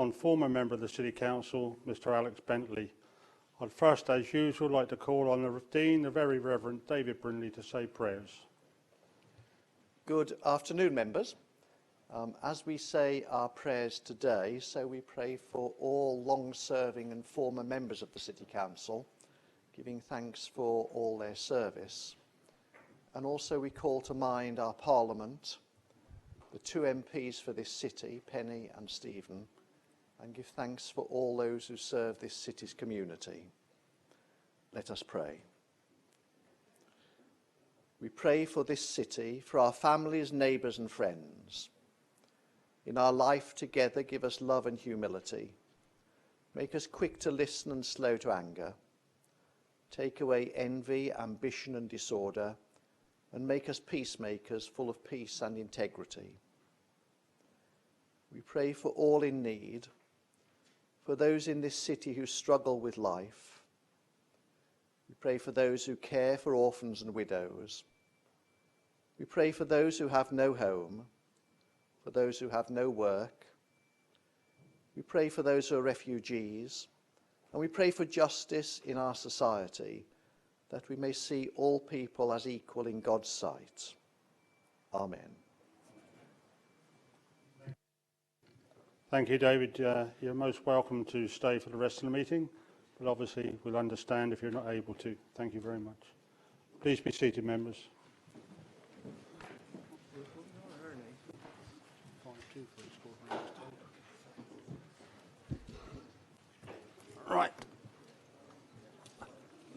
on former member of the City Council, Mr Alex Bentley. I'd first, as usual, like to call on the Dean, the Very Reverend David Brindley, to say prayers. Good afternoon, members. As we say our prayers today, so we pray for all long-serving and former members of the City Council, giving thanks for all their service. And also we call to mind our Parliament, the two MPs for this city, Penny and Stephen, and give thanks for all those who serve this city's community. Let us pray. We pray for this city, for our families, neighbours and friends. In our life together, give us love and humility. Make us quick to listen and slow to anger. Take away envy, ambition and disorder, and make us peacemakers full of peace and integrity. We pray for all in need, for those in this city who struggle with life. We pray for those who care for orphans and widows. We pray for those who have no home, for those who have no work. We pray for those who are refugees, and we pray for justice in our society, that we may see all people as equal in God's sight. Amen. Thank you, David. You're most welcome to stay for the rest of the meeting, but obviously we'll understand if you're not able to. Thank you very much. Please be seated, members. Right.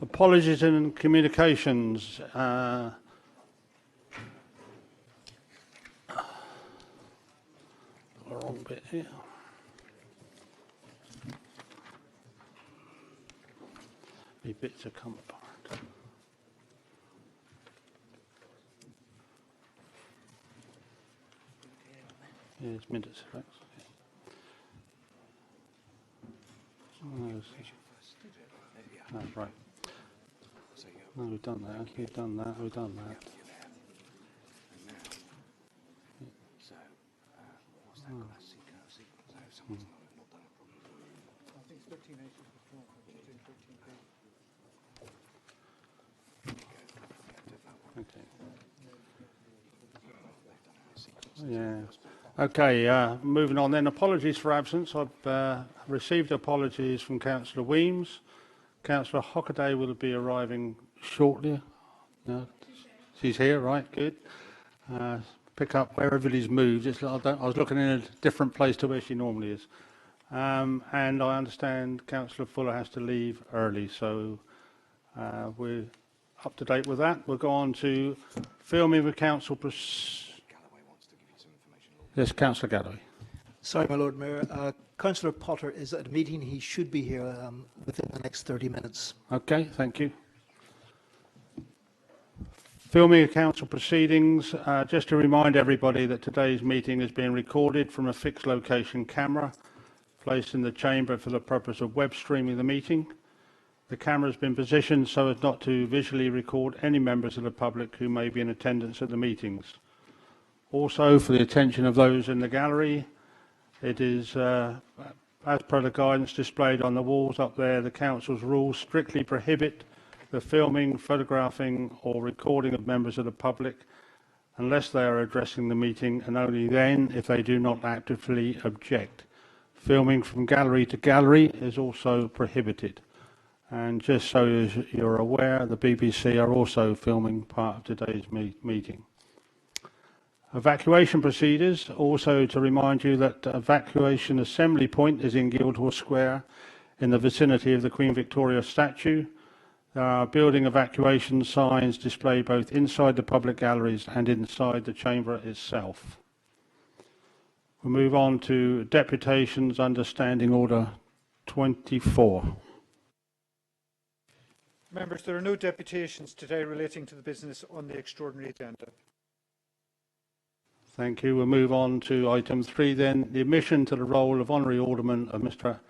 Apologies and communications. The wrong bit here. The bits have come apart. Yeah, it's minutes. Thanks. That's right. No, we've done that. We've done that. We've done that. So, what's that classic sequence? Someone's not done it properly. I think it's 13 A's before, 13. Okay. Yeah. Okay, moving on then. Apologies for absence. I've received apologies from Councillor Weems. Councillor Hockaday will be arriving shortly. No, she's here, right, good. Pick up wherever he's moved. I was looking in a different place to where she normally is. And I understand Councillor Fuller has to leave early, so we're up to date with that. We'll go on to filming with Council. Yes, Councillor Galloway. Sorry, my Lord Mayor. Councillor Potter is at a meeting. He should be here within the next 30 minutes. Okay, thank you. Filming of council proceedings. Just to remind everybody that today's meeting is being recorded from a fixed location camera placed in the chamber for the purpose of web streaming the meeting. The camera has been positioned so as not to visually record any members of the public who may be in attendance at the meetings. Also, for the attention of those in the gallery, it is, as per the guidance displayed on the walls up there, the Council's rules strictly prohibit the filming, photographing or recording of members of the public unless they are addressing the meeting, and only then if they do not actively object. Filming from gallery to gallery is also prohibited. And just so you're aware, the BBC are also filming part of today's meeting. Evacuation procedures. Also to remind you that evacuation assembly point is in Guildhall Square in the vicinity of the Queen Victoria statue. There are building evacuation signs displayed both inside the public galleries and inside the chamber itself. We'll move on to deputations under Standing Order 24. Members, there are no deputations today relating to the business on the extraordinary agenda. Thank you. We'll move on to item 3 then, the admission to the role of Honorary Alderman of Mr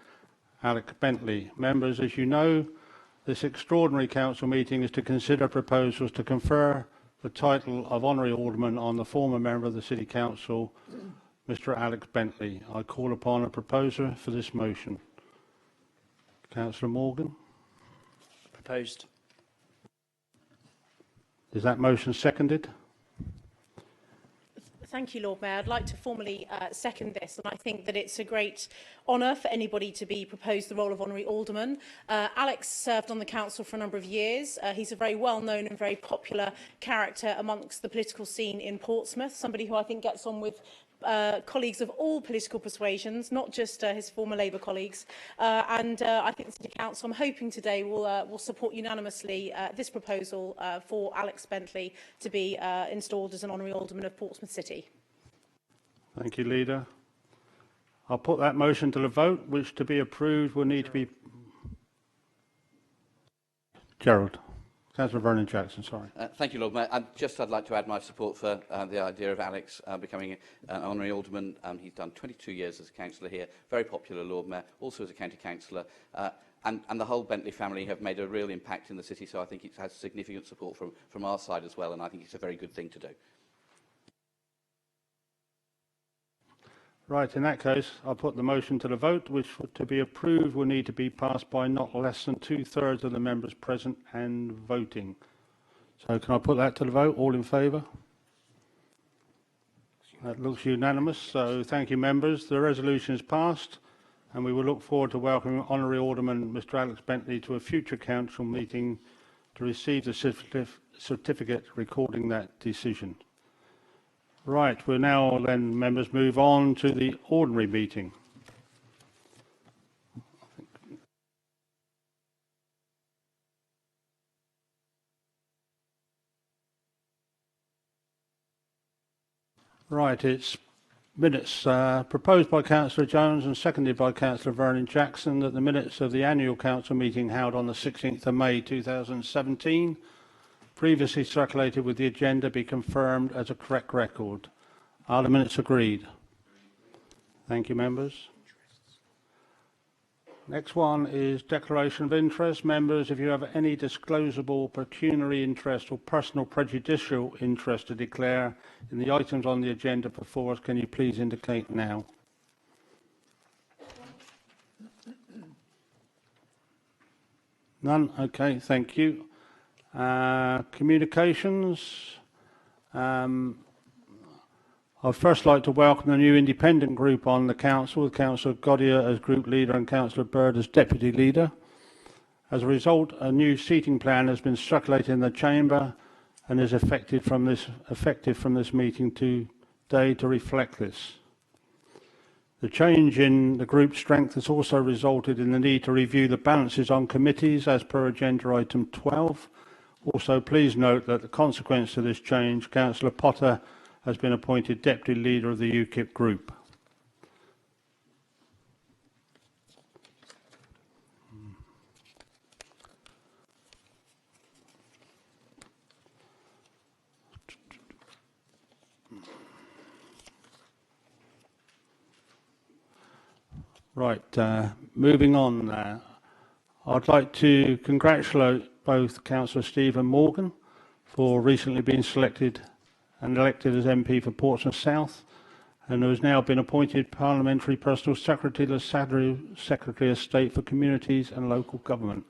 Alex Bentley. Members, as you know, this extraordinary council meeting is to consider proposals to confer the title of Honorary Alderman on the former member of the City Council, Mr. Alex Bentley. I call upon a proposer for this motion. Councillor Morgan. Proposed. Is that motion seconded? Thank you, Lord Mayor. I'd like to formally second this, and I think that it's a great honour for anybody to be proposed the role of Honorary Alderman. Alex served on the council for a number of years. He's a very well-known and very popular character amongst the political scene in Portsmouth, somebody who I think gets on with colleagues of all political persuasions, not just his former Labour colleagues. I think the City Council, I'm hoping today, will support unanimously this proposal for Alex Bentley to be installed as an Honorary Alderman of Portsmouth City. Thank you, Leader. I'll put that motion to the vote, which to be approved will need to be... Gerald. Councillor Vernon Jackson, sorry. Thank you, Lord Mayor. I'd like to add my support for the idea of Alex becoming an honorary alderman. He's done 22 years as a councillor here, very popular, Lord Mayor, also as a county councillor. And the whole Bentley family have made a real impact in the city, so I think it has significant support from our side as well, and I think it's a very good thing to do. Right, in that case, I'll put the motion to the vote, which to be approved will need to be passed by not less than 2/3 of the members present and voting. So can I put that to the vote? All in favour? That looks unanimous, so thank you, members. The resolution is passed, and we will look forward to welcoming Honorary Alderman Mr. Alex Bentley to a future council meeting to receive the certificate recording that decision. Right, we'll now then, members, move on to the ordinary meeting. Right, it's minutes proposed by Councillor Jones and seconded by Councillor Vernon Jackson that the minutes of the annual council meeting held on the 16th of May 2017 previously circulated with the agenda be confirmed as a correct record. Are the minutes agreed? Thank you, members. Next one is declaration of interest. Members, if you have any disclosable pecuniary interest or personal prejudicial interest to declare in the items on the agenda before us, can you please indicate now? None? Okay, thank you. Communications. I'd first like to welcome the new independent group on the council, with Councillor Godier as group leader and Councillor Bird as deputy leader. As a result, a new seating plan has been circulated in the chamber and is effective from this meeting today to reflect this. The change in the group strength has also resulted in the need to review the balances on committees as per agenda item 12. Also, please note that the consequence of this change, Councillor Potter has been appointed Deputy Leader of the UKIP Group. Right, moving on now. I'd like to congratulate both Councillor Stephen Morgan for recently being selected and elected as MP for Portsmouth South, and who has now been appointed Parliamentary Personal Secretary to the Secretary of State for Communities and Local Government.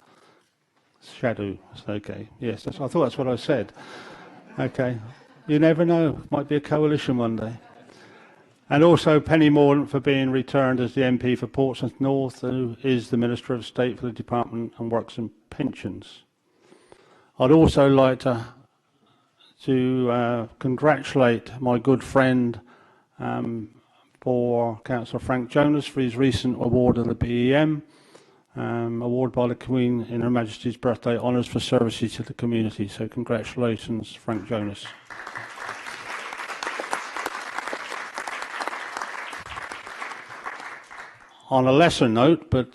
Shadow, okay. Yes, I thought that's what I said. Okay, you never know, might be a coalition one day. And also Penny Mordaunt for being returned as the MP for Portsmouth North, who is the Minister of State for the Department and Works and Pensions. I'd also like to congratulate my good friend for Councillor Frank Jonas for his recent award of the BEM, award by the Queen in Her Majesty's Birthday Honours for services to the community. So congratulations, Frank Jonas. On a lesser note, but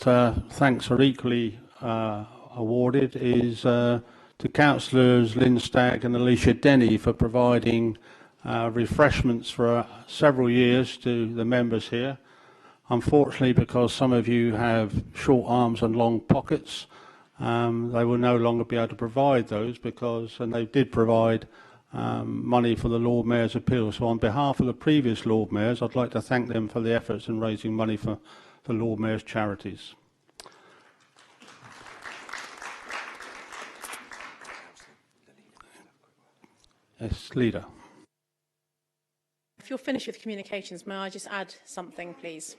thanks are equally awarded, is to Councillors Lynn Stagg and Alicia Denny for providing refreshments for several years to the members here. Unfortunately, because some of you have short arms and long pockets, they will no longer be able to provide those and they did provide money for the Lord Mayor's appeal. So on behalf of the previous Lord Mayors, I'd like to thank them for the efforts in raising money for Lord Mayor's charities. Yes, Leader. If you're finished with communications, may I just add something, please?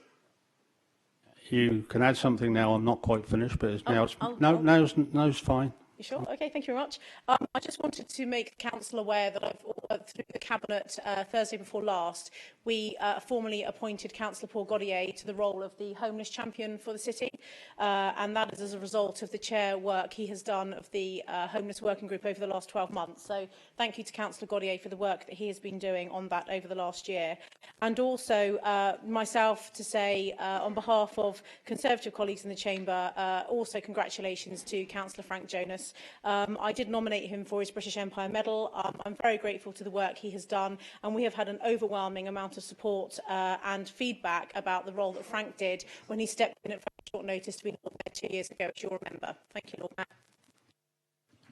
You can add something now. I'm not quite finished, but it's now. Now's fine. You sure? Okay, thank you very much. I just wanted to make the Council aware that through the Cabinet Thursday before last, we formally appointed Councillor Paul Gaudier to the role of the Homeless Champion for the City, and that is as a result of the chair work he has done of the Homeless Working Group over the last 12 months. So thank you to Councillor Gaudier for the work that he has been doing on that over the last year. And also myself to say, on behalf of Conservative colleagues in the Chamber, also congratulations to Councillor Frank Jonas. I did nominate him for his British Empire Medal. I'm very grateful to the work he has done, and we have had an overwhelming amount of support and feedback about the role that Frank did when he stepped in at very short notice to be Lord Mayor 2 years ago, as you'll remember. Thank you, Lord Mayor.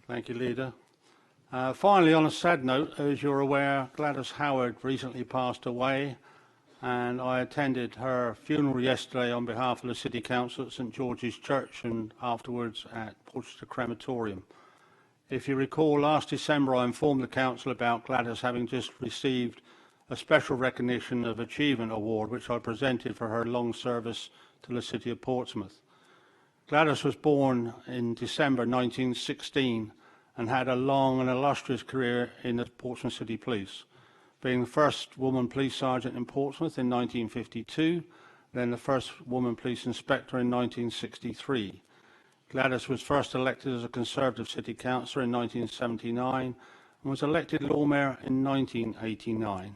Thank you, Leader. Finally, on a sad note, as you're aware, Gladys Howard recently passed away, and I attended her funeral yesterday on behalf of the City Council at St George's Church and afterwards at Porchester Crematorium. If you recall, last December I informed the Council about Gladys having just received a Special Recognition of Achievement Award, which I presented for her long service to the City of Portsmouth. Gladys was born in December 1916 and had a long and illustrious career in the Portsmouth City Police, being the first woman police sergeant in Portsmouth in 1952, then the first woman police inspector in 1963. Gladys was first elected as a Conservative City Councillor in 1979 and was elected Lord Mayor in 1989.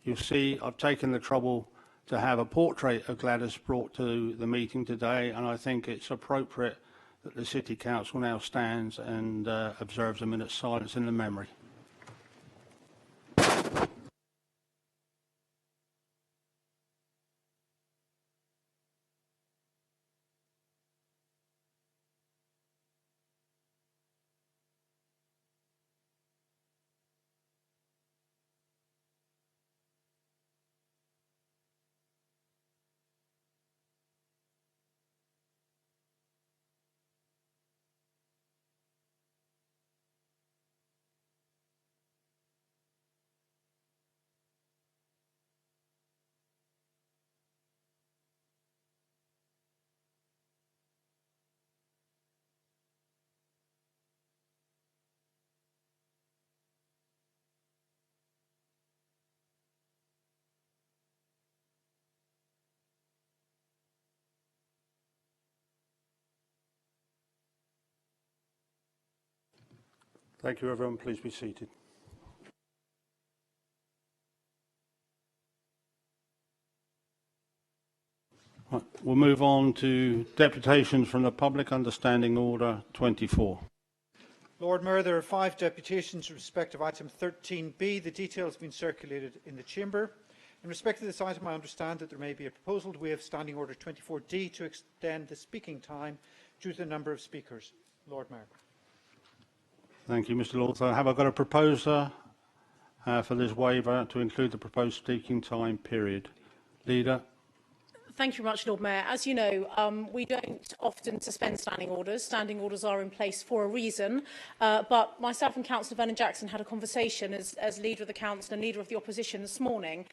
You'll see I've taken the trouble to have a portrait of Gladys brought to the meeting today, and I think it's appropriate that the City Council now stands and observes a minute's silence in the memory. Thank you, everyone. Please be seated. Right, we'll move on to deputations from the public under Standing Order 24. Lord Mayor, there are 5 deputations in respect of item 13B. The details have been circulated in the Chamber. In respect to this item, I understand that there may be a proposal to waive Standing Order 24D to extend the speaking time due to the number of speakers. Lord Mayor. Thank you, Mr. Lawther. Have I got a proposer for this waiver to include the proposed speaking time period? Leader. Thank you very much, Lord Mayor. As you know, we don't often suspend standing orders. Standing orders are in place for a reason. But myself and Councillor Vernon Jackson had a conversation as Leader of the Council and Leader of the Opposition this morning.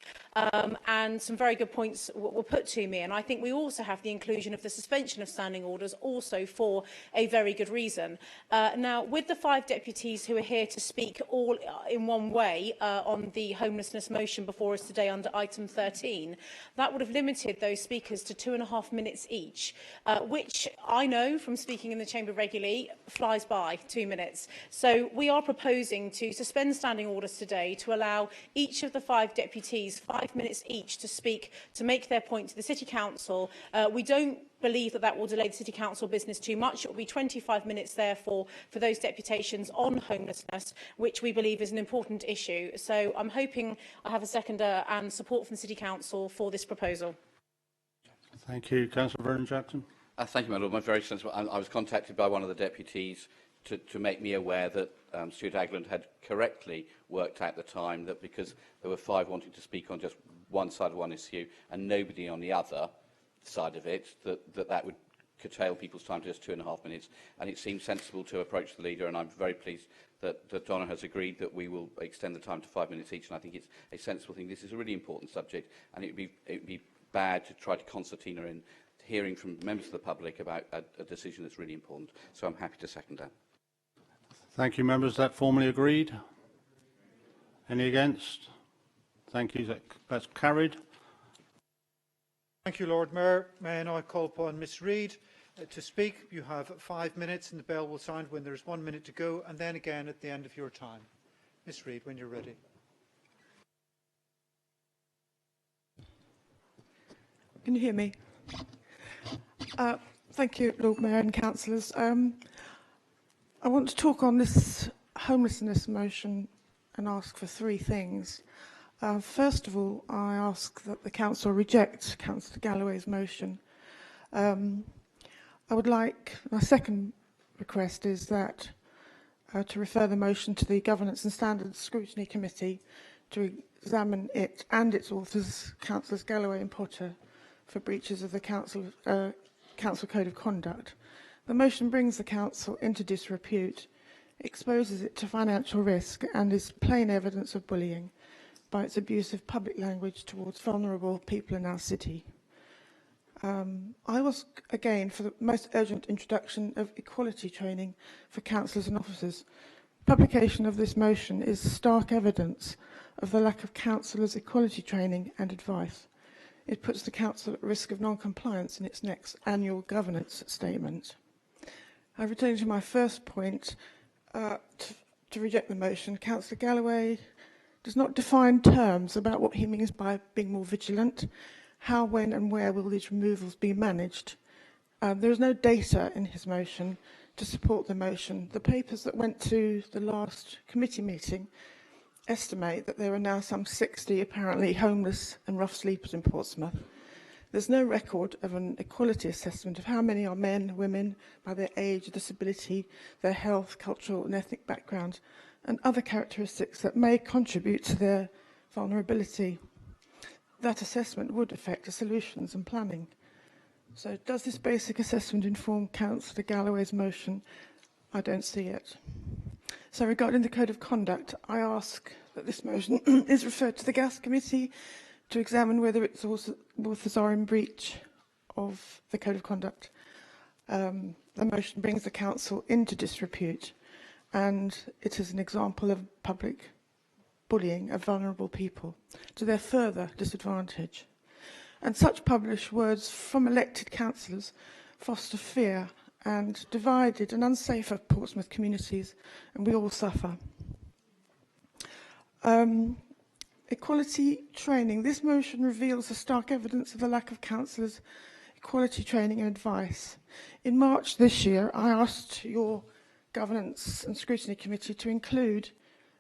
And some very good points were put to me. And I think we also have the inclusion of the suspension of standing orders also for a very good reason. Now, with the 5 deputies who are here to speak all in one way on the homelessness motion before us today under item 13, that would have limited those speakers to 2.5 minutes each, which I know from speaking in the Chamber regularly flies by 2 minutes. So we are proposing to suspend standing orders today to allow each of the 5 deputies 5 minutes each to speak, to make their point to the City Council. We don't believe that will delay the City Council business too much. It will be 25 minutes, therefore, for those deputations on homelessness, which we believe is an important issue. So I'm hoping I have a seconder and support from the City Council for this proposal. Thank you. Councillor Vernon Jackson. Thank you, my Lord. My very sensible. I was contacted by one of the deputies to make me aware that Stuart Agland had correctly worked out the time that because there were 5 wanting to speak on just one side of one issue and nobody on the other side of it, that would curtail people's time to just 2.5 minutes. And it seemed sensible to approach the leader, and I'm very pleased that Donna has agreed that we will extend the time to 5 minutes each, and I think it's a sensible thing. This is a really important subject, and it would be bad to try to concertina in hearing from members of the public about a decision that's really important. So I'm happy to second that. Thank you, members. That formally agreed. Any against? Thank you. That's carried. Thank you, Lord Mayor. May I now call upon Ms Reid to speak. You have 5 minutes and the bell will sound when there is 1 minute to go, and then again at the end of your time. Ms Reid, when you're ready. Can you hear me? Thank you, Lord Mayor and councillors. I want to talk on this homelessness motion and ask for 3 things. First of all, I ask that the council reject Councillor Galloway's motion. I would like, my second request is that to refer the motion to the Governance and Standards Scrutiny Committee to examine it and its authors, Councillors Galloway and Potter, for breaches of the Council Code of Conduct. The motion brings the Council into disrepute, exposes it to financial risk, and is plain evidence of bullying by its abuse of public language towards vulnerable people in our city. I ask again for the most urgent introduction of equality training for councillors and officers. Publication of this motion is stark evidence of the lack of councillors' equality training and advice. It puts the council at risk of non-compliance in its next annual governance statement. I return to my first point. To reject the motion, Councillor Galloway does not define terms about what he means by being more vigilant. How, when and where will these removals be managed? There is no data in his motion to support the motion. The papers that went to the last committee meeting estimate that there are now some 60 apparently homeless and rough sleepers in Portsmouth. There's no record of an equality assessment of how many are men, women, by their age, disability, their health, cultural and ethnic background, and other characteristics that may contribute to their vulnerability. That assessment would affect the solutions and planning. So does this basic assessment inform Councillor Galloway's motion? I don't see it. So regarding the Code of Conduct, I ask that this motion is referred to the Gas Committee to examine whether its authors are in breach of the Code of Conduct. The motion brings the Council into disrepute, and it is an example of public bullying of vulnerable people to their further disadvantage. And such published words from elected councillors foster fear and divided and unsafer Portsmouth communities, and we all suffer. Equality training. This motion reveals the stark evidence of the lack of councillors' equality training and advice. In March this year, I asked your Governance and Scrutiny Committee to include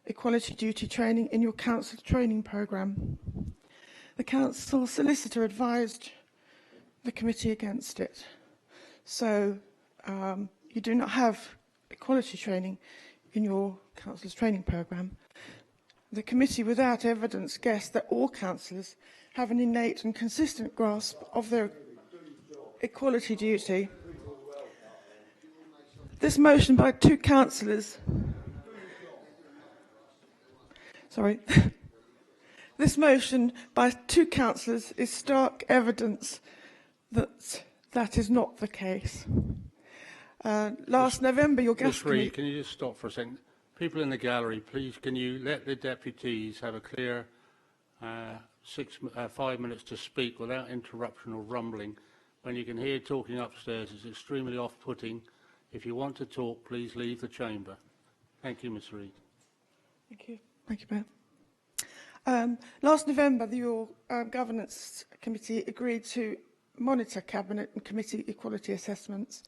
equality duty training in your council training programme. The council solicitor advised the committee against it. So you do not have equality training in your council's training programme. The committee, without evidence, guessed that all councillors have an innate and consistent grasp of their equality duty. This motion by 2 councillors This motion by 2 councillors is stark evidence that that is not the case. Last November, your Gas Committee... Reid, can you just stop for a second? People in the gallery, please, can you let the deputies have a clear 5 minutes to speak without interruption or rumbling? When you can hear talking upstairs, it's extremely off-putting. If you want to talk, please leave the chamber. Thank you, Ms Reid. Thank you. Thank you, Mayor. Last November, your Governance Committee agreed to monitor Cabinet and Committee equality assessments.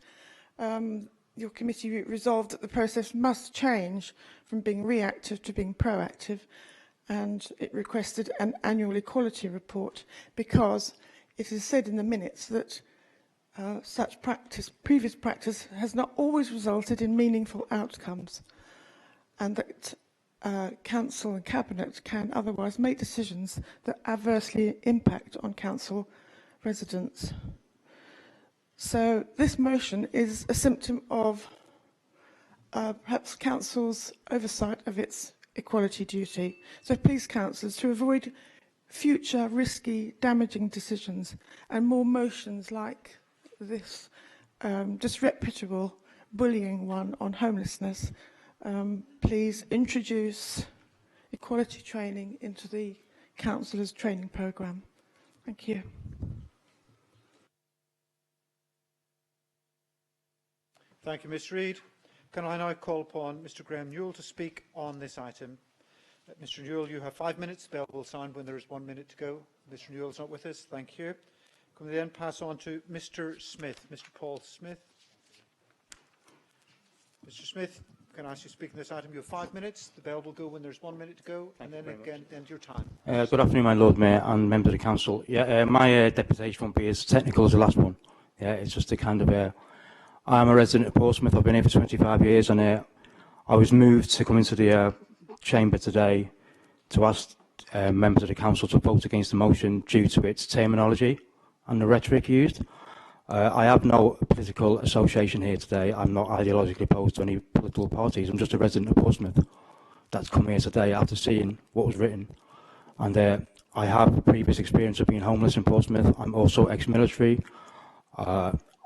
Your committee resolved that the process must change from being reactive to being proactive, and it requested an annual equality report because it is said in the minutes that such previous practice has not always resulted in meaningful outcomes, and that Council and Cabinet can otherwise make decisions that adversely impact on Council residents. So this motion is a symptom of perhaps Council's oversight of its equality duty. So please, councillors, to avoid future risky, damaging decisions and more motions like this disreputable, bullying one on homelessness, please introduce equality training into the councillors' training programme. Thank you. Thank you, Ms Reid. Can I now call upon Mr Graham Newell to speak on this item? Mr Newell, you have 5 minutes. The bell will sound when there is 1 minute to go. Mr Newell is not with us. Thank you. Can we then pass on to Mr Smith, Mr Paul Smith? Mr Smith, can I ask you to speak on this item? You have 5 minutes. The bell will go when there's 1 minute to go, and then again, end your time. Good afternoon, my Lord Mayor and members of the Council. Yeah, my deputation won't be as technical as the last one. Yeah, it's just a kind of I'm a resident of Portsmouth. I've been here for 25 years, and I was moved to come into the chamber today to ask members of the council to vote against the motion due to its terminology and the rhetoric used. I have no political association here today. I'm not ideologically opposed to any political parties. I'm just a resident of Portsmouth that's come here today after seeing what was written. And I have previous experience of being homeless in Portsmouth. I'm also ex-military.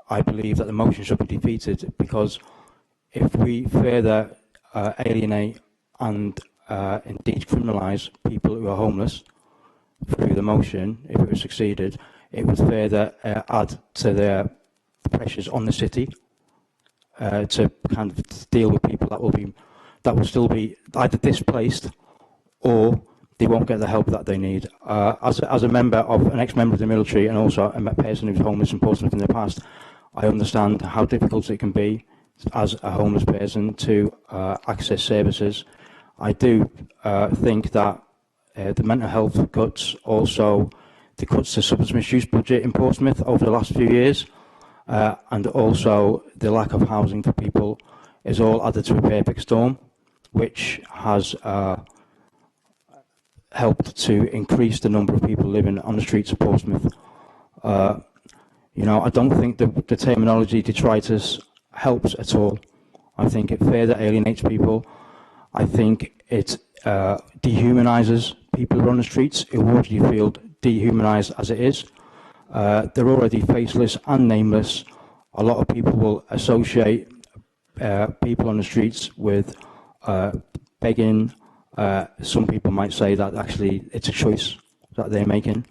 I believe that the motion should be defeated because if we further alienate and indeed criminalise people who are homeless through the motion, if it was succeeded, it would further add to the pressures on the city to kind of deal with people that will still be either displaced or they won't get the help that they need. As a member of an ex-member of the military and also a person who's homeless in Portsmouth in the past, I understand how difficult it can be as a homeless person to access services. I do think that the mental health cuts, also the cuts to substance misuse budget in Portsmouth over the last few years, and also the lack of housing for people is all added to a perfect storm, which has helped to increase the number of people living on the streets of Portsmouth. You know, I don't think the terminology detritus helps at all. I think it further alienates people. I think it dehumanises people who are on the streets who already feel dehumanised as it is. They're already faceless and nameless. A lot of people will associate people on the streets with begging. Some people might say that actually it's a choice that they're making.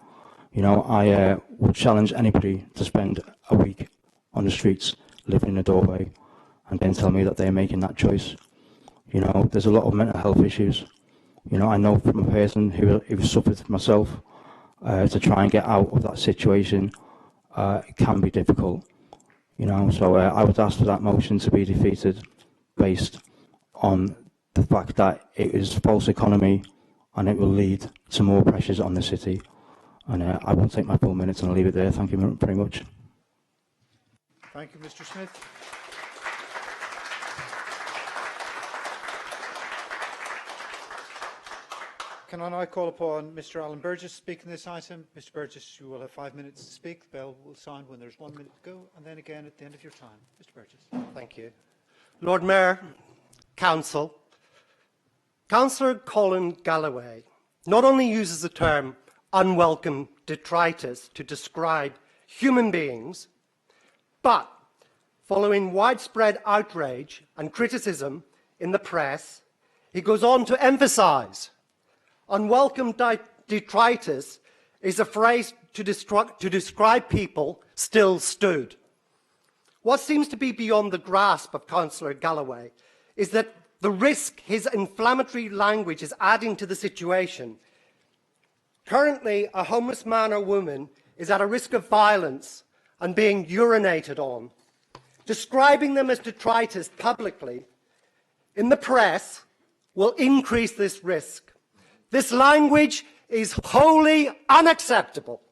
You know, I would challenge anybody to spend a week on the streets, living in a doorway, and then tell me that they're making that choice. You know, there's a lot of mental health issues. You know, I know from a person who suffered myself, to try and get out of that situation, it can be difficult. You know, so I would ask for that motion to be defeated based on the fact that it is false economy and it will lead to more pressures on the city. And I won't take my 4 minutes and I'll leave it there. Thank you very much. Thank you, Mr Smith. Can I now call upon Mr Alan Burgess to speak on this item? Mr Burgess, you will have 5 minutes to speak. The bell will sound when there's 1 minute to go, and then again at the end of your time. Mr Burgess. Thank you. Lord Mayor, Council, Councillor Colin Galloway not only uses the term unwelcome detritus to describe human beings, but following widespread outrage and criticism in the press, he goes on to emphasise unwelcome detritus is a phrase to describe people still stood. What seems to be beyond the grasp of Councillor Galloway is that the risk his inflammatory language is adding to the situation. Currently, a homeless man or woman is at a risk of violence and being urinated on. Describing them as detritus publicly in the press will increase this risk. This language is wholly unacceptable.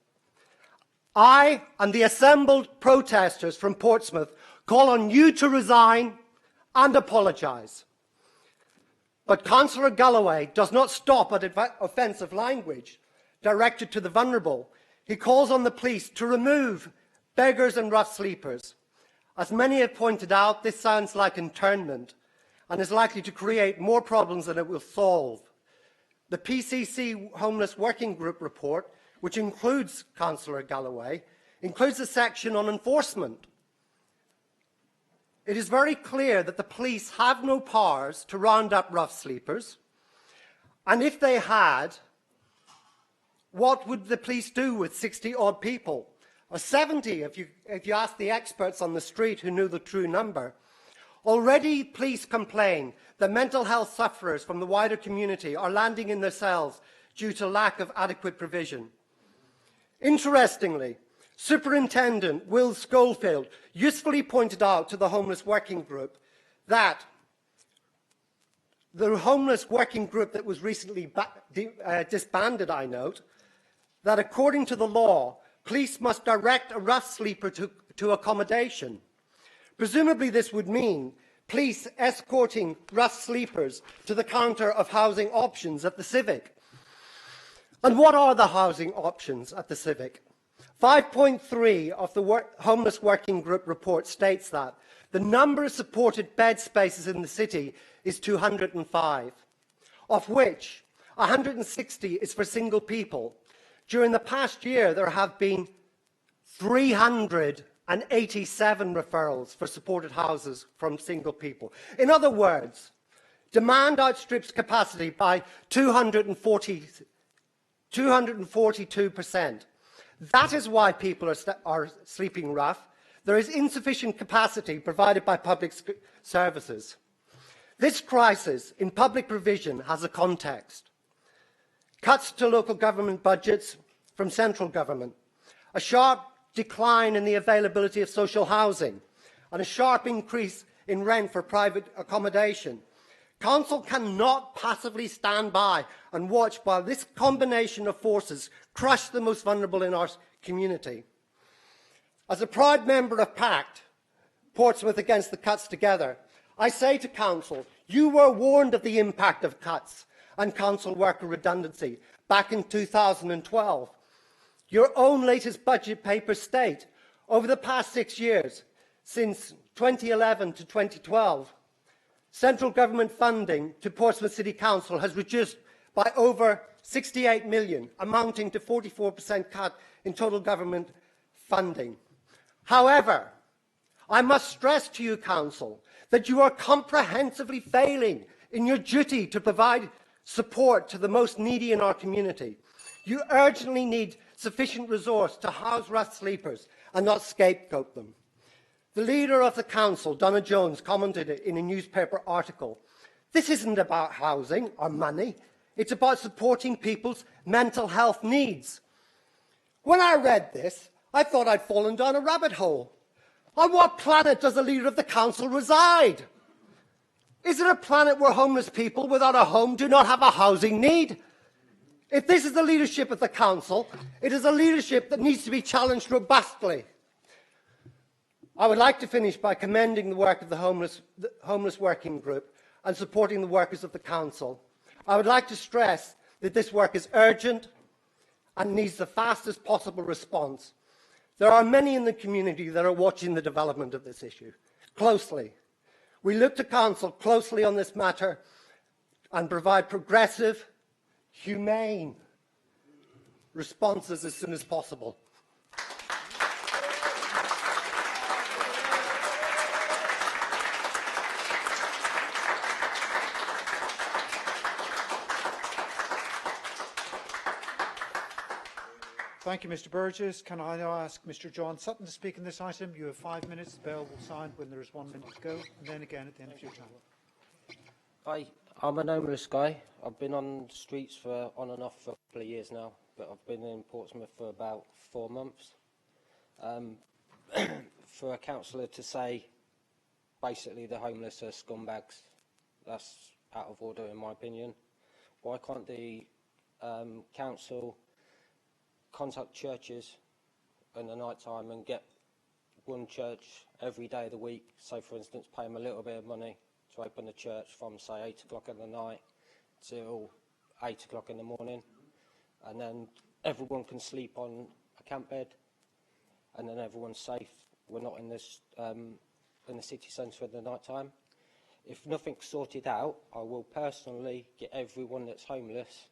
I and the assembled protesters from Portsmouth call on you to resign and apologise. But Councillor Galloway does not stop at offensive language directed to the vulnerable. He calls on the police to remove beggars and rough sleepers. As many have pointed out, this sounds like internment and is likely to create more problems than it will solve. The PCC Homeless Working Group report, which includes Councillor Galloway, includes a section on enforcement. It is very clear that the police have no powers to round up rough sleepers, and if they had, what would the police do with 60-odd people? Or 70, if you ask the experts on the street who knew the true number. Already, police complain that mental health sufferers from the wider community are landing in their cells due to lack of adequate provision. Interestingly, Superintendent Will Schofield usefully pointed out to the Homeless Working Group that the Homeless Working Group that was recently disbanded, I note, that according to the law, police must direct a rough sleeper to accommodation. Presumably this would mean police escorting rough sleepers to the counter of housing options at the Civic. And what are the housing options at the Civic? 5.3 of the Homeless Working Group report states that the number of supported bed spaces in the city is 205, of which 160 is for single people. During the past year, there have been 387 referrals for supported houses from single people. In other words, demand outstrips capacity by 242%. That is why people are sleeping rough. There is insufficient capacity provided by public services. This crisis in public provision has a context. Cuts to local government budgets from central government, a sharp decline in the availability of social housing, and a sharp increase in rent for private accommodation. Council cannot passively stand by and watch while this combination of forces crush the most vulnerable in our community. As a proud member of PACT, Portsmouth Against the Cuts Together, I say to Council, you were warned of the impact of cuts and council worker redundancy back in 2012. Your own latest budget papers state, over the past 6 years, since 2011 to 2012, central government funding to Portsmouth City Council has reduced by over 68 million, amounting to 44% cut in total government funding. However, I must stress to you, Council, that you are comprehensively failing in your duty to provide support to the most needy in our community. You urgently need sufficient resource to house rough sleepers and not scapegoat them. The leader of the council, Donna Jones, commented in a newspaper article, "This isn't about housing or money. It's about supporting people's mental health needs." When I read this, I thought I'd fallen down a rabbit hole. On what planet does the leader of the council reside? Is it a planet where homeless people without a home do not have a housing need? If this is the leadership of the council, it is a leadership that needs to be challenged robustly. I would like to finish by commending the work of the Homeless Working Group and supporting the workers of the council. I would like to stress that this work is urgent and needs the fastest possible response. There are many in the community that are watching the development of this issue closely. We look to council closely on this matter and provide progressive, humane responses as soon as possible. Thank you, Mr. Burgess. Can I now ask Mr. John Sutton to speak on this item? You have 5 minutes. The bell will sound when there is 1 minute to go, and then again at the end of your time. Hi, I'm an homeless guy. I've been on the streets for on and off for a couple of years now, but I've been in Portsmouth for about 4 months. For a councillor to say, basically, the homeless are scumbags, that's out of order in my opinion. Why can't the council contact churches in the night time and get one church every day of the week. So, for instance, pay them a little bit of money to open the church from, say, 8 o'clock in the night till 8 o'clock in the morning. And then everyone can sleep on a camp bed, and then everyone's safe. We're not in this in the city centre at the night time. If nothing's sorted out, I will personally get everyone that's homeless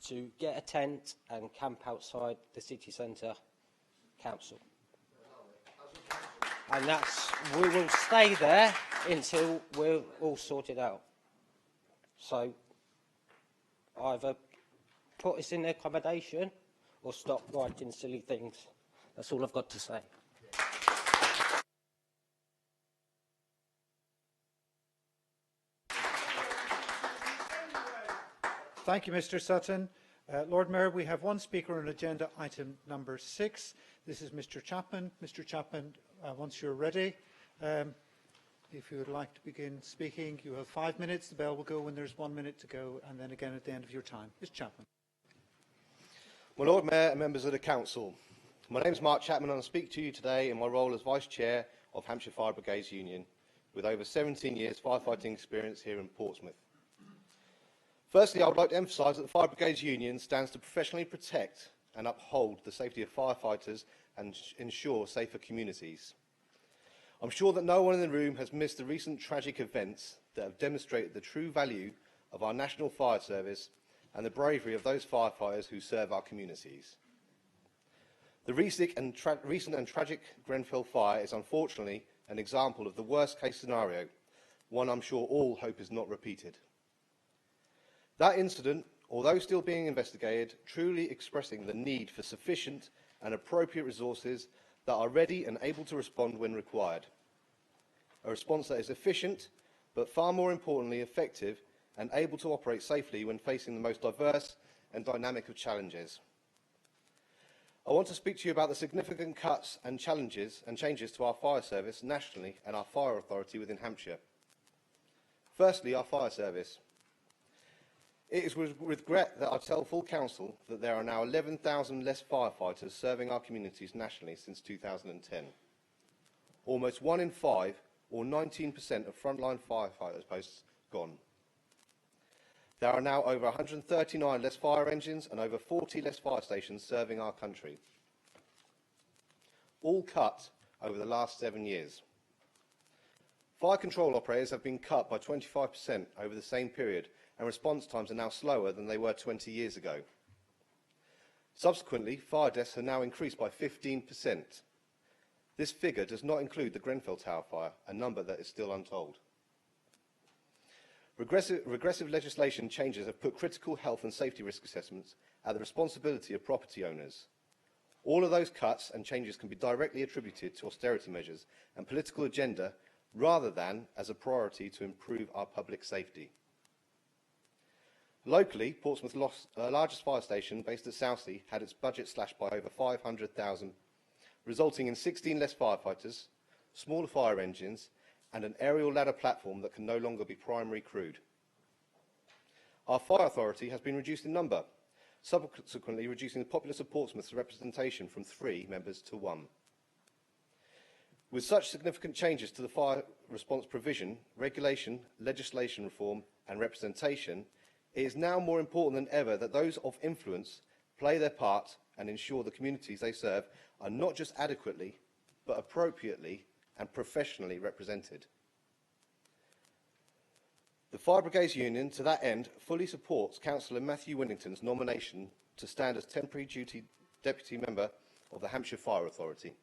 to get a tent and camp outside the city centre council. And we will stay there until we're all sorted out. So either put us in the accommodation or stop writing silly things. That's all I've got to say. Thank you, Mr. Sutton. Lord Mayor, we have one speaker on agenda item number 6. This is Mr. Chapman. Mr. Chapman, once you're ready, if you would like to begin speaking, you have 5 minutes. The bell will go when there's 1 minute to go, and then again at the end of your time. Mr. Chapman. My Lord Mayor and members of the Council, my name is Mark Chapman and I speak to you today in my role as Vice Chair of Hampshire Fire Brigades Union, with over 17 years firefighting experience here in Portsmouth. Firstly, I would like to emphasise that the Fire Brigades Union stands to professionally protect and uphold the safety of firefighters and ensure safer communities. I'm sure that no one in the room has missed the recent tragic events that have demonstrated the true value of our National Fire Service and the bravery of those firefighters who serve our communities. The recent and tragic Grenfell fire is unfortunately an example of the worst case scenario, one I'm sure all hope is not repeated. That incident, although still being investigated, truly expressing the need for sufficient and appropriate resources that are ready and able to respond when required. A response that is efficient, but far more importantly effective and able to operate safely when facing the most diverse and dynamic of challenges. I want to speak to you about the significant cuts and changes to our fire service nationally and our fire authority within Hampshire. Firstly, our fire service. It is with regret that I tell full council that there are now 11,000 less firefighters serving our communities nationally since 2010. Almost 1 in 5, or 19% of frontline firefighters posts, gone. There are now over 139 less fire engines and over 40 less fire stations serving our country. All cut over the last 7 years. Fire control operators have been cut by 25% over the same period, and response times are now slower than they were 20 years ago. Subsequently, fire deaths have now increased by 15%. This figure does not include the Grenfell Tower fire, a number that is still untold. Regressive legislation changes have put critical health and safety risk assessments at the responsibility of property owners. All of those cuts and changes can be directly attributed to austerity measures and political agenda rather than as a priority to improve our public safety. Locally, Portsmouth's largest fire station, based at Southsea, had its budget slashed by over 500,000, resulting in 16 less firefighters, smaller fire engines, and an aerial ladder platform that can no longer be primary crewed. Our fire authority has been reduced in number, subsequently reducing the populace of Portsmouth's representation from 3 members to 1. With such significant changes to the fire response provision, regulation, legislation reform, and representation, it is now more important than ever that those of influence play their part and ensure the communities they serve are not just adequately, but appropriately and professionally represented. The Fire Brigades Union, to that end, fully supports Councillor Matthew Winnington's nomination to stand as temporary duty deputy member of the Hampshire Fire Authority.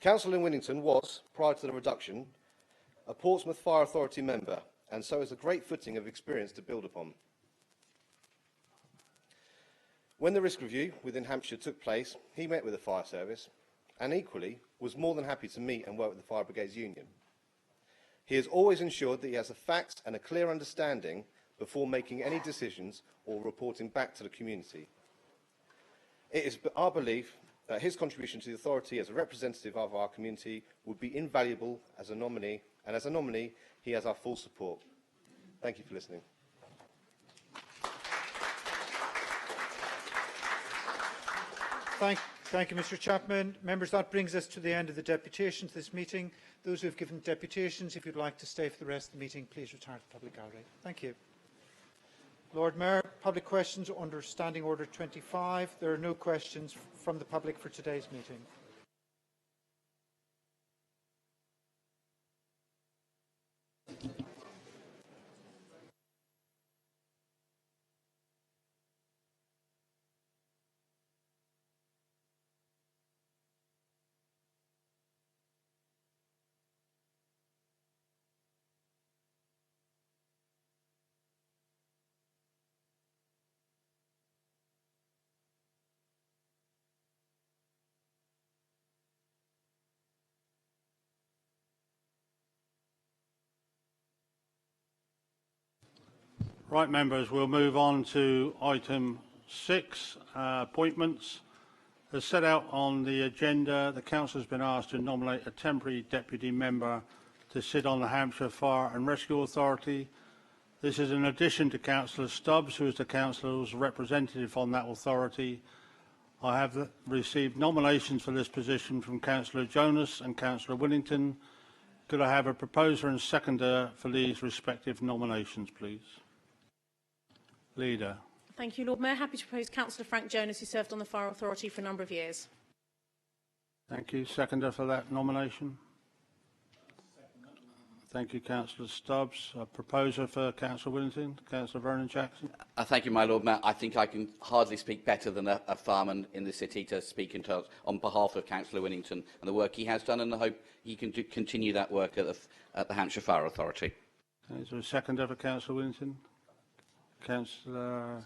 Councillor Winnington was, prior to the reduction, a Portsmouth Fire Authority member, and so has a great footing of experience to build upon. When the risk review within Hampshire took place, he met with the fire service and equally was more than happy to meet and work with the Fire Brigades Union. He has always ensured that he has the facts and a clear understanding before making any decisions or reporting back to the community. It is our belief that his contribution to the authority as a representative of our community would be invaluable as a nominee, and as a nominee, he has our full support. Thank you for listening. Thank you, Mr Chapman. Members, that brings us to the end of the deputations this meeting. Those who have given deputations, if you'd like to stay for the rest of the meeting, please return to the public gallery. Thank you. Lord Mayor, public questions under Standing Order 25. There are no questions from the public for today's meeting. Right, members, we'll move on to item 6, appointments. As set out on the agenda, the Council has been asked to nominate a temporary deputy member to sit on the Hampshire Fire and Rescue Authority. This is in addition to Councillor Stubbs, who is the Council's representative on that authority. I have received nominations for this position from Councillor Jonas and Councillor Willington. Could I have a proposer and seconder for these respective nominations, please? Leader. Thank you, Lord Mayor. Happy to propose Councillor Frank Jonas, who served on the Fire Authority for a number of years. Thank you. Seconder for that nomination. Thank you, Councillor Stubbs. A proposer for Councillor Willington, Councillor Vernon Jackson. Thank you, my Lord Mayor. I think I can hardly speak better than a fireman in the city to speak on behalf of Councillor Willington and the work he has done, and I hope he can continue that work at the Hampshire Fire Authority. Is there a seconder for Councillor Willington? Councillor...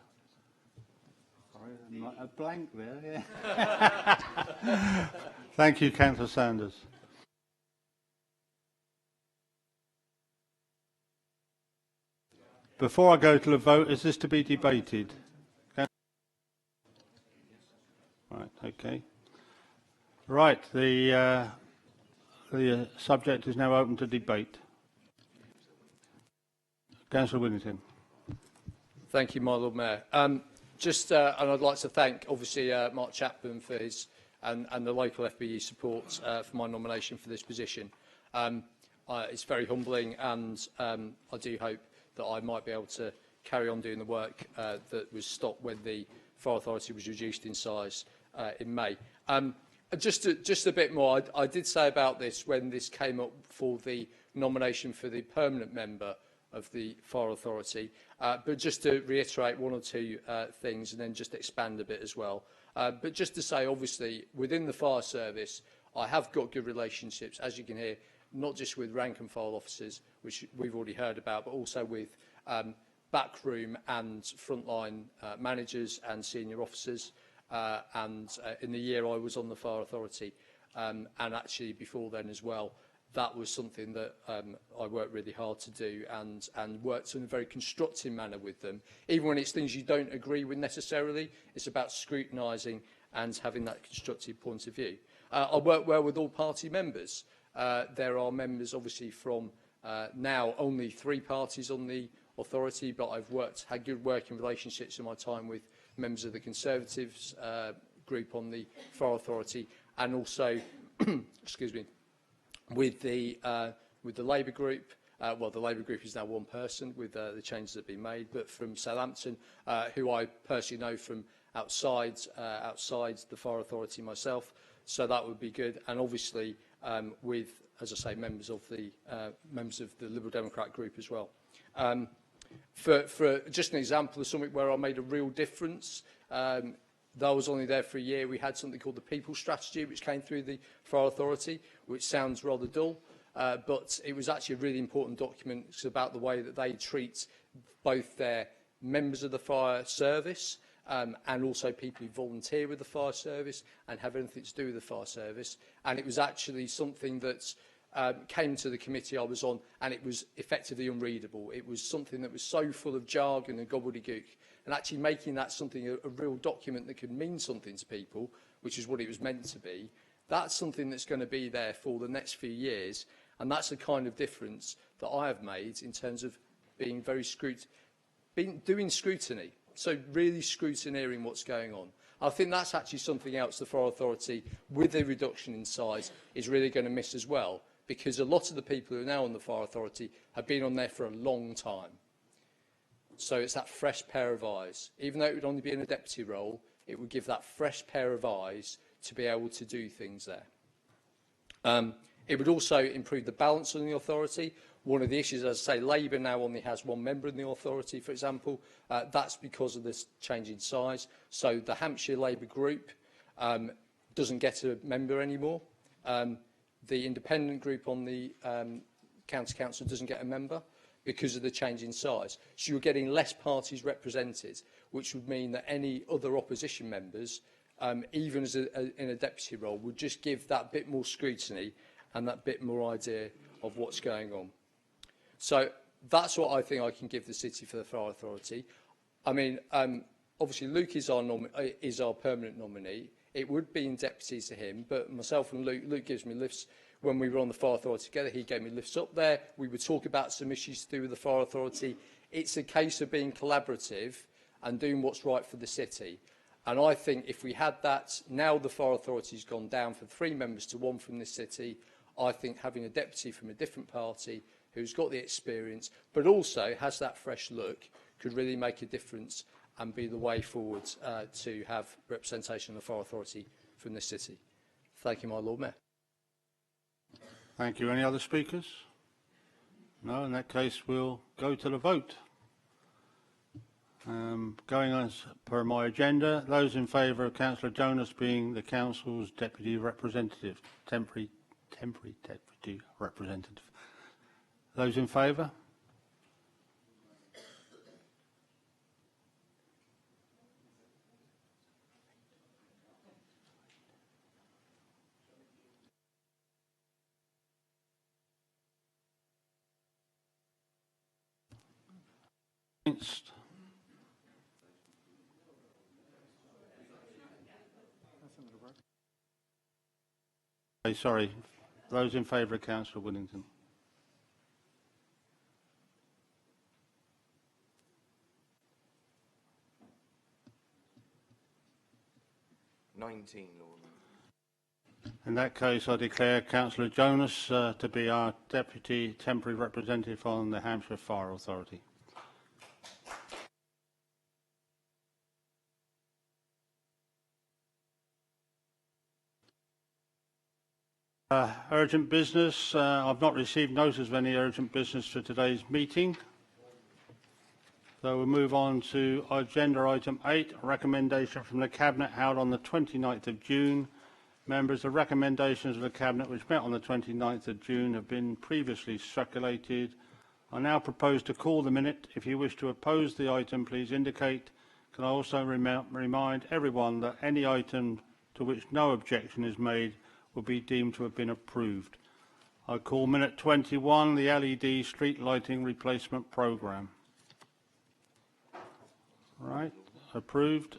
Sorry, I'm like a blank there, yeah. Thank you, Councillor Sanders. Before I go to the vote, is this to be debated? Right, okay. Right, the subject is now open to debate. Councillor Willington. Thank you, my Lord Mayor. And I'd like to thank, obviously, Mark Chapman for his and the local FBE support for my nomination for this position. It's very humbling, and I do hope that I might be able to carry on doing the work that was stopped when the Fire Authority was reduced in size in May. Just a bit more, I did say about this when this came up for the nomination for the permanent member of the Fire Authority, but just to reiterate one or two things and then just expand a bit as well. But just to say, obviously, within the fire service, I have got good relationships, as you can hear, not just with rank and file officers, which we've already heard about, but also with backroom and frontline managers and senior officers. In the year I was on the Fire Authority, and actually before then as well, that was something that I worked really hard to do and worked in a very constructive manner with them. Even when it's things you don't agree with necessarily, it's about scrutinising and having that constructive point of view. I work well with all party members. There are members, obviously, from now only 3 parties on the authority, but I've had good working relationships in my time with members of the Conservatives group on the Fire Authority, and also, excuse me, with the Labour group. Well, the Labour group is now one person with the changes that have been made, but from Southampton, who I personally know from outside the Fire Authority myself, so that would be good. And obviously with, as I say, members of the Liberal Democrat group as well. For just an example of something where I made a real difference, though I was only there for a year, we had something called the People Strategy, which came through the Fire Authority, which sounds rather dull, but it was actually a really important document. It's about the way that they treat both their members of the fire service and also people who volunteer with the fire service and have anything to do with the fire service. And it was actually something that came to the committee I was on, and it was effectively unreadable. It was something that was so full of jargon and gobbledygook, and actually making that something, a real document that could mean something to people, which is what it was meant to be, that's something that's going to be there for the next few years, and that's the kind of difference that I have made in terms of being very doing scrutiny, so really scrutineering what's going on. I think that's actually something else the Fire Authority, with the reduction in size, is really going to miss as well, because a lot of the people who are now on the Fire Authority have been on there for a long time. So it's that fresh pair of eyes. Even though it would only be in a deputy role, it would give that fresh pair of eyes to be able to do things there. It would also improve the balance on the authority. One of the issues, as I say, Labour now only has one member in the authority, for example. That's because of this change in size. So the Hampshire Labour group doesn't get a member anymore. The independent group on the county council doesn't get a member because of the change in size. So you're getting less parties represented, which would mean that any other opposition members, even as in a deputy role, would just give that bit more scrutiny and that bit more idea of what's going on. So that's what I think I can give the city for the Fire Authority. I mean, obviously Luke is our permanent nominee. It would be in deputy to him, but myself and Luke gives me lifts. When we were on the Fire Authority together, he gave me lifts up there. We would talk about some issues to do with the Fire Authority. It's a case of being collaborative and doing what's right for the city. And I think if we had that, now the Fire Authority's gone down from 3 members to 1 from this city, I think having a deputy from a different party who's got the experience, but also has that fresh look, could really make a difference and be the way forward to have representation of the Fire Authority from this city. Thank you, my Lord Mayor. Thank you. Any other speakers? No, in that case, we'll go to the vote. Going as per my agenda, those in favour of Councillor Jonas being the Council's Deputy Representative, temporary Deputy Representative. Those in favour? Against? Sorry, those in favour of Councillor Whittington. In that case, I declare Councillor Jonas to be our Deputy Temporary Representative on the Hampshire Fire Authority. Urgent business. I've not received notice of any urgent business for today's meeting. So we'll move on to agenda item 8, a recommendation from the Cabinet held on the 29th of June. Members, the recommendations of the Cabinet which met on the 29th of June have been previously circulated. I now propose to call the minute. If you wish to oppose the item, please indicate. Can I also remind everyone that any item to which no objection is made will be deemed to have been approved. I call minute 21, the LED street lighting replacement programme. Right, approved.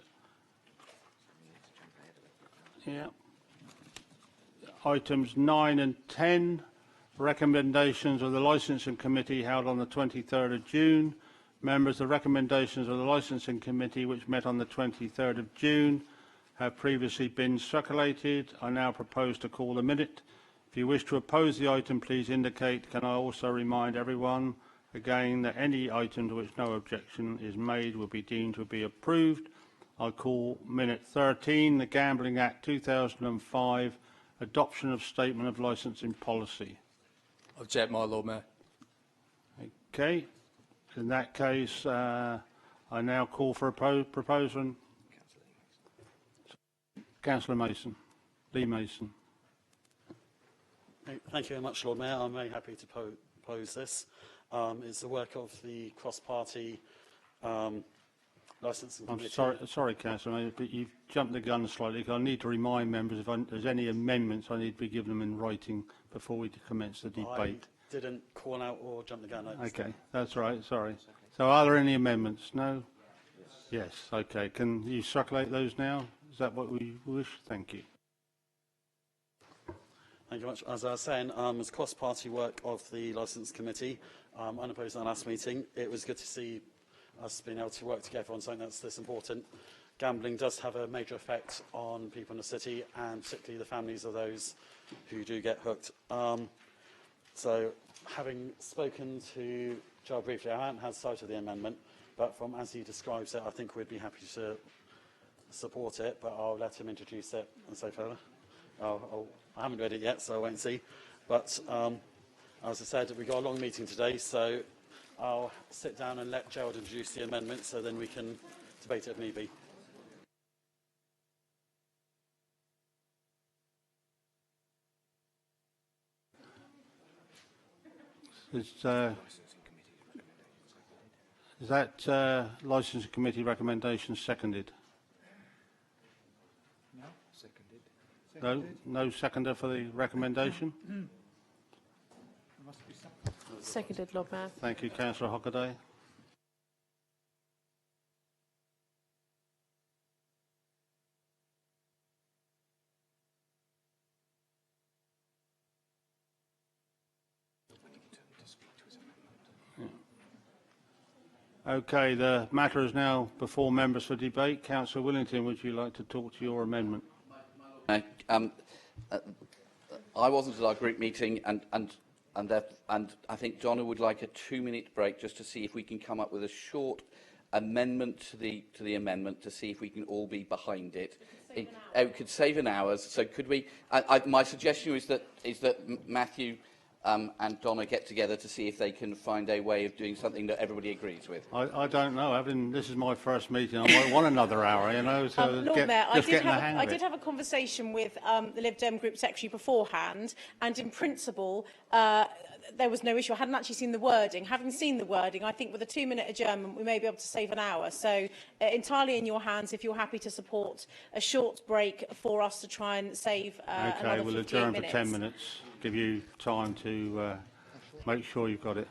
Yeah. Items 9 and 10, recommendations of the Licensing Committee held on the 23rd of June. Members, the recommendations of the Licensing Committee which met on the 23rd of June have previously been circulated. I now propose to call the minute. If you wish to oppose the item, please indicate. Can I also remind everyone again that any item to which no objection is made will be deemed to be approved. I call minute 13, the Gambling Act 2005, adoption of statement of licensing policy. Object, my Lord Mayor. Okay. In that case, I now call for a proposal. Councillor Mason, Lee Mason. Thank you very much, Lord Mayor. I'm very happy to propose this. It's the work of the cross-party licensing committee. I'm sorry, Councillor Mason, but you've jumped the gun slightly. I need to remind members if there's any amendments, I need to be given them in writing before we commence the debate. I didn't call out or jump the gun. Okay, that's right. Sorry. So, are there any amendments? No. Yes. Okay. Can you circulate those now? Is that what we wish? Thank you. Thank you very much. As I was saying, it's cross-party work of the Licence Committee, unopposed at the last meeting. It was good to see us being able to work together on something that's this important. gambling does have a major effect on people in the city, and particularly the families of those who do get hooked. So, having spoken to Joel briefly, I haven't had sight of the amendment, but from as he describes it, I think we'd be happy to support it, but I'll let him introduce it and so further. I haven't read it yet, so I won't see. But as I said, we've got a long meeting today, so I'll sit down and let Gerald introduce the amendment, so then we can debate it if need be. Is that licensing committee recommendation seconded? No, seconded. No seconder for the recommendation? There must be some. Seconded, Lord Mayor. Thank you, Councillor Hockaday. Okay, the matter is now before members for debate. Councillor Willington, would you like to talk to your amendment? I wasn't at our group meeting, and I think Donna would like a 2-minute break just to see if we can come up with a short amendment to the amendment to see if we can all be behind it. It could save an hour. So could we? My suggestion is that Matthew and Donna get together to see if they can find a way of doing something that everybody agrees with. I don't know. This is my first meeting. I might want another hour, you know. So Lord Mayor, I I did have a conversation with the Lib Dem Group Secretary beforehand, and in principle, there was no issue. I hadn't actually seen the wording. Having seen the wording, I think with a 2-minute adjournment, we may be able to save an hour. So entirely in your hands if you're happy to support a short break for us to try and save another 15 minutes. Okay, we'll adjourn for 10 minutes. Give you time to make sure you've got it.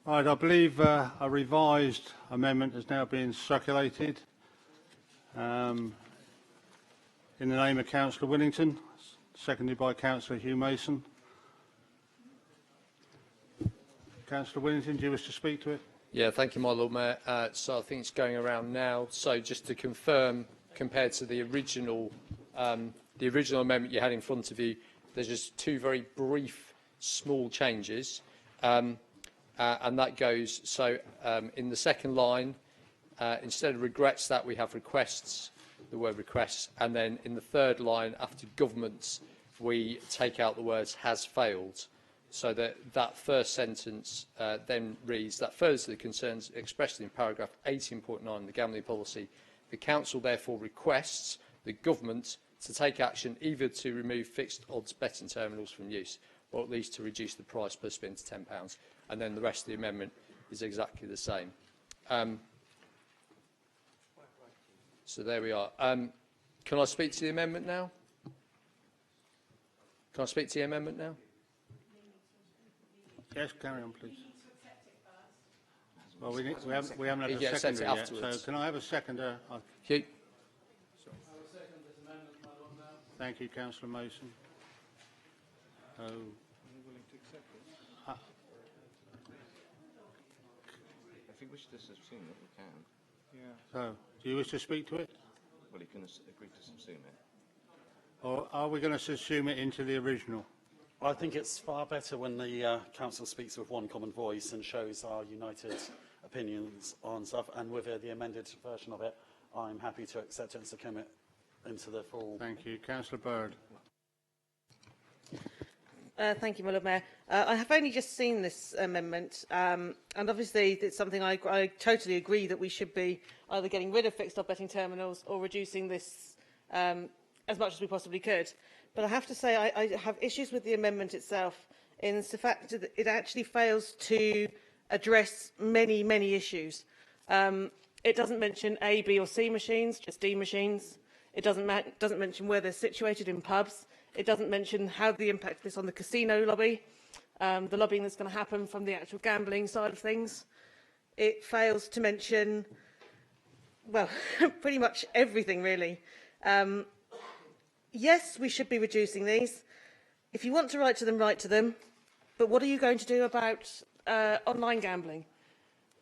Right, I believe a revised amendment is now being circulated in the name of Councillor Willington, seconded by Councillor Hugh Mason. Councillor Willington, do you wish to speak to it? Yeah, thank you, my Lord Mayor. So I think it's going around now. So just to confirm, compared to the original amendment you had in front of you, there's just two very brief, small changes. And that goes, so in the second line, instead of regrets that, we have requests, the word requests, and then in the third line, after governments, we take out the words has failed. So that first sentence then reads, that further to the concerns expressed in paragraph 18.9 of the gambling policy, the Council therefore requests the government to take action either to remove fixed odds betting terminals from use, or at least to reduce the price per spin to £10. And then the rest of the amendment is exactly the same. So there we are. Can I speak to the amendment now? Can I speak to the amendment now? Yes, carry on, please. Well, we haven't had Yeah, a seconder yet, so afterwards. can I have a seconder? Hugh? Thank you, Councillor Mason. Oh. If you wish to subsume it, we can. Yeah. So, do you wish to speak to it? Well, you can agree to subsume it. Or are we going to subsume it into the original? I think it's far better when the council speaks with one common voice and shows our united opinions on stuff. And with the amended version of it, I'm happy to accept it and subsume it into the full. Thank you, Councillor Bird. Thank you, my Lord Mayor. I have only just seen this amendment, and obviously it's something I totally agree that we should be either getting rid of fixed odd betting terminals or reducing this as much as we possibly could. But I have to say I have issues with the amendment itself in the fact that it actually fails to address many, many issues. It doesn't mention A, B or C machines, just D machines. It doesn't mention where they're situated in pubs. It doesn't mention how the impact of this on the casino lobby, the lobbying that's going to happen from the actual gambling side of things. It fails to mention, well, pretty much everything, really. Yes, we should be reducing these. If you want to write to them. But what are you going to do about online gambling?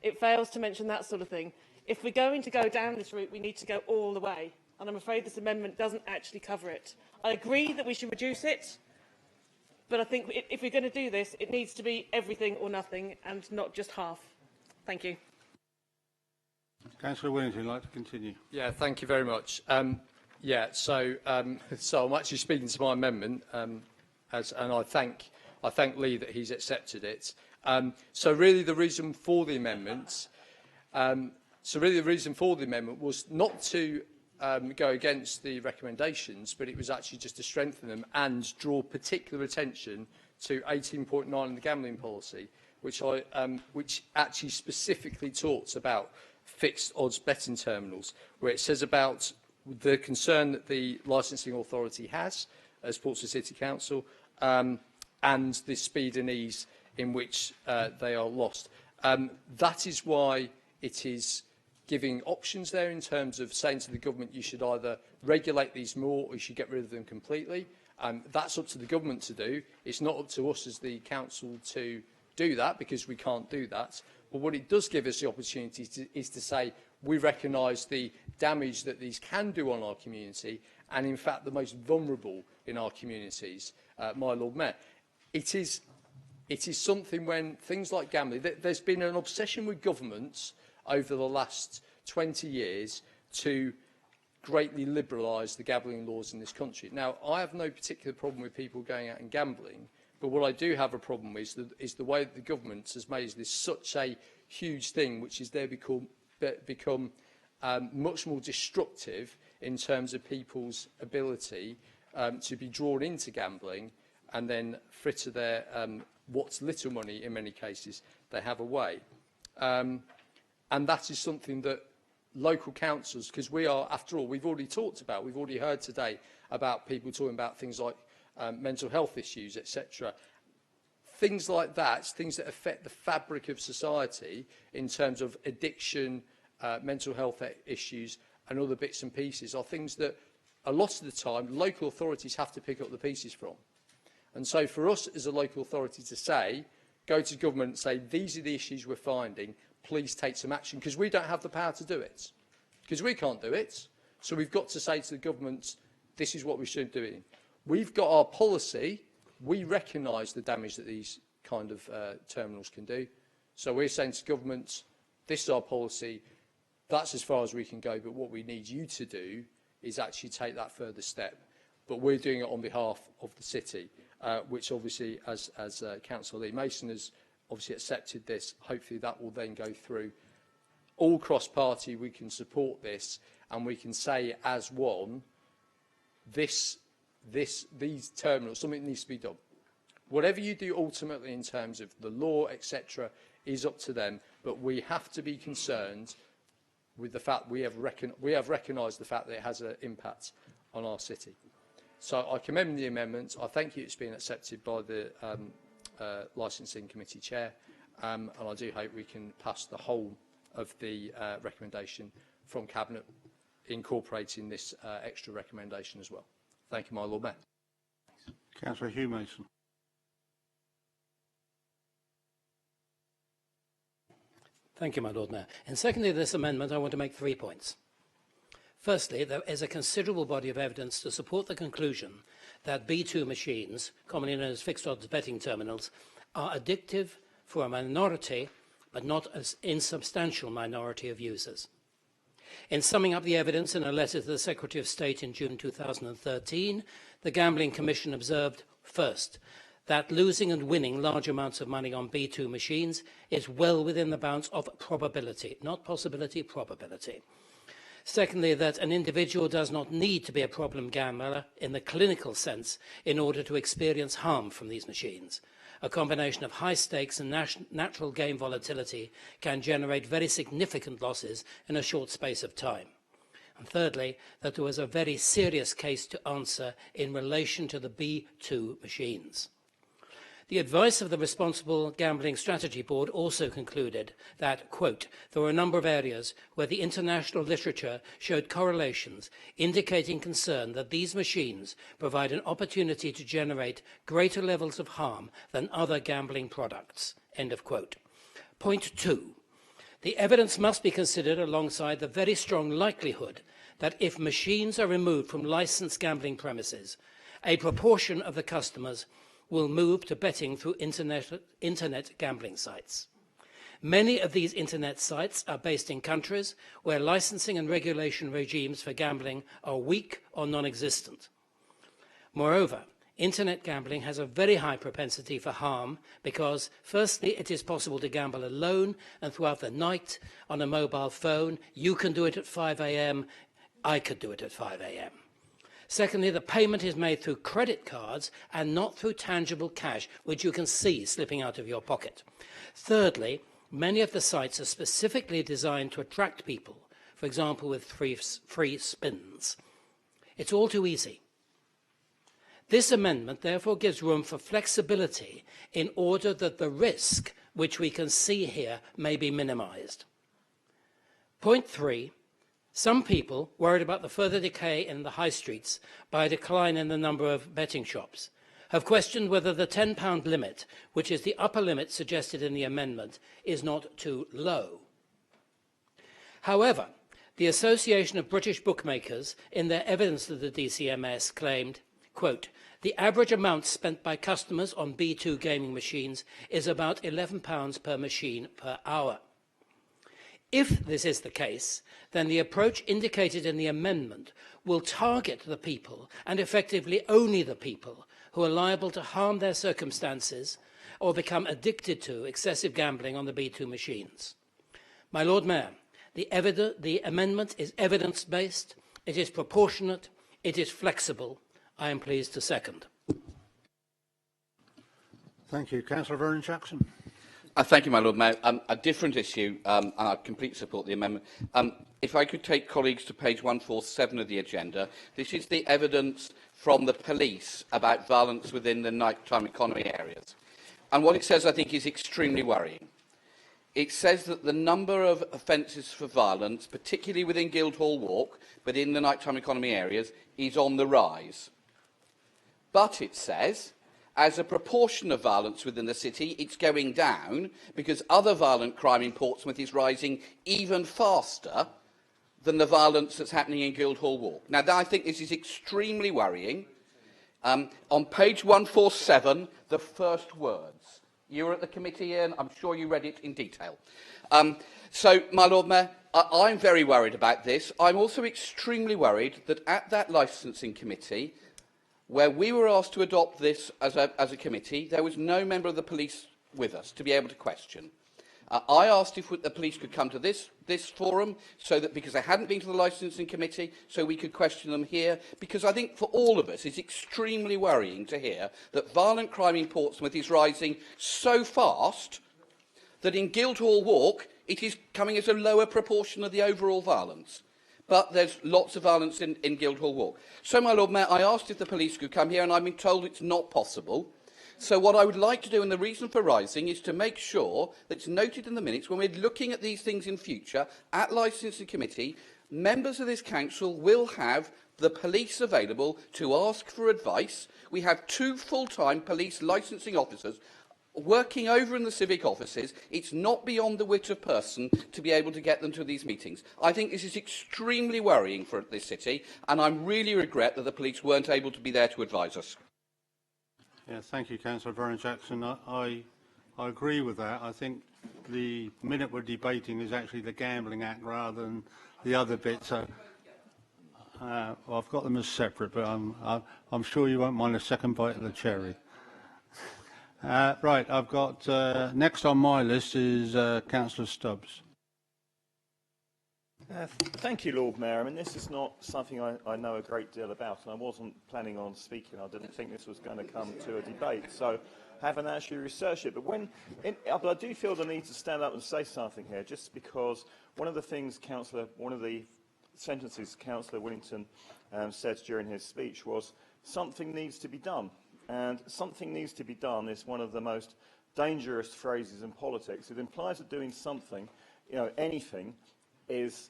It fails to mention that sort of thing. If we're going to go down this route, we need to go all the way. And I'm afraid this amendment doesn't actually cover it. I agree that we should reduce it, but I think if we're going to do this, it needs to be everything or nothing and not just half. Thank you. Councillor Willington, would you like to continue? Yeah, thank you very much. So I'm actually speaking to my amendment, and I thank Lee that he's accepted it. So really the reason for the amendment, was not to go against the recommendations, but it was actually just to strengthen them and draw particular attention to 18.9 in the gambling policy, which actually specifically talks about fixed odds betting terminals, where it says about the concern that the licensing authority has as Portsmouth City Council and the speed and ease in which they are lost. That is why it is giving options there in terms of saying to the government you should either regulate these more or you should get rid of them completely. That's up to the government to do. It's not up to us as the council to do that because we can't do that. But what it does give us the opportunity is to say we recognise the damage that these can do on our community and in fact the most vulnerable in our communities, my Lord Mayor. It is something when things like gambling, there's been an obsession with governments over the last 20 years to greatly liberalise the gambling laws in this country. Now, I have no particular problem with people going out and gambling, but what I do have a problem with is the way that the government has made this such a huge thing, which is they become much more destructive in terms of people's ability to be drawn into gambling and then fritter their what's little money, in many cases, they have away. And that is something that local councils, because we are, after all, we've already heard today about people talking about things like mental health issues, etc. things like that, things that affect the fabric of society in terms of addiction, mental health issues and other bits and pieces, are things that a lot of the time local authorities have to pick up the pieces from. And so for us as a local authority to say, go to government and say, these are the issues we're finding, please take some action, because we don't have the power to do it. Because we can't do it. So we've got to say to the government, this is what we should be doing. We've got our policy. We recognise the damage that these kind of terminals can do. So we're saying to government, this is our policy. That's as far as we can go. But what we need you to do is actually take that further step. But we're doing it on behalf of the city, which obviously, as Councillor Lee Mason has obviously accepted this, hopefully that will then go through. All cross-party, we can support this, and we can say as one, these terminals, something needs to be done. Whatever you do ultimately in terms of the law, etc., is up to them, but we have to be concerned with the fact we have recognised the fact that it has an impact on our city. So I commend the amendments. I thank you it's been accepted by the Licensing Committee Chair, and I do hope we can pass the whole of the recommendation from Cabinet, incorporating this extra recommendation as well. Thank you, my Lord Mayor. Councillor Hugh Mason. Thank you, my Lord Mayor. And secondly, this amendment, I want to make 3 points. Firstly, there is a considerable body of evidence to support the conclusion that B2 machines, commonly known as fixed odds betting terminals, are addictive for a minority, but not an insubstantial minority of users. In summing up the evidence in a letter to the Secretary of State in June 2013, the Gambling Commission observed, first, that losing and winning large amounts of money on B2 machines is well within the bounds of probability, not possibility, probability. Secondly, that an individual does not need to be a problem gambler in the clinical sense in order to experience harm from these machines. A combination of high stakes and natural game volatility can generate very significant losses in a short space of time. And thirdly, that there was a very serious case to answer in relation to the B2 machines. The advice of the Responsible Gambling Strategy Board also concluded that, quote, there were a number of areas where the international literature showed correlations indicating concern that these machines provide an opportunity to generate greater levels of harm than other gambling products, end of quote. Point 2. The evidence must be considered alongside the very strong likelihood that if machines are removed from licensed gambling premises, a proportion of the customers will move to betting through internet gambling sites. Many of these internet sites are based in countries where licensing and regulation regimes for gambling are weak or non-existent. Moreover, internet gambling has a very high propensity for harm because, firstly, it is possible to gamble alone and throughout the night on a mobile phone. You can do it at 5 a.m. I could do it at 5 a.m. Secondly, the payment is made through credit cards and not through tangible cash, which you can see slipping out of your pocket. Thirdly, many of the sites are specifically designed to attract people, for example, with free spins. It's all too easy. This amendment therefore gives room for flexibility in order that the risk, which we can see here, may be minimised. Point 3. Some people, worried about the further decay in the high streets by a decline in the number of betting shops, have questioned whether the £10 limit, which is the upper limit suggested in the amendment, is not too low. However, the Association of British Bookmakers, in their evidence to the DCMS, claimed, quote, the average amount spent by customers on B2 gaming machines is about £11 per machine per hour. If this is the case, then the approach indicated in the amendment will target the people, and effectively only the people, who are liable to harm their circumstances or become addicted to excessive gambling on the B2 machines. My Lord Mayor, the amendment is evidence-based, it is proportionate, it is flexible. I am pleased to second. Thank you. Councillor Vernon Jackson. Thank you, my Lord Mayor. A different issue, and I completely support the amendment. If I could take colleagues to page 147 of the agenda, this is the evidence from the police about violence within the nighttime economy areas. And what it says, I think, is extremely worrying. It says that the number of offences for violence, particularly within Guildhall Walk, but in the nighttime economy areas, is on the rise. But it says, as a proportion of violence within the city, it's going down because other violent crime in Portsmouth is rising even faster than the violence that's happening in Guildhall Walk. Now, I think this is extremely worrying. On page 147, the first words. You were at the committee, Ian. I'm sure you read it in detail. So, my Lord Mayor, I'm very worried about this. I'm also extremely worried that at that licensing committee, where we were asked to adopt this as a committee, there was no member of the police with us to be able to question. I asked if the police could come to this forum, so that, because they hadn't been to the licensing committee, so we could question them here, because I think for all of us it's extremely worrying to hear that violent crime in Portsmouth is rising so fast that in Guildhall Walk it is coming as a lower proportion of the overall violence. But there's lots of violence in Guildhall Walk. So, my Lord Mayor, I asked if the police could come here, and I've been told it's not possible. So what I would like to do, and the reason for rising, is to make sure that it's noted in the minutes when we're looking at these things in future, at licensing committee, members of this council will have the police available to ask for advice. We have 2 full-time police licensing officers working over in the civic offices. It's not beyond the wit of person to be able to get them to these meetings. I think this is extremely worrying for this city, and I really regret that the police weren't able to be there to advise us. Yeah, thank you, Councillor Vernon-Jackson. I agree with that. I think the minute we're debating is actually the Gambling Act rather than the other bit. So, well, I've got them as separate, but I'm sure you won't mind a second bite of the cherry. Right, I've got next on my list is Councillor Stubbs. Thank you, Lord Mayor. I mean, this is not something I know a great deal about, and I wasn't planning on speaking. I didn't think this was going to come to a debate, so I haven't actually researched it. But but I do feel the need to stand up and say something here, just because one of the things one of the sentences Councillor Whittington said during his speech was, something needs to be done. And something needs to be done is one of the most dangerous phrases in politics. It implies that doing something, anything, is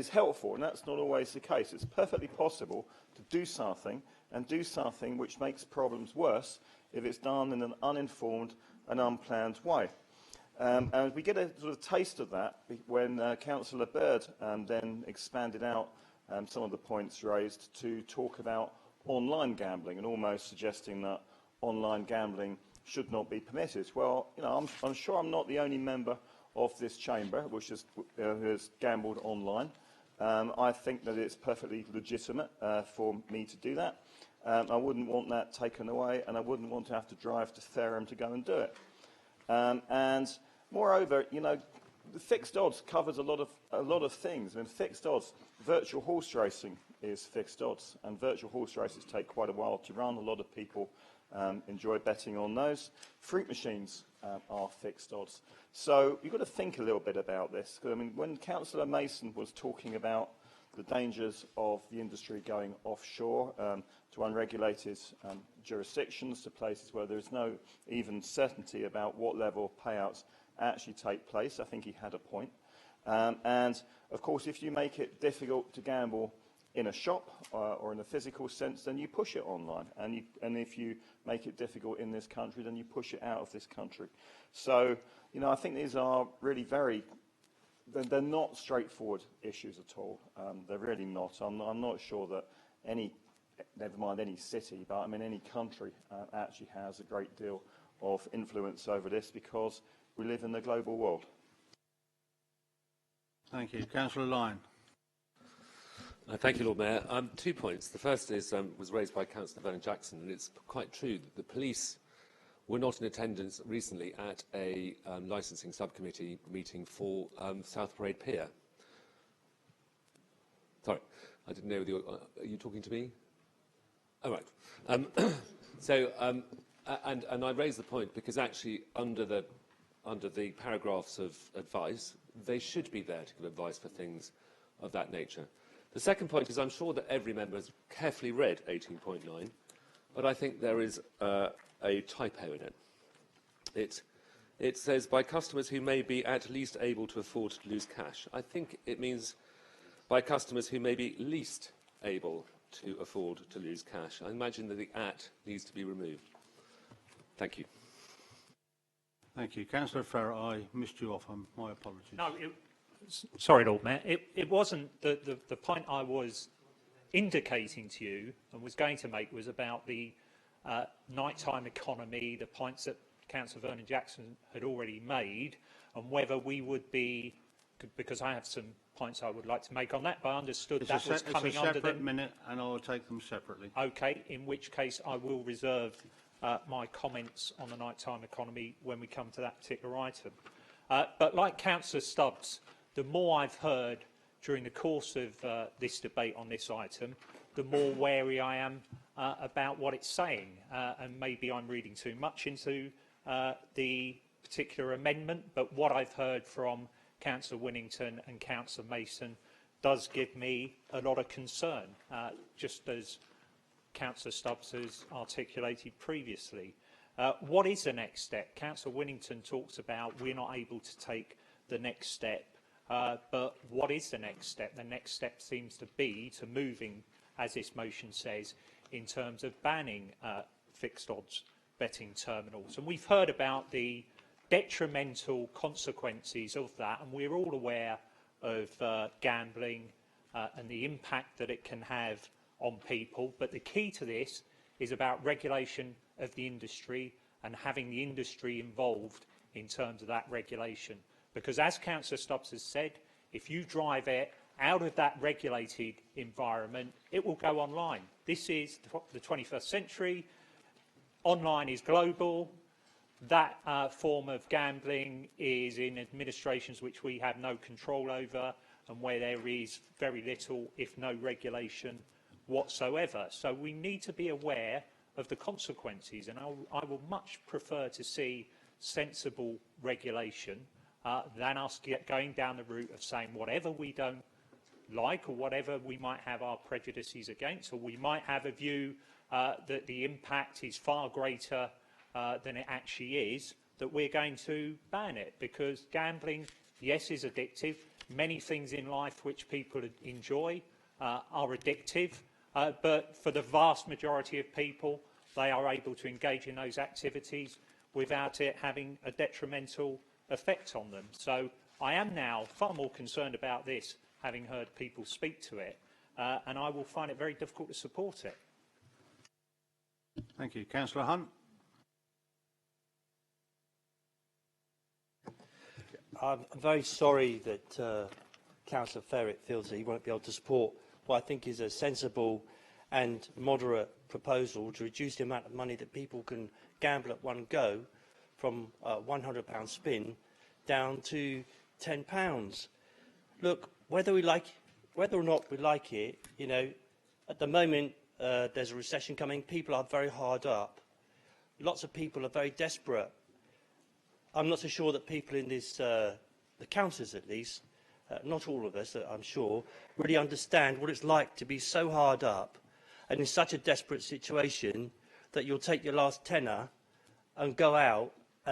helpful, and that's not always the case. It's perfectly possible to do something, and do something which makes problems worse if it's done in an uninformed and unplanned way. And we get a sort of taste of that when Councillor Bird then expanded out some of the points raised to talk about online gambling, and almost suggesting that online gambling should not be permitted. Well, I'm sure I'm not the only member of this chamber which has gambled online. I think that it's perfectly legitimate for me to do that. I wouldn't want that taken away, and I wouldn't want to have to drive to Fareham to go and do it. And moreover, the fixed odds covers a lot of things. I mean, fixed odds, virtual horse racing is fixed odds, and virtual horse races take quite a while to run. A lot of people enjoy betting on those. Fruit machines are fixed odds. So you've got to think a little bit about this. I mean, when Councillor Mason was talking about the dangers of the industry going offshore to unregulated jurisdictions, to places where there is no even certainty about what level of payouts actually take place, I think he had a point. And of course, if you make it difficult to gamble in a shop or in a physical sense, then you push it online. And if you make it difficult in this country, then you push it out of this country. So, I think these are really they're not straightforward issues at all. They're really not. I'm not sure that never mind any city, but I mean any country actually has a great deal of influence over this, because we live in the global world. Thank you. Councillor Lyon. Thank you, Lord Mayor. 2 points. The first is was raised by Councillor Vernon-Jackson, and it's quite true that the police were not in attendance recently at a licensing subcommittee meeting for South Parade Pier. Sorry, I didn't know whether are you talking to me? Oh, right. And I raise the point because actually under the paragraphs of advice, they should be there to give advice for things of that nature. The second point is I'm sure that every member has carefully read 18.9, but I think there is a typo in it. it says by customers who may be at least able to afford to lose cash. I think it means by customers who may be least able to afford to lose cash. I imagine that the "at" needs to be removed. Thank you. Thank you. Councillor Farrer, I missed you off. My apologies. No, sorry, Lord Mayor. It wasn't the point I was indicating to you and was going to make was about the nighttime economy, the points that Councillor Vernon Jackson had already made, and whether we would be, because I have some points I would like to make on that, but I understood that was coming under It's a separate them. minute, and I'll take them separately. Okay, in which case I will reserve my comments on the nighttime economy when we come to that particular item. But like Councillor Stubbs, the more I've heard during the course of this debate on this item, the more wary I am about what it's saying. And maybe I'm reading too much into the particular amendment, but what I've heard from Councillor Winnington and Councillor Mason does give me a lot of concern, just as Councillor Stubbs has articulated previously. What is the next step? Councillor Winnington talks about we're not able to take the next step, but what is the next step? The next step seems to be to moving, as this motion says, in terms of banning fixed odds betting terminals. And we've heard about the detrimental consequences of that, and we're all aware of gambling and the impact that it can have on people. But the key to this is about regulation of the industry and having the industry involved in terms of that regulation. Because as Councillor Stubbs has said, if you drive it out of that regulated environment, it will go online. This is the 21st century. Online is global. That form of gambling is in administrations which we have no control over and where there is very little, if no regulation whatsoever. So we need to be aware of the consequences, and I will much prefer to see sensible regulation than us going down the route of saying whatever we don't like or whatever we might have our prejudices against, or we might have a view that the impact is far greater than it actually is, that we're going to ban it. Because gambling, yes, is addictive. Many things in life which people enjoy are addictive, but for the vast majority of people, they are able to engage in those activities without it having a detrimental effect on them. So I am now far more concerned about this, having heard people speak to it, and I will find it very difficult to support it. Thank you. Councillor Hunt. I'm very sorry that Councillor Ferret feels that he won't be able to support what I think is a sensible and moderate proposal to reduce the amount of money that people can gamble at one go from a £100 spin down to £10. Look, whether or not we like it, you know, at the moment there's a recession coming. People are very hard up. Lots of people are very desperate. I'm not so sure that people in this, the councillors at least, not all of us, I'm sure, really understand what it's like to be so hard up and in such a desperate situation that you'll take your last tenner and go out,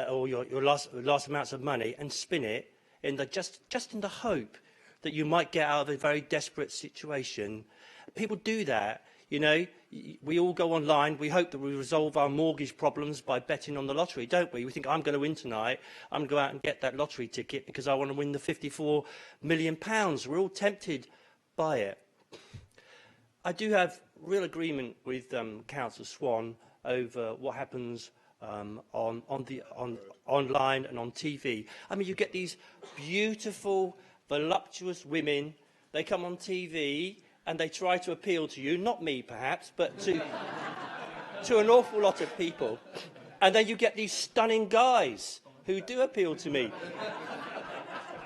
or your last amounts of money, and spin it in the just in the hope that you might get out of a very desperate situation. People do that. You know, we all go online. We hope that we resolve our mortgage problems by betting on the lottery, don't we? We think, I'm going to win tonight. I'm going to go out and get that lottery ticket because I want to win the £54 million. We're all tempted by it. I do have real agreement with Councillor Swan over what happens online and on TV. I mean, you get these beautiful, voluptuous women. They come on TV and they try to appeal to you, not me perhaps, but to an awful lot of people. And then you get these stunning guys who do appeal to me.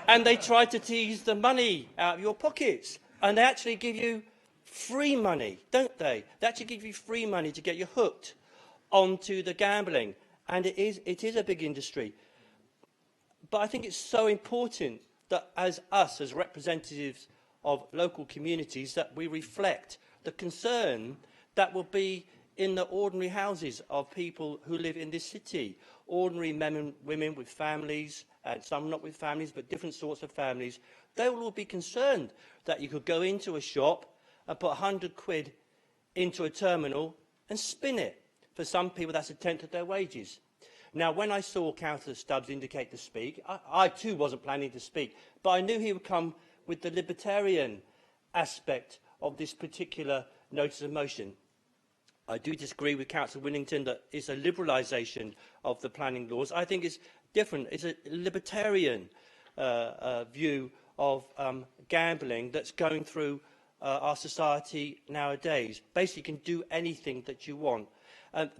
And they try to tease the money out of your pockets. And they actually give you free money, don't they? They actually give you free money to get you hooked onto the gambling. And it is a big industry. But I think it's so important that as representatives of local communities, that we reflect the concern that will be in the ordinary houses of people who live in this city. ordinary men and women with families, and some not with families, but different sorts of families, they will all be concerned that you could go into a shop and put 100 quid into a terminal and spin it. For some people, that's a tenth of their wages. Now, when I saw Councillor Stubbs indicate to speak, I too wasn't planning to speak, but I knew he would come with the libertarian aspect of this particular notice of motion. I do disagree with Councillor Winnington that it's a liberalisation of the planning laws. I think it's different. It's a libertarian view of gambling that's going through our society nowadays. Basically, you can do anything that you want.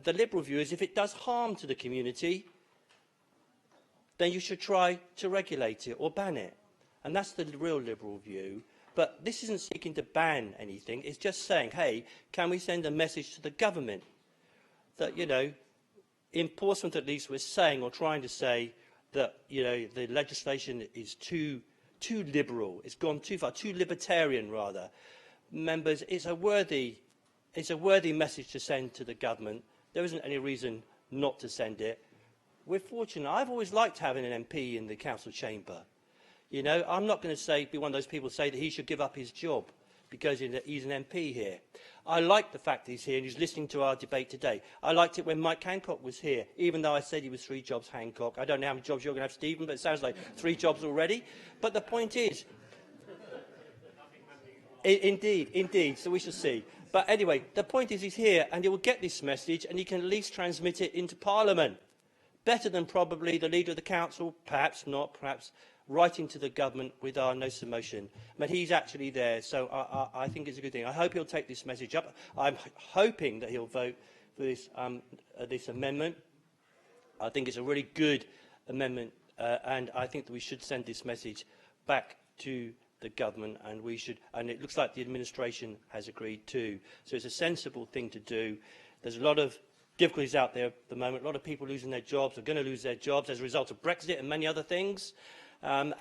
The Liberal view is if it does harm to the community, then you should try to regulate it or ban it. And that's the real Liberal view. But this isn't seeking to ban anything. It's just saying, hey, can we send a message to the government that, you know, in Portsmouth at least we're saying or trying to say that, you know, the legislation is too liberal. It's gone too far, too libertarian rather. Members, it's a worthy message to send to the government. There isn't any reason not to send it. We're fortunate. I've always liked having an MP in the council chamber. You know, I'm not going to be one of those people who say that he should give up his job because he's an MP here. I like the fact that he's here and he's listening to our debate today. I liked it when Mike Hancock was here, even though I said he was 3 jobs, Hancock. I don't know how many jobs you're going to have, Stephen, but it sounds like 3 jobs already. But the point is, indeed, so we shall see. But anyway, the point is he's here and he will get this message and he can at least transmit it into Parliament. Better than probably the Leader of the Council, perhaps not, perhaps writing to the government with our notice of motion. But he's actually there, so I think it's a good thing. I hope he'll take this message up. I'm hoping that he'll vote for this amendment. I think it's a really good amendment, and I think that we should send this message back to the government, and it looks like the administration has agreed too. So it's a sensible thing to do. There's a lot of difficulties out there at the moment. A lot of people losing their jobs are going to lose their jobs as a result of Brexit and many other things. They are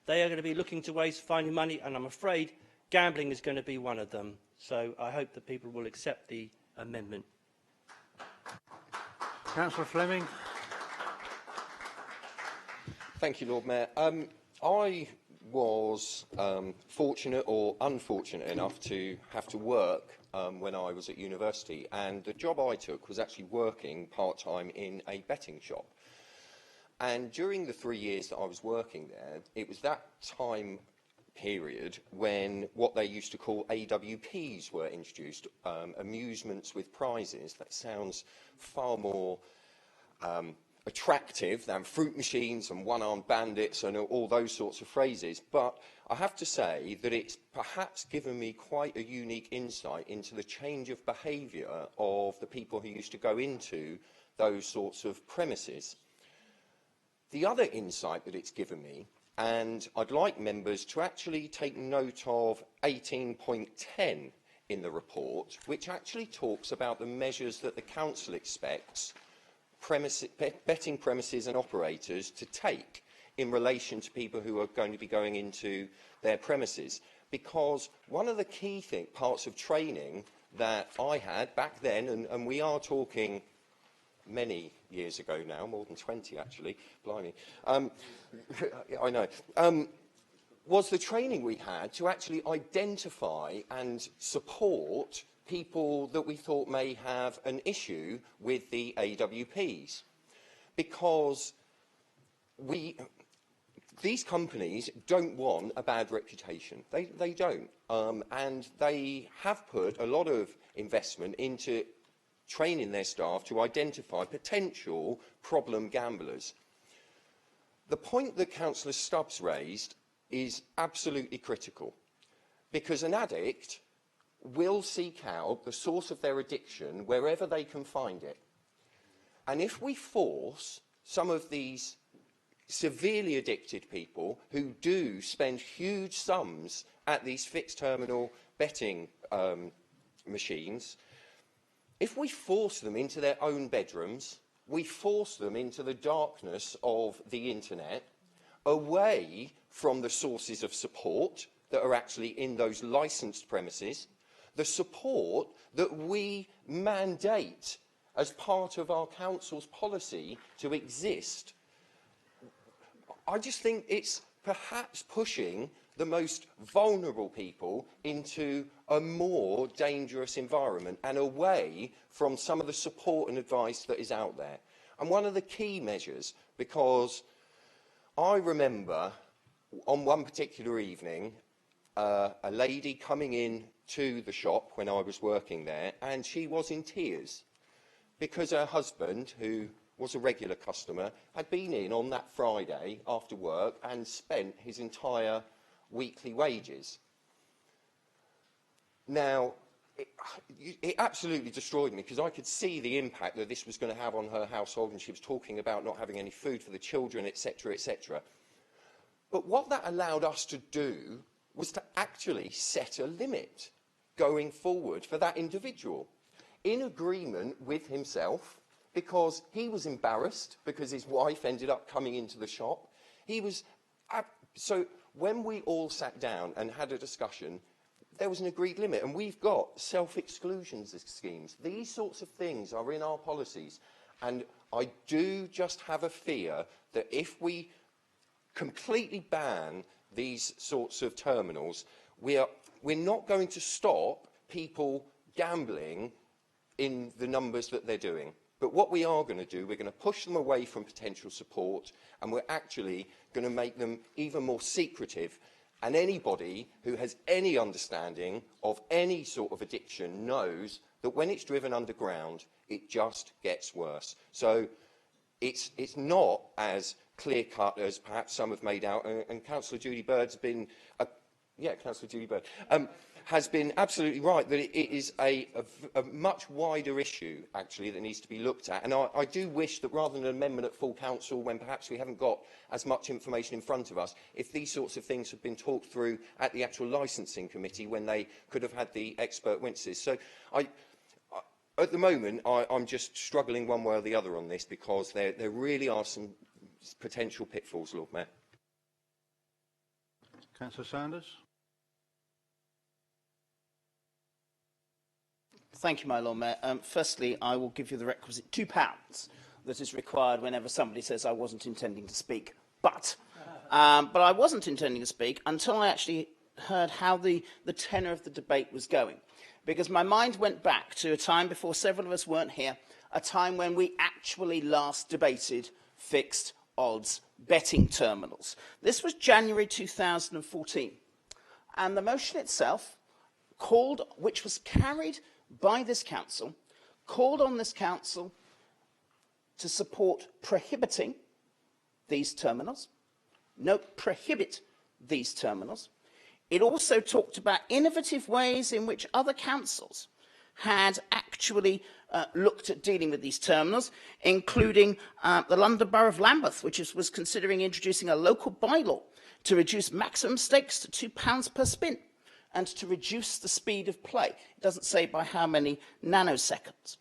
going to be looking to ways of finding money, and I'm afraid gambling is going to be one of them. So I hope that people will accept the amendment. Councillor Fleming. Thank you, Lord Mayor. I was fortunate or unfortunate enough to have to work when I was at university, and the job I took was actually working part-time in a betting shop. And during the 3 years that I was working there, it was that time period when what they used to call AWPs were introduced, amusements with prizes. That sounds far more attractive than fruit machines and one-armed bandits and all those sorts of phrases. But I have to say that it's perhaps given me quite a unique insight into the change of behaviour of the people who used to go into those sorts of premises. The other insight that it's given me, and I'd like members to actually take note of 18.10 in the report, which actually talks about the measures that the Council expects betting premises and operators to take in relation to people who are going to be going into their premises. Because one of the key parts of training that I had back then, and we are talking many years ago now, more than 20 actually, blimey, I know, was the training we had to actually identify and support people that we thought may have an issue with the AWPs. Because these companies don't want a bad reputation. They don't. And they have put a lot of investment into training their staff to identify potential problem gamblers. The point that Councillor Stubbs raised is absolutely critical, because an addict will seek out the source of their addiction wherever they can find it. And if we force some of these severely addicted people who do spend huge sums at these fixed terminal betting machines, if we force them into their own bedrooms, we force them into the darkness of the internet, away from the sources of support that are actually in those licensed premises, the support that we mandate as part of our council's policy to exist. I just think it's perhaps pushing the most vulnerable people into a more dangerous environment and away from some of the support and advice that is out there. And one of the key measures, because I remember on one particular evening, a lady coming in to the shop when I was working there, and she was in tears because her husband, who was a regular customer, had been in on that Friday after work and spent his entire weekly wages. Now, it absolutely destroyed me because I could see the impact that this was going to have on her household, and she was talking about not having any food for the children, etc., etc. But what that allowed us to do was to actually set a limit going forward for that individual, in agreement with himself, because he was embarrassed because his wife ended up coming into the shop. So when we all sat down and had a discussion, there was an agreed limit, and we've got self-exclusion schemes. These sorts of things are in our policies, and I do just have a fear that if we completely ban these sorts of terminals, we're not going to stop people gambling in the numbers that they're doing. But what we are going to do, we're going to push them away from potential support, and we're actually going to make them even more secretive. And anybody who has any understanding of any sort of addiction knows that when it's driven underground, it just gets worse. So it's not as clear-cut as perhaps some have made out, and Councillor Judy Bird's been, Councillor Judy Bird, has been absolutely right that it is a much wider issue, actually, that needs to be looked at. And I do wish that rather than an amendment at full council, when perhaps we haven't got as much information in front of us, if these sorts of things have been talked through at the actual licensing committee when they could have had the expert witnesses. So at the moment, I'm just struggling one way or the other on this, because there really are some potential pitfalls, Lord Mayor. Councillor Sanders. Thank you, my Lord Mayor. Firstly, I will give you the requisite £2 that is required whenever somebody says I wasn't intending to speak. But I wasn't intending to speak until I actually heard how the tenor of the debate was going. Because my mind went back to a time before several of us weren't here, a time when we actually last debated fixed odds betting terminals. This was January 2014. And the motion itself which was carried by this council, called on this council to support prohibiting these terminals. Note, prohibit these terminals. It also talked about innovative ways in which other councils had actually looked at dealing with these terminals, including the London Borough of Lambeth, which was considering introducing a local bylaw to reduce maximum stakes to £2 per spin, and to reduce the speed of play. It doesn't say by how many nanoseconds.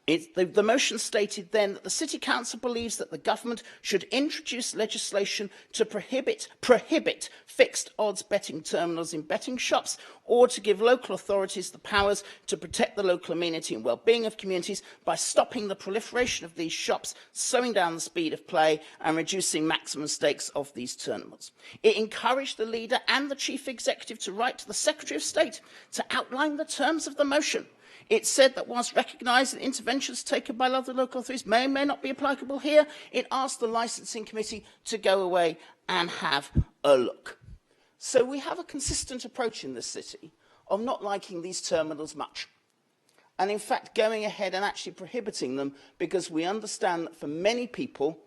The motion stated then that the City Council believes that the government should introduce legislation to prohibit fixed odds betting terminals in betting shops, or to give local authorities the powers to protect the local amenity and well-being of communities by stopping the proliferation of these shops, slowing down the speed of play and reducing maximum stakes of these tournaments. It encouraged the leader and the chief executive to write to the Secretary of State to outline the terms of the motion. It said that whilst recognising that interventions taken by other local authorities may or may not be applicable here, it asked the licensing committee to go away and have a look. So we have a consistent approach in this city of not liking these terminals much, and in fact going ahead and actually prohibiting them, because we understand that for many people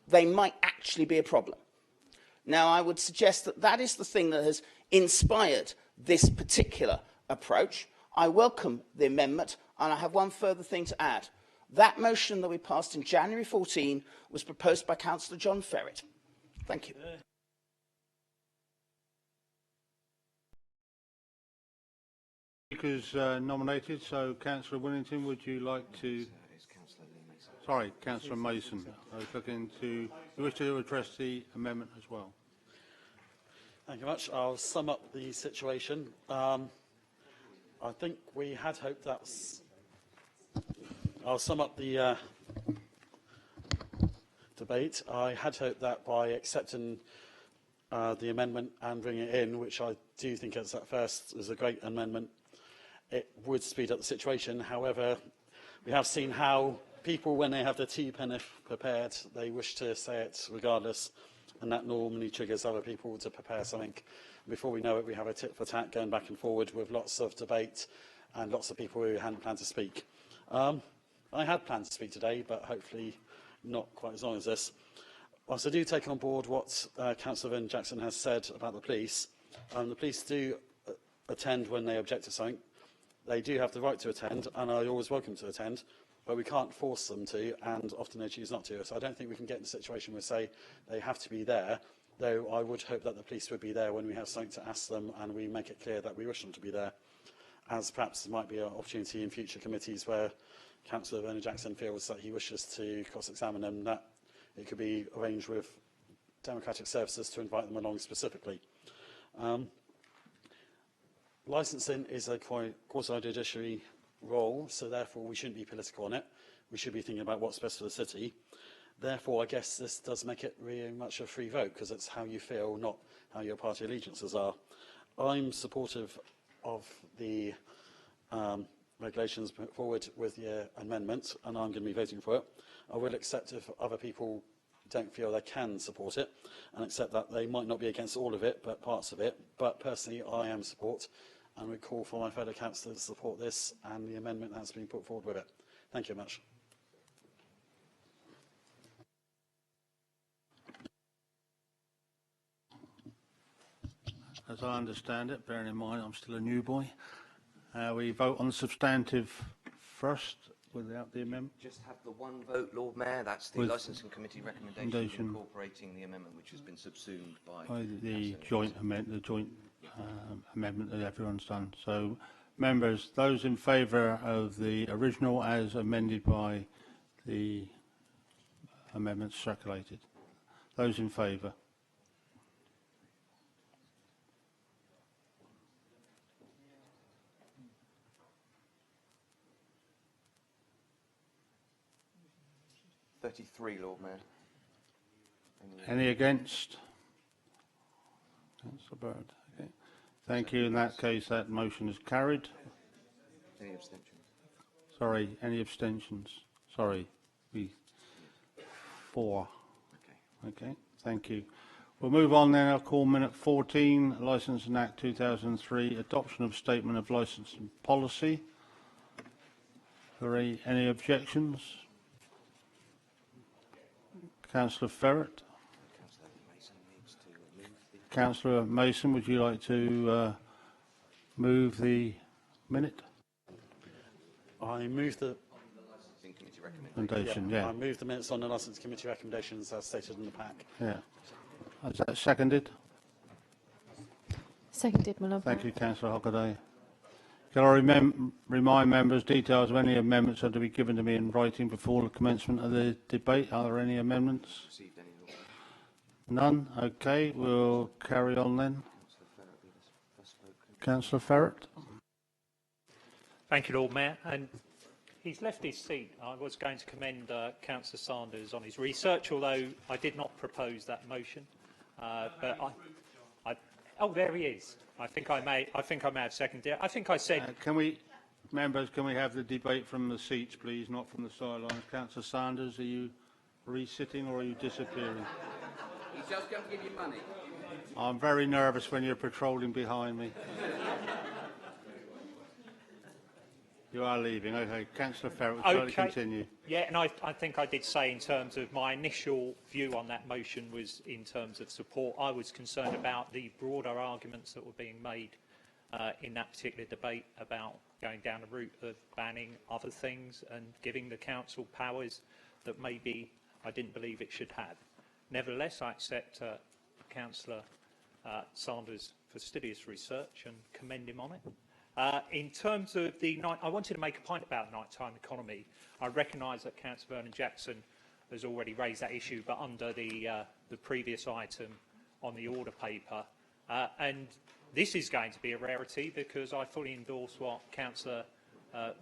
they might actually be a problem. Now, I would suggest that that is the thing that has inspired this particular approach. I welcome the amendment, and I have one further thing to add. That motion that we passed in January 14 was proposed by Councillor John Ferret. Thank you. Speakers nominated, so Councillor Willington, would you like to... Sorry, Councillor Mason. I was looking to... You wish to address the amendment as well? Thank you much. I'll sum up the situation. I think we had hoped that I'll sum up the debate. I had hoped that by accepting the amendment and bringing it in, which I do think at first is a great amendment, it would speed up the situation. However, we have seen how people, when they have their tea prepared, they wish to say it regardless, and that normally triggers other people to prepare something. Before we know it, we have a tit for tat going back and forward with lots of debate and lots of people who hadn't planned to speak. I had planned to speak today, but hopefully not quite as long as this. Whilst I do take on board what Councillor Vernon Jackson has said about the police do attend when they object to something. They do have the right to attend, and are always welcome to attend, but we can't force them to, and often they choose not to. So I don't think we can get in a situation where, say, they have to be there, though I would hope that the police would be there when we have something to ask them and we make it clear that we wish them to be there, as perhaps there might be an opportunity in future committees where Councillor Vernon Jackson feels that he wishes to cross-examine them, that it could be arranged with Democratic Services to invite them along specifically. Licensing is a quasi-judiciary role, so therefore we shouldn't be political on it. We should be thinking about what's best for the city. Therefore, I guess this does make it really much a free vote, because it's how you feel, not how your party allegiances are. I'm supportive of the regulations put forward with the amendment, and I'm going to be voting for it. I will accept if other people don't feel they can support it, and accept that they might not be against all of it, but parts of it. But personally, I am support, and would call for my fellow councillors to support this and the amendment that's been put forward with it. Thank you very much. As I understand it, bearing in mind I'm still a new boy, we vote on the substantive first without the amendment. Just have the one vote, Lord Mayor. That's the With Licensing Committee recommendation incorporating the amendment which has been subsumed by the joint amendment that everyone's done. So, members, those in favour of the original as amended by the amendments circulated, those in favour. .33, Lord Mayor. Any against? Councillor Bird. Okay. Thank you. In that case, that motion is carried. Any abstentions? Sorry, any abstentions? Sorry, 4. Okay, thank you. We'll move on then. I'll call minute 14, Licensing Act 2003, adoption of statement of licensing policy. Any objections? Councillor Ferret. Councillor Mason, would you like to move the minute? I move the recommendation. Yeah. I move the minutes on the Licence Committee recommendations as stated in the pack. Yeah. Is that seconded? Seconded, my lord. Thank you, Councillor Hockaday. Can I remind members details of any amendments are to be given to me in writing before the commencement of the debate? Are there any amendments? None? Okay, we'll carry on then. Councillor Ferret. Thank you, Lord Mayor. And he's left his seat. I was going to commend Councillor Sanders on his research, although I did not propose that motion. But oh, there he is. I think I may have seconded it. I think I said. Members, can we have the debate from the seats, please, not from the sidelines? Councillor Sanders, are you re-sitting or are you disappearing? He's just going to give you money. I'm very nervous when you're patrolling behind me. You are leaving. Okay, Councillor Ferret, will you continue? Yeah, and I think I did say in terms of my initial view on that motion was in terms of support. I was concerned about the broader arguments that were being made in that particular debate about going down the route of banning other things and giving the council powers that maybe I didn't believe it should have. Nevertheless, I accept Councillor Sanders' fastidious research and commend him on it. In terms of the night, I wanted to make a point about nighttime economy. I recognise that Councillor Vernon Jackson has already raised that issue, but under the previous item on the order paper. And this is going to be a rarity because I fully endorse what Councillor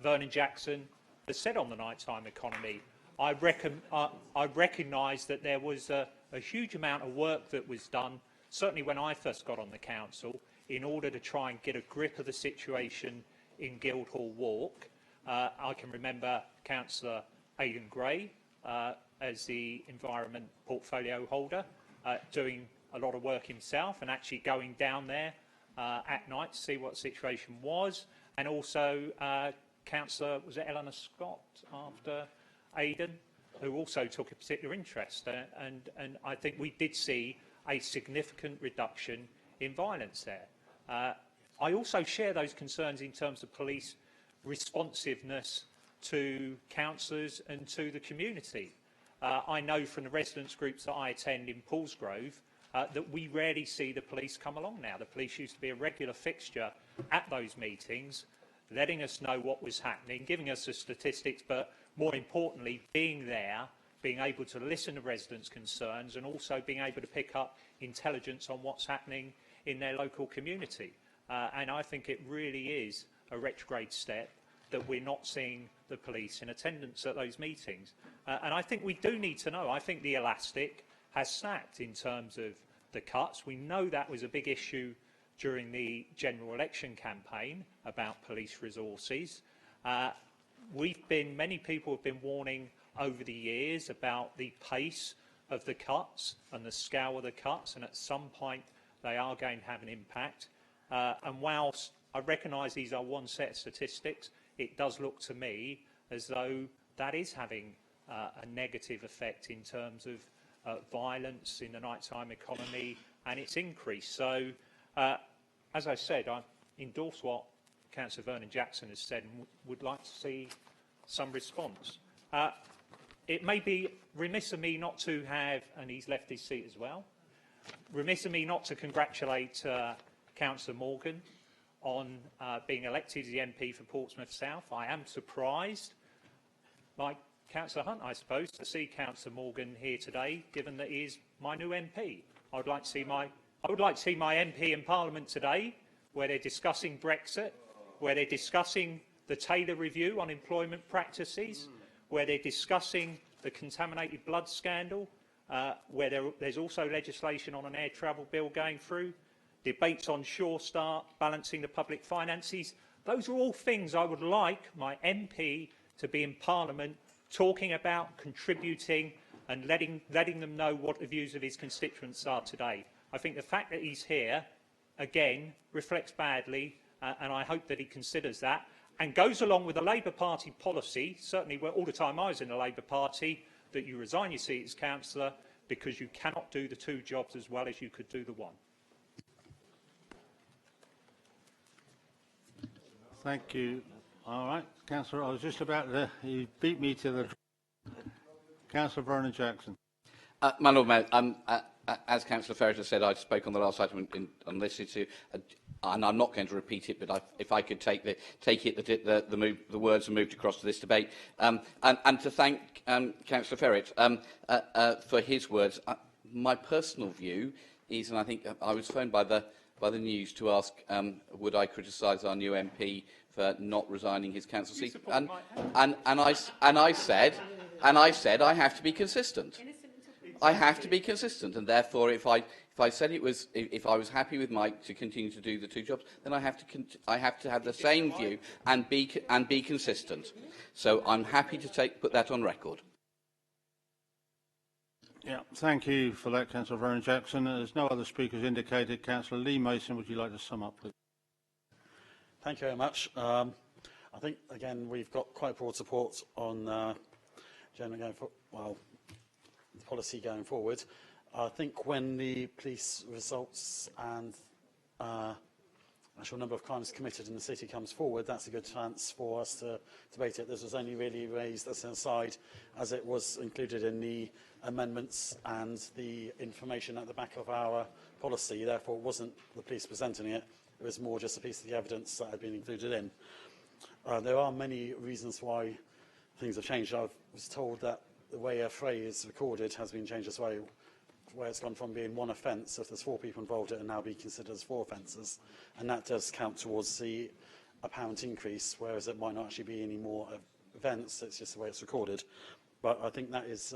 Vernon Jackson has said on the nighttime economy. I recognise that there was a huge amount of work that was done, certainly when I first got on the council, in order to try and get a grip of the situation in Guildhall Walk. I can remember Councillor Aidan Gray as the environment portfolio holder doing a lot of work himself and actually going down there at night to see what the situation was, and also Councillor, was it Eleanor Scott after Aidan, who also took a particular interest, and I think we did see a significant reduction in violence there. I also share those concerns in terms of police responsiveness to councillors and to the community. I know from the residents groups that I attend in Paulsgrove that we rarely see the police come along now. The police used to be a regular fixture at those meetings, letting us know what was happening, giving us the statistics, but more importantly, being there, being able to listen to residents' concerns and also being able to pick up intelligence on what's happening in their local community. And I think it really is a retrograde step that we're not seeing the police in attendance at those meetings. And I think we do need to know. I think the elastic has snapped in terms of the cuts. We know that was a big issue during the general election campaign about police resources. Many people have been warning over the years about the pace of the cuts and the scale of the cuts, and at some point they are going to have an impact. And whilst I recognise these are one set of statistics, it does look to me as though that is having a negative effect in terms of violence in the nighttime economy and its increase. So, as I said, I endorse what Councillor Vernon Jackson has said and would like to see some response. It may be remiss of me not to have, and he's left his seat as well, remiss of me not to congratulate Councillor Morgan on being elected as the MP for Portsmouth South. I am surprised, like Councillor Hunt, I suppose, to see Councillor Morgan here today, given that he is my new MP. I would like to see my MP in Parliament today, where they're discussing Brexit, where they're discussing the Taylor Review on employment practices, where they're discussing the contaminated blood scandal, where there's also legislation on an air travel bill going through, debates on Sure Start, balancing the public finances. Those are all things I would like my MP to be in Parliament talking about, contributing and letting them know what the views of his constituents are today. I think the fact that he's here, again, reflects badly, and I hope that he considers that and goes along with the Labour Party policy, certainly all the time I was in the Labour Party, that you resign your seat as councillor because you cannot do the two jobs as well as you could do the one. Thank you. All right, Councillor, I was just about to, you beat me to the... Councillor Vernon Jackson. My Lord Mayor, as Councillor Ferret has said, I spoke on the last item on this issue, and I'm not going to repeat it, but if I could take the words and moved across to this debate, and to thank Councillor Ferret for his words. My personal view is, and I think I was phoned by the news to ask would I criticise our new MP for not resigning his council seat, and I said I have to be consistent. I have to be consistent, and therefore, if I said if I was happy with Mike to continue to do the two jobs, then I have to have the same view and be consistent. So I'm happy to put that on record. Yeah, thank you for that, Councillor Vernon Jackson. There's no other speakers indicated. Councillor Lee Mason, would you like to sum up, please? Thank you very much. I think, again, we've got quite broad support on the policy going forward. I think when the police results and actual number of crimes committed in the city comes forward, that's a good chance for us to debate it. This was only really raised as an aside, as it was included in the amendments and the information at the back of our policy. Therefore, it wasn't the police presenting it. It was more just a piece of the evidence that had been included in. There are many reasons why things have changed. I was told that the way a fray is recorded has been changed as well, where it's gone from being one offence, if there's 4 people involved, it will now be considered as 4 offences. And that does count towards the apparent increase, whereas it might not actually be any more events, it's just the way it's recorded. But I think that is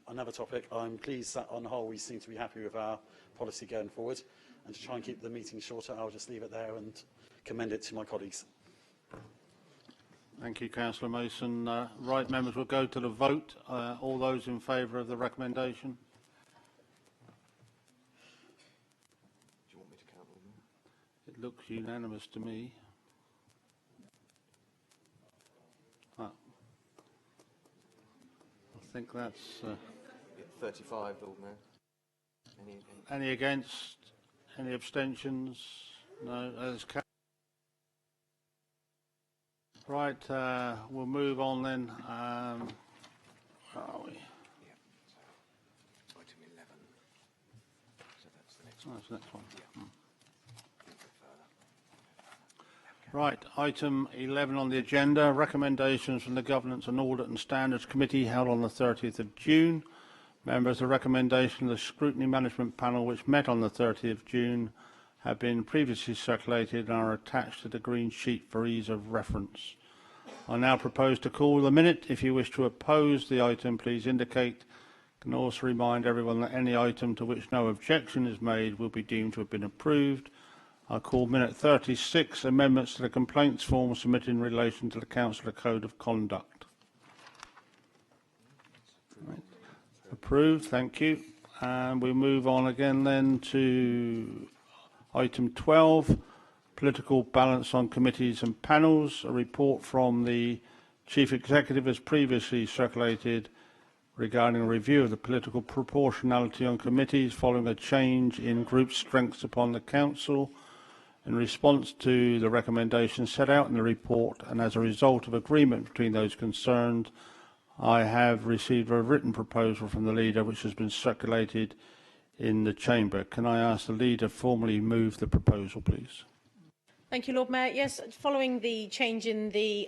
another topic. I'm pleased that on the whole we seem to be happy with our policy going forward. And to try and keep the meeting shorter, I'll just leave it there and commend it to my colleagues. Thank you, Councillor Mason. Right, members, we'll go to the vote. All those in favour of the recommendation? Do you want me to count them? It looks unanimous to me. I think that's... 35, Lord Mayor. Any against? Any abstentions? No. As right, we'll move on then. Where are we? Item 11. So that's the next one. That's the next one. Yeah. Right, item 11 on the agenda, recommendations from the Governance and Audit and Standards Committee held on the 30th of June. Members, the recommendation of the Scrutiny Management Panel, which met on the 30th of June, have been previously circulated and are attached to the green sheet for ease of reference. I now propose to call the minute. If you wish to oppose the item, please indicate. I can also remind everyone that any item to which no objection is made will be deemed to have been approved. I call minute 36, amendments to the complaints form submitted in relation to the Councillor Code of Conduct. Right. Approved, thank you. And we move on again then to item 12, political balance on committees and panels. A report from the Chief Executive as previously circulated regarding a review of the political proportionality on committees following a change in group strengths upon the Council. In response to the recommendations set out in the report and as a result of agreement between those concerned, I have received a written proposal from the Leader which has been circulated in the Chamber. Can I ask the Leader formally move the proposal, please? Thank you, Lord Mayor. Yes, following the change in the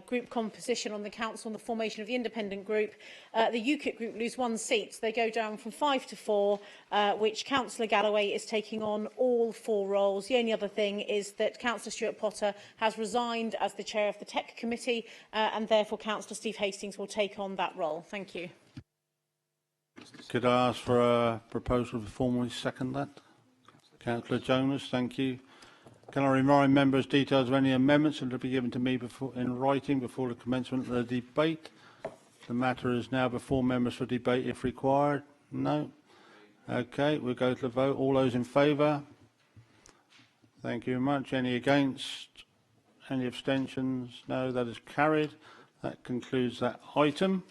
group composition on the Council and the formation of the independent group, the UKIP group lose 1 seat. They go down from 5 to 4, which Councillor Galloway is taking on all 4 roles. The only other thing is that Councillor Stuart Potter has resigned as the chair of the Tech Committee, and therefore Councillor Steve Hastings will take on that role. Thank you. Could I ask for a proposal to formally second that? Councillor Jonas, thank you. Can I remind members details of any amendments that will be given to me in writing before the commencement of the debate? The matter is now before members for debate if required. No? Okay, we'll go to the vote. All those in favour? Thank you very much. Any against? Any abstentions? No, that is carried. That concludes that item.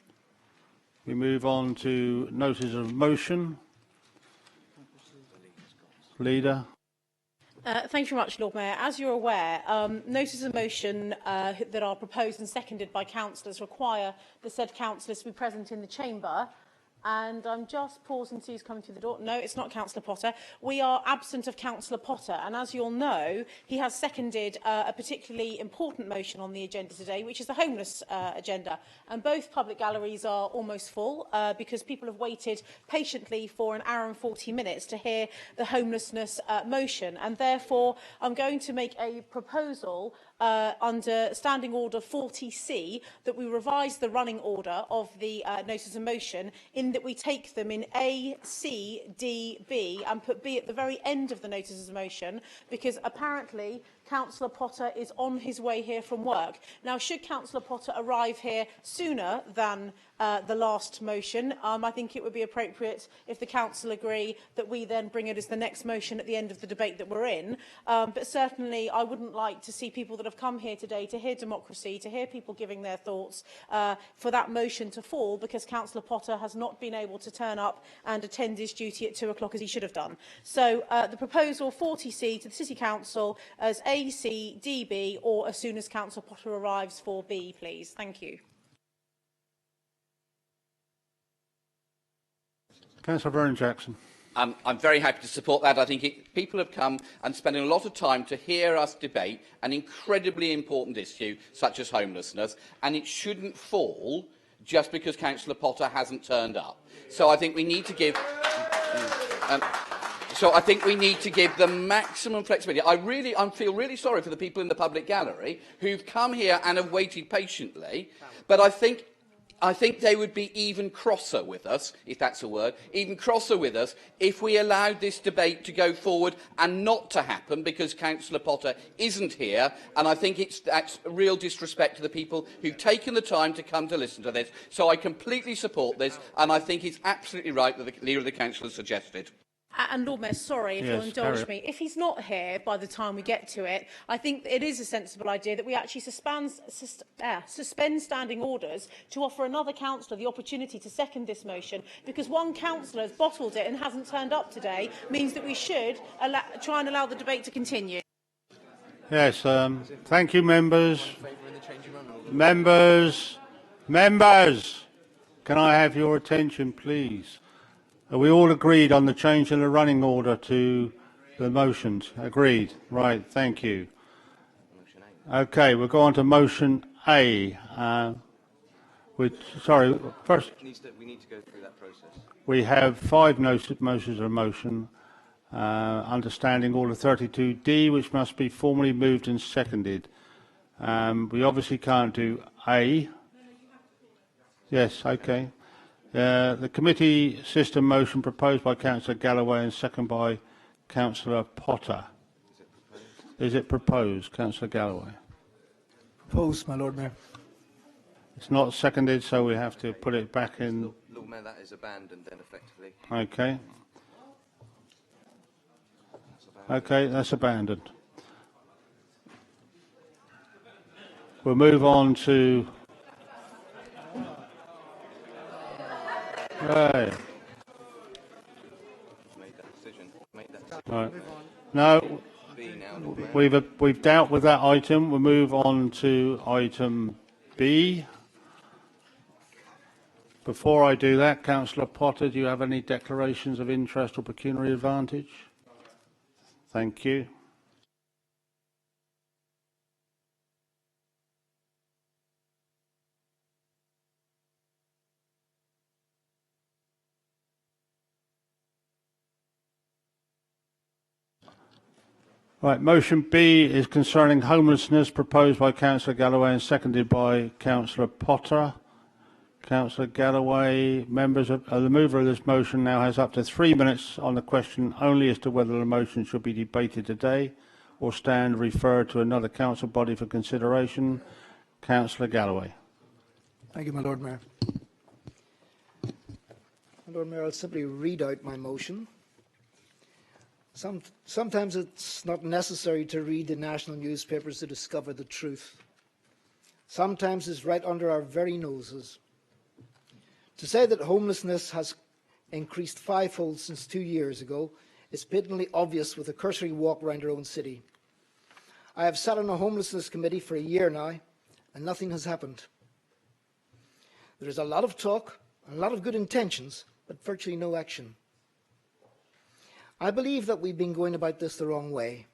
We move on to notice of motion. Leader. Thank you very much, Lord Mayor. As you're aware, notices of motion that are proposed and seconded by councillors require the said councillors to be present in the chamber. And I'm just pausing to see who's coming through the door. No, it's not Councillor Potter. We are absent of Councillor Potter. And as you'll know, he has seconded a particularly important motion on the agenda today, which is the homeless agenda. And both public galleries are almost full because people have waited patiently for an hour and 40 minutes to hear the homelessness motion. And therefore, I'm going to make a proposal under Standing Order 40C that we revise the running order of the notices of motion in that we take them in A, C, D, B and put B at the very end of the notices of motion because apparently Councillor Potter is on his way here from work. Now, should Councillor Potter arrive here sooner than the last motion, I think it would be appropriate, if the Council agree, that we then bring it as the next motion at the end of the debate that we're in. But certainly, I wouldn't like to see people that have come here today to hear democracy, to hear people giving their thoughts, for that motion to fall because Councillor Potter has not been able to turn up and attend his duty at 2 o'clock as he should have done. So the proposal 40C to the City Council as A, C, D, B, or as soon as Councillor Potter arrives for B, please. Thank you. Councillor Vernon-Jackson. I'm very happy to support that. I think people have come and spending a lot of time to hear us debate an incredibly important issue such as homelessness, and it shouldn't fall just because Councillor Potter hasn't turned up. So I think we need to give... So I think we need to give them maximum flexibility. I feel really sorry for the people in the public gallery who've come here and have waited patiently, but I think they would be even crosser with us, if that's a word, even crosser with us if we allowed this debate to go forward and not to happen because Councillor Potter isn't here. And I think that's a real disrespect to the people who've taken the time to come to listen to this. So I completely support this, and I think it's absolutely right that the Leader of the Council has suggested. And Lord Mayor, sorry if Yes, you'll indulge me. If he's not here by the time we get to it, I think it is a sensible idea that we actually suspend standing orders to offer another councillor the opportunity to second this motion, because one councillor has bottled it and hasn't turned up today means that we should try and allow the debate to continue. Yes, thank you, members. Members, can I have your attention, please? Are we all agreed on the change in the running order to the motions? Agreed. Right, thank you. Okay, we'll go on to motion A. First, we need to go through that process. we have 5 motions of motion, understanding order 32D, which must be formally moved and seconded. We obviously can't do A. Yes, okay. The committee system motion proposed by Councillor Galloway and seconded by Councillor Potter. Is it proposed, Councillor Galloway? Proposed, my Lord Mayor. It's not seconded, so we have to put it back in. Lord Mayor, that is abandoned then, effectively. Okay. Okay, that's abandoned. We'll move on to... Right. Right. No, we've dealt with that item. We'll move on to item B. Before I do that, Councillor Potter, do you have any declarations of interest or pecuniary advantage? Thank you. Right, motion B is concerning homelessness, proposed by Councillor Galloway and seconded by Councillor Potter. Councillor Galloway, the mover of this motion now has up to 3 minutes on the question only as to whether the motion should be debated today or stand referred to another council body for consideration. Councillor Galloway. Thank you, my Lord Mayor. My Lord Mayor, I'll simply read out my motion. Sometimes it's not necessary to read the national newspapers to discover the truth. Sometimes it's right under our very noses. To say that homelessness has increased 5-fold since 2 years ago is patently obvious with a cursory walk around our own city. I have sat on a homelessness committee for a year now, and nothing has happened. There is a lot of talk, and a lot of good intentions, but virtually no action. I believe that we've been going about this the wrong way.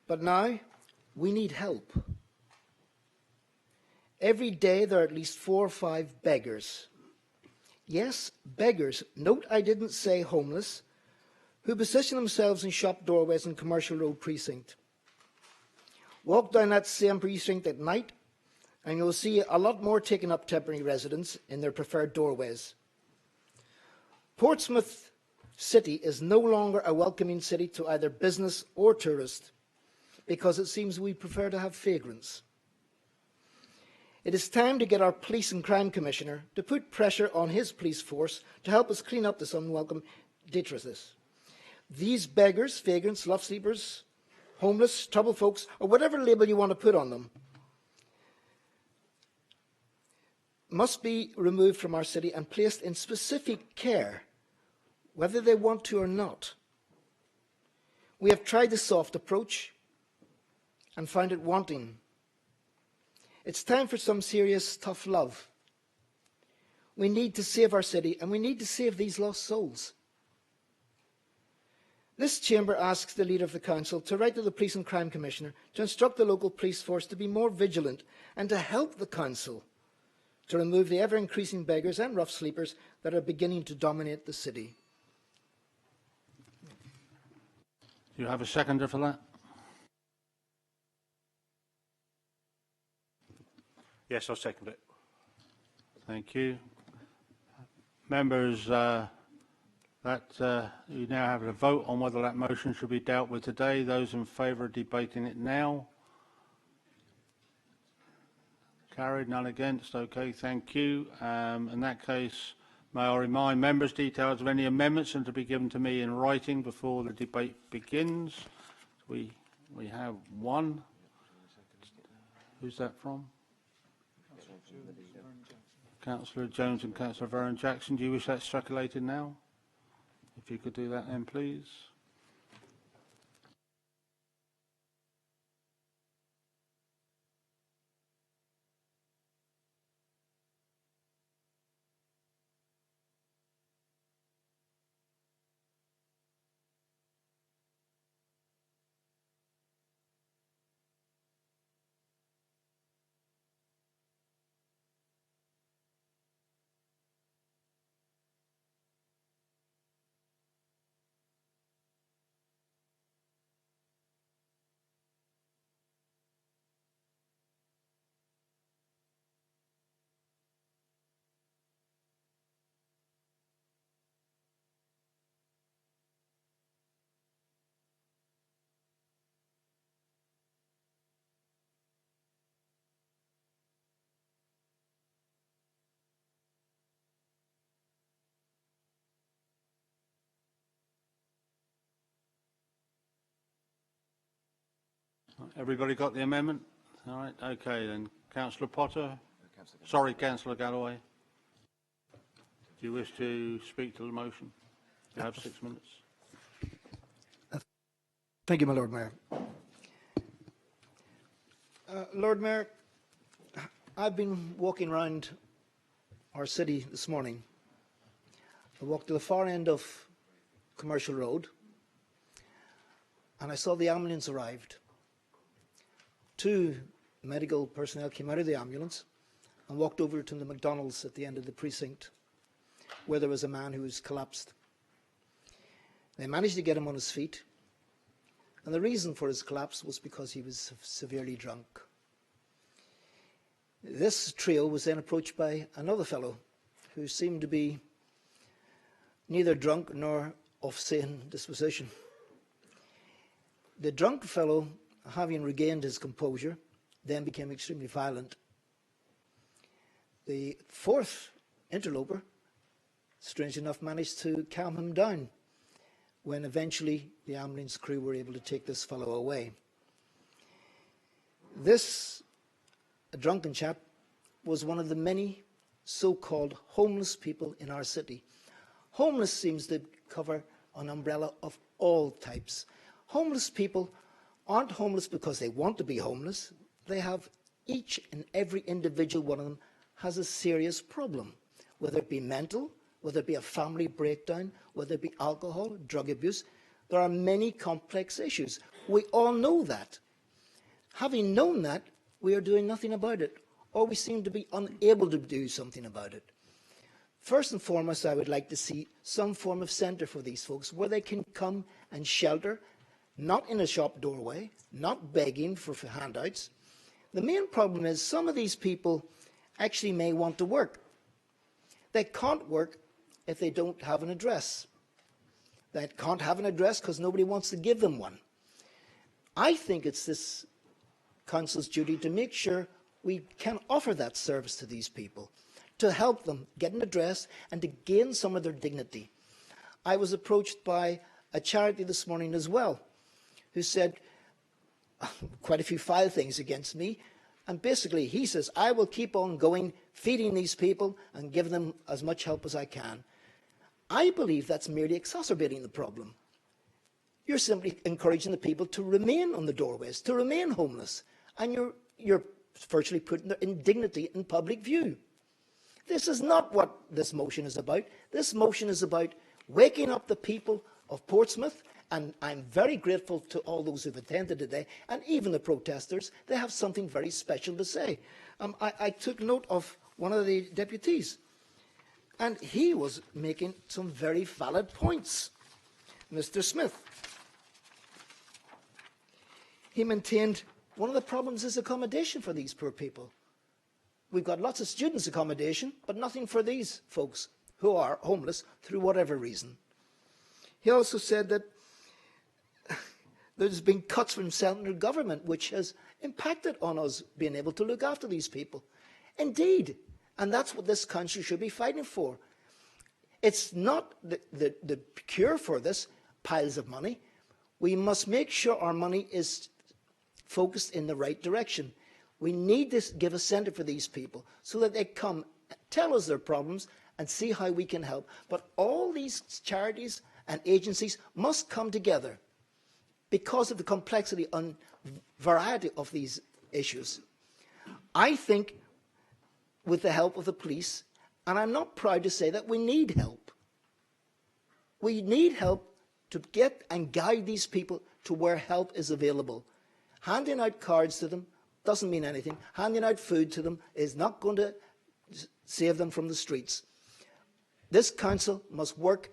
But now, we need help. Every day there are at least 4 or 5 beggars. Yes, beggars. Note I didn't say homeless, who position themselves in shop doorways in Commercial Road Precinct. Walk down that same precinct at night, and you'll see a lot more taking up temporary residence in their preferred doorways. Portsmouth City is no longer a welcoming city to either business or tourist, because it seems we prefer to have vagrants. It is time to get our Police and Crime Commissioner to put pressure on his police force to help us clean up this unwelcome detritus. These beggars, vagrants, love sleepers, homeless, trouble folks, or whatever label you want to put on them, must be removed from our city and placed in specific care, whether they want to or not. We have tried the soft approach and found it wanting. It's time for some serious, tough love. We need to save our city, and we need to save these lost souls. This chamber asks the Leader of the Council to write to the Police and Crime Commissioner to instruct the local police force to be more vigilant and to help the Council to remove the ever-increasing beggars and rough sleepers that are beginning to dominate the city. Do you have a seconder for that? Yes, I'll second it. Thank you. Members, you now have a vote on whether that motion should be dealt with today. Those in favour of debating it now? Carried, none against. Okay, thank you. In that case, may I remind members details of any amendments and to be given to me in writing before the debate begins. We have one. Who's that from? Councillor Jones and Councillor Vernon Jackson. Do you wish that circulated now? If you could do that then, please. Everybody got the amendment? All right, okay then. Councillor Potter? Sorry, Councillor Galloway. Do you wish to speak to the motion? You have 6 minutes. Thank you, my Lord Mayor. Lord Mayor, I've been walking around our city this morning. I walked to the far end of Commercial Road and I saw the ambulance arrived. 2 medical personnel came out of the ambulance and walked over to the McDonald's at the end of the precinct where there was a man who was collapsed. They managed to get him on his feet, and the reason for his collapse was because he was severely drunk. This trio was then approached by another fellow who seemed to be neither drunk nor of sane disposition. The drunk fellow, having regained his composure, then became extremely violent. The 4th interloper, strangely enough, managed to calm him down when eventually the ambulance crew were able to take this fellow away. This drunken chap was one of the many so-called homeless people in our city. Homeless seems to cover an umbrella of all types. Homeless people aren't homeless because they want to be homeless. They have, each and every individual one of them has a serious problem, whether it be mental, whether it be a family breakdown, whether it be alcohol, drug abuse. There are many complex issues. We all know that. Having known that, we are doing nothing about it, or we seem to be unable to do something about it. First and foremost, I would like to see some form of centre for these folks where they can come and shelter, not in a shop doorway, not begging for handouts. The main problem is some of these people actually may want to work. They can't work if they don't have an address. They can't have an address because nobody wants to give them one. I think it's this council's duty to make sure we can offer that service to these people, to help them get an address and to gain some of their dignity. I was approached by a charity this morning as well, who said quite a few vile things against me. And basically, he says, I will keep on going, feeding these people and give them as much help as I can. I believe that's merely exacerbating the problem. You're simply encouraging the people to remain on the doorways, to remain homeless. And you're virtually putting their indignity in public view. This is not what this motion is about. This motion is about waking up the people of Portsmouth, and I'm very grateful to all those who've attended today, and even the protesters. They have something very special to say. I took note of one of the deputies, and he was making some very valid points. Mr. Smith. he maintained one of the problems is accommodation for these poor people. We've got lots of students' accommodation, but nothing for these folks who are homeless through whatever reason. He also said that there's been cuts from central government, which has impacted on us being able to look after these people. Indeed, and that's what this country should be fighting for. It's not the cure for this, piles of money. We must make sure our money is focused in the right direction. We need to give a centre for these people so that they come, tell us their problems and see how we can help. But all these charities and agencies must come together because of the complexity and variety of these issues. I think with the help of the police, and I'm not proud to say that we need help. We need help to get and guide these people to where help is available. Handing out cards to them doesn't mean anything. Handing out food to them is not going to save them from the streets. This council must work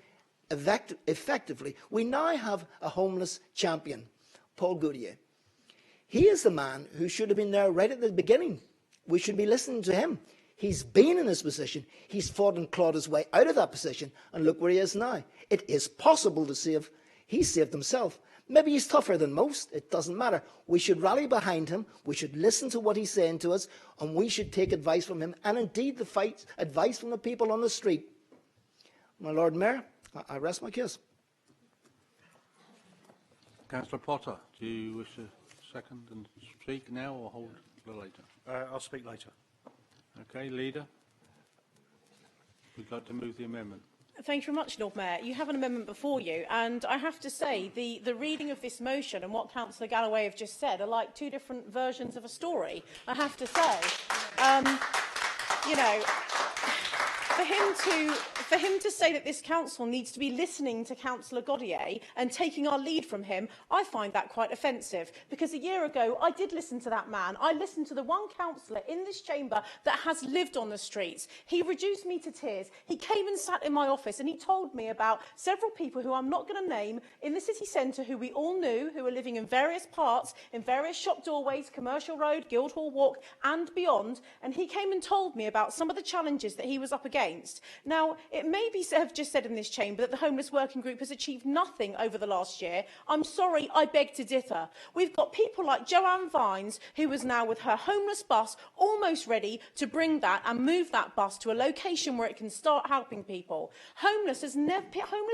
effectively. We now have a homeless champion, Paul Goodyear. He is the man who should have been there right at the beginning. We should be listening to him. He's been in this position. He's fought and clawed his way out of that position, and look where he is now. It is possible to save. He saved himself. Maybe he's tougher than most. It doesn't matter. We should rally behind him. We should listen to what he's saying to us, and we should take advice from him, and indeed advice from the people on the street. My Lord Mayor, I rest my case. Councillor Potter, do you wish to second and speak now or hold a little later? I'll speak later. Okay, Leader. We'd like to move the amendment. Thank you very much, Lord Mayor. You have an amendment before you, and I have to say the reading of this motion and what Councillor Galloway have just said are like two different versions of a story, I have to say. You know, for him to say that this council needs to be listening to Councillor Goodyear and taking our lead from him, I find that quite offensive. Because a year ago, I did listen to that man. I listened to the one councillor in this chamber that has lived on the streets. He reduced me to tears. He came and sat in my office and he told me about several people who I'm not going to name in the city centre who we all knew, who were living in various parts, in various shop doorways, Commercial Road, Guildhall Walk and beyond. And he came and told me about some of the challenges that he was up against. Now, it may be have just said in this chamber that the Homeless Working Group has achieved nothing over the last year. I'm sorry, I beg to differ. We've got people like Joanne Vines, who is now with her homeless bus almost ready to bring that and move that bus to a location where it can start helping people. Homeless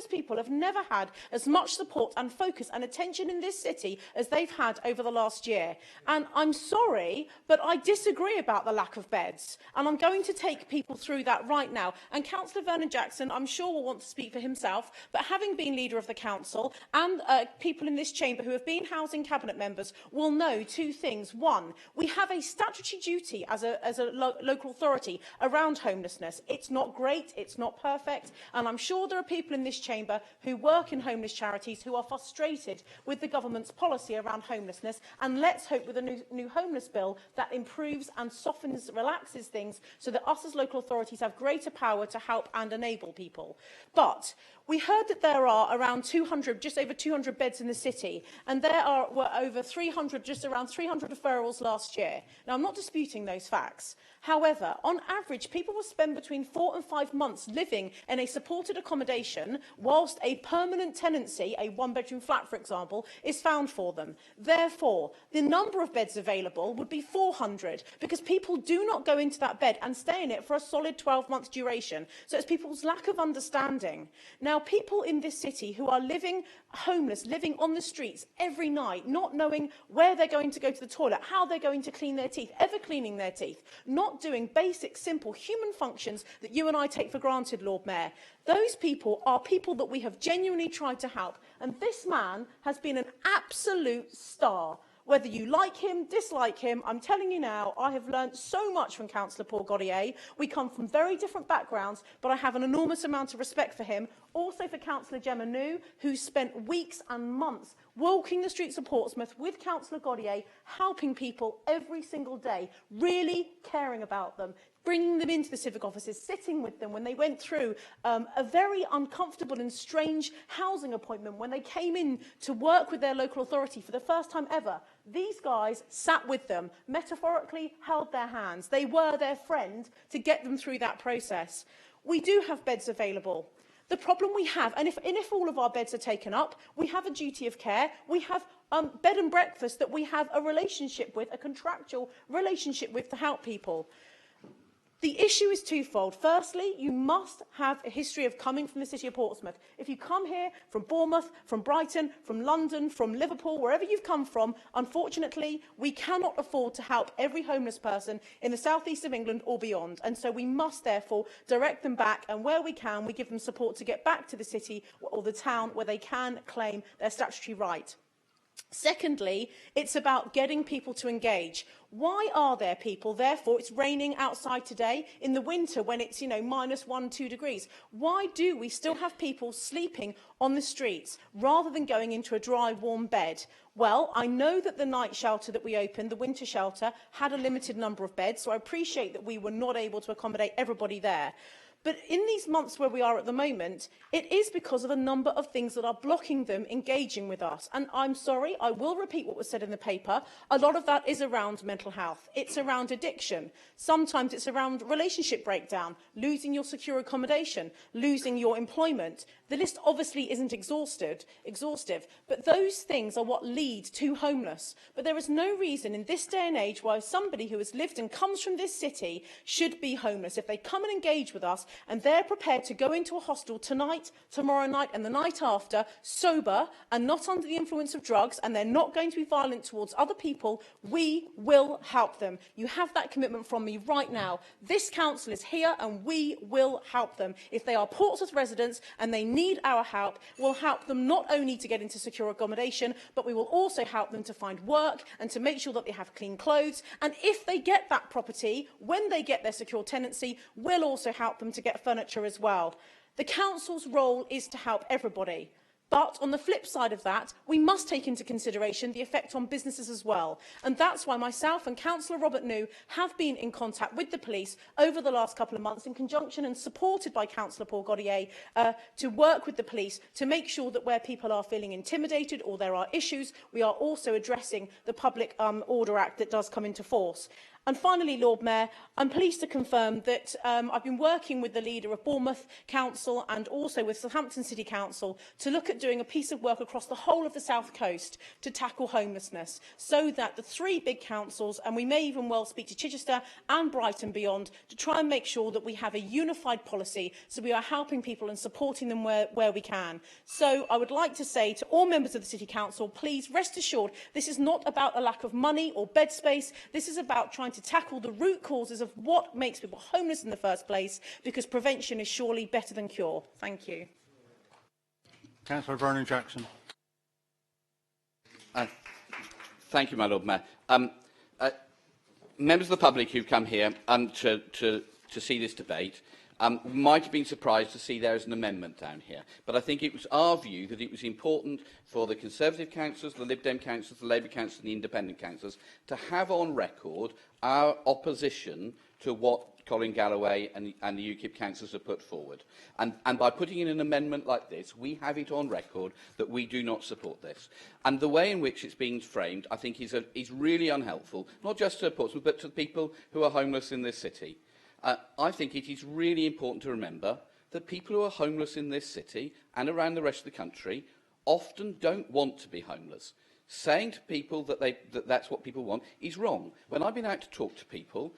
people have never had as much support and focus and attention in this city as they've had over the last year. And I'm sorry, but I disagree about the lack of beds. And I'm going to take people through that right now. And Councillor Vernon Jackson, I'm sure, will want to speak for himself, but having been leader of the council and people in this chamber who have been housing cabinet members will know two things. One, we have a statutory duty as a local authority around homelessness. It's not great, it's not perfect, and I'm sure there are people in this chamber who work in homeless charities who are frustrated with the government's policy around homelessness, and let's hope with a new homeless bill that improves and softens, relaxes things so that us as local authorities have greater power to help and enable people. But we heard that there are around 200, just over 200 beds in the city, and there were over 300, just around 300 referrals last year. Now, I'm not disputing those facts. However, on average, people will spend between 4 and 5 months living in a supported accommodation whilst a permanent tenancy, a one-bedroom flat, for example, is found for them. Therefore, the number of beds available would be 400 because people do not go into that bed and stay in it for a solid 12-month duration. So it's people's lack of understanding. Now, people in this city who are living homeless, living on the streets every night, not knowing where they're going to go to the toilet, how they're going to clean their teeth, ever cleaning their teeth, not doing basic, simple human functions that you and I take for granted, Lord Mayor. Those people are people that we have genuinely tried to help. And this man has been an absolute star. Whether you like him, dislike him, I'm telling you now, I have learnt so much from Councillor Paul Goodyear. We come from very different backgrounds, but I have an enormous amount of respect for him. Also for Councillor Gemma New, who spent weeks and months walking the streets of Portsmouth with Councillor Goodyear, helping people every single day, really caring about them, bringing them into the civic offices, sitting with them when they went through a very uncomfortable and strange housing appointment, when they came in to work with their local authority for the first time ever. These guys sat with them, metaphorically held their hands. They were their friend to get them through that process. We do have beds available. The problem we have, and if all of our beds are taken up, we have a duty of care. We have bed and breakfast that we have a relationship with, a contractual relationship with to help people. The issue is twofold. Firstly, you must have a history of coming from the city of Portsmouth. If you come here from Bournemouth, from Brighton, from London, from Liverpool, wherever you've come from, unfortunately, we cannot afford to help every homeless person in the southeast of England or beyond. And so we must therefore direct them back, and where we can, we give them support to get back to the city or the town where they can claim their statutory right. Secondly, it's about getting people to engage. Why are there people, therefore, it's raining outside today in the winter when it's, -1, 2 degrees. Why do we still have people sleeping on the streets rather than going into a dry, warm bed? Well, I know that the night shelter that we opened, the winter shelter, had a limited number of beds, so I appreciate that we were not able to accommodate everybody there. But in these months where we are at the moment, it is because of a number of things that are blocking them engaging with us. And I'm sorry, I will repeat what was said in the paper. A lot of that is around mental health. It's around addiction. Sometimes it's around relationship breakdown, losing your secure accommodation, losing your employment. The list obviously isn't exhaustive, but those things are what lead to homeless. But there is no reason in this day and age why somebody who has lived and comes from this city should be homeless. If they come and engage with us, and they're prepared to go into a hostel tonight, tomorrow night and the night after, sober and not under the influence of drugs, and they're not going to be violent towards other people, we will help them. You have that commitment from me right now. This council is here and we will help them. If they are Portsmouth residents and they need our help, we'll help them not only to get into secure accommodation, but we will also help them to find work and to make sure that they have clean clothes. And if they get that property, when they get their secure tenancy, we'll also help them to get furniture as well. The council's role is to help everybody. But on the flip side of that, we must take into consideration the effect on businesses as well. And that's why myself and Councillor Robert New have been in contact with the police over the last couple of months in conjunction and supported by Councillor Paul Gaudier to work with the police to make sure that where people are feeling intimidated or there are issues, we are also addressing the Public Order Act that does come into force. And finally, Lord Mayor, I'm pleased to confirm that I've been working with the leader of Bournemouth Council and also with Southampton City Council to look at doing a piece of work across the whole of the South Coast to tackle homelessness, so that the three big councils, and we may even well speak to Chichester and Brighton beyond, to try and make sure that we have a unified policy so we are helping people and supporting them where we can. So I would like to say to all members of the City Council, please rest assured this is not about a lack of money or bed space. This is about trying to tackle the root causes of what makes people homeless in the first place, because prevention is surely better than cure. Thank you. Councillor Vernon Jackson. Thank you, my Lord Mayor. Members of the public who come here to see this debate might have been surprised to see there is an amendment down here. But I think it was our view that it was important for the Conservative councillors, the Lib Dem councillors, the Labour councillors and the Independent councillors to have on record our opposition to what Colin Galloway and the UKIP councillors have put forward. And by putting in an amendment like this, we have it on record that we do not support this. And the way in which it's being framed, I think, is really unhelpful, not just to Portsmouth, but to the people who are homeless in this city. I think it is really important to remember that people who are homeless in this city and around the rest of the country often don't want to be homeless. Saying to people that that's what people want is wrong. When I've been out to talk to people,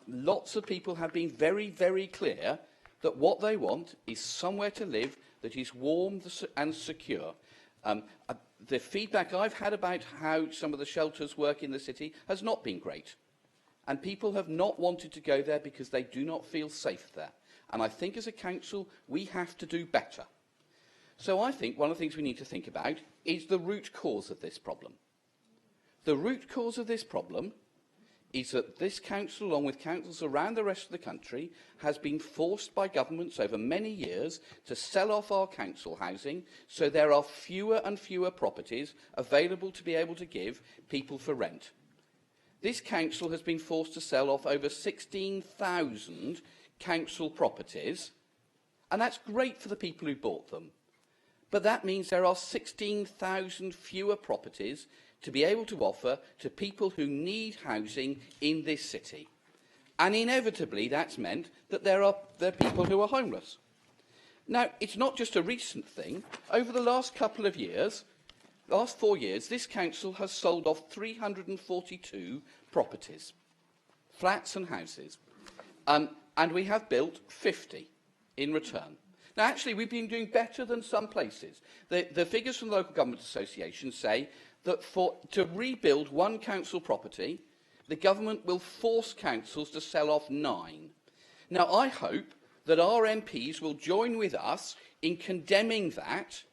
lots of people have been very, very clear that what they want is somewhere to live that is warm and secure. The feedback I've had about how some of the shelters work in the city has not been great. And people have not wanted to go there because they do not feel safe there. And I think as a council, we have to do better. So I think one of the things we need to think about is the root cause of this problem. The root cause of this problem is that this council, along with councils around the rest of the country, has been forced by governments over many years to sell off our council housing, so there are fewer and fewer properties available to be able to give people for rent. this council has been forced to sell off over 16,000 council properties, and that's great for the people who bought them. But that means there are 16,000 fewer properties to be able to offer to people who need housing in this city. And inevitably, that's meant that there are people who are homeless. Now, it's not just a recent thing. Over the last couple of years, last 4 years, this council has sold off 342 properties, flats and houses, and we have built 50 in return. Now, actually, we've been doing better than some places. The figures from the Local Government Association say that to rebuild one council property, the government will force councils to sell off 9. Now, I hope that our MPs will join with us in condemning that,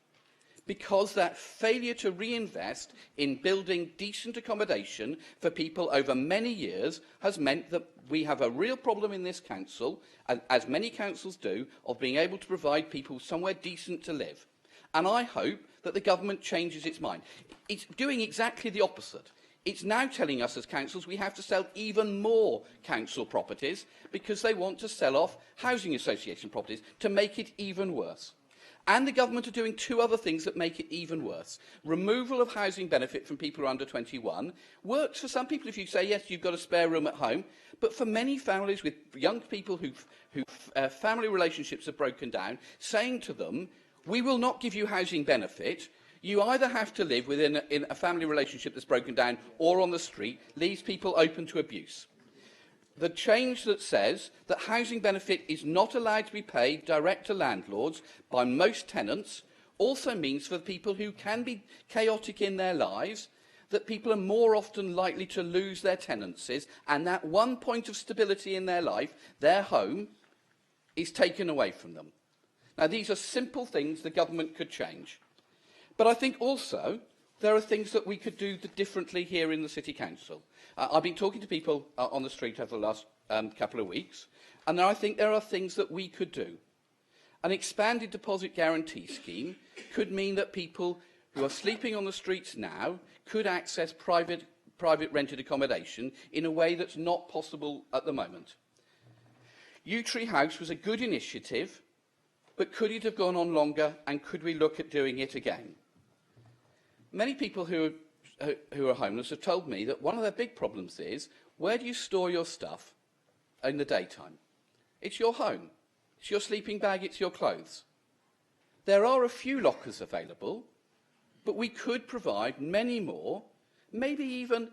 because that failure to reinvest in building decent accommodation for people over many years has meant that we have a real problem in this council, as many councils do, of being able to provide people somewhere decent to live. And I hope that the government changes its mind. It's doing exactly the opposite. It's now telling us as councils we have to sell even more council properties because they want to sell off housing association properties to make it even worse. And the government are doing 2 other things that make it even worse. Removal of housing benefit from people who are under 21 works for some people if you say, yes, you've got a spare room at home, but for many families with young people whose family relationships have broken down, saying to them, we will not give you housing benefit, you either have to live within a family relationship that's broken down or on the street, leaves people open to abuse. The change that says that housing benefit is not allowed to be paid direct to landlords by most tenants also means for people who can be chaotic in their lives that people are more often likely to lose their tenancies, and that one point of stability in their life, their home, is taken away from them. Now, these are simple things the government could change. But I think also there are things that we could do differently here in the City Council. I've been talking to people on the street over the last couple of weeks, and I think there are things that we could do. An expanded deposit guarantee scheme could mean that people who are sleeping on the streets now could access private rented accommodation in a way that's not possible at the moment. Yew Tree House was a good initiative, but could it have gone on longer, and could we look at doing it again? Many people who are homeless have told me that one of their big problems is, where do you store your stuff in the daytime? It's your home. It's your sleeping bag. It's your clothes. There are a few lockers available, but we could provide many more, maybe even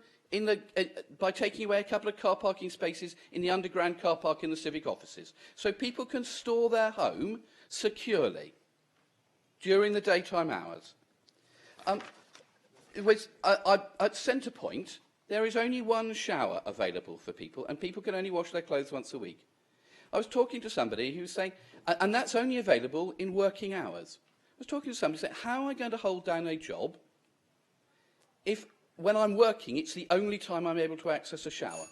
by taking away a couple of car parking spaces in the underground car park in the civic offices, so people can store their home securely during the daytime hours. At Centrepoint, there is only one shower available for people, and people can only wash their clothes once a week. I was talking to somebody who was saying, and that's only available in working hours. I was talking to somebody who said, how am I going to hold down a job if, when I'm working, it's the only time I'm able to access a shower?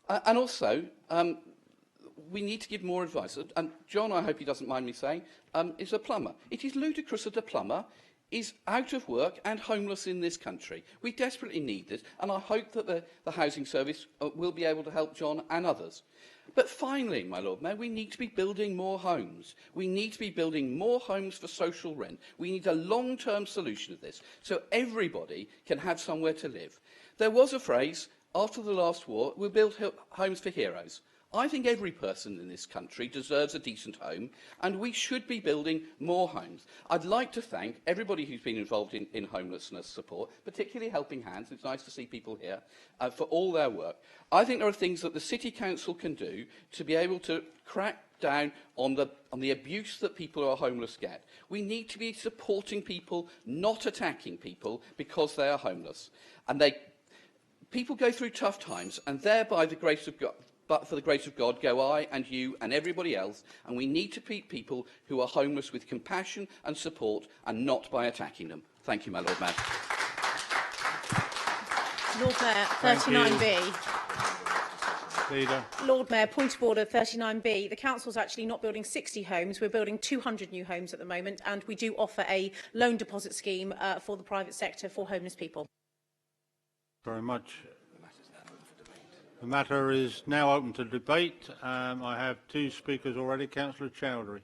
And also, we need to give more advice. And John, I hope he doesn't mind me saying, is a plumber. It is ludicrous that a plumber is out of work and homeless in this country. We desperately need this, and I hope that the Housing Service will be able to help John and others. But finally, my Lord Mayor, we need to be building more homes. We need to be building more homes for social rent. We need a long-term solution to this, so everybody can have somewhere to live. There was a phrase, after the last war, we build homes for heroes. I think every person in this country deserves a decent home, and we should be building more homes. I'd like to thank everybody who's been involved in homelessness support, particularly Helping Hands. It's nice to see people here, for all their work. I think there are things that the City Council can do to be able to crack down on the abuse that people who are homeless get. We need to be supporting people, not attacking people because they are homeless. And people go through tough times, and thereby the grace of God. But for the grace of God, go I and you and everybody else, and we need to treat people who are homeless with compassion and support, and not by attacking them. Thank you, my Lord Mayor. Lord Mayor, 39B. Leader. Lord Mayor, point of order, 39B. The Council's actually not building 60 homes. We're building 200 new homes at the moment, and we do offer a loan deposit scheme for the private sector for homeless people. Very much. The matter is now open to debate. I have two speakers already. Councillor Chowdhury.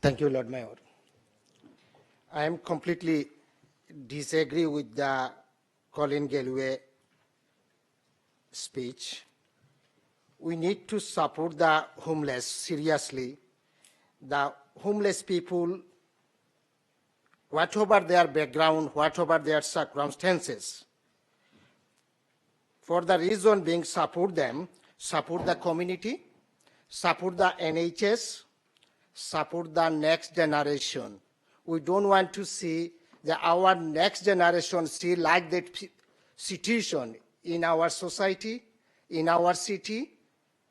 Thank you, Lord Mayor. I am completely disagree with the Colin Galloway speech. We need to support the homeless seriously. The homeless people, whatever their background, whatever their circumstances, for the reason being support them, support the community, support the NHS, support the next generation. We don't want to see our next generation see like that situation in our society, in our city.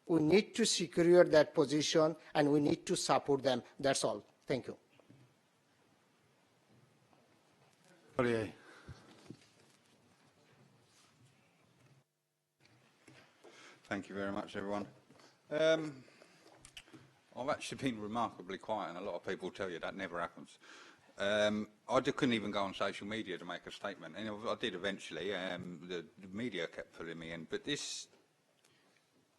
We need to secure that position and we need to support them. That's all. Thank you. Thank you very much, everyone. I've actually been remarkably quiet, and a lot of people tell you that never happens. I couldn't even go on social media to make a statement, and I did eventually. The media kept pulling me in, but this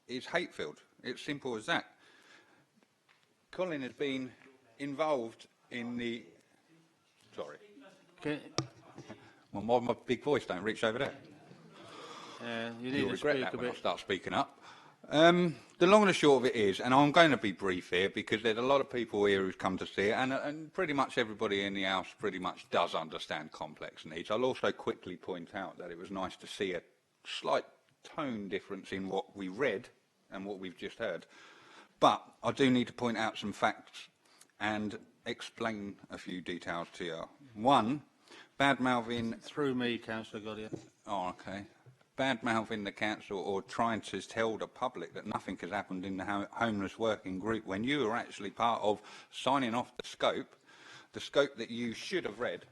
is hate-filled. It's simple as that. Colin has been involved in the... Sorry. Well, my big voice don't reach over there. You need You'll to regret speak that a when I bit. start speaking up. The long and the short of it is, and I'm going to be brief here because there's a lot of people here who've come to see it, and pretty much everybody in the House pretty much does understand complex needs. I'll also quickly point out that it was nice to see a slight tone difference in what we read and what we've just heard. But I do need to point out some facts and explain a few details to you. One, bad-mouthing... Through me, Councillor Godia. Oh, okay. Bad-mouthing the council or trying to tell the public that nothing has happened in the homeless working group when you were actually part of signing off the scope that you should have read,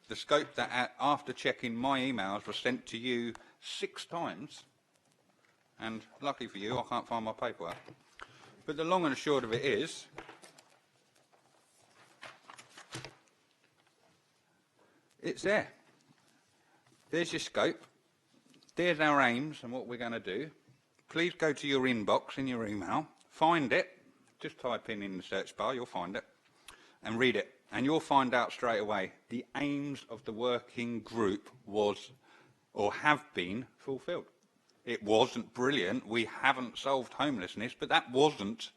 the scope that after checking my emails was sent to you 6 times, and lucky for you I can't find my paperwork. But the long and the short of it is, it's there. There's your scope. There's our aims and what we're going to do. Please go to your inbox in your email, find it, just type in the search bar, you'll find it, and read it. And you'll find out straight away the aims of the working group was or have been fulfilled. It wasn't brilliant, we haven't solved homelessness, but that wasn't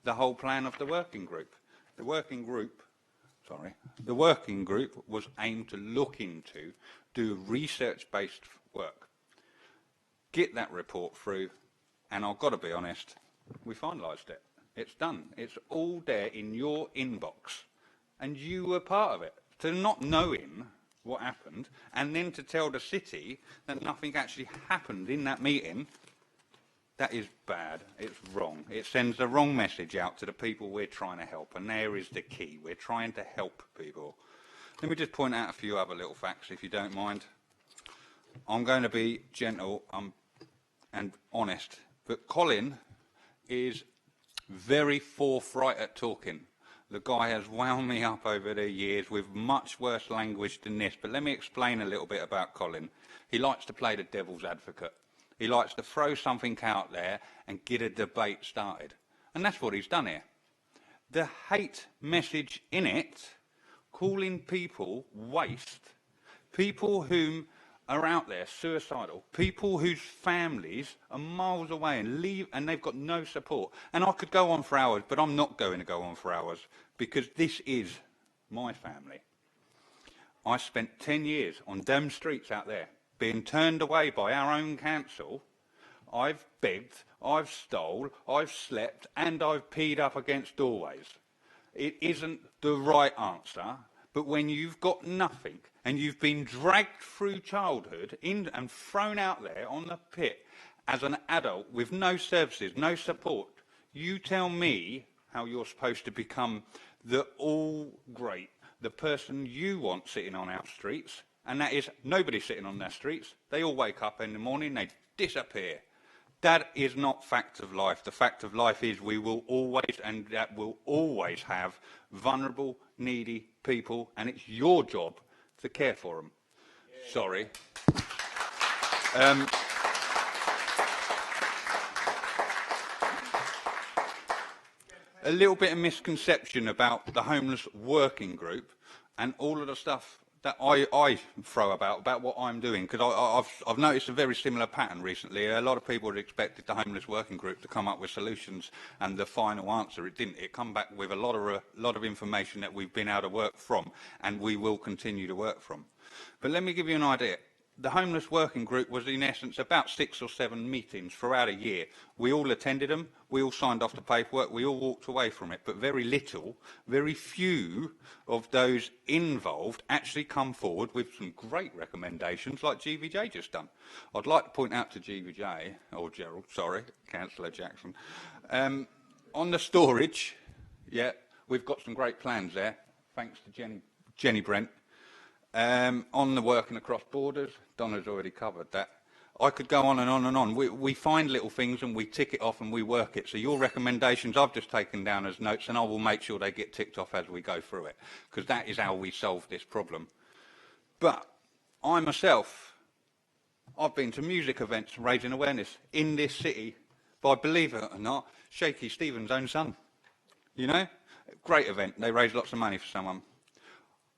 the whole plan of the working group. The working group was aimed to look into, do research-based work, get that report through, and I've got to be honest, we finalised it. It's done. It's all there in your inbox, and you were part of it. To not knowing what happened, and then to tell the city that nothing actually happened in that meeting, that is bad. It's wrong. It sends the wrong message out to the people we're trying to help, and there is the key. We're trying to help people. Let me just point out a few other little facts, if you don't mind. I'm going to be gentle and honest, but Colin is very forthright at talking. The guy has wound me up over the years with much worse language than this, but let me explain a little bit about Colin. He likes to play the devil's advocate. He likes to throw something out there and get a debate started. And that's what he's done here. The hate message in it, calling people waste, people whom are out there suicidal, people whose families are miles away and they've got no support. And I could go on for hours, but I'm not going to go on for hours because this is my family. I spent 10 years on them streets out there, being turned away by our own council. I've begged, I've stole, I've slept, and I've peed up against doorways. It isn't the right answer, but when you've got nothing and you've been dragged through childhood and thrown out there on the pit as an adult with no services, no support, you tell me how you're supposed to become the all-great, the person you want sitting on our streets, and that is nobody sitting on their streets. They all wake up in the morning, they disappear. That is not fact of life. The fact of life is we will always, and that will always have vulnerable, needy people, and it's your job to care for them. Yeah. Sorry. A little bit of misconception about the homeless working group and all of the stuff that I throw about what I'm doing, because I've noticed a very similar pattern recently. A lot of people had expected the homeless working group to come up with solutions, and the final answer, it didn't. It come back with a lot of information that we've been able to work from, and we will continue to work from. But let me give you an idea. The homeless working group was in essence about 6 or 7 meetings throughout a year. We all attended them, we all signed off the paperwork, we all walked away from it, but very few of those involved actually come forward with some great recommendations like GVJ just done. I'd like to point out to GVJ, or Gerald, sorry, Councillor Jackson, on the storage, yeah, we've got some great plans there, thanks to Jenny Brent. On the working across borders, Donna's already covered that. I could go on and on and on. We find little things and we tick it off and we work it. So your recommendations I've just taken down as notes, and I will make sure they get ticked off as we go through it, because that is how we solve this problem. But I myself, I've been to music events raising awareness in this city by, believe it or not, Shaky Stephen's own son. You know, great event. They raise lots of money for someone.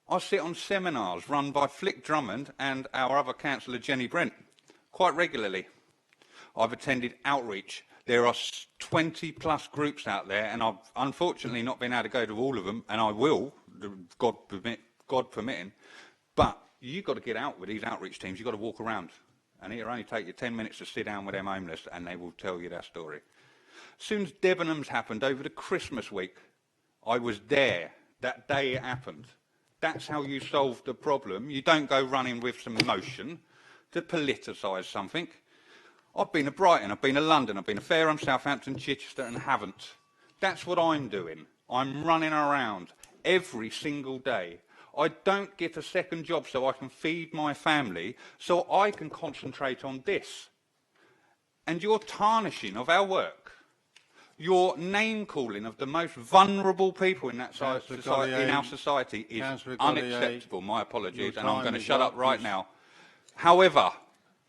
I sit on seminars run by Flick Drummond and our other councillor, Jenny Brent, quite regularly. I've attended outreach. There are 20 plus groups out there, and I've unfortunately not been able to go to all of them, and I will, God permitting. But you've got to get out with these outreach teams. You've got to walk around, and it'll only take you 10 minutes to sit down with them homeless, and they will tell you their story. As soon as Debenhams happened over the Christmas week, I was there. That day it happened. That's how you solve the problem. You don't go running with some motion to politicise something. I've been to Brighton, I've been to London, I've been to Fareham, Southampton, Chichester and haven't. That's what I'm doing. I'm running around every single day. I don't get a second job so I can feed my family, so I can concentrate on this. And your tarnishing of our work, your name-calling of the most vulnerable people in that society, in our society is unacceptable. My apologies, and I'm going to shut up right now. However,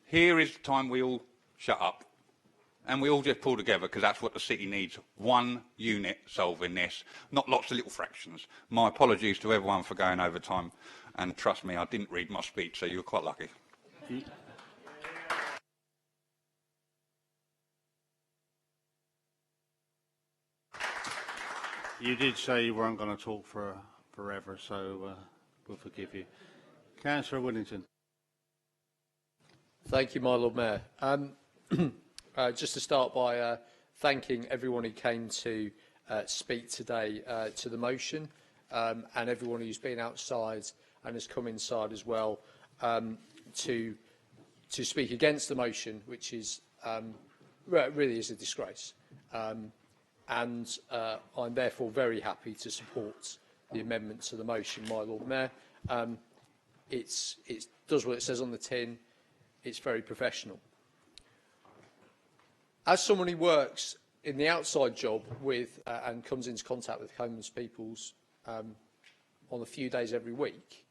here is the time we all shut up, and we all just pull together, because that's what the city needs. One unit solving this, not lots of little fractions. My apologies to everyone for going over time, and trust me, I didn't read my speech, so you were quite lucky. You did say you weren't going to talk forever, so we'll forgive you. Councillor Whittington. Thank you, my Lord Mayor. Just to start by thanking everyone who came to speak today to the motion, and everyone who's been outside and has come inside as well to speak against the motion, which is really is a disgrace. And I'm therefore very happy to support the amendment to the motion, my Lord Mayor. It does what it says on the tin. It's very professional. As someone who works in the outside job with and comes into contact with homeless peoples on a few days every week,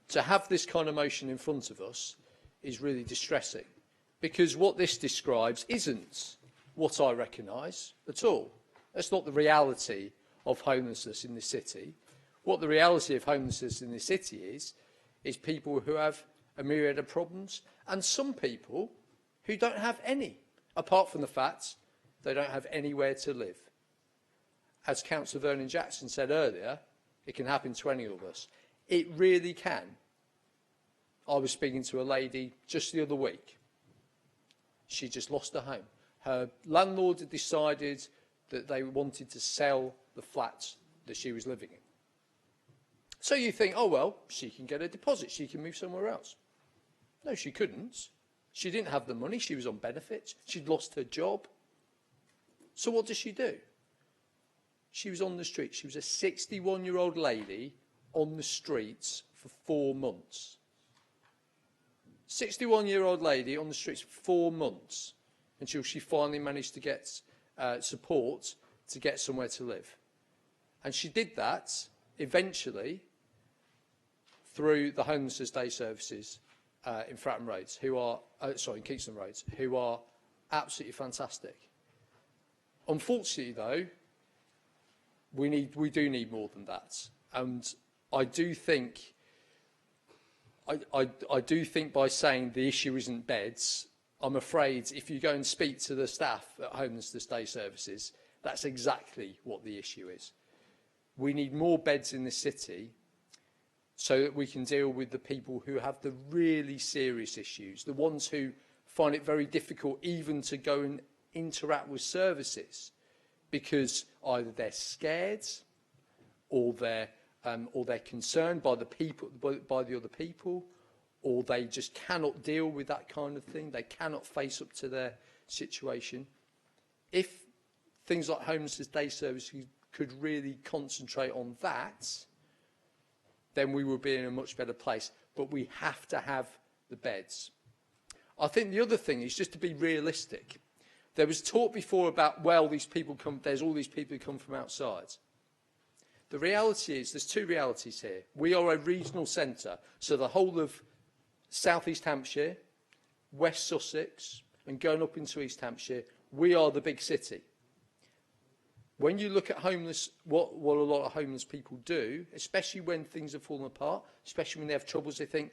to have this kind of motion in front of us is really distressing, because what this describes isn't what I recognise at all. That's not the reality of homelessness in this city. What the reality of homelessness in this city is people who have a myriad of problems, and some people who don't have any, apart from the fact they don't have anywhere to live. As Councillor Vernon Jackson said earlier, it can happen to any of us. It really can. I was speaking to a lady just the other week. She just lost her home. Her landlord had decided that they wanted to sell the flat that she was living in. So you think, oh, well, she can get a deposit. She can move somewhere else. No, she couldn't. She didn't have the money. She was on benefits. She'd lost her job. So what does she do? She was on the street. She was a 61-year-old lady on the streets for 4 months. 61-year-old lady on the streets for 4 months, until she finally managed to get support to get somewhere to live. And she did that, eventually, through the Homelessness Day services in Fratton Roads, who are, in Kingston Roads, who are absolutely fantastic. Unfortunately, though, we do need more than that, and I do think I do think by saying the issue isn't beds, I'm afraid if you go and speak to the staff at Homelessness Day Services, that's exactly what the issue is. We need more beds in the city so that we can deal with the people who have the really serious issues, the ones who find it very difficult even to go and interact with services because either they're scared or they're concerned by the people, by the other people, or they just cannot deal with that kind of thing. They cannot face up to their situation. If things like Homelessness Day Services could really concentrate on that, then we would be in a much better place. But we have to have the beds. I think the other thing is just to be realistic. There was talk before about, well, there's all these people who come from outside. The reality is, there's two realities here. We are a regional centre, so the whole of South East Hampshire, West Sussex, and going up into East Hampshire, we are the big city. When you look at what a lot of homeless people do, especially when things have fallen apart, especially when they have troubles, they think,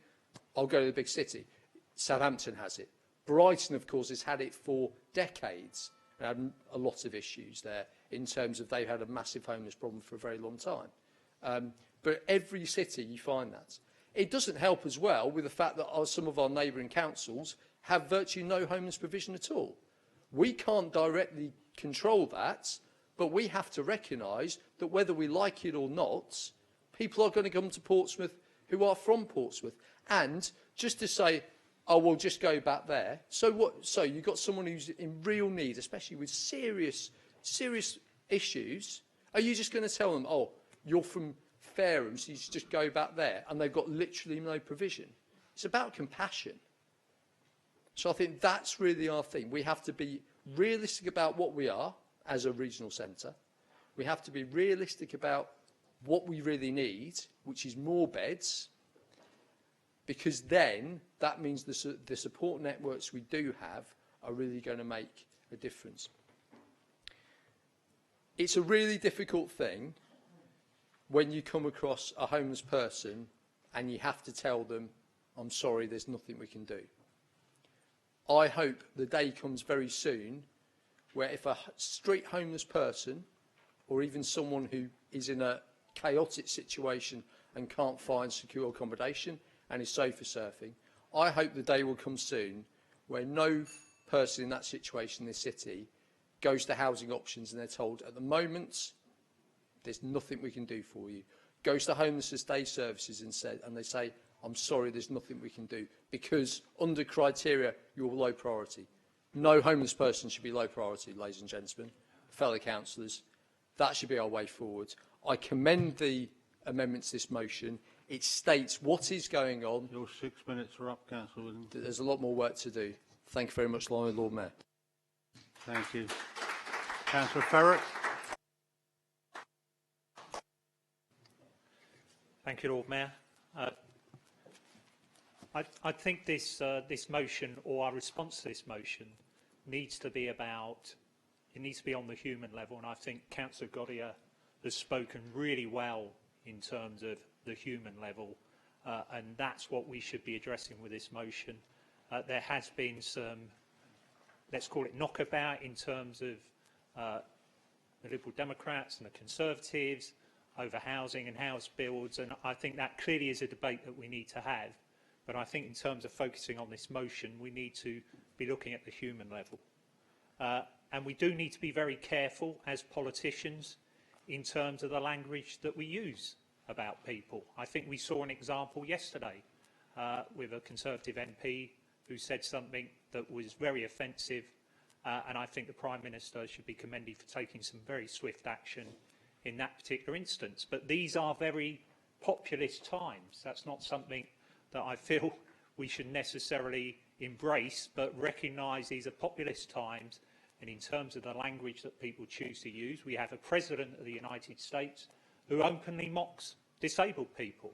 I'll go to the big city. Southampton has it. Brighton, of course, has had it for decades and had a lot of issues there in terms of they've had a massive homeless problem for a very long time. But every city, you find that. It doesn't help as well with the fact that some of our neighbouring councils have virtually no homeless provision at all. We can't directly control that, but we have to recognise that whether we like it or not, people are going to come to Portsmouth who are from Portsmouth. And just to say, oh, we'll just go back there. So what? So you've got someone who's in real need, especially with serious issues. Are you just going to tell them, oh, you're from Fareham, so you should just go back there, and they've got literally no provision? It's about compassion. So I think that's really our thing. We have to be realistic about what we are as a regional centre. We have to be realistic about what we really need, which is more beds, because then that means the support networks we do have are really going to make a difference. It's a really difficult thing when you come across a homeless person and you have to tell them, I'm sorry, there's nothing we can do. I hope the day comes very soon where if a street homeless person, or even someone who is in a chaotic situation and can't find secure accommodation and is sofa surfing, I hope the day will come soon where no person in that situation in this city goes to housing options and they're told, at the moment, there's nothing we can do for you. Goes to Homelessness Day Services and they say, I'm sorry, there's nothing we can do, because under criteria, you're low priority. No homeless person should be low priority, ladies and gentlemen, fellow councillors. That should be our way forward. I commend the amendments to this motion. It states what is going on. Your 6 minutes are up, Councillor Williams. There's a lot more work to do. Thank you very much, Lord Mayor. Thank you. Councillor Ferret. Thank you, Lord Mayor. I think this motion, or our response to this motion, needs to be on the human level, and I think Councillor Gaudier has spoken really well in terms of the human level, and that's what we should be addressing with this motion. There has been some, let's call it knockabout, in terms of the Liberal Democrats and the Conservatives over housing and house builds, and I think that clearly is a debate that we need to have. But I think in terms of focusing on this motion, we need to be looking at the human level. And we do need to be very careful as politicians in terms of the language that we use about people. I think we saw an example yesterday with a Conservative MP who said something that was very offensive, and I think the Prime Minister should be commended for taking some very swift action in that particular instance. But these are very populist times. That's not something that I feel we should necessarily embrace, but recognise these are populist times, and in terms of the language that people choose to use, we have a President of the United States who openly mocks disabled people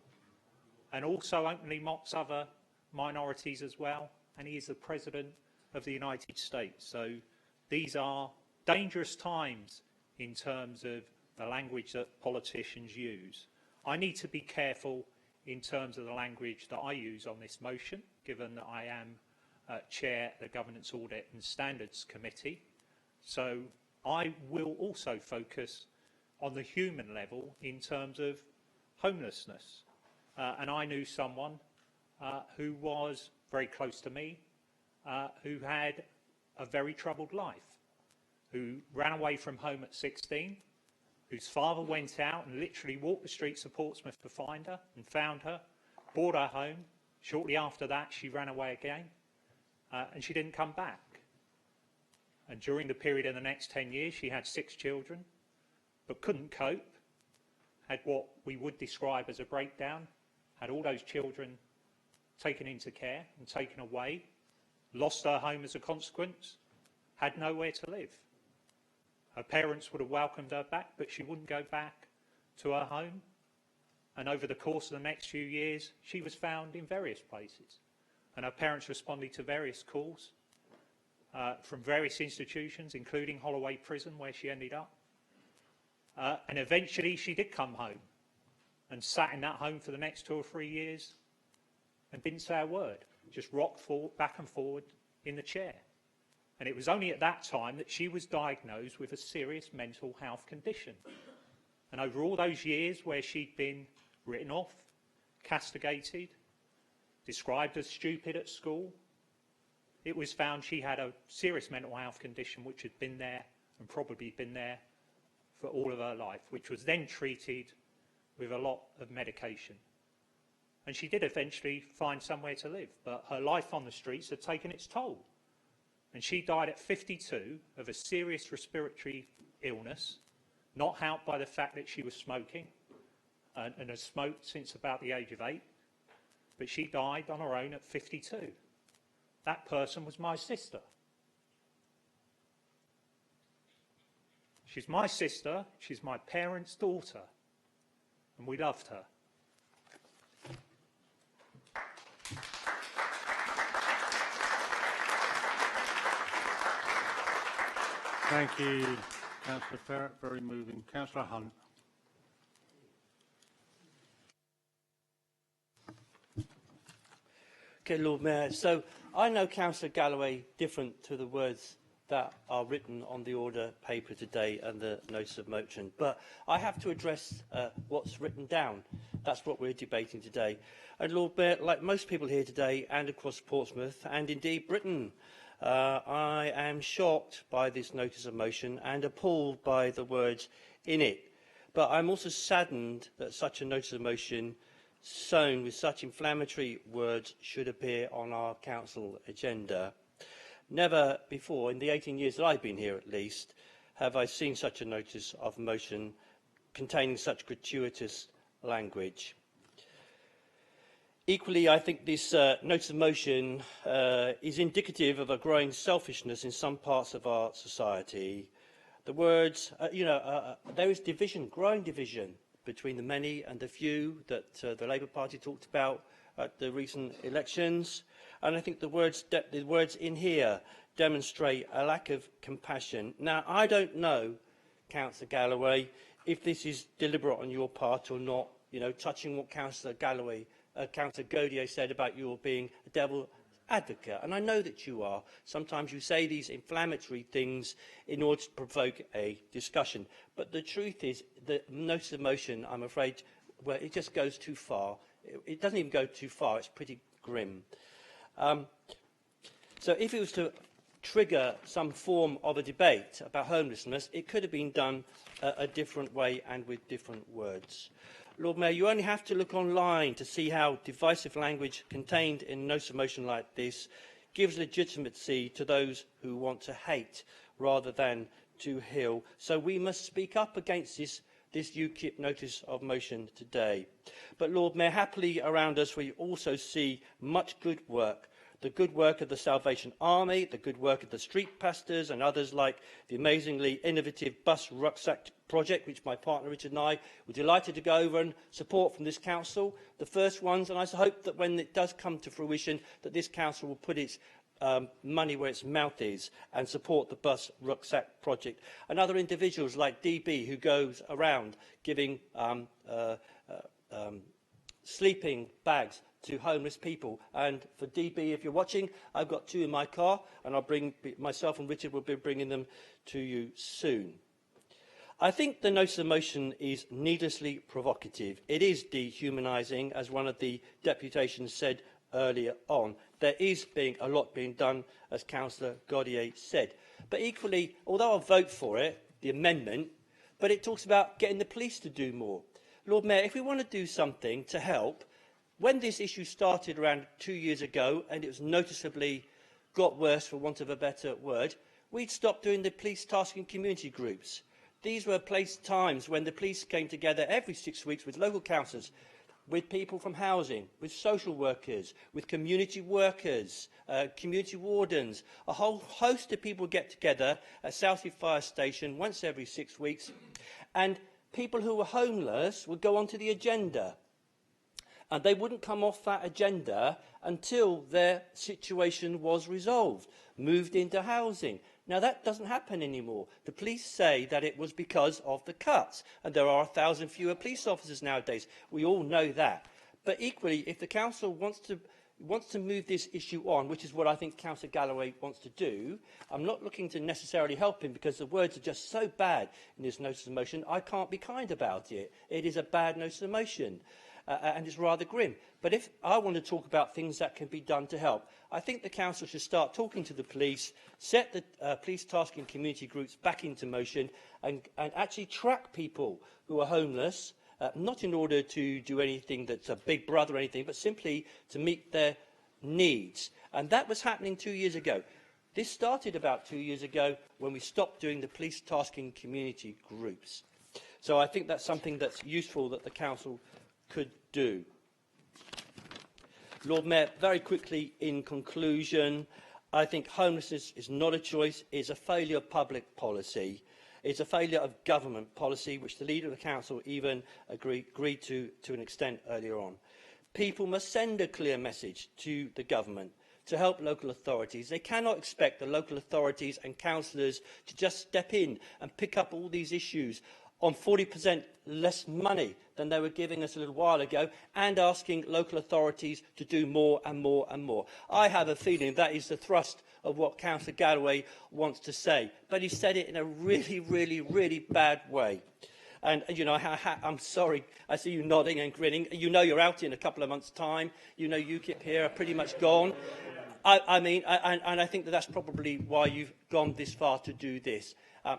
and also openly mocks other minorities as well, and he is the President of the United States. So these are dangerous times in terms of the language that politicians use. I need to be careful in terms of the language that I use on this motion, given that I am Chair of the Governance Audit and Standards Committee. So I will also focus on the human level in terms of homelessness. And I knew someone who was very close to me, who had a very troubled life, who ran away from home at 16, whose father went out and literally walked the streets of Portsmouth to find her and found her, brought her home. Shortly after that, she ran away again, and she didn't come back. And during the period of the next 10 years, she had 6 children, but couldn't cope, had what we would describe as a breakdown, had all those children taken into care and taken away, lost her home as a consequence, had nowhere to live. Her parents would have welcomed her back, but she wouldn't go back to her home. And over the course of the next few years, she was found in various places. And her parents responded to various calls from various institutions, including Holloway Prison, where she ended up. And eventually she did come home and sat in that home for the next 2 or 3 years and didn't say a word, just rocked back and forward in the chair. And it was only at that time that she was diagnosed with a serious mental health condition. And over all those years where she'd been written off, castigated, described as stupid at school, it was found she had a serious mental health condition which had been there and probably been there for all of her life, which was then treated with a lot of medication. And she did eventually find somewhere to live, but her life on the streets had taken its toll. And she died at 52 of a serious respiratory illness, not helped by the fact that she was smoking and had smoked since about the age of 8. But she died on her own at 52. That person was my sister. She's my sister, she's my parents' daughter, and we loved her. Thank you, Councillor Ferret. Very moving. Councillor Hunt. Okay, Lord Mayor. So I know Councillor Galloway different to the words that are written on the order paper today and the notice of motion, but I have to address what's written down. That's what we're debating today. And Lord Mayor, like most people here today and across Portsmouth and indeed Britain, I am shocked by this notice of motion and appalled by the words in it. But I'm also saddened that such a notice of motion sown with such inflammatory words should appear on our council agenda. Never before, in the 18 years that I've been here at least, have I seen such a notice of motion containing such gratuitous language. Equally, I think this notice of motion is indicative of a growing selfishness in some parts of our society. The words, there is division, growing division between the many and the few that the Labour Party talked about at the recent elections. And I think the words in here demonstrate a lack of compassion. Now, I don't know, Councillor Galloway, if this is deliberate on your part or not, touching what Councillor Gaudier said about you being a devil advocate, and I know that you are. Sometimes you say these inflammatory things in order to provoke a discussion. But the truth is that notice of motion, I'm afraid, well, it just goes too far. It doesn't even go too far. It's pretty grim. So if it was to trigger some form of a debate about homelessness, it could have been done a different way and with different words. Lord Mayor, you only have to look online to see how divisive language contained in a notice of motion like this gives legitimacy to those who want to hate rather than to heal. So we must speak up against this UKIP notice of motion today. But Lord Mayor, happily around us we also see much good work. the good work of the Salvation Army, the good work of the street pastors and others like the amazingly innovative bus rucksack project, which my partner Richard and I were delighted to go over and support from this council, the first ones, and I hope that when it does come to fruition that this council will put its money where its mouth is and support the bus rucksack project, and other individuals like DB, who goes around giving sleeping bags to homeless people. And for DB, if you're watching, I've got 2 in my car, and myself and Richard will be bringing them to you soon. I think the notice of motion is needlessly provocative. It is dehumanising, as one of the deputations said earlier on. There is a lot being done, as Councillor Gaudier said. But equally, although I'll vote for it, the amendment, but it talks about getting the police to do more. Lord Mayor, if we want to do something to help, when this issue started around 2 years ago, and it was noticeably got worse, for want of a better word, we'd stopped doing the police tasking community groups. These were times when the police came together every 6 weeks with local councillors, with people from housing, with social workers, with community workers, community wardens. A whole host of people get together at Southsea Fire Station once every 6 weeks, and people who were homeless would go onto the agenda. And they wouldn't come off that agenda until their situation was resolved, moved into housing. Now, that doesn't happen anymore. The police say that it was because of the cuts, and there are 1,000 fewer police officers nowadays. We all know that. But equally, if the council wants to move this issue on, which is what I think Councillor Galloway wants to do, I'm not looking to necessarily help him, because the words are just so bad in this notice of motion, I can't be kind about it. It is a bad notice of motion. And it's rather grim. But if I want to talk about things that can be done to help, I think the council should start talking to the police, set the police tasking community groups back into motion, and actually track people who are homeless, not in order to do anything that's a big brother or anything, but simply to meet their needs. And that was happening 2 years ago. This started about 2 years ago when we stopped doing the police tasking community groups. So I think that's something that's useful that the council could do. Lord Mayor, very quickly in conclusion, I think homelessness is not a choice, it's a failure of public policy. It's a failure of government policy, which the Leader of the Council even agreed to an extent earlier on. People must send a clear message to the government to help local authorities. They cannot expect the local authorities and councillors to just step in and pick up all these issues on 40% less money than they were giving us a little while ago, and asking local authorities to do more and more and more. I have a feeling that is the thrust of what Councillor Galloway wants to say, but he said it in a really, really, really bad way. And, you know, I'm sorry, I see you nodding and grinning. You know you're out in a couple of months' time. You know UKIP here are pretty much gone. I mean, I think that that's probably why you've gone this far to do this.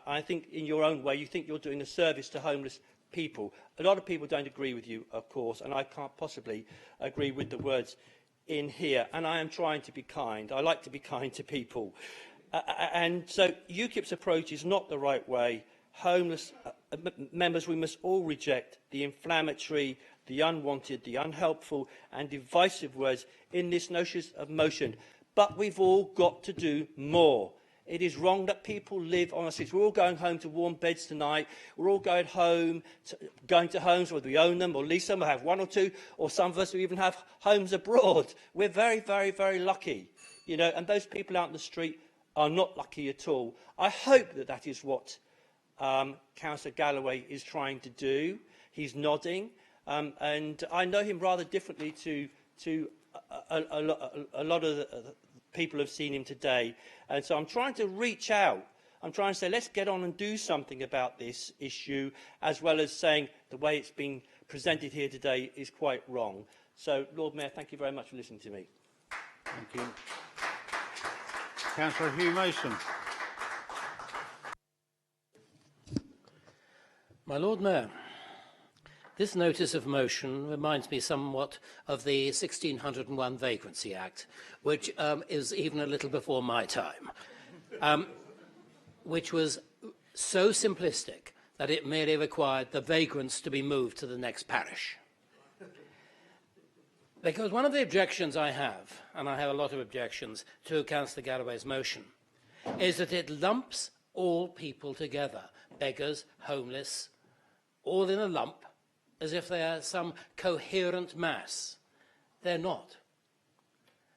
I think in your own way, you think you're doing a service to homeless people. A lot of people don't agree with you, of course, and I can't possibly agree with the words in here. And I am trying to be kind. I like to be kind to people. And so UKIP's approach is not the right way. Homeless members, we must all reject the inflammatory, the unwanted, the unhelpful and divisive words in this notice of motion. But we've all got to do more. It is wrong that people live on the streets. We're all going home to warm beds tonight. We're all going home, going to homes, whether we own them or lease them, or have one or two, or some of us who even have homes abroad. We're very, very, very lucky, you know, and those people out in the street are not lucky at all. I hope that that is what Councillor Galloway is trying to do. He's nodding, and I know him rather differently to a lot of the people have seen him today. And so I'm trying to reach out. I'm trying to say, let's get on and do something about this issue, as well as saying the way it's been presented here today is quite wrong. So, Lord Mayor, thank you very much for listening to me. Thank you. Councillor Hugh Mason. My Lord Mayor, this notice of motion reminds me somewhat of the 1601 Vagrancy Act, which is even a little before my time, which was so simplistic that it merely required the vagrants to be moved to the next parish. Because one of the objections I have, and I have a lot of objections to Councillor Galloway's motion, is that it lumps all people together, beggars, homeless, all in a lump, as if they are some coherent mass. They're not.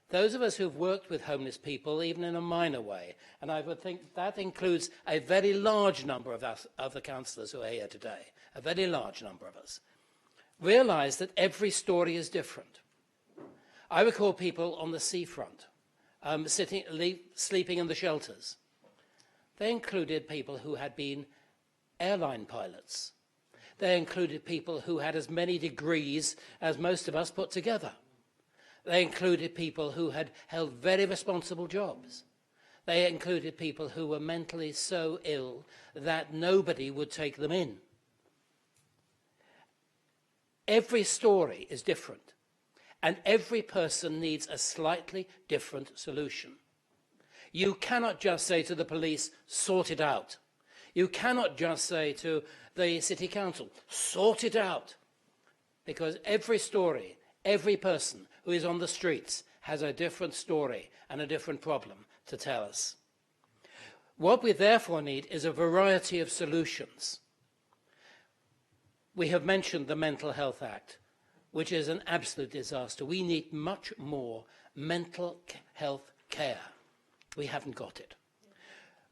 Those of us who've worked with homeless people, even in a minor way, and I would think that includes a very large number of us, of the councillors who are here today, a very large number of us, realise that every story is different. I recall people on the seafront, sleeping in the shelters. They included people who had been airline pilots. They included people who had as many degrees as most of us put together. They included people who had held very responsible jobs. They included people who were mentally so ill that nobody would take them in. Every story is different, and every person needs a slightly different solution. You cannot just say to the police, sort it out. You cannot just say to the city council, sort it out. Because every story, every person who is on the streets has a different story and a different problem to tell us. What we therefore need is a variety of solutions. We have mentioned the Mental Health Act, which is an absolute disaster. We need much more mental health care. We haven't got it.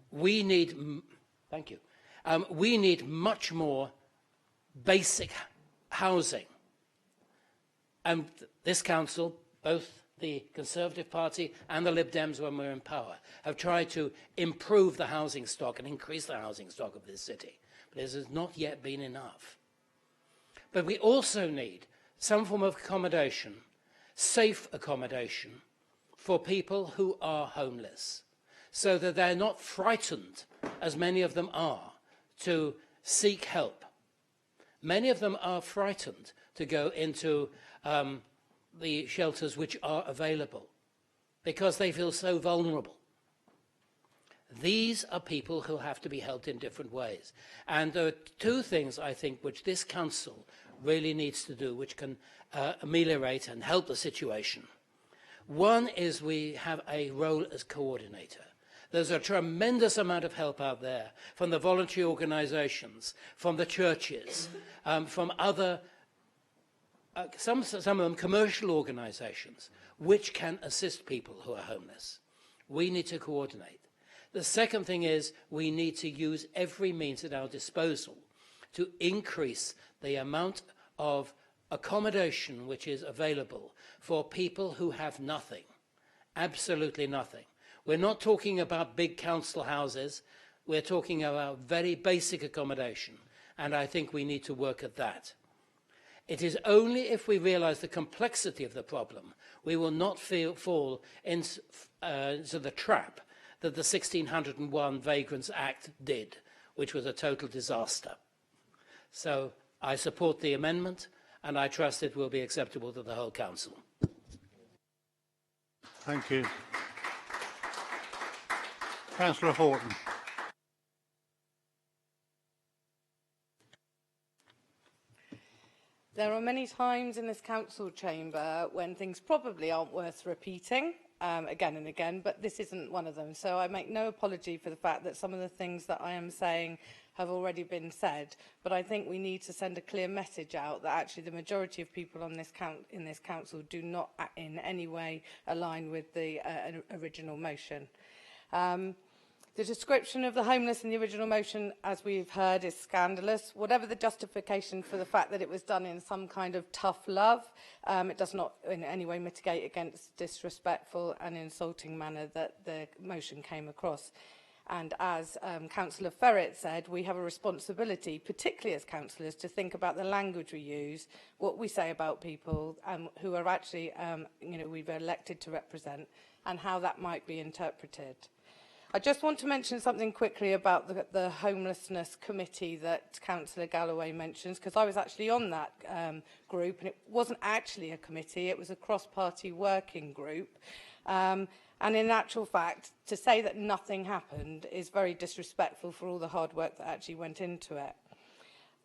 We need, thank you, we need much more basic housing. And this council, both the Conservative Party and the Lib Dems when we're in power, have tried to improve the housing stock and increase the housing stock of this city. But this has not yet been enough. But we also need some form of accommodation, safe accommodation, for people who are homeless, so that they're not frightened, as many of them are, to seek help. Many of them are frightened to go into the shelters which are available because they feel so vulnerable. These are people who have to be helped in different ways. And there are two things, I think, which this council really needs to do, which can ameliorate and help the situation. One is we have a role as coordinator. There's a tremendous amount of help out there from the voluntary organisations, from the churches, from other some of them commercial organisations, which can assist people who are homeless. We need to coordinate. The second thing is we need to use every means at our disposal to increase the amount of accommodation which is available for people who have nothing, absolutely nothing. We're not talking about big council houses, we're talking about very basic accommodation, and I think we need to work at that. It is only if we realise the complexity of the problem we will not fall into the trap that the 1601 Vagrants Act did, which was a total disaster. So I support the amendment, and I trust it will be acceptable to the whole council. Thank you. Councillor Horton. There are many times in this council chamber when things probably aren't worth repeating again and again, but this isn't one of them. So I make no apology for the fact that some of the things that I am saying have already been said, but I think we need to send a clear message out that actually the majority of people on this in this council do not in any way align with the original motion. The description of the homeless in the original motion, as we've heard, is scandalous. Whatever the justification for the fact that it was done in some kind of tough love, it does not in any way mitigate against disrespectful and insulting manner that the motion came across. And as Councillor Ferret said, we have a responsibility, particularly as councillors, to think about the language we use, what we say about people who are actually, we've elected to represent, and how that might be interpreted. I just want to mention something quickly about the homelessness committee that Councillor Galloway mentions, because I was actually on that group, and it wasn't actually a committee, it was a cross-party working group. And in actual fact, to say that nothing happened is very disrespectful for all the hard work that actually went into it.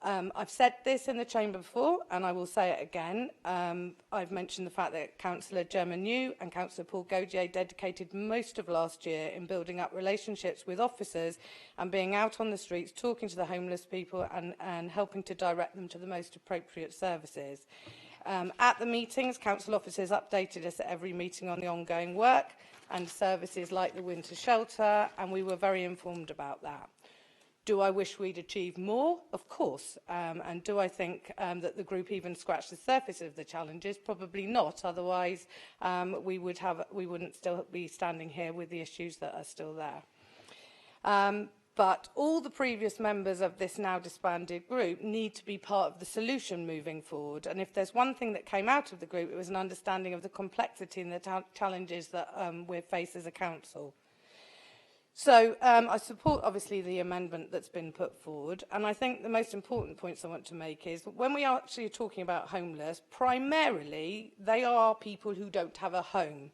I've said this in the Chamber before, and I will say it again. I've mentioned the fact that Councillor Gemma New and Councillor Paul Gaudier dedicated most of last year in building up relationships with officers and being out on the streets, talking to the homeless people and helping to direct them to the most appropriate services. At the meetings, council officers updated us at every meeting on the ongoing work and services like the winter shelter, and we were very informed about that. Do I wish we'd achieved more? Of course. And do I think that the group even scratched the surface of the challenges? Probably not. Otherwise, we wouldn't still be standing here with the issues that are still there. But all the previous members of this now disbanded group need to be part of the solution moving forward. And if there's one thing that came out of the group, it was an understanding of the complexity and the challenges that we face as a council. So I support, obviously, the amendment that's been put forward. And I think the most important points I want to make is when we are actually talking about homeless, primarily they are people who don't have a home.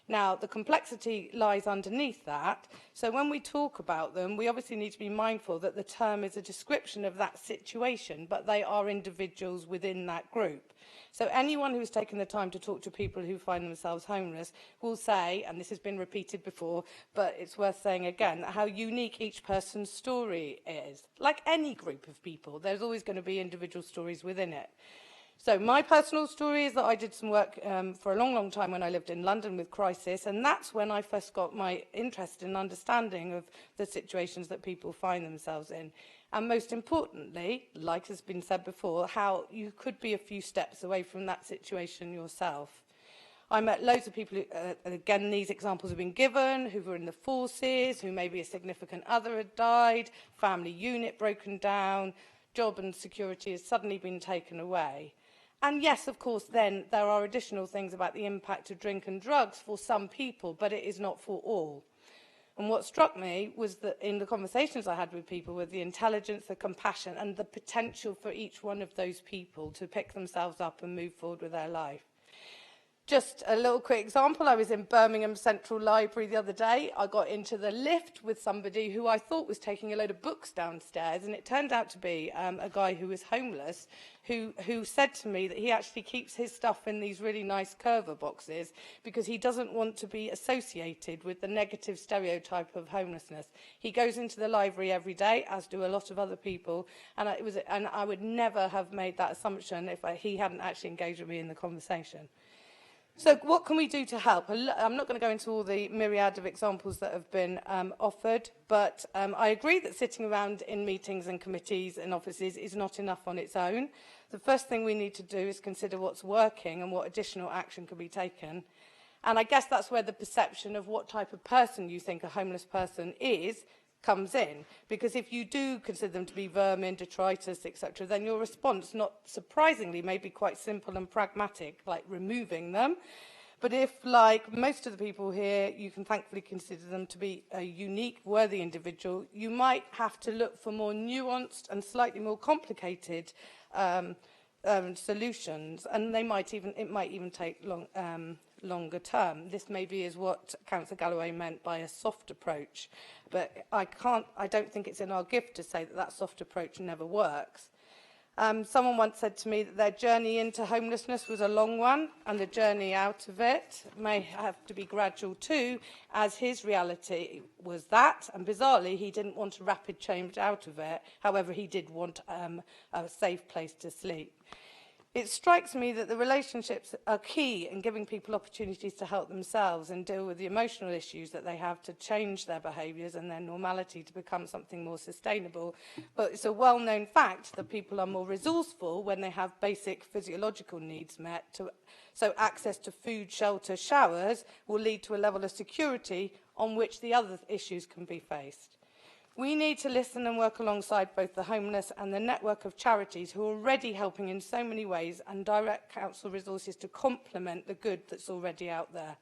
Now, the complexity lies underneath that. So when we talk about them, we obviously need to be mindful that the term is a description of that situation, but they are individuals within that group. So anyone who's taken the time to talk to people who find themselves homeless will say, and this has been repeated before, but it's worth saying again, how unique each person's story is. Like any group of people, there's always going to be individual stories within it. So my personal story is that I did some work for a long, long time when I lived in London with Crisis, and that's when I first got my interest in understanding of the situations that people find themselves in. And most importantly, like has been said before, how you could be a few steps away from that situation yourself. I met loads of people, again, these examples have been given, who were in the forces, who maybe a significant other had died, family unit broken down, job and security has suddenly been taken away. And yes, of course, then there are additional things about the impact of drink and drugs for some people, but it is not for all. And what struck me was that in the conversations I had with people, with the intelligence, the compassion, and the potential for each one of those people to pick themselves up and move forward with their life. Just a little quick example, I was in Birmingham Central Library the other day. I got into the lift with somebody who I thought was taking a load of books downstairs, and it turned out to be a guy who was homeless, who said to me that he actually keeps his stuff in these really nice Curver boxes because he doesn't want to be associated with the negative stereotype of homelessness. He goes into the library every day, as do a lot of other people, and I would never have made that assumption if he hadn't actually engaged with me in the conversation. So what can we do to help? I'm not going to go into all the myriad of examples that have been offered, but I agree that sitting around in meetings and committees and offices is not enough on its own. The first thing we need to do is consider what's working and what additional action can be taken. And I guess that's where the perception of what type of person you think a homeless person is comes in, because if you do consider them to be vermin, detritus, etc., then your response, not surprisingly, may be quite simple and pragmatic, like removing them. But if, like most of the people here, you can thankfully consider them to be a unique, worthy individual, you might have to look for more nuanced and slightly more complicated solutions, and it might even take longer term. This maybe is what Councillor Galloway meant by a soft approach, but I don't think it's in our gift to say that that soft approach never works. Someone once said to me that their journey into homelessness was a long one, and the journey out of it may have to be gradual too, as his reality was that, and bizarrely, he didn't want a rapid change out of it. However, he did want a safe place to sleep. It strikes me that the relationships are key in giving people opportunities to help themselves and deal with the emotional issues that they have to change their behaviours and their normality to become something more sustainable. But it's a well-known fact that people are more resourceful when they have basic physiological needs met. So access to food, shelter, showers will lead to a level of security on which the other issues can be faced. We need to listen and work alongside both the homeless and the network of charities who are already helping in so many ways, and direct council resources to complement the good that's already out there.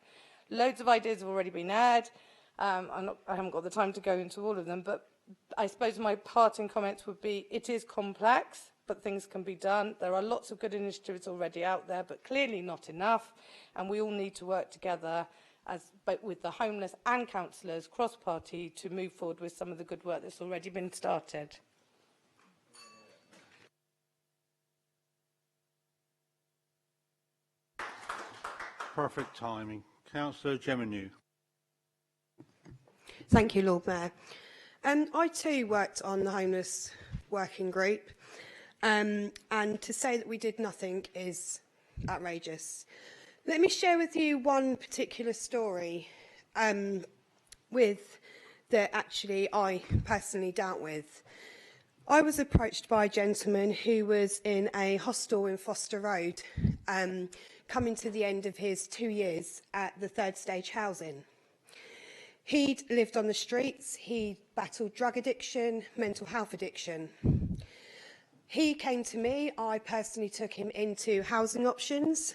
Loads of ideas have already been aired. I haven't got the time to go into all of them, but I suppose my parting comments would be it is complex, but things can be done. There are lots of good initiatives already out there, but clearly not enough, and we all need to work together with the homeless and councillors cross-party to move forward with some of the good work that's already been started. Perfect timing. Councillor Gemenew. Thank you, Lord Mayor. I too worked on the homeless working group, and to say that we did nothing is outrageous. Let me share with you one particular story that actually I personally dealt with. I was approached by a gentleman who was in a hostel in Foster Road, coming to the end of his 2 years at the third stage housing. He'd lived on the streets, he battled drug addiction, mental health addiction. He came to me, I personally took him into housing options.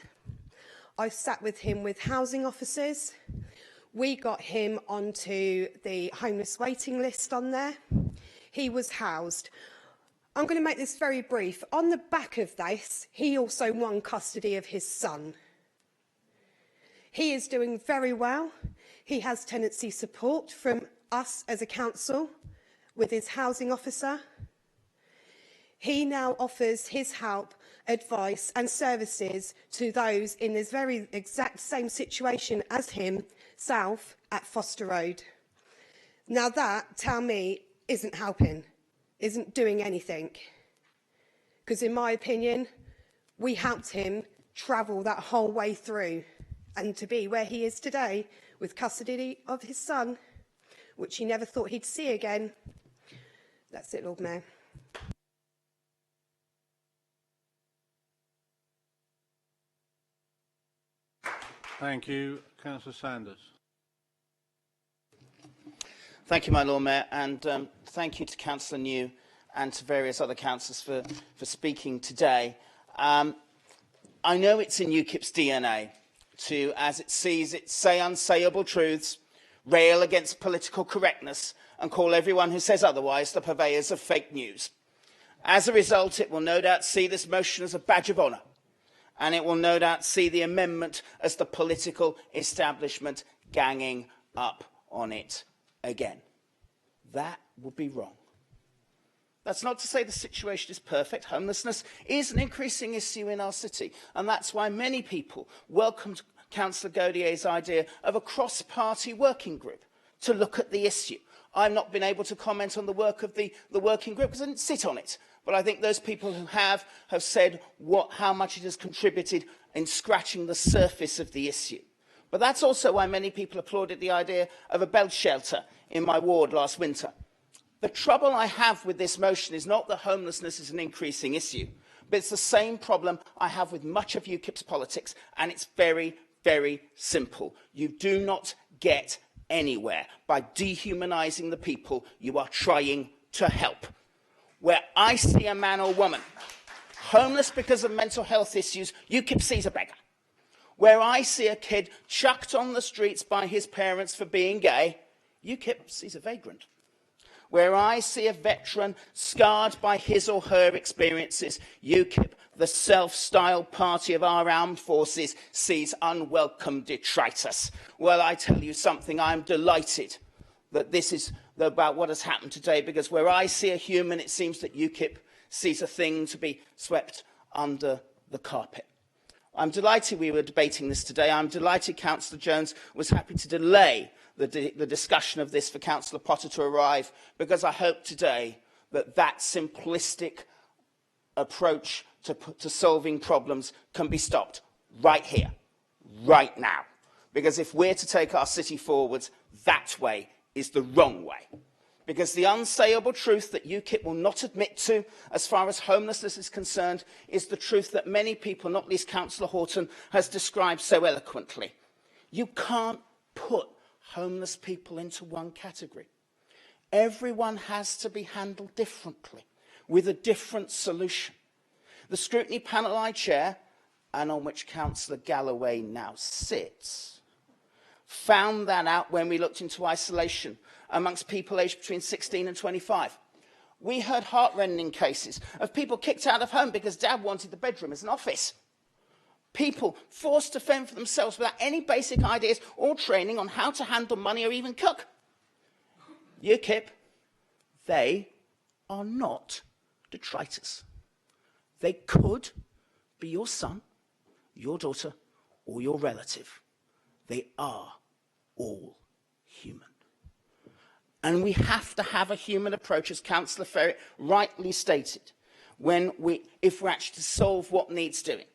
I sat with him with housing officers. We got him onto the homeless waiting list on there. He was housed. I'm going to make this very brief. On the back of this, he also won custody of his son. He is doing very well. He has tenancy support from us as a council with his housing officer. He now offers his help, advice and services to those in this very exact same situation as him, south at Foster Road. Now that, tell me, isn't helping, isn't doing anything. Because in my opinion, we helped him travel that whole way through and to be where he is today with custody of his son, which he never thought he'd see again. That's it, Lord Mayor. Thank you. Councillor Sanders. Thank you, my Lord Mayor, and thank you to Councillor New and to various other councillors for speaking today. I know it's in UKIP's DNA to, as it sees it, say unsayable truths, rail against political correctness, and call everyone who says otherwise the purveyors of fake news. As a result, it will no doubt see this motion as a badge of honour, and it will no doubt see the amendment as the political establishment ganging up on it again. That would be wrong. That's not to say the situation is perfect. Homelessness is an increasing issue in our city, and that's why many people welcomed Councillor Gaudier's idea of a cross-party working group to look at the issue. I've not been able to comment on the work of the working group because I didn't sit on it, but I think those people who have said how much it has contributed in scratching the surface of the issue. But that's also why many people applauded the idea of a bed shelter in my ward last winter. The trouble I have with this motion is not that homelessness is an increasing issue, but it's the same problem I have with much of UKIP's politics, and it's very, very simple. You do not get anywhere by dehumanising the people you are trying to help. Where I see a man or woman homeless because of mental health issues, UKIP sees a beggar. Where I see a kid chucked on the streets by his parents for being gay, UKIP sees a vagrant. Where I see a veteran scarred by his or her experiences, UKIP, the self-styled party of our armed forces, sees unwelcome detritus. Well, I tell you something, I'm delighted that this is about what has happened today, because where I see a human, it seems that UKIP sees a thing to be swept under the carpet. I'm delighted we were debating this today. I'm delighted Councillor Jones was happy to delay the discussion of this for Councillor Potter to arrive, because I hope today that that simplistic approach to solving problems can be stopped right here, right now. Because if we're to take our city forwards, that way is the wrong way. Because the unsayable truth that UKIP will not admit to, as far as homelessness is concerned, is the truth that many people, not least Councillor Horton, has described so eloquently. You can't put homeless people into one category. Everyone has to be handled differently, with a different solution. The scrutiny panel I chair, and on which Councillor Galloway now sits, found that out when we looked into isolation amongst people aged between 16 and 25. We heard heart-rending cases of people kicked out of home because Dad wanted the bedroom as an office. People forced to fend for themselves without any basic ideas or training on how to handle money or even cook. UKIP, they are not detritus. They could be your son, your daughter, or your relative. They are all human. And we have to have a human approach, as Councillor Ferret rightly stated, if we're actually to solve what needs doing.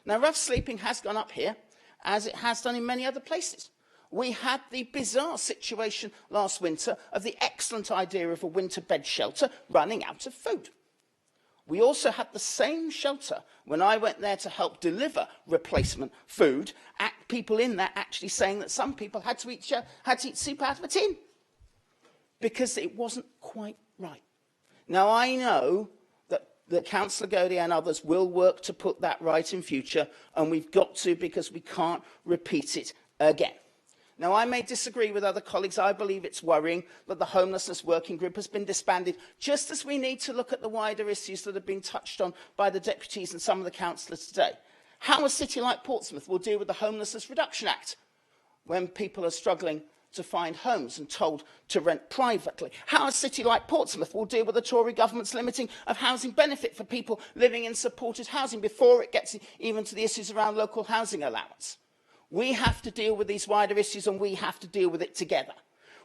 Now, rough sleeping has gone up here, as it has done in many other places. We had the bizarre situation last winter of the excellent idea of a winter bed shelter running out of food. We also had the same shelter when I went there to help deliver replacement food, people in there actually saying that some people had to eat soup out of a tin because it wasn't quite right. Now, I know that Councillor Gaudier and others will work to put that right in future, and we've got to, because we can't repeat it again. Now, I may disagree with other colleagues. I believe it's worrying that the Homelessness Working Group has been disbanded, just as we need to look at the wider issues that have been touched on by the deputies and some of the councillors today. How a city like Portsmouth will deal with the Homelessness Reduction Act when people are struggling to find homes and told to rent privately. How a city like Portsmouth will deal with the Tory government's limiting of housing benefit for people living in supported housing before it gets even to the issues around local housing allowance. We have to deal with these wider issues, and we have to deal with it together.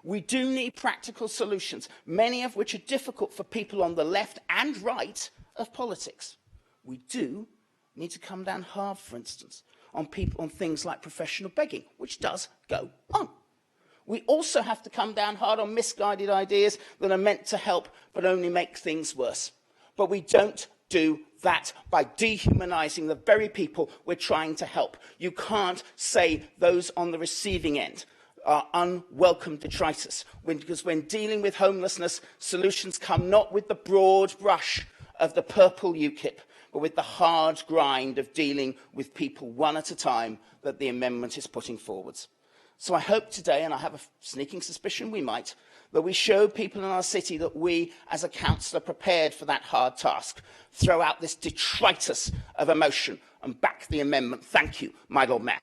We do need practical solutions, many of which are difficult for people on the left and right of politics. We do need to come down hard, for instance, on things like professional begging, which does go on. We also have to come down hard on misguided ideas that are meant to help but only make things worse. But we don't do that by dehumanising the very people we're trying to help. You can't say those on the receiving end are unwelcome detritus, because when dealing with homelessness, solutions come not with the broad brush of the purple UKIP, but with the hard grind of dealing with people one at a time that the amendment is putting forwards. So I hope today, and I have a sneaking suspicion we might, that we show people in our city that we, as a council, are prepared for that hard task. Throw out this detritus of emotion and back the amendment. Thank you, my Lord Mayor.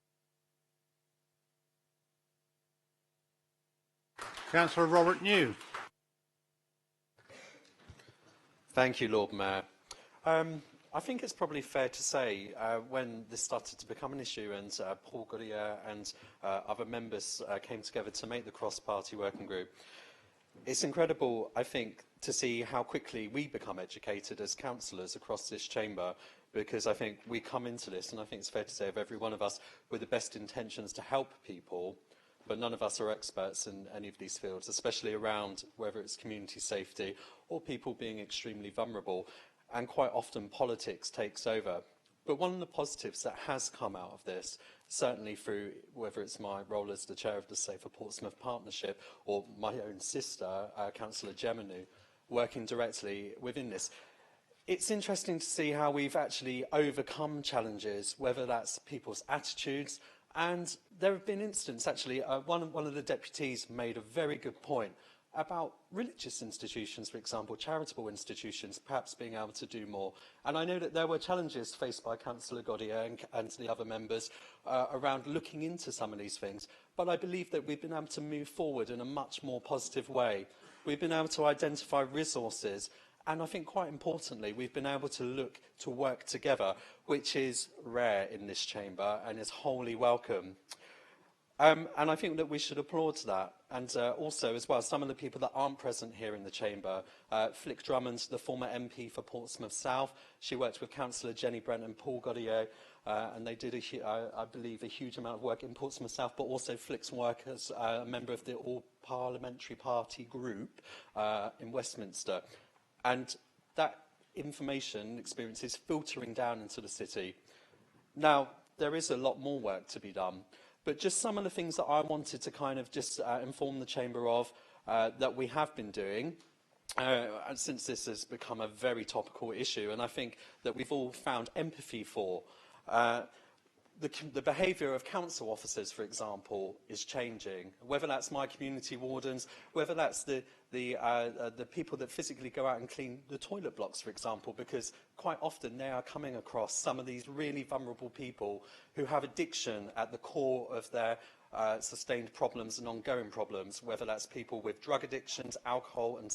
Councillor Robert New. Thank you, Lord Mayor. I think it's probably fair to say when this started to become an issue and Paul Gaudier and other members came together to make the cross-party working group, it's incredible, I think, to see how quickly we become educated as councillors across this chamber, because I think we come into this, and I think it's fair to say of every one of us, with the best intentions to help people, but none of us are experts in any of these fields, especially around whether it's community safety or people being extremely vulnerable. And quite often politics takes over. But one of the positives that has come out of this, certainly through whether it's my role as the chair of the Safer Portsmouth Partnership or my own sister, Councillor Geminu, working directly within this, it's interesting to see how we've actually overcome challenges, whether that's people's attitudes. And there have been instances, actually, one of the deputies made a very good point about religious institutions, for example, charitable institutions, perhaps being able to do more. And I know that there were challenges faced by Councillor Gaudier and the other members around looking into some of these things. But I believe that we've been able to move forward in a much more positive way. We've been able to identify resources. And I think quite importantly, we've been able to look to work together, which is rare in this chamber and is wholly welcome. And I think that we should applaud that. And also, as well, some of the people that aren't present here in the chamber, Flick Drummond, the former MP for Portsmouth South, she worked with Councillor Jenny Brent and Paul Gaudier, and they did, I believe, a huge amount of work in Portsmouth South, but also Flick's work as a member of the All-Parliamentary Party group in Westminster. And that information experience is filtering down into the city. Now, there is a lot more work to be done. But just some of the things that I wanted to kind of just inform the Chamber of that we have been doing, since this has become a very topical issue, and I think that we've all found empathy for. The behaviour of council officers, for example, is changing. Whether that's my community wardens, whether that's the people that physically go out and clean the toilet blocks, for example, because quite often they are coming across some of these really vulnerable people who have addiction at the core of their sustained problems and ongoing problems, whether that's people with drug addictions, alcohol and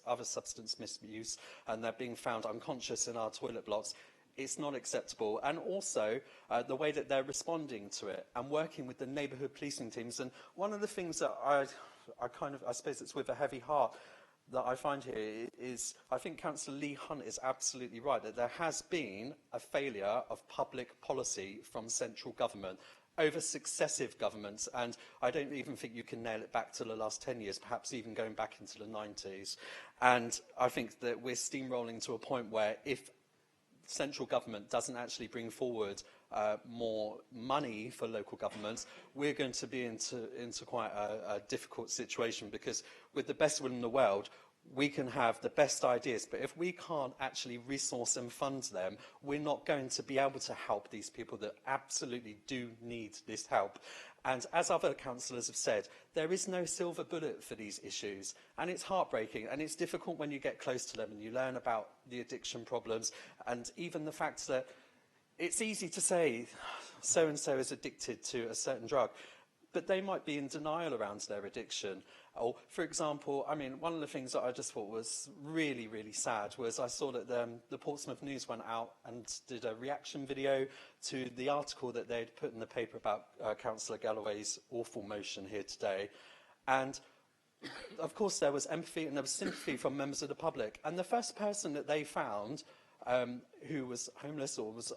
other substance misuse, and they're being found unconscious in our toilet blocks. It's not acceptable. And also the way that they're responding to it and working with the neighbourhood policing teams. And one of the things that I suppose it's with a heavy heart that I find here is, I think Councillor Lee Hunt is absolutely right, that there has been a failure of public policy from central government over successive governments, and I don't even think you can nail it back to the last 10 years, perhaps even going back into the 90s. And I think that we're steamrolling to a point where if central government doesn't actually bring forward more money for local governments, we're going to be into quite a difficult situation, because with the best will in the world, we can have the best ideas, but if we can't actually resource and fund them, we're not going to be able to help these people that absolutely do need this help. And as other councillors have said, there is no silver bullet for these issues. And it's heartbreaking, and it's difficult when you get close to them and you learn about the addiction problems, and even the fact that it's easy to say so-and-so is addicted to a certain drug, but they might be in denial around their addiction. Or, for example, I mean, one of the things that I just thought was really, really sad was I saw that the Portsmouth News went out and did a reaction video to the article that they'd put in the paper about Councillor Galloway's awful motion here today. And, of course, there was empathy and there was sympathy from members of the public. And the first person that they found who was homeless or was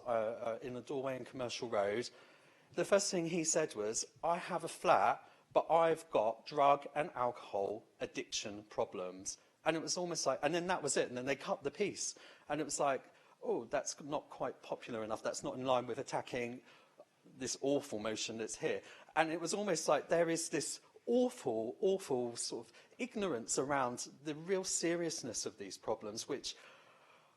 in a doorway in Commercial Road, the first thing he said was, I have a flat, but I've got drug and alcohol addiction problems. And it was almost like, and then that was it. And then they cut the piece. And it was like, oh, that's not quite popular enough. That's not in line with attacking this awful motion that's here. And it was almost like there is this awful, awful sort of ignorance around the real seriousness of these problems, which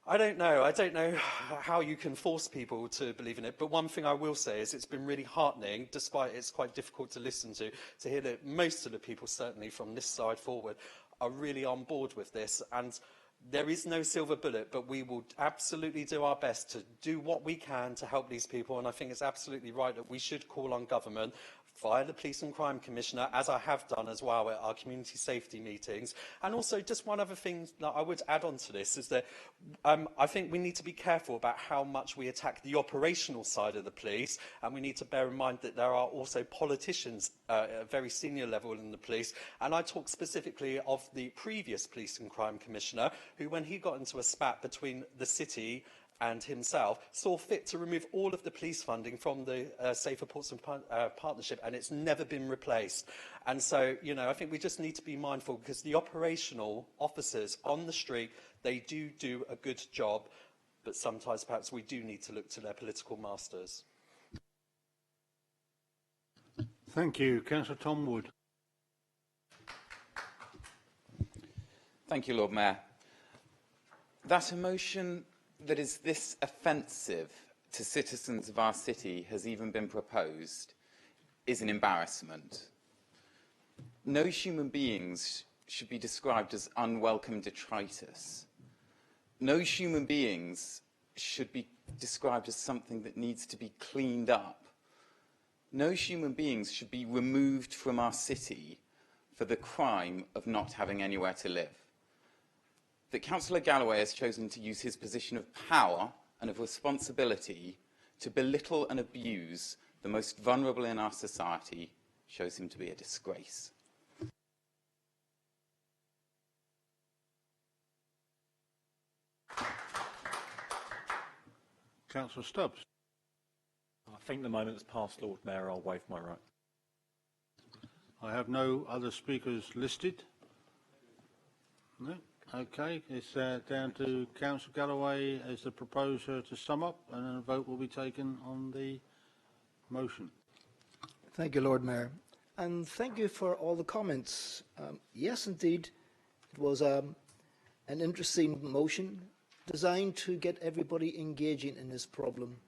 I don't know how you can force people to believe in it, but one thing I will say is it's been really heartening, despite it's quite difficult to listen to hear that most of the people, certainly from this side forward, are really on board with this. And there is no silver bullet, but we will absolutely do our best to do what we can to help these people. And I think it's absolutely right that we should call on government via the Police and Crime Commissioner, as I have done as well at our community safety meetings. And also, just one other thing that I would add on to this is that I think we need to be careful about how much we attack the operational side of the police, and we need to bear in mind that there are also politicians at a very senior level in the police. And I talk specifically of the previous Police and Crime Commissioner, who, when he got into a spat between the city and himself, saw fit to remove all of the police funding from the Safer Portsmouth Partnership, and it's never been replaced. And so, you know, I think we just need to be mindful, because the operational officers on the street, they do a good job, but sometimes perhaps we do need to look to their political masters. Thank you. Councillor Tom Wood. Thank you, Lord Mayor. That a motion that is this offensive to citizens of our city has even been proposed is an embarrassment. No human beings should be described as unwelcome detritus. No human beings should be described as something that needs to be cleaned up. No human beings should be removed from our city for the crime of not having anywhere to live. That Councillor Galloway has chosen to use his position of power and of responsibility to belittle and abuse the most vulnerable in our society shows him to be a disgrace. Councillor Stubbs. I think the moment's passed, Lord Mayor. I'll waive my right. I have no other speakers listed. No? Okay, it's down to Councillor Galloway as the proposer to sum up, and then a vote will be taken on the motion. Thank you, Lord Mayor. And thank you for all the comments. Yes, indeed, it was an interesting motion designed to get everybody engaging in this problem.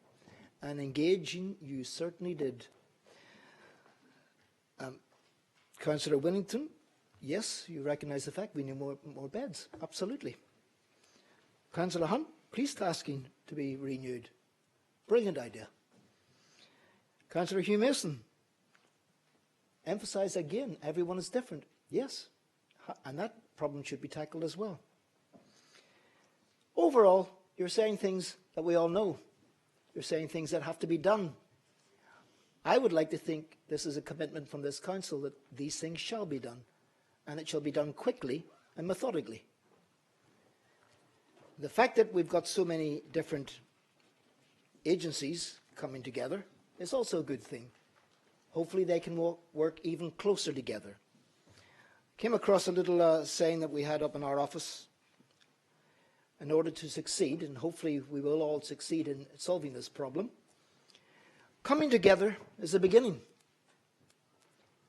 And engaging, you certainly did. Councillor Winnington, yes, you recognise the fact we need more beds. Absolutely. Councillor Hunt, police tasking to be renewed. Brilliant idea. Councillor Hugh Mason, emphasise again, everyone is different. Yes, and that problem should be tackled as well. Overall, you're saying things that we all know. You're saying things that have to be done. I would like to think this is a commitment from this council that these things shall be done, and it shall be done quickly and methodically. The fact that we've got so many different agencies coming together is also a good thing. Hopefully they can work even closer together. Came across a little saying that we had up in our office. In order to succeed, and hopefully we will all succeed in solving this problem, coming together is a beginning.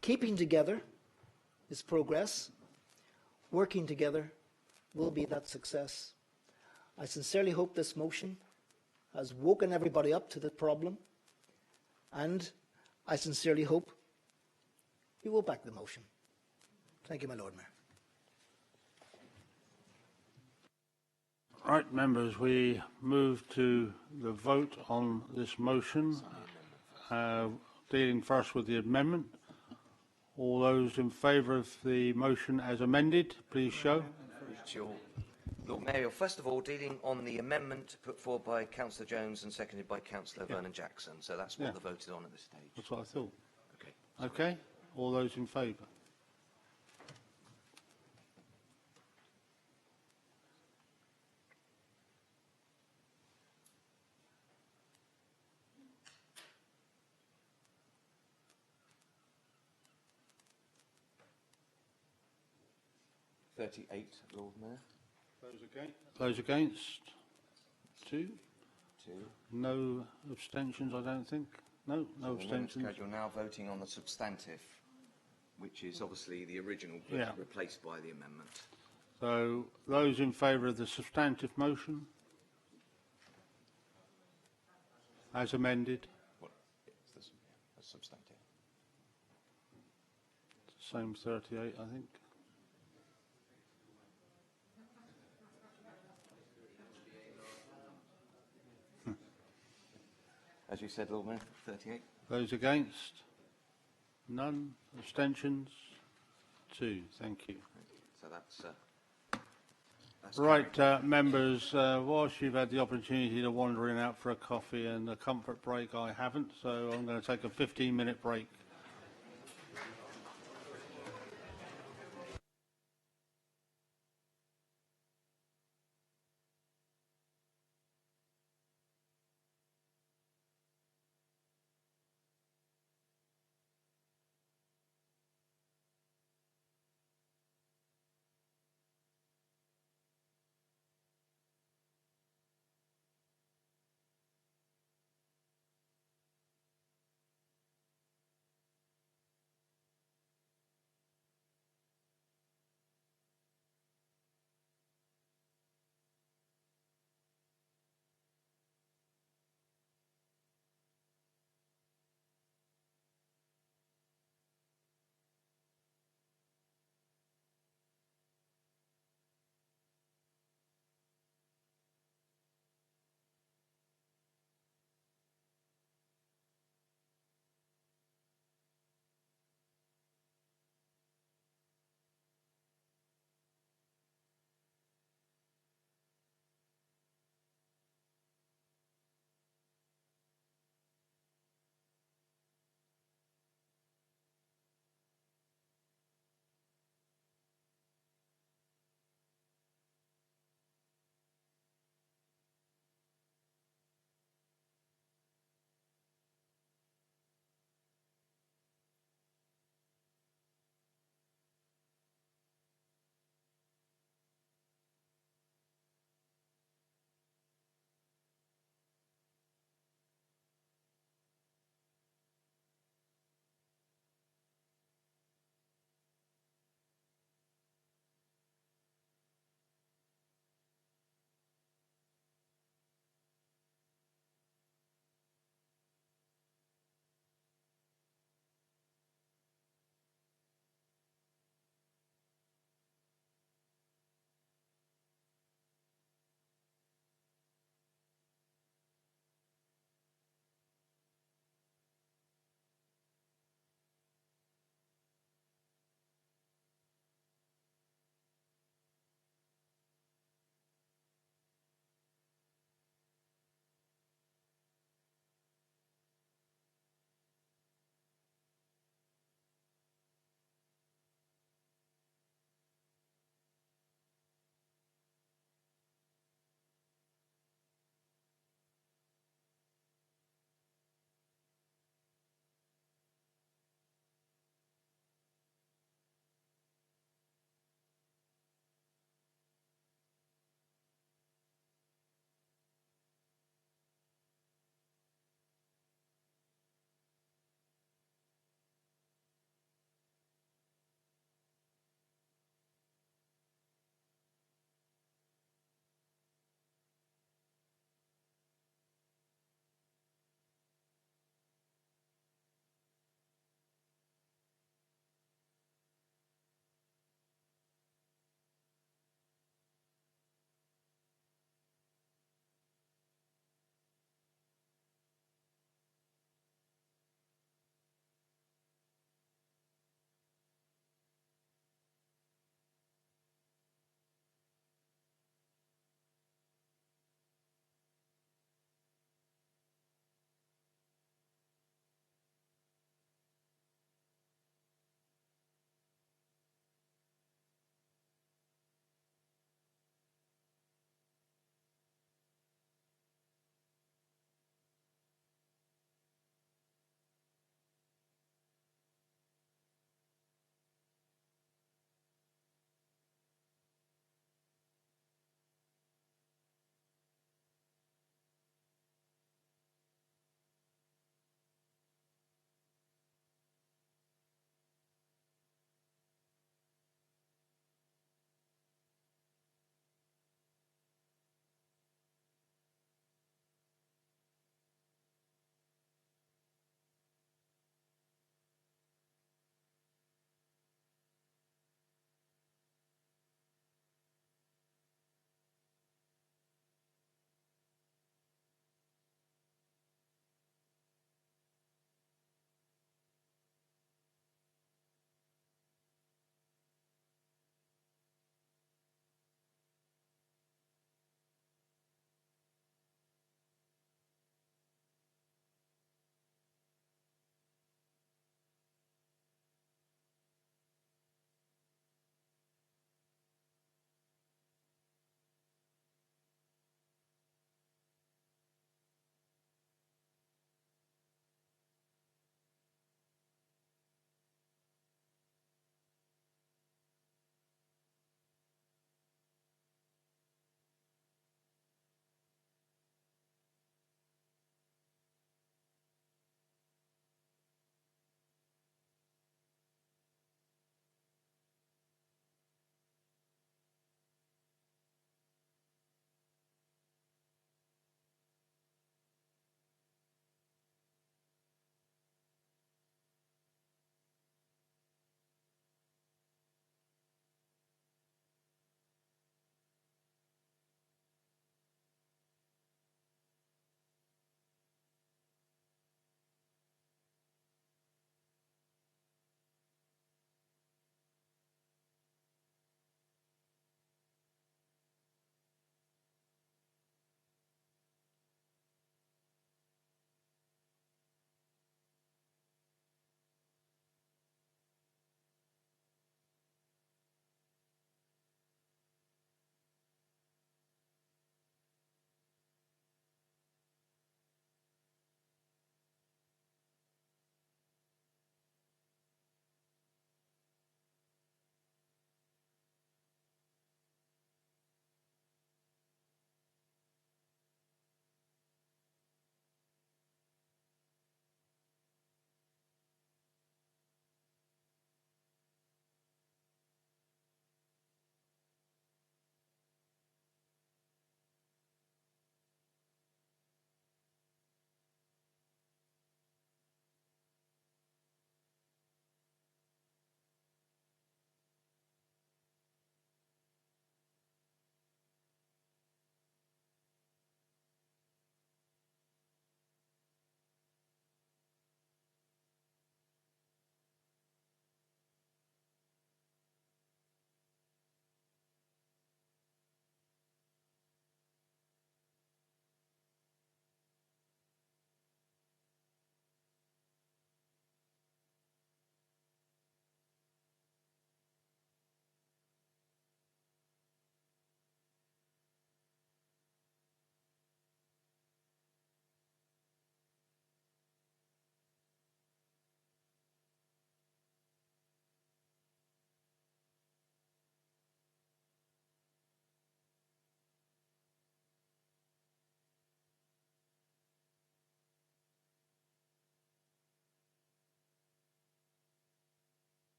Keeping together is progress. Working together will be that success. I sincerely hope this motion has woken everybody up to the problem, and I sincerely hope you will back the motion. Thank you, my Lord Mayor. Right, members, we move to the vote on this motion, dealing first with the amendment. All those in favour of the motion as amended, please show. Sure. Lord Mayor, first of all, dealing on the amendment put forward by Councillor Jones and seconded by Councillor Vernon Jackson. So that's what the vote is on at this stage. That's what I thought. Okay. Okay, all those in favour? Lord Mayor. Those against? 2. 2. No abstentions, I don't think. No, no abstentions. You're now voting on the substantive, which is obviously the original replaced by the amendment. So, those in favour of the substantive motion as amended? What? It's the substantive. Same 38, I think. As you said, Lord Mayor, 38. Those against? None. Abstentions? 2. Thank you. So that's right, members, whilst you've had the opportunity to wander in out for a coffee and a comfort break, I haven't, so I'm going to take a 15-minute break.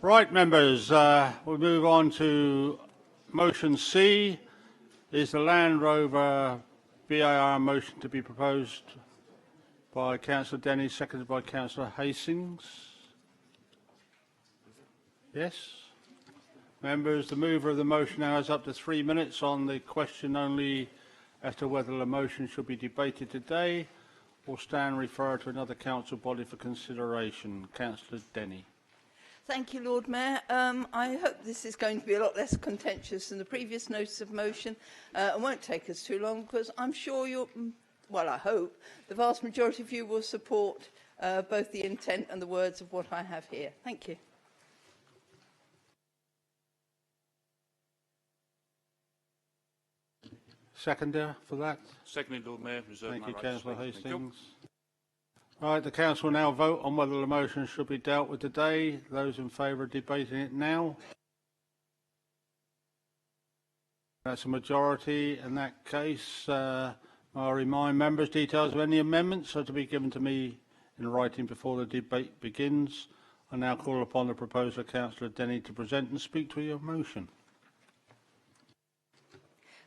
Right, members, we'll move on to motion C. Is the Land Rover BAR motion to be proposed by Councillor Denny, seconded by Councillor Hastings? Yes? Members, the mover of the motion now has up to 3 minutes on the question only as to whether the motion should be debated today or stand referred to another council body for consideration. Councillor Denny. Thank you, Lord Mayor. I hope this is going to be a lot less contentious than the previous notice of motion. It won't take us too long because I'm sure you're, well, I hope, the vast majority of you will support both the intent and the words of what I have here. Thank you. Seconder for that? Seconded, Lord Mayor. Thank you, Councillor Hastings. Right, the council will now vote on whether the motion should be dealt with today. Those in favour of debating it now? That's a majority. In that case, I'll remind members details of any amendments are to be given to me in writing before the debate begins. I now call upon the proposer, Councillor Denny, to present and speak to your motion.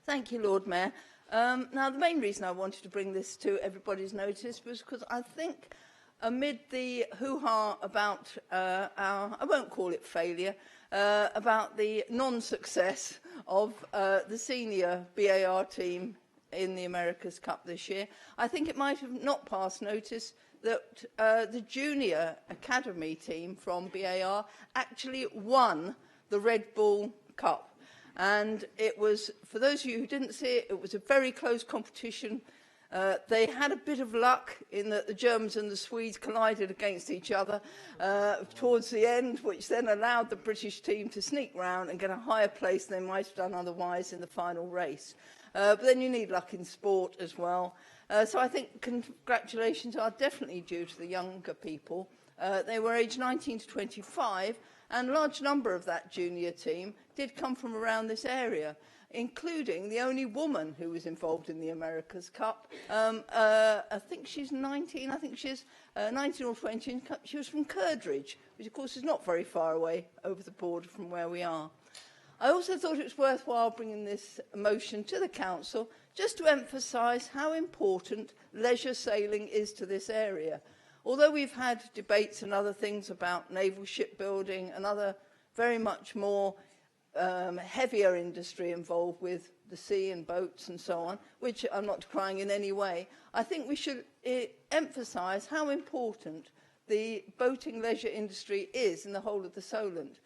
Thank you, Lord Mayor. Now, the main reason I wanted to bring this to everybody's notice was because I think amid the hoo-ha about our, I won't call it failure, about the non-success of the senior BAR team in the America's Cup this year, I think it might have not passed notice that the junior academy team from BAR actually won the Red Bull Cup. And it was, for those of you who didn't see it, it was a very close competition. They had a bit of luck in that the Germans and the Swedes collided against each other towards the end, which then allowed the British team to sneak round and get a higher place than they might have done otherwise in the final race. But then you need luck in sport as well. So I think congratulations are definitely due to the younger people. They were aged 19 to 25, and a large number of that junior team did come from around this area, including the only woman who was involved in the America's Cup. I think she's 19, I think she's 19 or 20, and she was from Curdridge, which of course is not very far away over the border from where we are. I also thought it was worthwhile bringing this motion to the council just to emphasise how important leisure sailing is to this area. Although we've had debates and other things about naval shipbuilding and other very much more heavier industry involved with the sea and boats and so on, which I'm not decrying in any way, I think we should emphasise how important the boating leisure industry is in the whole of the Solent,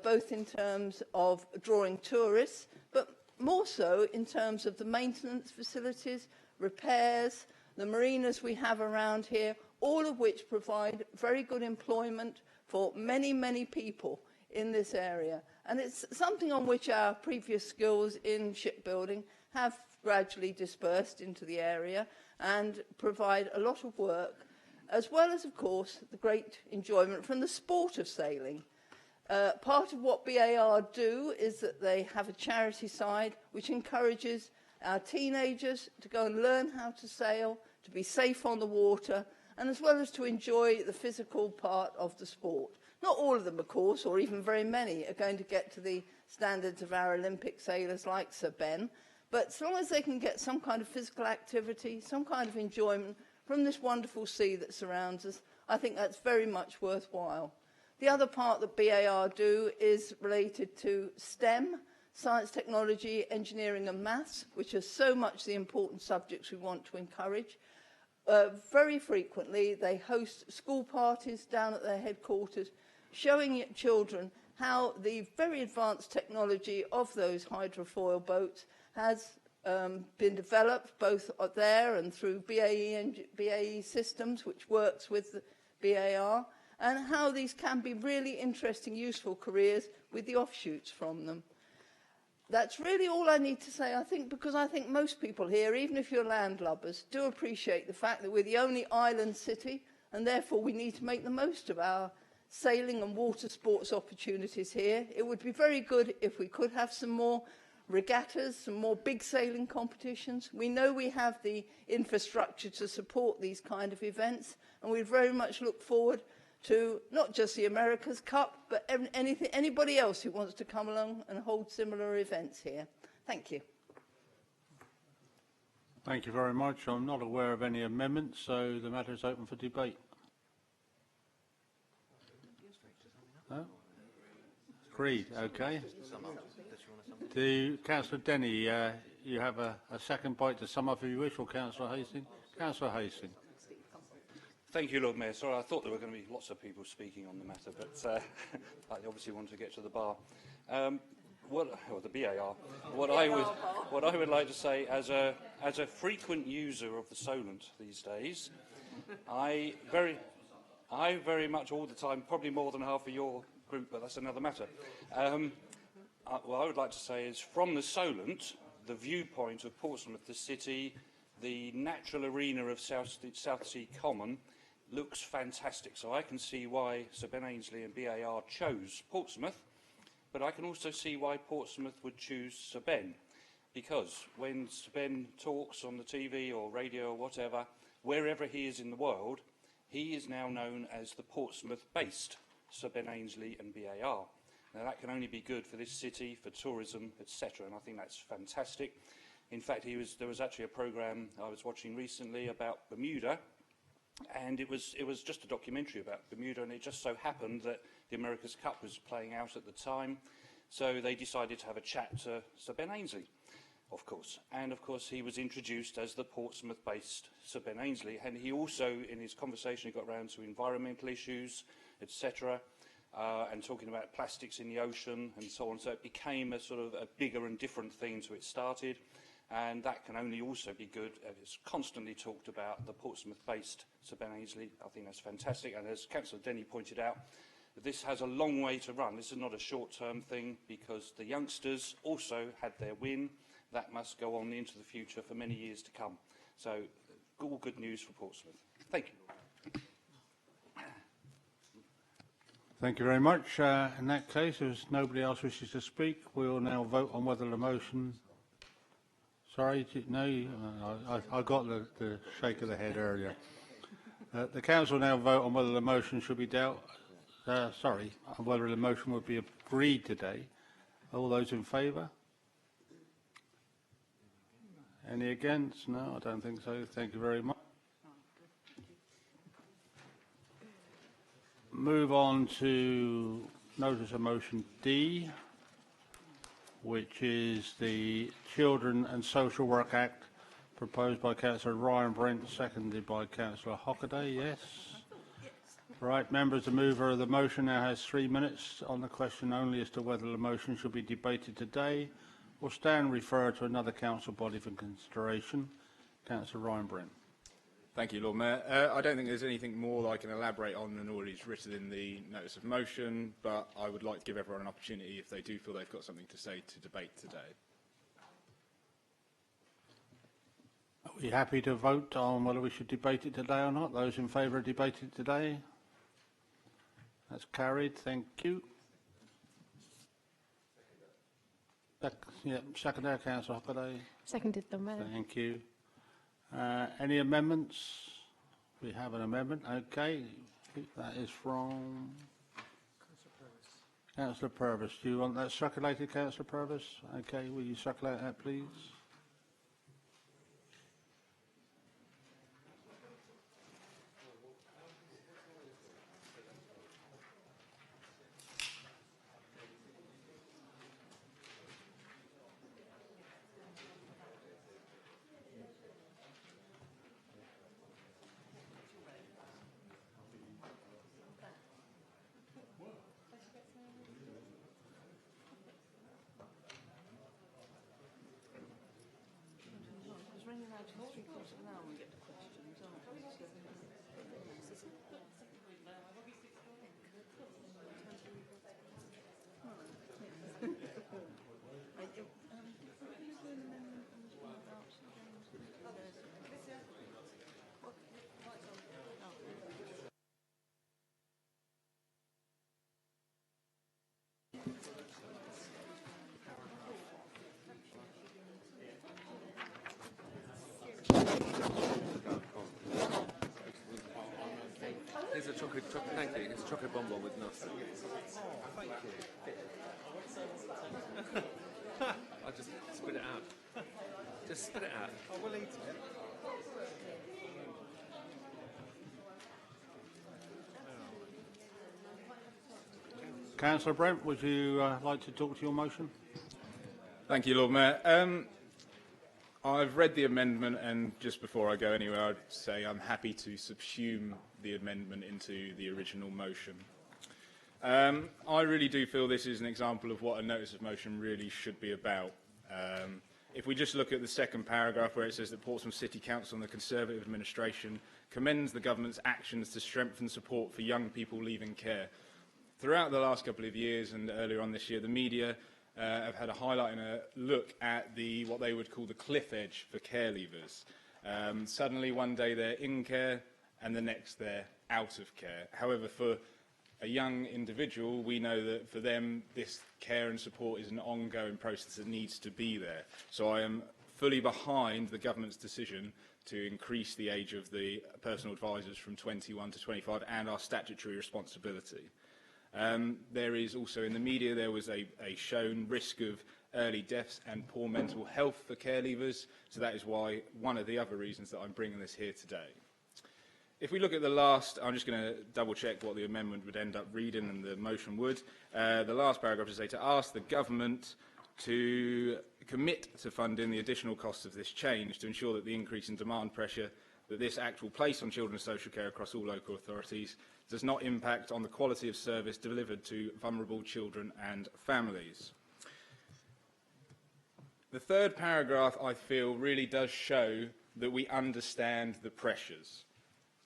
both in terms of drawing tourists, but more so in terms of the maintenance facilities, repairs, the marinas we have around here, all of which provide very good employment for many, many people in this area. And it's something on which our previous skills in shipbuilding have gradually dispersed into the area and provide a lot of work, as well as, of course, the great enjoyment from the sport of sailing. Part of what BAR do is that they have a charity side which encourages our teenagers to go and learn how to sail, to be safe on the water, and as well as to enjoy the physical part of the sport. Not all of them, of course, or even very many, are going to get to the standards of our Olympic sailors like Sir Ben, but as long as they can get some kind of physical activity, some kind of enjoyment from this wonderful sea that surrounds us, I think that's very much worthwhile. The other part that BAR do is related to STEM, science, technology, engineering and maths, which are so much the important subjects we want to encourage. Very frequently, they host school parties down at their headquarters, showing children how the very advanced technology of those hydrofoil boats has been developed both there and through BAE Systems, which works with the BAR, and how these can be really interesting, useful careers with the offshoots from them. That's really all I need to say, I think, because I think most people here, even if you're landlubbers, do appreciate the fact that we're the only island city, and therefore we need to make the most of our sailing and water sports opportunities here. It would be very good if we could have some more regattas, some more big sailing competitions. We know we have the infrastructure to support these kind of events, and we very much look forward to not just the America's Cup, but anybody else who wants to come along and hold similar events here. Thank you. Thank you very much. I'm not aware of any amendments, so the matter is open for debate. No? Agreed. Okay. Councillor Denny, you have a second bite to sum up if you wish, or Councillor Hastings? Councillor Hastings. Thank you, Lord Mayor. Sorry, I thought there were going to be lots of people speaking on the matter, but I obviously want to get to the bar. The BAR. What I would like to say, as a frequent user of the Solent these days, I very much all the time, probably more than half of your group, but that's another matter. What I would like to say is, from the Solent, the viewpoint of Portsmouth, the city, the natural arena of South Sea Common, looks fantastic. So I can see why Sir Ben Ainslie and BAR chose Portsmouth, but I can also see why Portsmouth would choose Sir Ben, because when Sir Ben talks on the TV or radio or whatever, wherever he is in the world, he is now known as the Portsmouth-based Sir Ben Ainslie and BAR. Now that can only be good for this city, for tourism, etc., and I think that's fantastic. In fact, there was actually a programme I was watching recently about Bermuda, and it was just a documentary about Bermuda, and it just so happened that the America's Cup was playing out at the time, so they decided to have a chat to Sir Ben Ainslie, of course. And of course he was introduced as the Portsmouth-based Sir Ben Ainslie, and he also, in his conversation, he got round to environmental issues, etc., and talking about plastics in the ocean and so on. So it became a sort of a bigger and different theme to it started. And that can only also be good. It's constantly talked about, the Portsmouth-based Sir Ben Ainslie. I think that's fantastic. And as Councillor Denny pointed out, this has a long way to run. This is not a short-term thing, because the youngsters also had their win. That must go on into the future for many years to come. So all good news for Portsmouth. Thank you. Thank you very much. In that case, if nobody else wishes to speak, we will now vote on whether the motion... Sorry, no, I got the shake of the head earlier. The Council now vote on whether the motion should be dealt... on whether the motion would be agreed today. All those in favour? Any against? No, I don't think so. Thank you very much. Move on to notice of motion D, which is the Children and Social Work Act, proposed by Councillor Ryan Brent, seconded by Councillor Hockaday. Yes? Right, members, the mover of the motion now has 3 minutes on the question only as to whether the motion should be debated today or stand referred to another council body for consideration. Councillor Ryan Brent. Thank you, Lord Mayor. I don't think there's anything more that I can elaborate on than already is written in the notice of motion, but I would like to give everyone an opportunity, if they do feel they've got something to say, to debate today. Are we happy to vote on whether we should debate it today or not? Those in favour of debating it today? That's carried. Thank you. Second there, Councillor Hockaday. Seconded, Lord Mayor. Thank you. Any amendments? We have an amendment. Okay. That is from Councillor Purvis. Do you want that circulated, Councillor Purvis? Okay. Will you circulate that, please? liquid chocolate pancake. It's a chocolate bonbon with nuts. Oh, thank you. I'll just spit it out. Just spit it out. I will eat it. Councillor Brent, would you like to talk to your motion? Thank you, Lord Mayor. I've read the amendment, and just before I go anywhere, I'd say I'm happy to subsume the amendment into the original motion. I really do feel this is an example of what a notice of motion really should be about. If we just look at the second paragraph where it says that Portsmouth City Council and the Conservative administration commends the government's actions to strengthen support for young people leaving care. Throughout the last couple of years and earlier on this year, the media have had a highlight and a look at what they would call the cliff edge for care leavers. Suddenly one day they're in care and the next they're out of care. However, for a young individual, we know that for them this care and support is an ongoing process that needs to be there. So I am fully behind the government's decision to increase the age of the personal advisors from 21 to 25 and our statutory responsibility. There is also in the media, there was a shown risk of early deaths and poor mental health for care leavers, so that is why one of the other reasons that I'm bringing this here today. If we look at the last, I'm just going to double check what the amendment would end up reading and the motion would. The last paragraph is to ask the government to commit to funding the additional costs of this change to ensure that the increase in demand pressure that this act will place on children's social care across all local authorities does not impact on the quality of service delivered to vulnerable children and families. The third paragraph, I feel, really does show that we understand the pressures.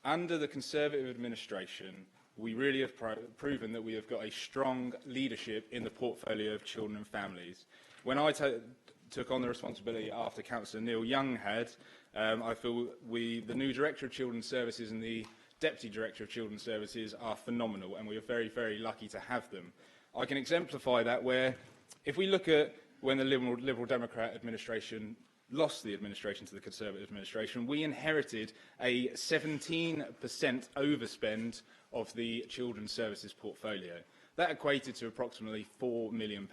Under the Conservative administration, we really have proven that we have got a strong leadership in the portfolio of children and families. When I took on the responsibility after Councillor Neil Young had, I feel the new Director of Children's Services and the Deputy Director of Children's Services are phenomenal, and we are very, very lucky to have them. I can exemplify that where, if we look at when the Liberal Democrat administration lost the administration to the Conservative administration, we inherited a 17% overspend of the Children's Services portfolio. That equated to approximately £4 million.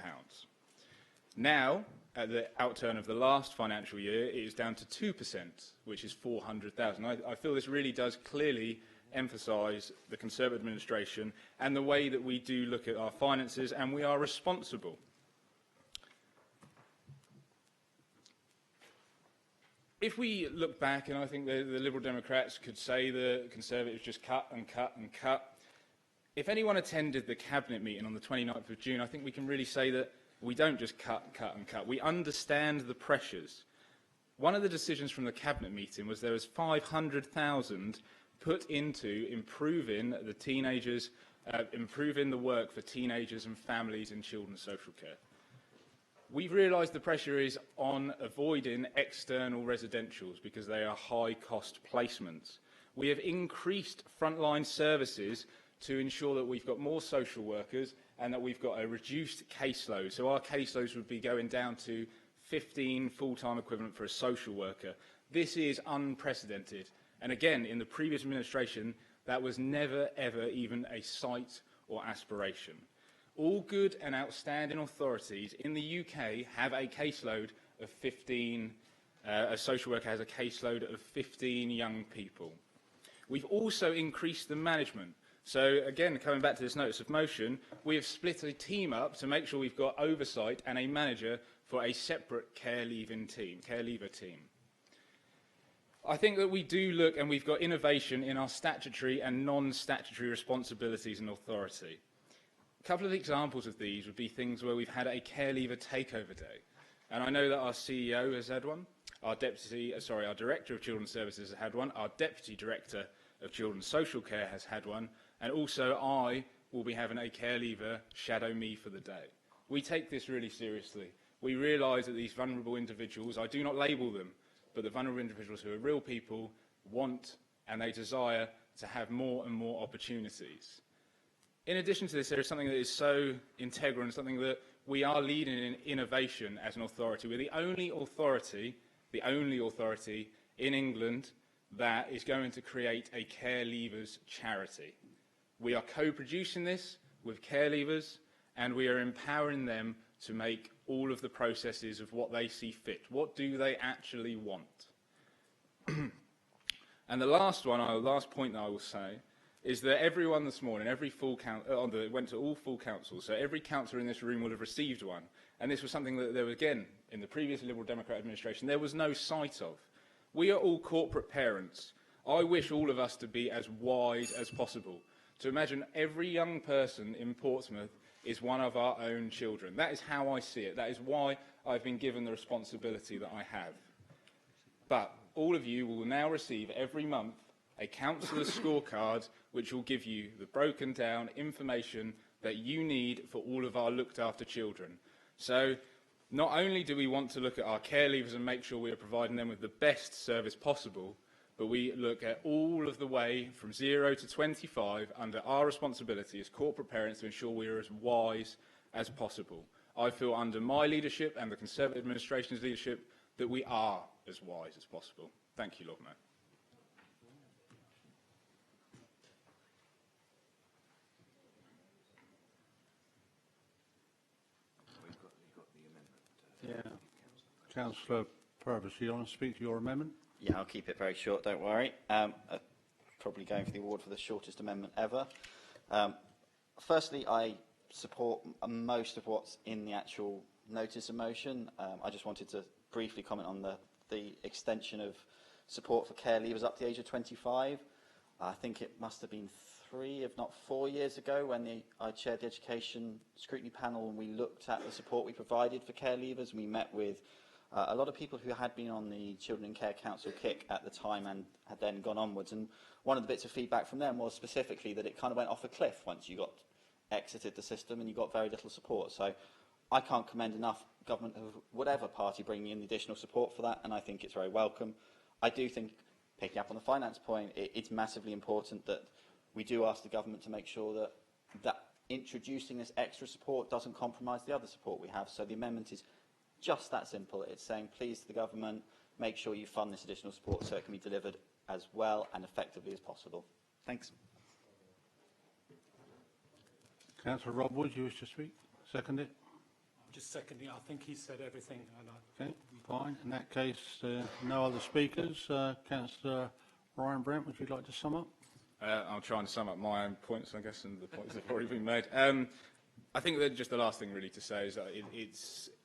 Now, at the outturn of the last financial year, it is down to 2%, which is 400,000. I feel this really does clearly emphasise the Conservative administration and the way that we do look at our finances, and we are responsible. If we look back, and I think the Liberal Democrats could say the Conservatives just cut and cut and cut. If anyone attended the Cabinet meeting on the 29th of June, I think we can really say that we don't just cut and cut and cut. We understand the pressures. One of the decisions from the Cabinet meeting was there was 500,000 put into improving the teenagers, improving the work for teenagers and families in children's social care. We've realised the pressure is on avoiding external residentials because they are high-cost placements. We have increased frontline services to ensure that we've got more social workers and that we've got a reduced caseload. So our caseloads would be going down to 15 full-time equivalent for a social worker. This is unprecedented. And again, in the previous administration, that was never, ever even a sight or aspiration. All good and outstanding authorities in the UK have a caseload of 15, a social worker has a caseload of 15 young people. We've also increased the management. So again, coming back to this notice of motion, we have split a team up to make sure we've got oversight and a manager for a separate care leaver team. I think that we do look, and we've got innovation in our statutory and non-statutory responsibilities and authority. A couple of examples of these would be things where we've had a care leaver takeover day. And I know that our CEO has had one, our Director of Children's Services has had one, our Deputy Director of Children's Social Care has had one, and also I will be having a care leaver shadow me for the day. We take this really seriously. We realise that these vulnerable individuals, I do not label them, but the vulnerable individuals who are real people want and they desire to have more and more opportunities. In addition to this, there is something that is so integral and something that we are leading in innovation as an authority. We're the only authority in England that is going to create a care leavers charity. We are co-producing this with care leavers, and we are empowering them to make all of the processes of what they see fit. What do they actually want? And the last point that I will say is that everyone this morning, every full went to all full councils, so every councillor in this room will have received one. And this was something that there was, again, in the previous Liberal Democrat administration, there was no sight of. We are all corporate parents. I wish all of us to be as wise as possible. To imagine every young person in Portsmouth is one of our own children. That is how I see it. That is why I've been given the responsibility that I have. But all of you will now receive every month a councillor's scorecard which will give you the broken down information that you need for all of our looked after children. So not only do we want to look at our care leavers and make sure we are providing them with the best service possible, but we look at all of the way from 0 to 25 under our responsibility as corporate parents to ensure we are as wise as possible. I feel under my leadership and the Conservative administration's leadership that we are as wise as possible. Thank you, Lord Mayor. Yeah. Councillor Purvis, you want to speak to your amendment? Yeah, I'll keep it very short, don't worry. Probably going for the award for the shortest amendment ever. Firstly, I support most of what's in the actual notice of motion. I just wanted to briefly comment on the extension of support for care leavers up to the age of 25. I think it must have been 3, if not 4 years ago when I chaired the Education Scrutiny Panel and we looked at the support we provided for care leavers. We met with a lot of people who had been on the Children in Care Council kick at the time and had then gone onwards. And one of the bits of feedback from them was specifically that it kind of went off a cliff once you got exited the system and you got very little support. So I can't commend enough government of whatever party bringing in the additional support for that, and I think it's very welcome. I do think, picking up on the finance point, it's massively important that we do ask the government to make sure that introducing this extra support doesn't compromise the other support we have. So the amendment is just that simple. It's saying, please, to the government, make sure you fund this additional support so it can be delivered as well and effectively as possible. Thanks. Councillor Rob Wood, you wish to speak? Second it? Just seconding, I think he said everything. Okay, fine. In that case, no other speakers. Councillor Ryan Brent, would you like to sum up? I'll try and sum up my own points, I guess, and the points that have already been made. I think that just the last thing really to say is that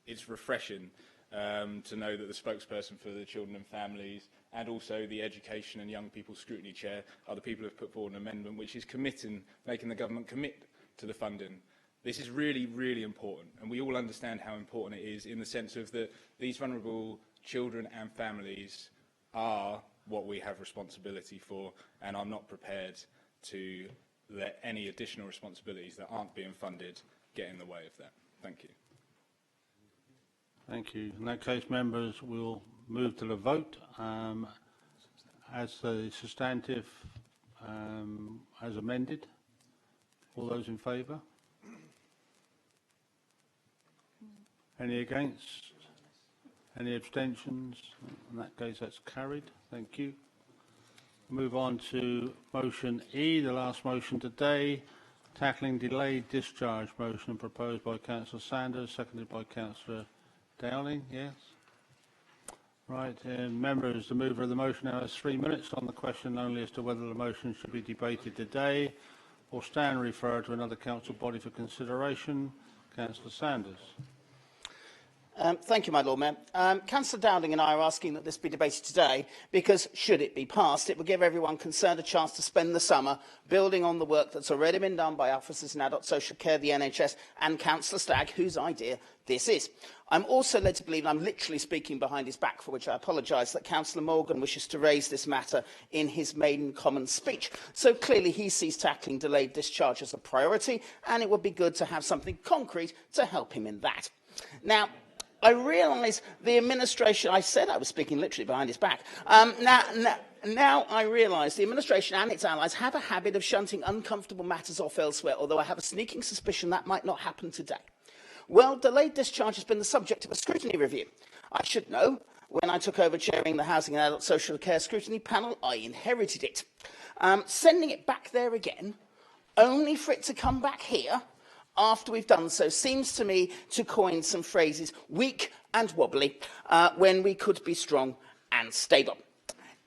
it's refreshing to know that the spokesperson for the children and families and also the Education and Young People Scrutiny Chair are the people who have put forward an amendment which is making the government commit to the funding. This is really, really important, and we all understand how important it is in the sense of that these vulnerable children and families are what we have responsibility for, and I'm not prepared to let any additional responsibilities that aren't being funded get in the way of that. Thank you. Thank you. In that case, members, we'll move to the vote. As the substantive as amended, all those in favour? Any against? Any abstentions? In that case, that's carried. Thank you. Move on to motion E, the last motion today, tackling delayed discharge motion proposed by Councillor Sanders, seconded by Councillor Dowling. Yes? Right. Members, the mover of the motion now has 3 minutes on the question only as to whether the motion should be debated today or stand referred to another council body for consideration. Councillor Sanders. Thank you, my Lord Mayor. Councillor Dowling and I are asking that this be debated today because, should it be passed, it will give everyone concerned a chance to spend the summer building on the work that's already been done by officers in adult social care, the NHS and Councillor Stagg, whose idea this is. I'm also led to believe, and I'm literally speaking behind his back, for which I apologise, that Councillor Morgan wishes to raise this matter in his maiden Commons speech. So clearly he sees tackling delayed discharge as a priority, and it would be good to have something concrete to help him in that. Now, I realise the administration, I said I was speaking literally behind his back. Now I realise the administration and its allies have a habit of shunting uncomfortable matters off elsewhere, although I have a sneaking suspicion that might not happen today. Well, delayed discharge has been the subject of a scrutiny review. I should know, when I took over chairing the Housing and Adult Social Care Scrutiny Panel, I inherited it. Sending it back there again only for it to come back here after we've done so seems to me to coin some phrases, weak and wobbly, when we could be strong and stable.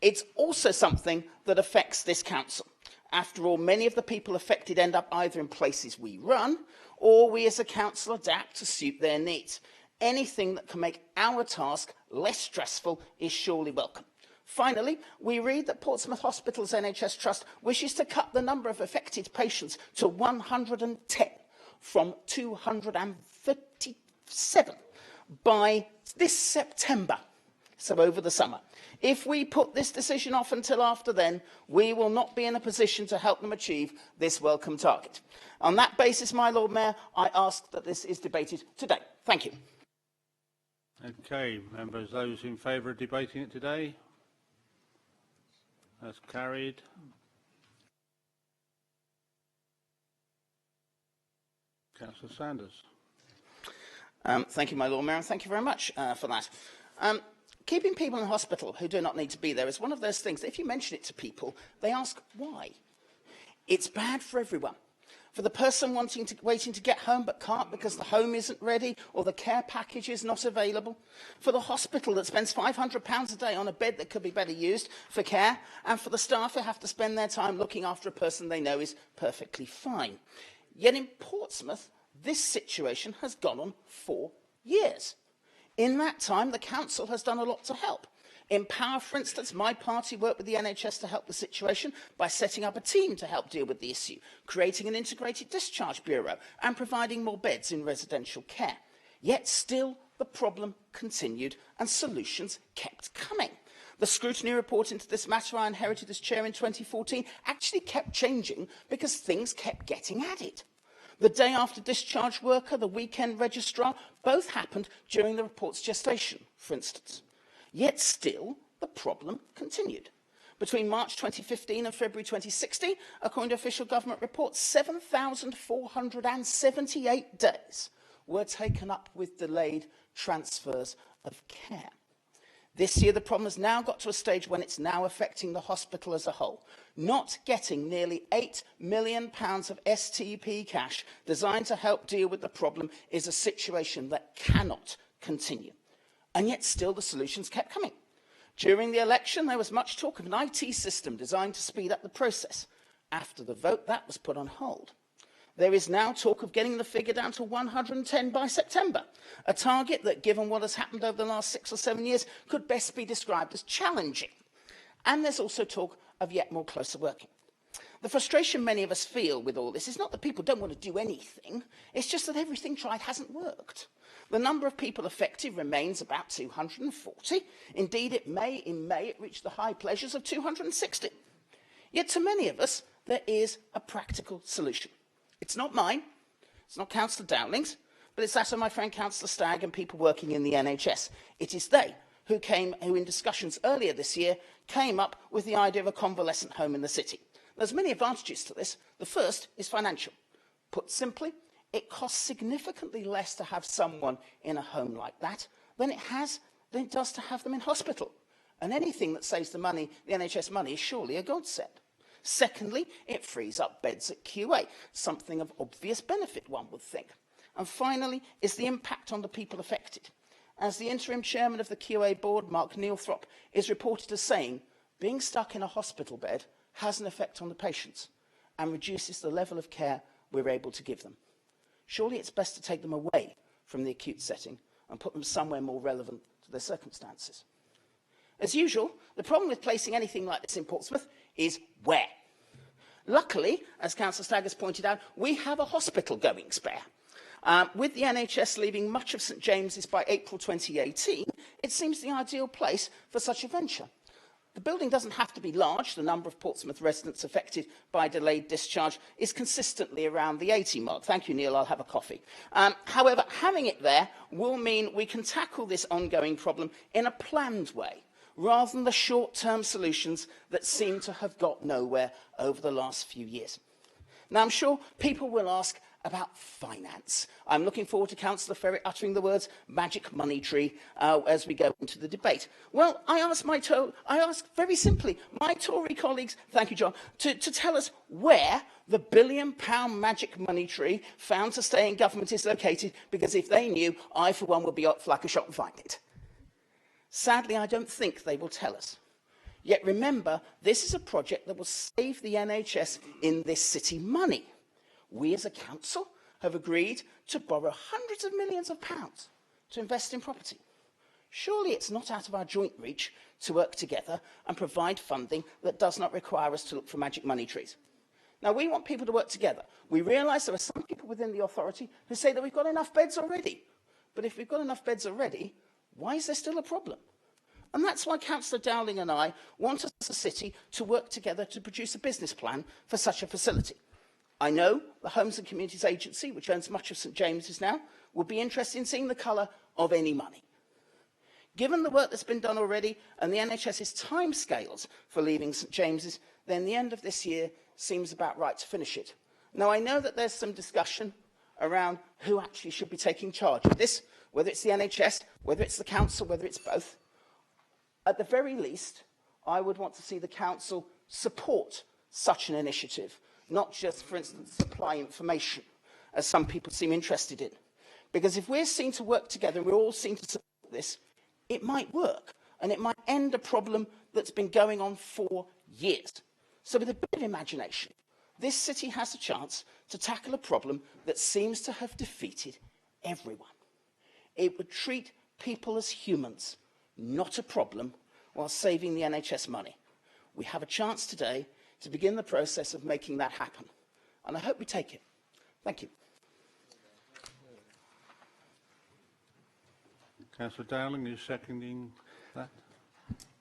It's also something that affects this council. After all, many of the people affected end up either in places we run, or we as a council adapt to suit their needs. Anything that can make our task less stressful is surely welcome. Finally, we read that Portsmouth Hospital's NHS Trust wishes to cut the number of affected patients to 110 from 237 by this September, so over the summer. If we put this decision off until after then, we will not be in a position to help them achieve this welcome target. On that basis, my Lord Mayor, I ask that this is debated today. Thank you. Okay, members, those in favour of debating it today? That's carried. Councillor Sanders. Thank you, my Lord Mayor, and thank you very much for that. Keeping people in hospital who do not need to be there is one of those things that if you mention it to people, they ask why. It's bad for everyone. For the person waiting to get home but can't because the home isn't ready or the care package is not available. For the hospital that spends £500 a day on a bed that could be better used for care. And for the staff who have to spend their time looking after a person they know is perfectly fine. Yet in Portsmouth, this situation has gone on 4 years. In that time, the council has done a lot to help. In Power, for instance, my party worked with the NHS to help the situation by setting up a team to help deal with the issue, creating an integrated discharge bureau and providing more beds in residential care. Yet still, the problem continued and solutions kept coming. The scrutiny report into this matter I inherited as chair in 2014 actually kept changing because things kept getting added. The day after discharge worker, the weekend registrar, both happened during the report's gestation, for instance. Yet still, the problem continued. Between March 2015 and February 2016, according to official government reports, 7,478 days were taken up with delayed transfers of care. This year, the problem has now got to a stage when it's now affecting the hospital as a whole. Not getting nearly £8 million of STP cash designed to help deal with the problem is a situation that cannot continue. And yet still the solutions kept coming. During the election, there was much talk of an IT system designed to speed up the process. After the vote, that was put on hold. There is now talk of getting the figure down to 110 by September, a target that, given what has happened over the last 6 or 7 years, could best be described as challenging. And there's also talk of yet more closer working. The frustration many of us feel with all this is not that people don't want to do anything, it's just that everything tried hasn't worked. The number of people affected remains about 240. Indeed, in May it reached the high pleasures of 260. Yet to many of us, there is a practical solution. It's not mine, it's not Councillor Dowling's, but it's that of my friend Councillor Stagg and people working in the NHS. It is they who in discussions earlier this year, came up with the idea of a convalescent home in the city. There's many advantages to this. The first is financial. Put simply, it costs significantly less to have someone in a home like that than it does to have them in hospital. And anything that saves the NHS money, is surely a godsend. Secondly, it frees up beds at QA, something of obvious benefit, one would think. And finally, is the impact on the people affected. As the interim chairman of the QA board, Mark Neilthrop, is reported as saying, being stuck in a hospital bed has an effect on the patients and reduces the level of care we're able to give them. Surely it's best to take them away from the acute setting and put them somewhere more relevant to their circumstances. As usual, the problem with placing anything like this in Portsmouth is where. Luckily, as Councillor Stagg has pointed out, we have a hospital going spare. With the NHS leaving much of St James's by April 2018, it seems the ideal place for such a venture. The building doesn't have to be large. The number of Portsmouth residents affected by delayed discharge is consistently around the 80 mark. Thank you, Neil. I'll have a coffee. However, having it there will mean we can tackle this ongoing problem in a planned way, rather than the short-term solutions that seem to have got nowhere over the last few years. Now, I'm sure people will ask about finance. I'm looking forward to Councillor Ferret uttering the words magic money tree as we go into the debate. Well, I ask very simply my Tory colleagues, thank you, John, to tell us where the £1 billion magic money tree found to stay in government is located, because if they knew, I, for one, would be up like a shot and find it. Sadly, I don't think they will tell us. Yet remember, this is a project that will save the NHS in this city money. We as a council have agreed to borrow hundreds of millions of pounds to invest in property. Surely it's not out of our joint reach to work together and provide funding that does not require us to look for magic money trees. Now, we want people to work together. We realise there are some people within the authority who say that we've got enough beds already. But if we've got enough beds already, why is there still a problem? And that's why Councillor Dowling and I want us as a city to work together to produce a business plan for such a facility. I know the Homes and Communities Agency, which owns much of St James's now, will be interested in seeing the colour of any money. Given the work that's been done already and the NHS's timescales for leaving St James's, then the end of this year seems about right to finish it. Now, I know that there's some discussion around who actually should be taking charge of this, whether it's the NHS, whether it's the council, whether it's both. At the very least, I would want to see the council support such an initiative, not just, for instance, supply information, as some people seem interested in. Because if we're seen to work together and we're all seen to support this, it might work, and it might end a problem that's been going on for years. So with a bit of imagination, this city has a chance to tackle a problem that seems to have defeated everyone. It would treat people as humans, not a problem, while saving the NHS money. We have a chance today to begin the process of making that happen. And I hope we take it. Thank you. Councillor Dowling, are you seconding that?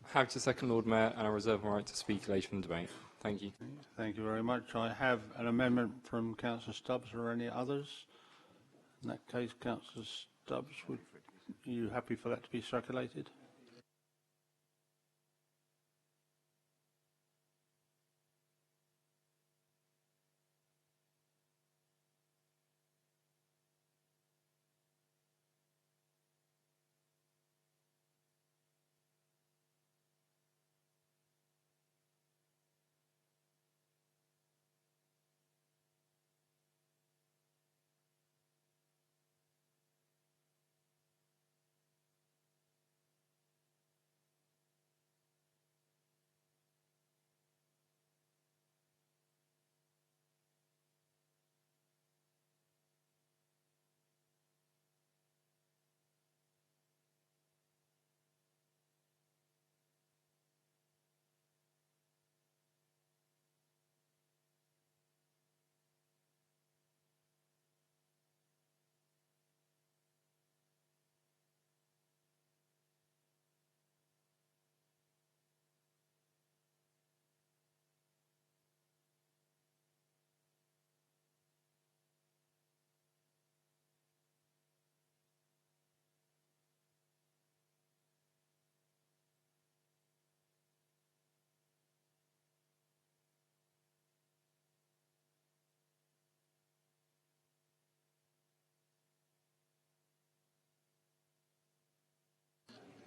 Happy to second, Lord Mayor, and I reserve my right to speak later in the debate. Thank you. Thank you very much. I have an amendment from Councillor Stubbs. Are any others? In that case, Councillor Stubbs, are you happy for that to be circulated?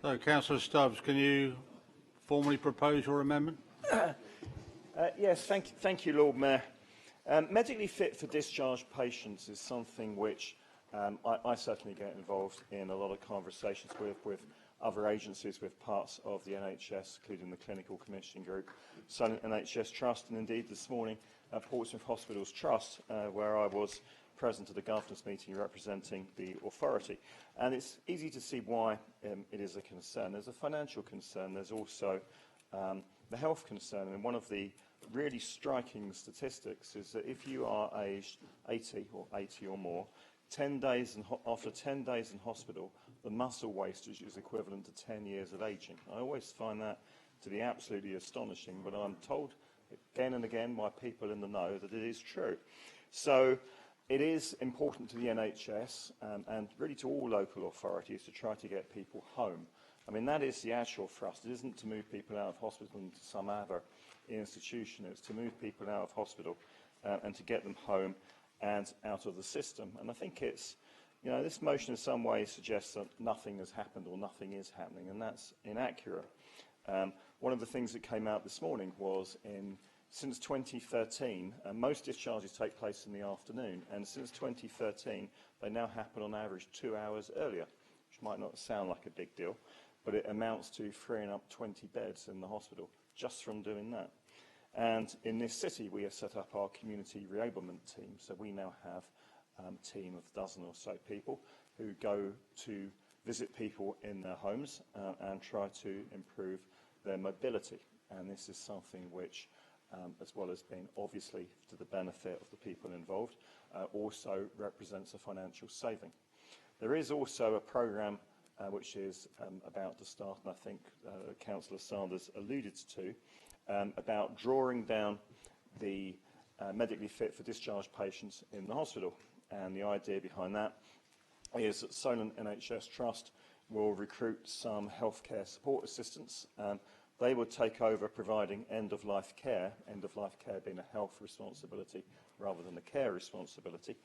So, Councillor Stubbs, can you formally propose your amendment? Yes, thank you, Lord Mayor. Medically fit for discharge patients is something which I certainly get involved in a lot of conversations with other agencies, with parts of the NHS, including the Clinical Commissioning Group, Solent NHS Trust, and indeed this morning Portsmouth Hospitals Trust, where I was present at the governance meeting representing the authority. And it's easy to see why it is a concern. There's a financial concern. There's also the health concern. And one of the really striking statistics is that if you are aged 80 or more, 10 days after 10 days in hospital, the muscle wastage is equivalent to 10 years of ageing. I always find that to be absolutely astonishing, but I'm told again and again by people in the know that it is true. So it is important to the NHS and really to all local authorities to try to get people home. I mean, that is the actual thrust. It isn't to move people out of hospital into some other institution. It's to move people out of hospital and to get them home and out of the system. And I think it's, you know, this motion in some ways suggests that nothing has happened or nothing is happening, and that's inaccurate. One of the things that came out this morning was since 2013, most discharges take place in the afternoon, and since 2013, they now happen on average 2 hours earlier, which might not sound like a big deal, but it amounts to freeing up 20 beds in the hospital just from doing that. And in this city, we have set up our community reablement team, so we now have a team of a dozen or so people who go to visit people in their homes and try to improve their mobility. And this is something which, as well as being obviously to the benefit of the people involved, also represents a financial saving. There is also a programme which is about to start, and I think Councillor Sanders alluded to, about drawing down the medically fit for discharge patients in the hospital. And the idea behind that is that Solent NHS Trust will recruit some healthcare support assistants. They would take over providing end-of-life care being a health responsibility rather than a care responsibility.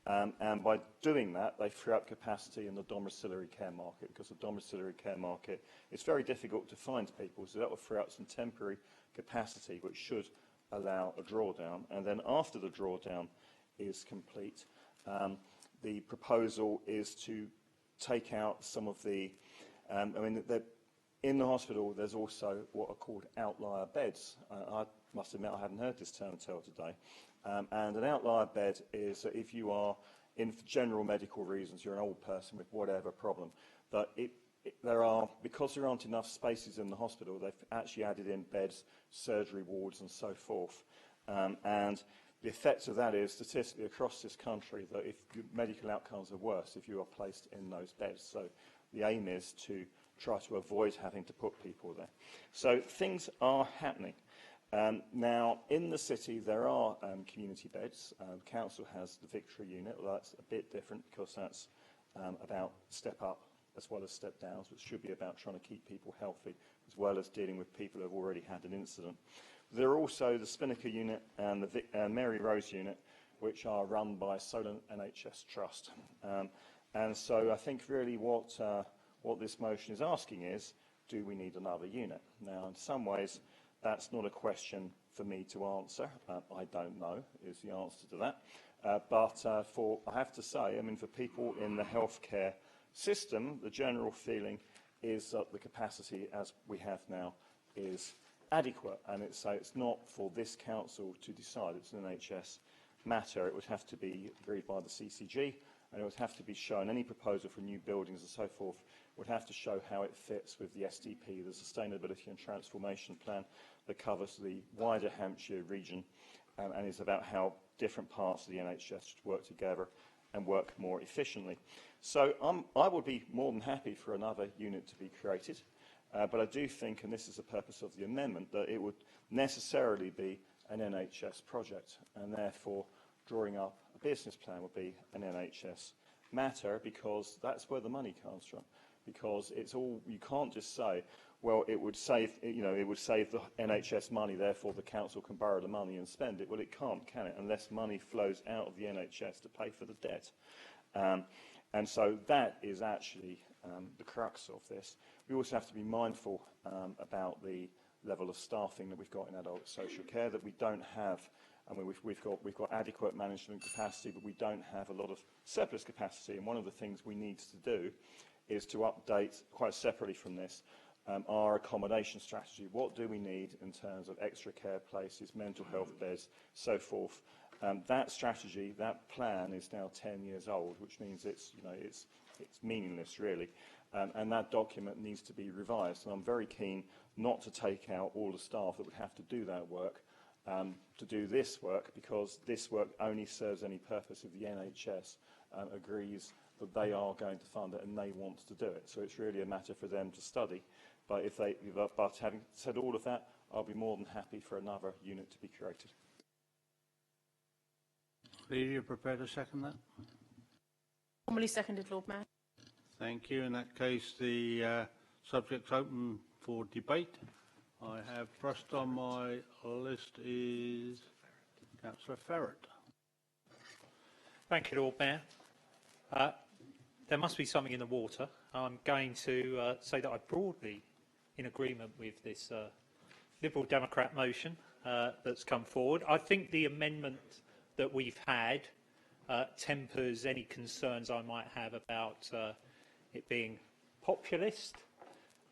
And by doing that, they free up capacity in the domiciliary care market, because the domiciliary care market is very difficult to find people, so that will free up some temporary capacity, which should allow a drawdown. And then after the drawdown is complete, the proposal is to take out some of the, in the hospital, there's also what are called outlier beds. I must admit I hadn't heard this term until today. And an outlier bed is that if you are, in general medical reasons, you're an old person with whatever problem, that because there aren't enough spaces in the hospital, they've actually added in beds, surgery wards and so forth. And the effect of that is, statistically across this country, that if your medical outcomes are worse if you are placed in those beds. So the aim is to try to avoid having to put people there. So things are happening. Now, in the city, there are community beds. The council has the Victory unit. Well, that's a bit different because that's about step up as well as step downs, which should be about trying to keep people healthy as well as dealing with people who have already had an incident. There are also the Spinnaker unit and the Mary Rose unit, which are run by Solent NHS Trust. And so I think really what this motion is asking is, do we need another unit? Now, in some ways, that's not a question for me to answer. I don't know is the answer to that. But I have to say, I mean, for people in the healthcare system, the general feeling is that the capacity as we have now is adequate, and it's not for this council to decide. It's an NHS matter. It would have to be agreed by the CCG, and it would have to be shown. Any proposal for new buildings and so forth would have to show how it fits with the SDP, the Sustainability and Transformation Plan, that covers the wider Hampshire region and is about how different parts of the NHS should work together and work more efficiently. So I would be more than happy for another unit to be created. But I do think, and this is the purpose of the amendment, that it would necessarily be an NHS project, and therefore drawing up a business plan would be an NHS matter, because that's where the money comes from. Because it's all, you can't just say, well, it would save, it would save the NHS money, therefore the council can borrow the money and spend it. Well, it can't, can it, unless money flows out of the NHS to pay for the debt. And so that is actually the crux of this. We also have to be mindful about the level of staffing that we've got in adult social care, that we don't have. I mean, we've got adequate management capacity, but we don't have a lot of surplus capacity. And one of the things we need to do is to update, quite separately from this, our accommodation strategy. What do we need in terms of extra care places, mental health beds, so forth? That strategy, that plan is now 10 years old, which means it's meaningless, really. And that document needs to be revised. And I'm very keen not to take out all the staff that would have to do that work, to do this work, because this work only serves any purpose if the NHS agrees that they are going to fund it and they want to do it. So it's really a matter for them to study. But having said all of that, I'll be more than happy for another unit to be created. Are you prepared to second that? Formally seconded, Lord Mayor. Thank you. In that case, the subject's open for debate. I have first on my list is Councillor Ferret. Thank you, Lord Mayor. There must be something in the water. I'm going to say that I'm broadly in agreement with this Liberal Democrat motion that's come forward. I think the amendment that we've had tempers any concerns I might have about it being populist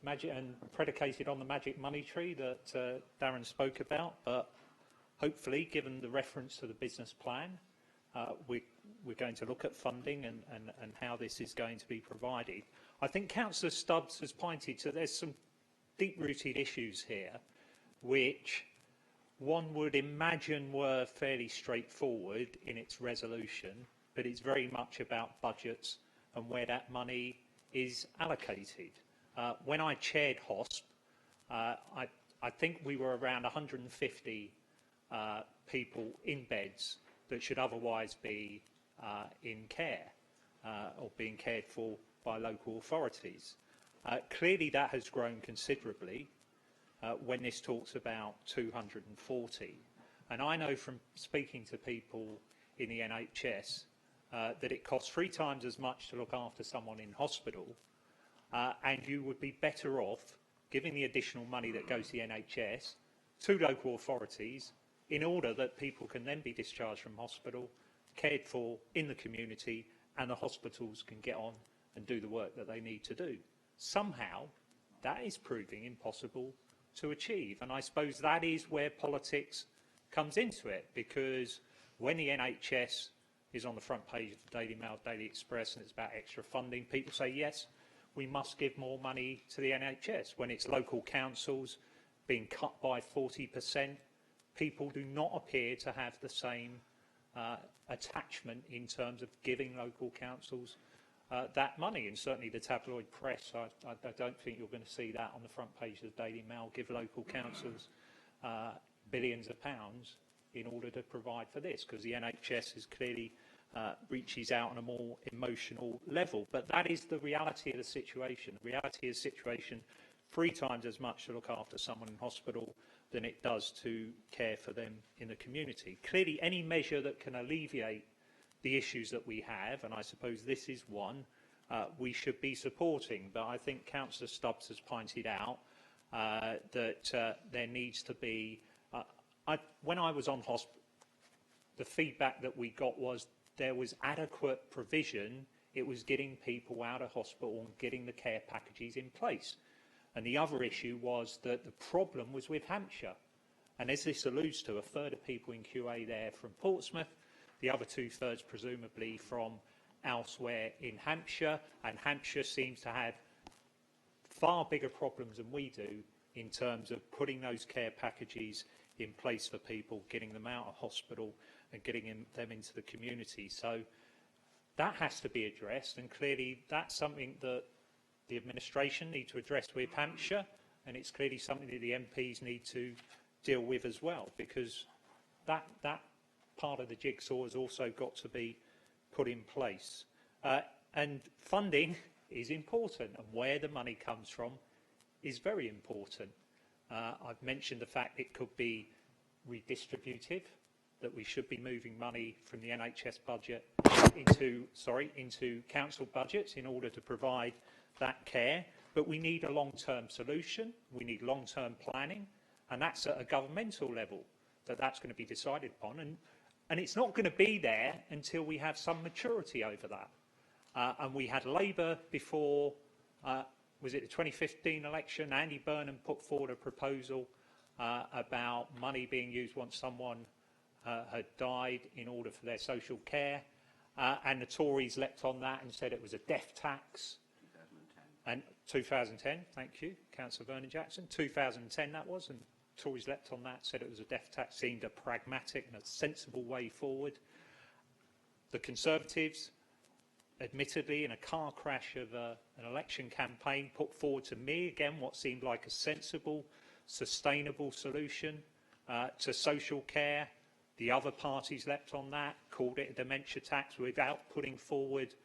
and predicated on the magic money tree that Darren spoke about. But hopefully, given the reference to the business plan, we're going to look at funding and how this is going to be provided. I think Councillor Stubbs has pointed to there's some deep-rooted issues here which one would imagine were fairly straightforward in its resolution, but it's very much about budgets and where that money is allocated. When I chaired HOSP, I think we were around 150 people in beds that should otherwise be in care or being cared for by local authorities. Clearly that has grown considerably when this talks about 240. And I know from speaking to people in the NHS that it costs 3 times as much to look after someone in hospital, and you would be better off giving the additional money that goes to the NHS to local authorities in order that people can then be discharged from hospital, cared for in the community, and the hospitals can get on and do the work that they need to do. Somehow, that is proving impossible to achieve. And I suppose that is where politics comes into it, because when the NHS is on the front page of the Daily Mail, Daily Express, and it's about extra funding, people say, yes, we must give more money to the NHS. When it's local councils being cut by 40%, people do not appear to have the same attachment in terms of giving local councils that money. And certainly the tabloid press, I don't think you're going to see that on the front page of the Daily Mail, give local councils billions of pounds in order to provide for this, because the NHS is clearly reaches out on a more emotional level. But that is the reality of the situation. The reality of the situation, 3 times as much to look after someone in hospital than it does to care for them in the community. Clearly, any measure that can alleviate the issues that we have, and I suppose this is one, we should be supporting. But I think Councillor Stubbs has pointed out that there needs to be... when I was on hospital, the feedback that we got was there was adequate provision. It was getting people out of hospital and getting the care packages in place. And the other issue was that the problem was with Hampshire. And as this alludes to, 1/3 of people in QA there from Portsmouth, the other 2/3 presumably from elsewhere in Hampshire. And Hampshire seems to have far bigger problems than we do in terms of putting those care packages in place for people, getting them out of hospital and getting them into the community. So that has to be addressed, and clearly that's something that the administration need to address with Hampshire, and it's clearly something that the MPs need to deal with as well, because that part of the jigsaw has also got to be put in place. And funding is important, and where the money comes from is very important. I've mentioned the fact it could be redistributive, that we should be moving money from the NHS budget into council budgets in order to provide that care. But we need a long-term solution, we need long-term planning, and that's at a governmental level that's going to be decided upon. And it's not going to be there until we have some maturity over that. And we had Labour before, was it the 2015 election? Andy Burnham put forward a proposal about money being used once someone had died in order for their social care. And the Tories leapt on that and said it was a death tax. 2010. And 2010, thank you, Councillor Vernon Jackson. 2010 that was, and Tories leapt on that, said it was a death tax, seemed a pragmatic and a sensible way forward. The Conservatives, admittedly in a car crash of an election campaign, put forward to me again what seemed like a sensible, sustainable solution to social care. The other parties leapt on that, called it a dementia tax without putting forward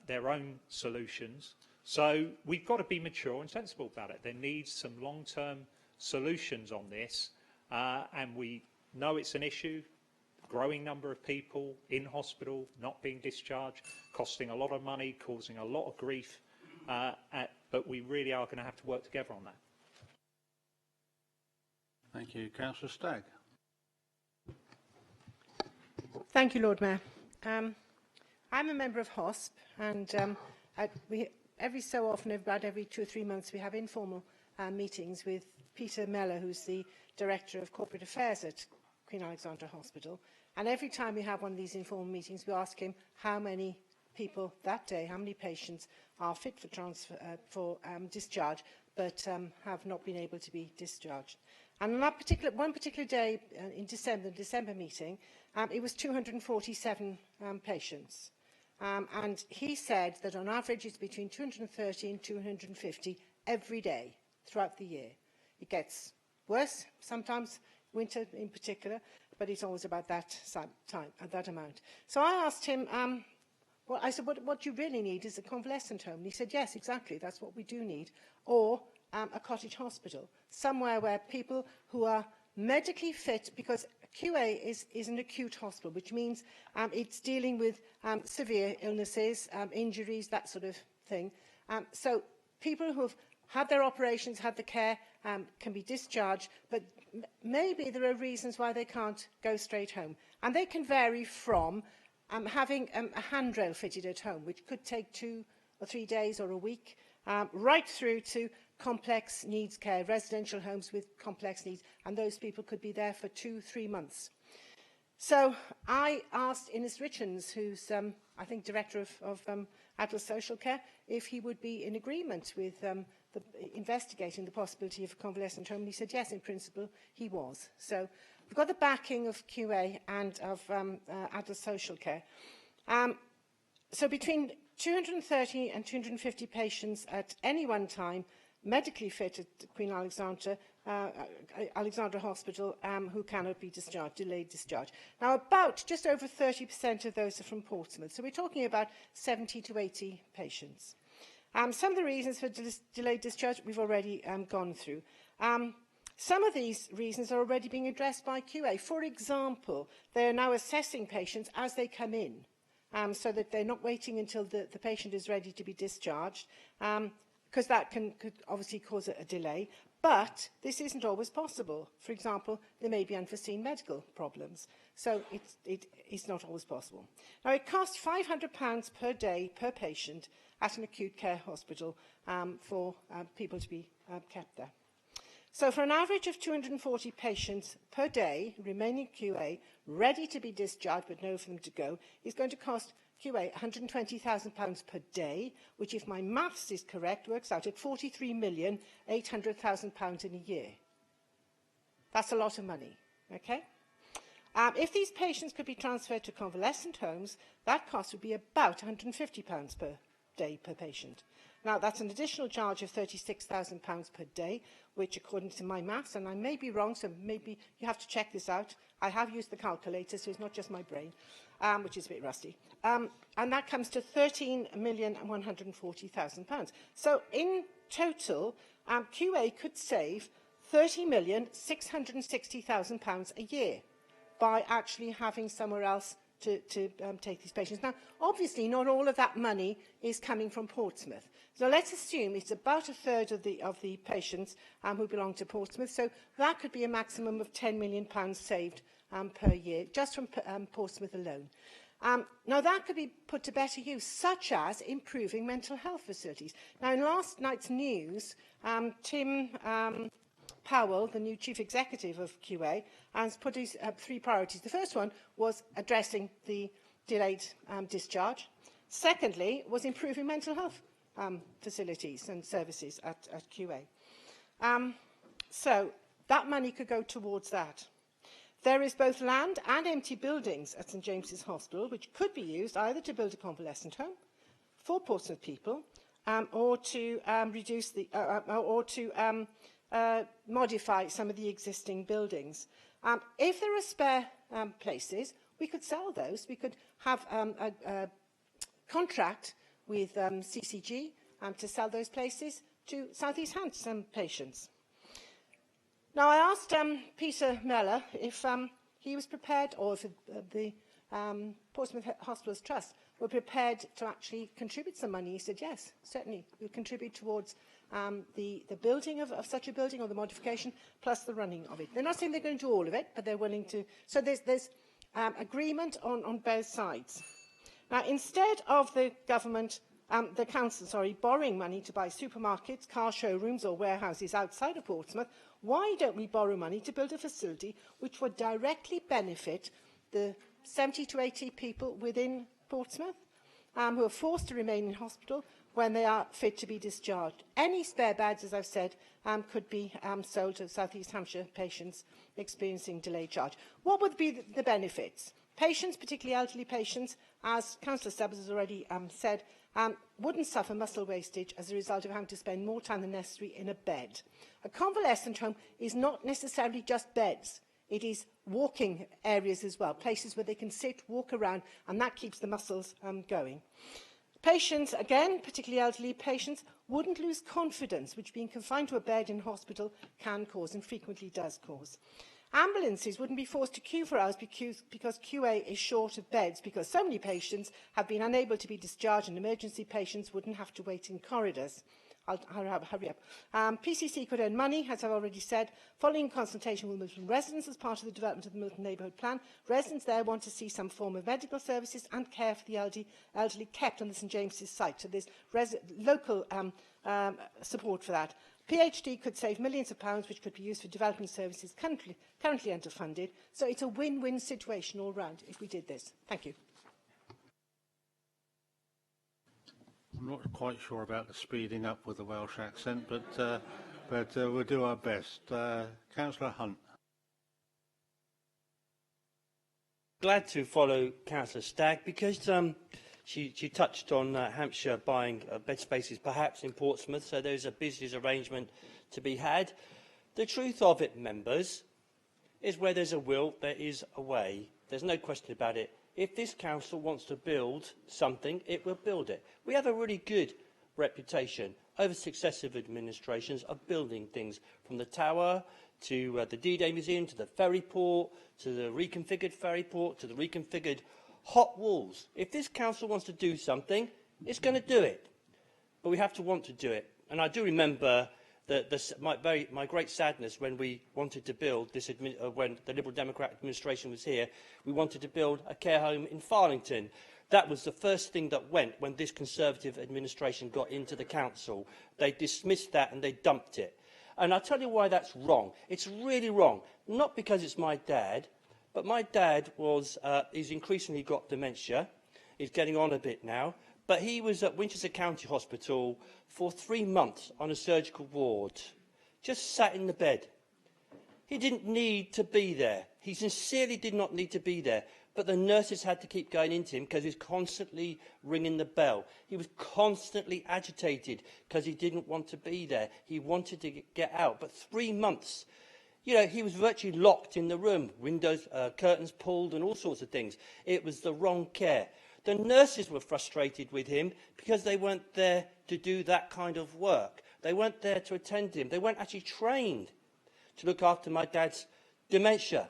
their own solutions. So we've got to be mature and sensible about it. There needs some long-term solutions on this, and we know it's an issue. growing number of people in hospital, not being discharged, costing a lot of money, causing a lot of grief, but we really are going to have to work together on that. Thank you. Councillor Stagg. Thank you, Lord Mayor. I'm a member of HOSP, and every so often, about every 2 or 3 months, we have informal meetings with Peter Mellor, who's the Director of Corporate Affairs at Queen Alexandra Hospital. And every time we have one of these informal meetings, we ask him how many people that day, how many patients are fit for discharge, but have not been able to be discharged. And on that one particular day in December, the December meeting, it was 247 patients. And he said that on average it's between 230 and 250 every day throughout the year. It gets worse sometimes, winter in particular, but it's always about that time, that amount. So I asked him, I said, what you really need is a convalescent home. And he said, yes, exactly, that's what we do need. Or a cottage hospital, somewhere where people who are medically fit, because QA is an acute hospital, which means it's dealing with severe illnesses, injuries, that sort of thing. So people who have had their operations, had the care, can be discharged, but maybe there are reasons why they can't go straight home. And they can vary from having a handrail fitted at home, which could take 2 or 3 days or a week, right through to complex needs care, residential homes with complex needs, and those people could be there for 2 or 3 months. So I asked Innes Richards, who's, I think, Director of Adult Social Care, if he would be in agreement with investigating the possibility of a convalescent home. And he said, yes, in principle, he was. So we've got the backing of QA and of Adult Social Care. So between 230 and 250 patients at any one time, medically fit at Queen Alexandra Hospital, who cannot be discharged, delayed discharge. Now, about just over 30% of those are from Portsmouth. So we're talking about 70 to 80 patients. Some of the reasons for delayed discharge we've already gone through. Some of these reasons are already being addressed by QA. For example, they are now assessing patients as they come in, so that they're not waiting until the patient is ready to be discharged, because that could obviously cause a delay. But this isn't always possible. For example, there may be unforeseen medical problems. So it is not always possible. Now, it costs £500 per day per patient at an acute care hospital for people to be kept there. So for an average of 240 patients per day remaining QA, ready to be discharged but no for them to go, is going to cost QA £120,000 per day, which, if my maths is correct, works out at £43,800,000 in a year. That's a lot of money, okay? If these patients could be transferred to convalescent homes, that cost would be about £150 per day per patient. Now, that's an additional charge of £36,000 per day, which, according to my maths, and I may be wrong, so maybe you have to check this out. I have used the calculator, so it's not just my brain, which is a bit rusty. And that comes to £13,140,000. So, in total, QA could save £30,660,000 a year by actually having somewhere else to take these patients. Now, obviously, not all of that money is coming from Portsmouth. So let's assume it's about a third of the patients who belong to Portsmouth. So that could be a maximum of £10 million saved per year, just from Portsmouth alone. Now, that could be put to better use, such as improving mental health facilities. Now, in last night's news, Tim Powell, the new Chief Executive of QA, has put his 3 priorities. The first one was addressing the delayed discharge. Secondly, was improving mental health facilities and services at QA. So that money could go towards that. There is both land and empty buildings at St James's Hospital, which could be used either to build a convalescent home for Portsmouth people, or to reduce the, modify some of the existing buildings. If there are spare places, we could sell those. We could have a contract with CCG to sell those places to South East Hants patients. Now, I asked Peter Mellor if he was prepared, or if the Portsmouth Hospitals Trust were prepared to actually contribute some money, he said, yes, certainly, we'll contribute towards the building of such a building, or the modification, plus the running of it. They're not saying they're going to do all of it, but they're willing to. So there's agreement on both sides. Now, instead of the council, borrowing money to buy supermarkets, car showrooms or warehouses outside of Portsmouth, why don't we borrow money to build a facility which would directly benefit the 70 to 80 people within Portsmouth who are forced to remain in hospital when they are fit to be discharged? Any spare beds, as I've said, could be sold to South East Hampshire patients experiencing delayed charge. What would be the benefits? Patients, particularly elderly patients, as Councillor Stubbs has already said, wouldn't suffer muscle wastage as a result of having to spend more time than necessary in a bed. A convalescent home is not necessarily just beds. It is walking areas as well, places where they can sit, walk around, and that keeps the muscles going. Patients, again, particularly elderly patients, wouldn't lose confidence, which being confined to a bed in hospital can cause and frequently does cause. Ambulances wouldn't be forced to queue for hours because QA is short of beds, because so many patients have been unable to be discharged, and emergency patients wouldn't have to wait in corridors. I'll hurry up. PCC could earn money, as I've already said, following consultation with Milton residents as part of the development of the Milton Neighbourhood Plan. Residents there want to see some form of medical services and care for the elderly kept on the St James's site. So there's local support for that. PhD could save millions of pounds, which could be used for development services currently underfunded. So it's a win-win situation all round if we did this. Thank you. I'm not quite sure about the speeding up with the Welsh accent, but we'll do our best. Councillor Hunt. Glad to follow Councillor Stagg because she touched on Hampshire buying bed spaces perhaps in Portsmouth, so there's a business arrangement to be had. The truth of it, members, is where there's a will, there is a way. There's no question about it. If this council wants to build something, it will build it. We have a really good reputation over successive administrations of building things, from the Tower to the D-Day Museum, to the ferry port, to the reconfigured ferry port, to the reconfigured hot walls. If this council wants to do something, it's going to do it. But we have to want to do it. And I do remember my great sadness when we wanted to build this, when the Liberal Democrat administration was here, we wanted to build a care home in Farlington. That was the first thing that went when this Conservative administration got into the council. They dismissed that and they dumped it. And I'll tell you why that's wrong. It's really wrong. Not because it's my dad, but my dad he's increasingly got dementia. He's getting on a bit now. But he was at Winchester County Hospital for 3 months on a surgical ward, just sat in the bed. He didn't need to be there. He sincerely did not need to be there. But the nurses had to keep going into him because he was constantly ringing the bell. He was constantly agitated because he didn't want to be there. He wanted to get out. But 3 months, you know, he was virtually locked in the room, windows, curtains pulled and all sorts of things. It was the wrong care. The nurses were frustrated with him because they weren't there to do that kind of work. They weren't there to attend to him. They weren't actually trained to look after my dad's dementia.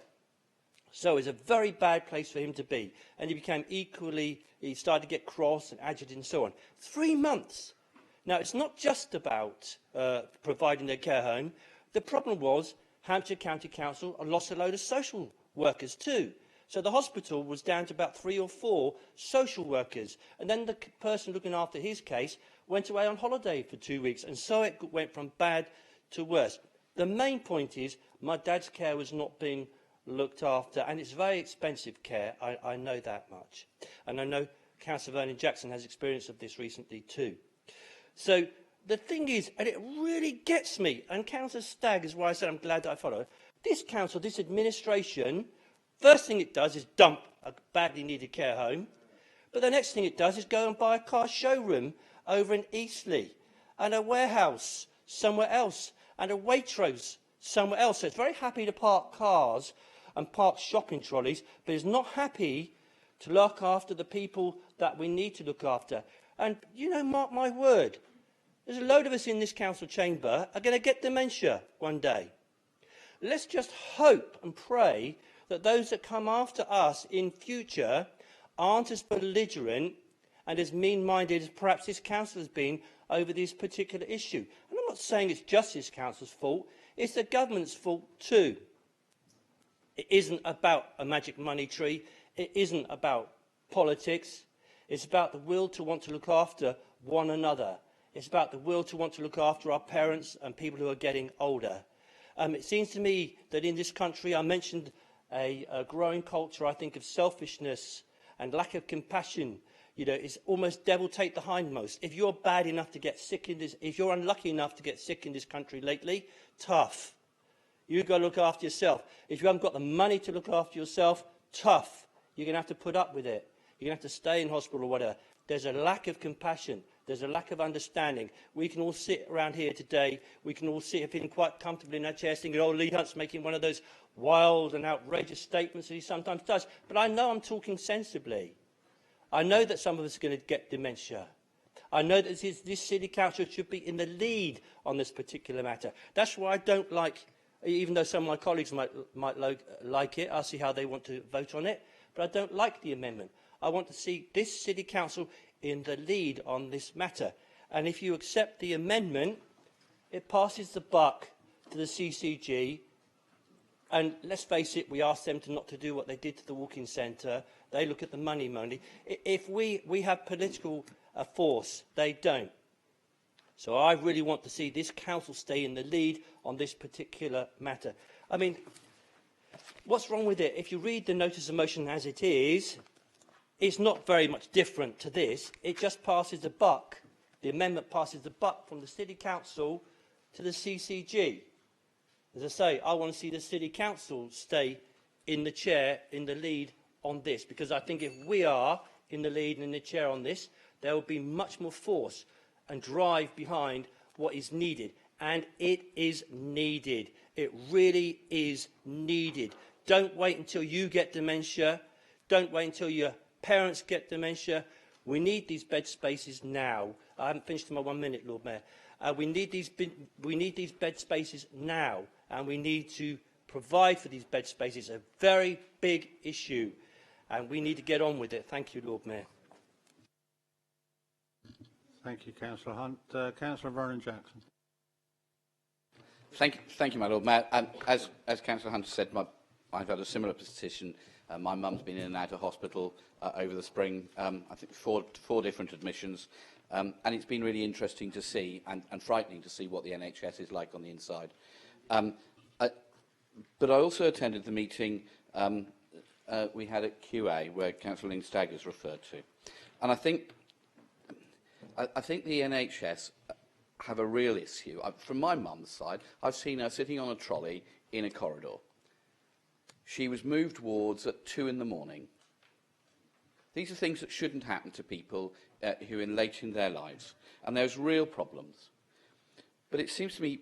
So it was a very bad place for him to be. And he started to get cross and agitated and so on. 3 months. Now, it's not just about providing their care home. The problem was Hampshire County Council lost a load of social workers too. So the hospital was down to about 3 or 4 social workers. And then the person looking after his case went away on holiday for 2 weeks. And so it went from bad to worse. The main point is my dad's care was not being looked after. And it's very expensive care. I know that much. And I know Councillor Vernon Jackson has experience of this recently too. So the thing is, and it really gets me, and Councillor Stagg is why I said I'm glad that I follow, this council, this administration, first thing it does is dump a badly needed care home, but the next thing it does is go and buy a car showroom over in Eastleigh, and a warehouse somewhere else, and a Waitrose somewhere else. So it's very happy to park cars and park shopping trolleys, but it's not happy to look after the people that we need to look after. And, you know, mark my word, there's a load of us in this council chamber are going to get dementia one day. Let's just hope and pray that those that come after us in future aren't as belligerent and as mean-minded as perhaps this council has been over this particular issue. And I'm not saying it's just this council's fault, it's the government's fault too. It isn't about a magic money tree, it isn't about politics, it's about the will to want to look after one another. It's about the will to want to look after our parents and people who are getting older. It seems to me that in this country, I mentioned a growing culture, I think, of selfishness and lack of compassion. You know, it's almost devil take the hindmost. If you're bad enough to get sick in this, if you're unlucky enough to get sick in this country lately, tough. You've got to look after yourself. If you haven't got the money to look after yourself, tough. You're going to have to put up with it. You're going to have to stay in hospital or whatever. There's a lack of compassion. There's a lack of understanding. We can all sit around here today. We can all sit here feeling quite comfortably in our chairs thinking, oh, Lee Hunt's making one of those wild and outrageous statements that he sometimes does. But I know I'm talking sensibly. I know that some of us are going to get dementia. I know that this City Council should be in the lead on this particular matter. That's why I don't like, even though some of my colleagues might like it, I'll see how they want to vote on it, but I don't like the amendment. I want to see this City Council in the lead on this matter. And if you accept the amendment, it passes the buck to the CCG. And let's face it, we asked them not to do what they did to the walk-in centre. They look at the money only. If we have political force, they don't. So I really want to see this council stay in the lead on this particular matter. I mean, what's wrong with it? If you read the notice of motion as it is, it's not very much different to this. It just passes the buck. The amendment passes the buck from the City Council to the CCG. As I say, I want to see the City Council stay in the chair, in the lead on this, because I think if we are in the lead and in the chair on this, there will be much more force and drive behind what is needed. And it is needed. It really is needed. Don't wait until you get dementia. Don't wait until your parents get dementia. We need these bed spaces now. I haven't finished my 1 minute, Lord Mayor. We need these bed spaces now, and we need to provide for these bed spaces. A very big issue, and we need to get on with it. Thank you, Lord Mayor. Thank you, Councillor Hunt. Councillor Vernon Jackson. Thank you, my Lord Mayor. As Councillor Hunt said, I've had a similar position. My mum's been in and out of hospital over the spring, I think four different admissions, and it's been really interesting to see and frightening to see what the NHS is like on the inside. But I also attended the meeting we had at QA, where Councillor Lynn Staggers referred to. And I think the NHS have a real issue. From my mum's side, I've seen her sitting on a trolley in a corridor. She was moved wards at 2 in the morning. These are things that shouldn't happen to people who are late in their lives. And there's real problems. But it seems to me,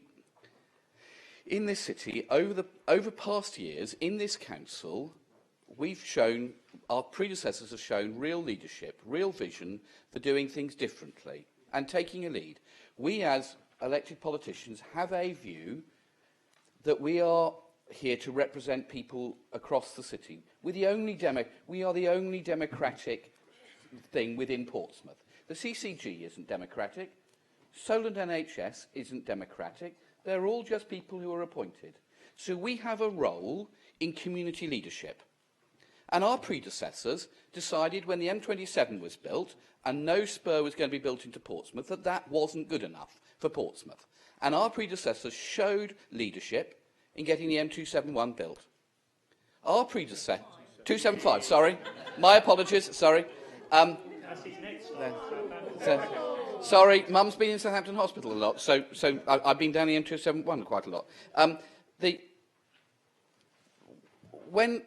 in this city, over past years, in this council, we've shown, our predecessors have shown real leadership, real vision for doing things differently and taking a lead. We, as elected politicians, have a view that we are here to represent people across the city. We are the only democratic thing within Portsmouth. The CCG isn't democratic. Solent NHS isn't democratic. They're all just people who are appointed. So we have a role in community leadership. And our predecessors decided when the M27 was built and no spur was going to be built into Portsmouth that that wasn't good enough for Portsmouth. And our predecessors showed leadership in getting the M271 built. Our predecessor... 275, sorry. My apologies, sorry. Sorry, Mum's been in Southampton Hospital a lot, so I've been down the M271 quite a lot. When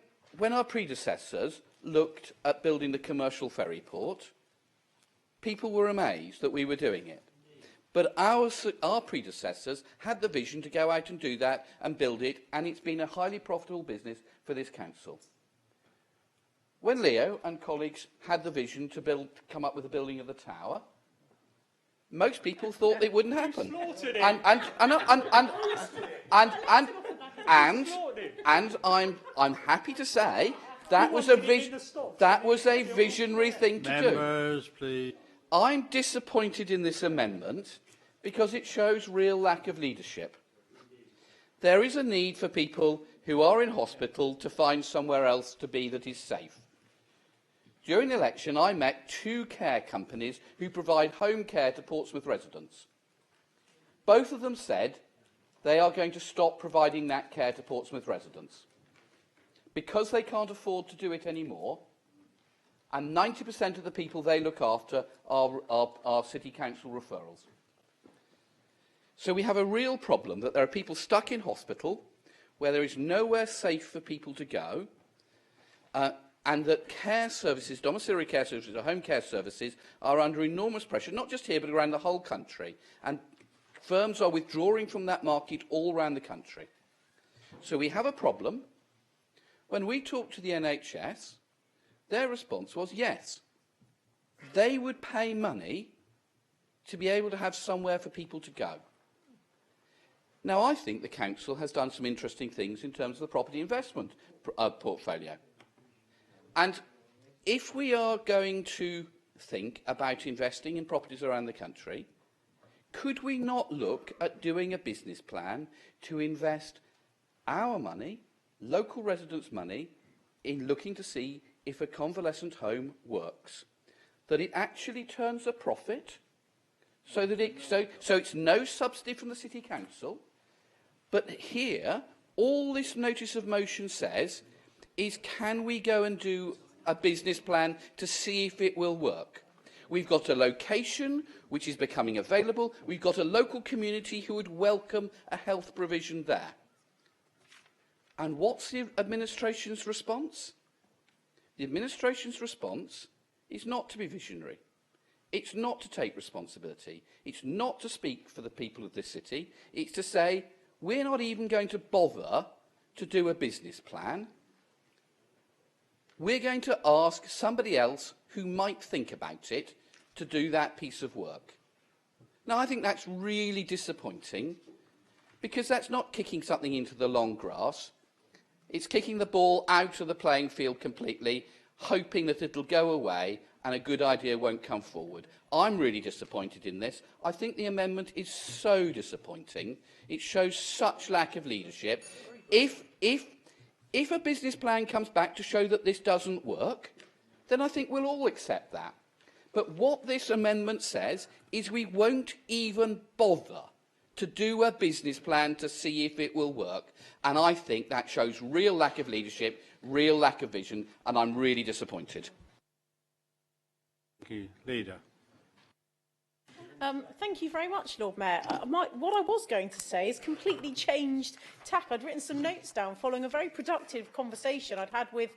our predecessors looked at building the commercial ferry port, people were amazed that we were doing it. But our predecessors had the vision to go out and do that and build it, and it's been a highly profitable business for this council. When Leo and colleagues had the vision to come up with the building of the tower, most people thought it wouldn't happen. and I'm happy to say that was a visionary thing to do. Members, please. I'm disappointed in this amendment because it shows real lack of leadership. There is a need for people who are in hospital to find somewhere else to be that is safe. During the election, I met 2 care companies who provide home care to Portsmouth residents. Both of them said they are going to stop providing that care to Portsmouth residents because they can't afford to do it anymore, and 90% of the people they look after are City Council referrals. So we have a real problem that there are people stuck in hospital where there is nowhere safe for people to go, and that care services, domiciliary care services or home care services are under enormous pressure, not just here but around the whole country. And firms are withdrawing from that market all around the country. So we have a problem. When we talked to the NHS, their response was yes. They would pay money to be able to have somewhere for people to go. Now, I think the Council has done some interesting things in terms of the property investment portfolio. And if we are going to think about investing in properties around the country, could we not look at doing a business plan to invest our money, local residents' money, in looking to see if a convalescent home works, that it actually turns a profit, so that it's no subsidy from the City Council, but here all this notice of motion says is, can we go and do a business plan to see if it will work? We've got a location which is becoming available. We've got a local community who would welcome a health provision there. And what's the administration's response? The administration's response is not to be visionary. It's not to take responsibility. It's not to speak for the people of this city. It's to say, we're not even going to bother to do a business plan. We're going to ask somebody else who might think about it to do that piece of work. Now, I think that's really disappointing, because that's not kicking something into the long grass. It's kicking the ball out of the playing field completely, hoping that it'll go away and a good idea won't come forward. I'm really disappointed in this. I think the amendment is so disappointing. It shows such lack of leadership. If a business plan comes back to show that this doesn't work, then I think we'll all accept that. But what this amendment says is we won't even bother to do a business plan to see if it will work. And I think that shows real lack of leadership, real lack of vision, and I'm really disappointed. Thank you. Leader. Thank you very much, Lord Mayor. What I was going to say is completely changed tack. I'd written some notes down following a very productive conversation I'd had with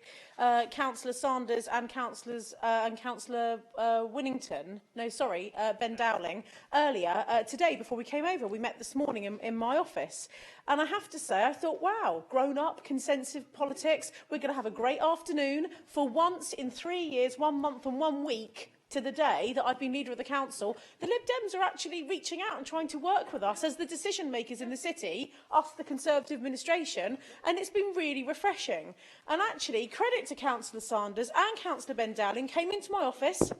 Councillor Sanders and Councillor Ben Dowling earlier today before we came over. We met this morning in my office. And I have to say, I thought, wow, grown-up, consensus politics. We're going to have a great afternoon. For once in 3 years, 1 month and 1 week, to the day that I've been leader of the council, the Lib Dems are actually reaching out and trying to work with us as the decision makers in the city, us the Conservative administration, and it's been really refreshing. And actually, credit to Councillor Sanders and Councillor Ben Dowling came into my office.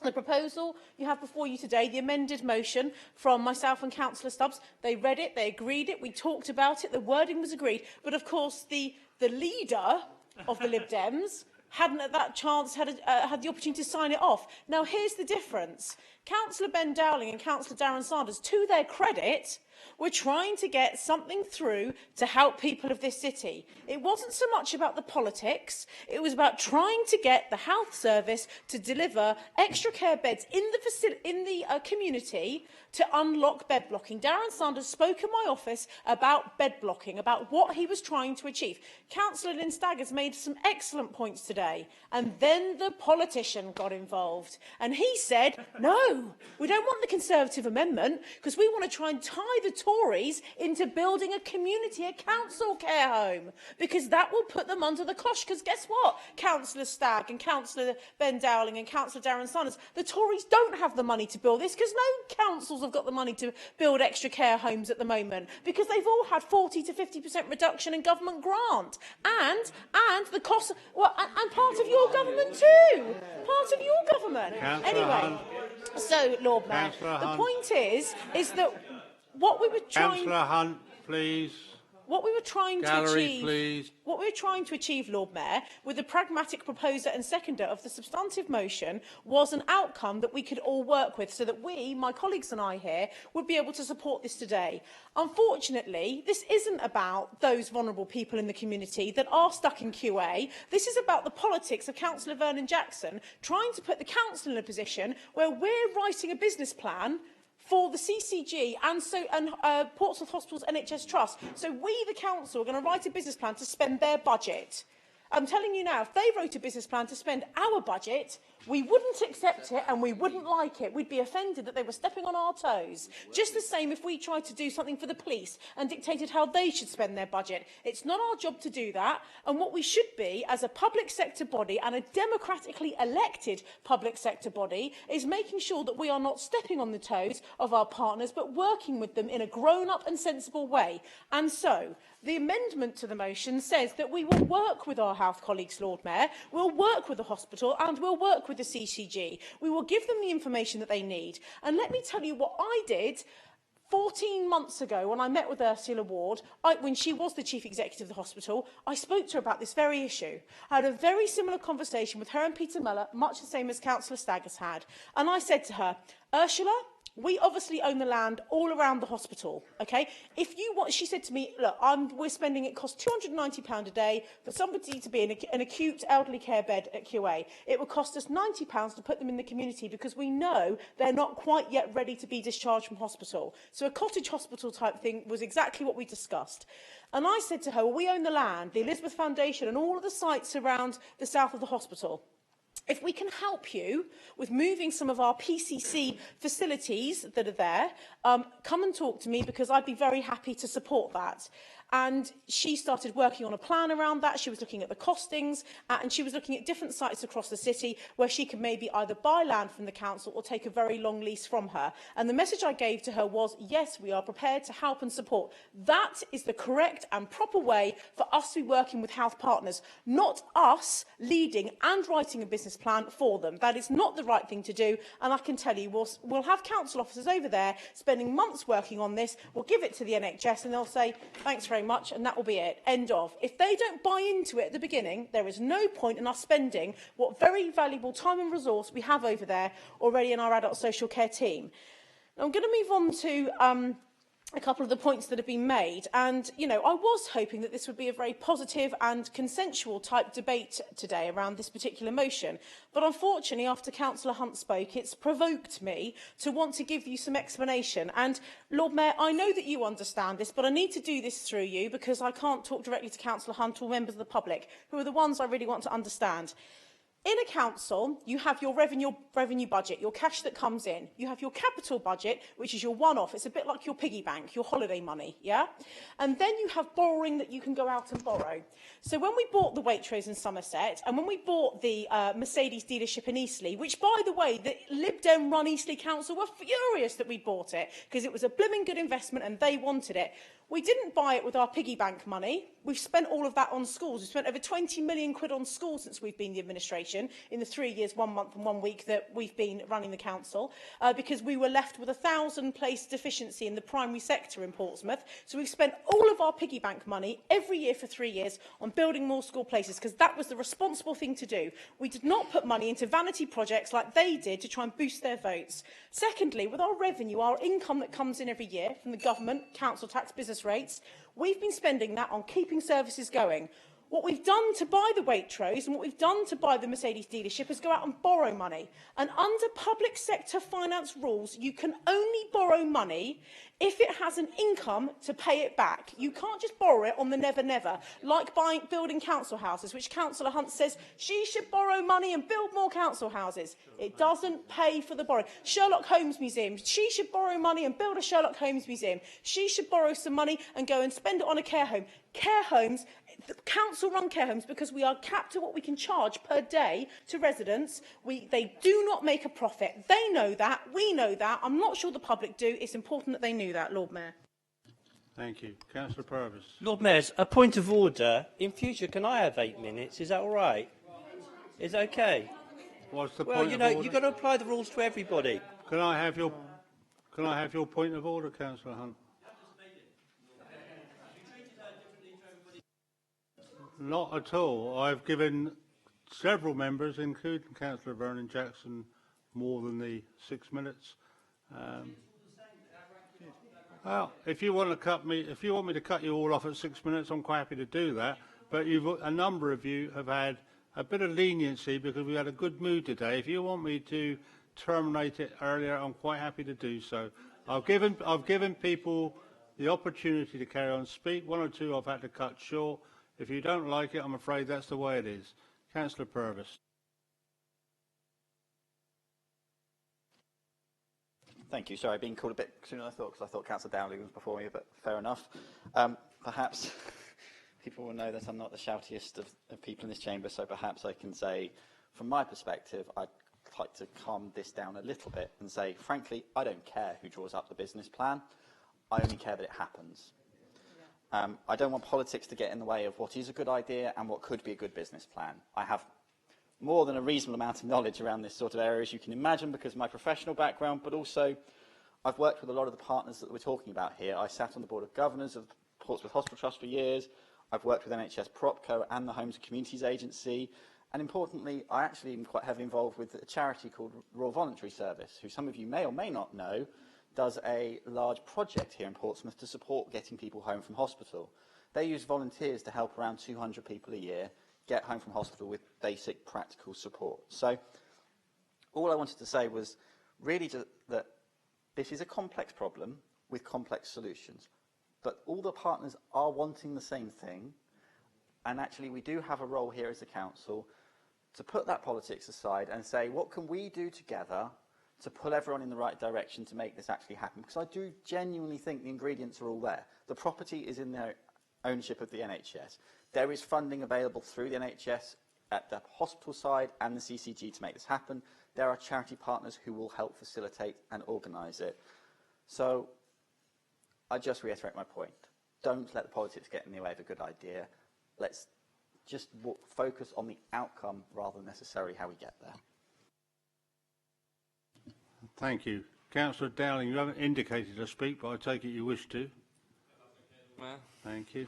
The proposal you have before you today, the amended motion from myself and Councillor Stubbs, they read it, they agreed it, we talked about it, the wording was agreed, but of course the leader of the Lib Dems hadn't at that chance had the opportunity to sign it off. Now, here's the difference. Councillor Ben Dowling and Councillor Darren Sanders, to their credit, were trying to get something through to help people of this city. It wasn't so much about the politics, it was about trying to get the health service to deliver extra care beds in the community to unlock bed blocking. Darren Sanders spoke in my office about bed blocking, about what he was trying to achieve. Councillor Lynn Staggers made some excellent points today, and then the politician got involved. And he said, no, we don't want the Conservative amendment, because we want to try and tie the the Tories into building a community, a council care home, because that will put them under the cosh. Because guess what? Councillor Stagg and Councillor Ben Dowling and Councillor Darren Sanders, the Tories don't have the money to build this, because no councils have got the money to build extra care homes at the moment, because they've all had 40 to 50% reduction in government grant. And the cost, well, and part of your government too. Part of your government. Anyway, so, Lord Mayor, the point is that what we were trying... Councillor Hunt, please. What we were trying to Gallery, achieve, please. what we were trying to achieve, Lord Mayor, with the pragmatic proposer and seconder of the substantive motion, was an outcome that we could all work with, so that we, my colleagues and I here, would be able to support this today. Unfortunately, this isn't about those vulnerable people in the community that are stuck in QA. This is about the politics of Councillor Vernon Jackson trying to put the council in a position where we're writing a business plan for the CCG and Portsmouth Hospitals NHS Trust. So we, the council, are going to write a business plan to spend their budget. I'm telling you now, if they wrote a business plan to spend our budget, we wouldn't accept it and we wouldn't like it. We'd be offended that they were stepping on our toes. Just the same if we tried to do something for the police and dictated how they should spend their budget. It's not our job to do that. And what we should be, as a public sector body and a democratically elected public sector body, is making sure that we are not stepping on the toes of our partners, but working with them in a grown-up and sensible way. And so, the amendment to the motion says that we will work with our health colleagues, Lord Mayor, we'll work with the hospital and we'll work with the CCG. We will give them the information that they need. And let me tell you what I did 14 months ago when I met with Ursula Ward, when she was the chief executive of the hospital. I spoke to her about this very issue. I had a very similar conversation with her and Peter Muller, much the same as Councillor Stagg has had. And I said to her, Ursula, we obviously own the land all around the hospital, okay? If you want, she said to me, look, we're spending, it costs £290 a day for somebody to be in an acute elderly care bed at QA. It would cost us £90 to put them in the community because we know they're not quite yet ready to be discharged from hospital. So a cottage hospital type thing was exactly what we discussed. And I said to her, well, we own the land, the Elizabeth Foundation and all of the sites around the south of the hospital. If we can help you with moving some of our PCC facilities that are there, come and talk to me because I'd be very happy to support that. And she started working on a plan around that. She was looking at the costings and she was looking at different sites across the city where she could maybe either buy land from the council or take a very long lease from her. And the message I gave to her was, yes, we are prepared to help and support. That is the correct and proper way for us to be working with health partners, not us leading and writing a business plan for them. That is not the right thing to do. And I can tell you, we'll have council officers over there spending months working on this. We'll give it to the NHS and they'll say, thanks very much, and that will be it. End of. If they don't buy into it at the beginning, there is no point in us spending what very valuable time and resource we have over there already in our adult social care team. Now, I'm going to move on to a couple of the points that have been made. And, you know, I was hoping that this would be a very positive and consensual type debate today around this particular motion. But unfortunately, after Councillor Hunt spoke, it's provoked me to want to give you some explanation. And, Lord Mayor, I know that you understand this, but I need to do this through you because I can't talk directly to Councillor Hunt or members of the public, who are the ones I really want to understand. In a council, you have your revenue budget, your cash that comes in. You have your capital budget, which is your one-off. It's a bit like your piggy bank, your holiday money, yeah? And then you have borrowing that you can go out and borrow. So when we bought the Waitrose in Somerset, and when we bought the Mercedes dealership in Eastleigh, which, by the way, the Lib Dem-run Eastleigh Council were furious that we bought it, because it was a blooming good investment and they wanted it. We didn't buy it with our piggy bank money. We've spent all of that on schools. We've spent over 20 million quid on schools since we've been the administration in the 3 years, 1 month and 1 week that we've been running the council, because we were left with a 1,000-place deficiency in the primary sector in Portsmouth. So we've spent all of our piggy bank money every year for 3 years on building more school places, because that was the responsible thing to do. We did not put money into vanity projects like they did to try and boost their votes. Secondly, with our revenue, our income that comes in every year from the government, council tax, business rates, we've been spending that on keeping services going. What we've done to buy the Waitrose and what we've done to buy the Mercedes dealership is go out and borrow money. And under public sector finance rules, you can only borrow money if it has an income to pay it back. You can't just borrow it on the never-never, like building council houses, which Councillor Hunt says she should borrow money and build more council houses. It doesn't pay for the borrowing. Sherlock Holmes Museum, she should borrow money and build a Sherlock Holmes Museum. She should borrow some money and go and spend it on a care home. Care homes, the council-run care homes, because we are capped to what we can charge per day to residents, they do not make a profit. They know that. We know that. I'm not sure the public do. It's important that they knew that, Lord Mayor. Thank you. Councillor Purvis. Lord Mayor, a point of order. In future, can I have 8 minutes? Is that all right? Is that okay? What's the well, point you know, of order? you've got to apply the rules to everybody. Can I have your point of order, Councillor Hunt? Not at all. I've given several members, including Councillor Vernon Jackson, more than the 6 minutes. Well, if you want me to cut you all off at 6 minutes, I'm quite happy to do that. But a number of you have had a bit of leniency because we had a good mood today. If you want me to terminate it earlier, I'm quite happy to do so. I've given people the opportunity to carry on speak. 1 or 2 I've had to cut short. If you don't like it, I'm afraid that's the way it is. Councillor Purvis. Thank you. Sorry, being called a bit sooner than I thought, because I thought Councillor Dowling was before me, but fair enough. Perhaps people will know that I'm not the shoutiest of people in this chamber, so perhaps I can say, from my perspective, I'd like to calm this down a little bit and say, frankly, I don't care who draws up the business plan. I only care that it happens. I don't want politics to get in the way of what is a good idea and what could be a good business plan. I have more than a reasonable amount of knowledge around this sort of area, as you can imagine, because of my professional background, but also I've worked with a lot of the partners that we're talking about here. I sat on the Board of Governors of Portsmouth Hospital Trust for years. I've worked with NHS PropCo and the Homes and Communities Agency. And importantly, I actually am quite heavily involved with a charity called Royal Voluntary Service, who some of you may or may not know does a large project here in Portsmouth to support getting people home from hospital. They use volunteers to help around 200 people a year get home from hospital with basic practical support. So all I wanted to say was really that this is a complex problem with complex solutions. But all the partners are wanting the same thing. And actually, we do have a role here as a council to put that politics aside and say, what can we do together to pull everyone in the right direction to make this actually happen? Because I do genuinely think the ingredients are all there. The property is in their ownership of the NHS. There is funding available through the NHS at the hospital side and the CCG to make this happen. There are charity partners who will help facilitate and organise it. So I just reiterate my point. Don't let the politics get in the way of a good idea. Let's just focus on the outcome rather than necessarily how we get there. Thank you. Councillor Dowling, you haven't indicated to speak, but I take it you wish to. Mayor. Thank you.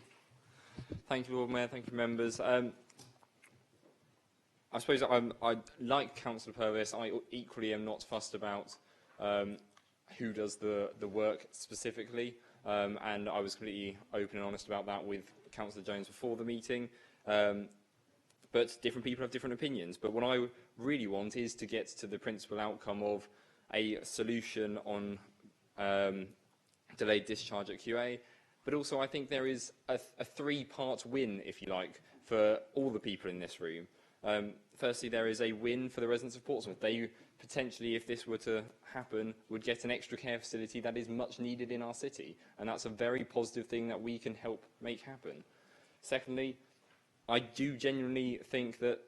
Thank you, Lord Mayor. Thank you, members. I suppose I like Councillor Purvis. I equally am not fussed about who does the work specifically, and I was completely open and honest about that with Councillor Jones before the meeting. But different people have different opinions. But what I really want is to get to the principal outcome of a solution on delayed discharge at QA. But also I think there is a three-part win, if you like, for all the people in this room. Firstly, there is a win for the residents of Portsmouth. They potentially, if this were to happen, would get an extra care facility that is much needed in our city. And that's a very positive thing that we can help make happen. Secondly, I do genuinely think that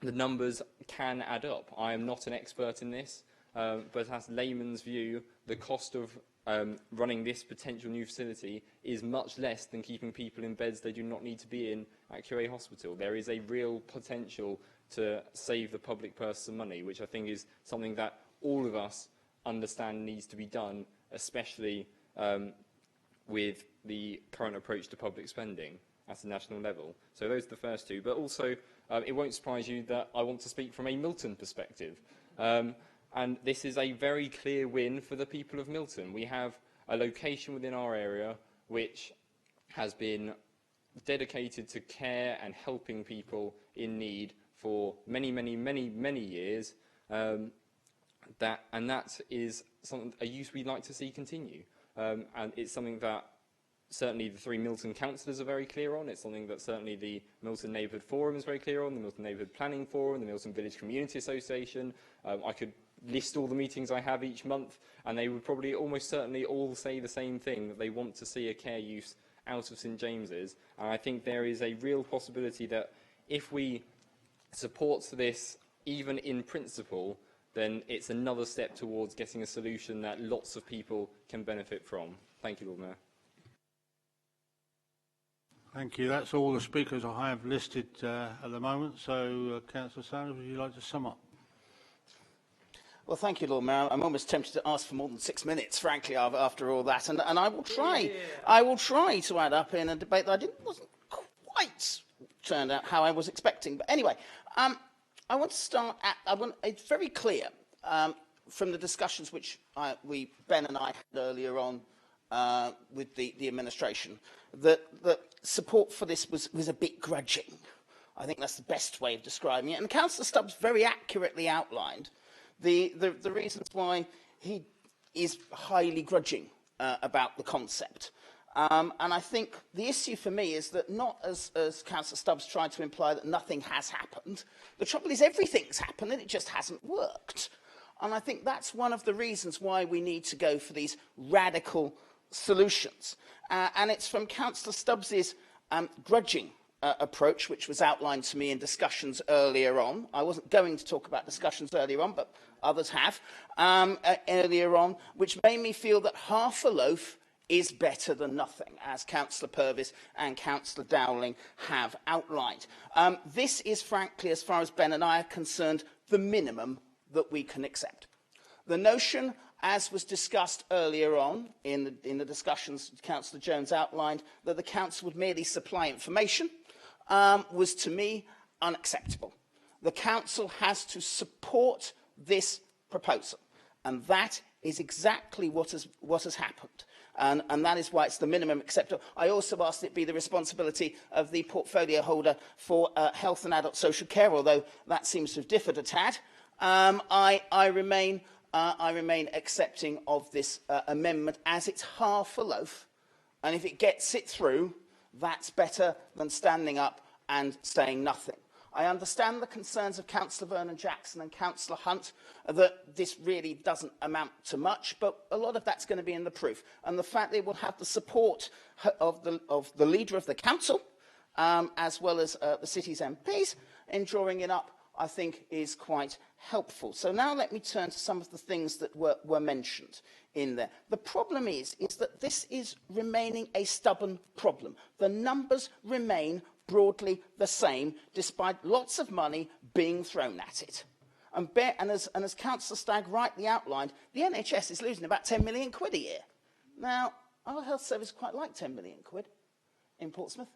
the numbers can add up. I am not an expert in this, but as layman's view, the cost of running this potential new facility is much less than keeping people in beds they do not need to be in at QA Hospital. There is a real potential to save the public purse some money, which I think is something that all of us understand needs to be done, especially with the current approach to public spending at a national level. So those are the first two. But also, it won't surprise you that I want to speak from a Milton perspective. And this is a very clear win for the people of Milton. We have a location within our area which has been dedicated to care and helping people in need for many, many, many, many years. And that is a use we'd like to see continue. And it's something that certainly the 3 Milton councillors are very clear on. It's something that certainly the Milton Neighbourhood Forum is very clear on, the Milton Neighbourhood Planning Forum, the Milton Village Community Association. I could list all the meetings I have each month, and they would probably almost certainly all say the same thing, that they want to see a care use out of St James's. And I think there is a real possibility that if we support this, even in principle, then it's another step towards getting a solution that lots of people can benefit from. Thank you, Lord Mayor. Thank you. That's all the speakers I have listed at the moment. So, Councillor Sanders, would you like to sum up? Well, thank you, Lord Mayor. I'm almost tempted to ask for more than 6 minutes, frankly, after all that, and I will try. Yeah. I will try to add up in a debate that wasn't quite turned out how I was expecting. But anyway, I want to start at. It's very clear from the discussions which Ben and I had earlier on with the administration that support for this was a bit grudging. I think that's the best way of describing it. And Councillor Stubbs very accurately outlined the reasons why he is highly grudging about the concept. And I think the issue for me is that not as Councillor Stubbs tried to imply that nothing has happened. The trouble is everything's happened and it just hasn't worked. And I think that's one of the reasons why we need to go for these radical solutions. And it's from Councillor Stubbs's grudging approach, which was outlined to me in discussions earlier on. I wasn't going to talk about discussions earlier on, but others have earlier on, which made me feel that half a loaf is better than nothing, as Councillor Purvis and Councillor Dowling have outlined. This is, frankly, as far as Ben and I are concerned, the minimum that we can accept. The notion, as was discussed earlier on in the discussions Councillor Jones outlined, that the Council would merely supply information, was to me unacceptable. The Council has to support this proposal, and that is exactly what has happened. And that is why it's the minimum acceptable. I also asked it be the responsibility of the portfolio holder for health and adult social care, although that seems to have differed a tad. I remain accepting of this amendment as it's half a loaf, and if it gets it through, that's better than standing up and saying nothing. I understand the concerns of Councillor Vernon Jackson and Councillor Hunt that this really doesn't amount to much, but a lot of that's going to be in the proof. And the fact they will have the support of the leader of the council, as well as the city's MPs, in drawing it up, I think is quite helpful. So now let me turn to some of the things that were mentioned in there. The problem is that this is remaining a stubborn problem. The numbers remain broadly the same, despite lots of money being thrown at it. And as Councillor Stagg rightly outlined, the NHS is losing about 10 million quid a year. Now, our health service quite like 10 million quid in Portsmouth.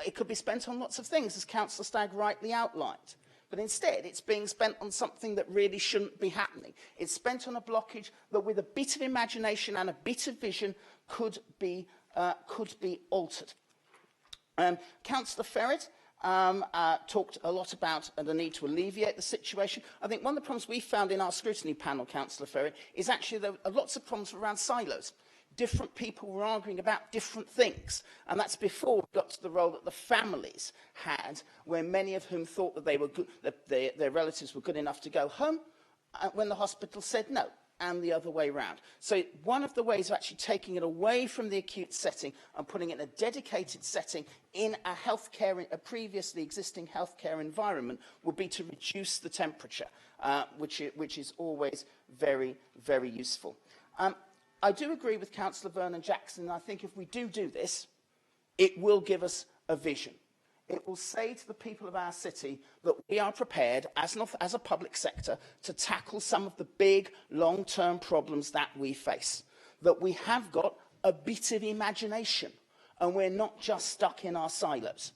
It could be spent on lots of things, as Councillor Stagg rightly outlined. But instead, it's being spent on something that really shouldn't be happening. It's spent on a blockage that, with a bit of imagination and a bit of vision, could be altered. Councillor Ferret talked a lot about the need to alleviate the situation. I think one of the problems we found in our scrutiny panel, Councillor Ferret, is actually there are lots of problems around silos. Different people were arguing about different things, and that's before we got to the role that the families had, where many of whom thought that they were good, that their relatives were good enough to go home, when the hospital said no, and the other way round. So one of the ways of actually taking it away from the acute setting and putting it in a dedicated setting in a previously existing healthcare environment would be to reduce the temperature, which is always very, very useful. I do agree with Councillor Vernon Jackson, and I think if we do this, it will give us a vision. It will say to the people of our city that we are prepared, as a public sector, to tackle some of the big, long-term problems that we face. That we have got a bit of imagination, and we're not just stuck in our silos.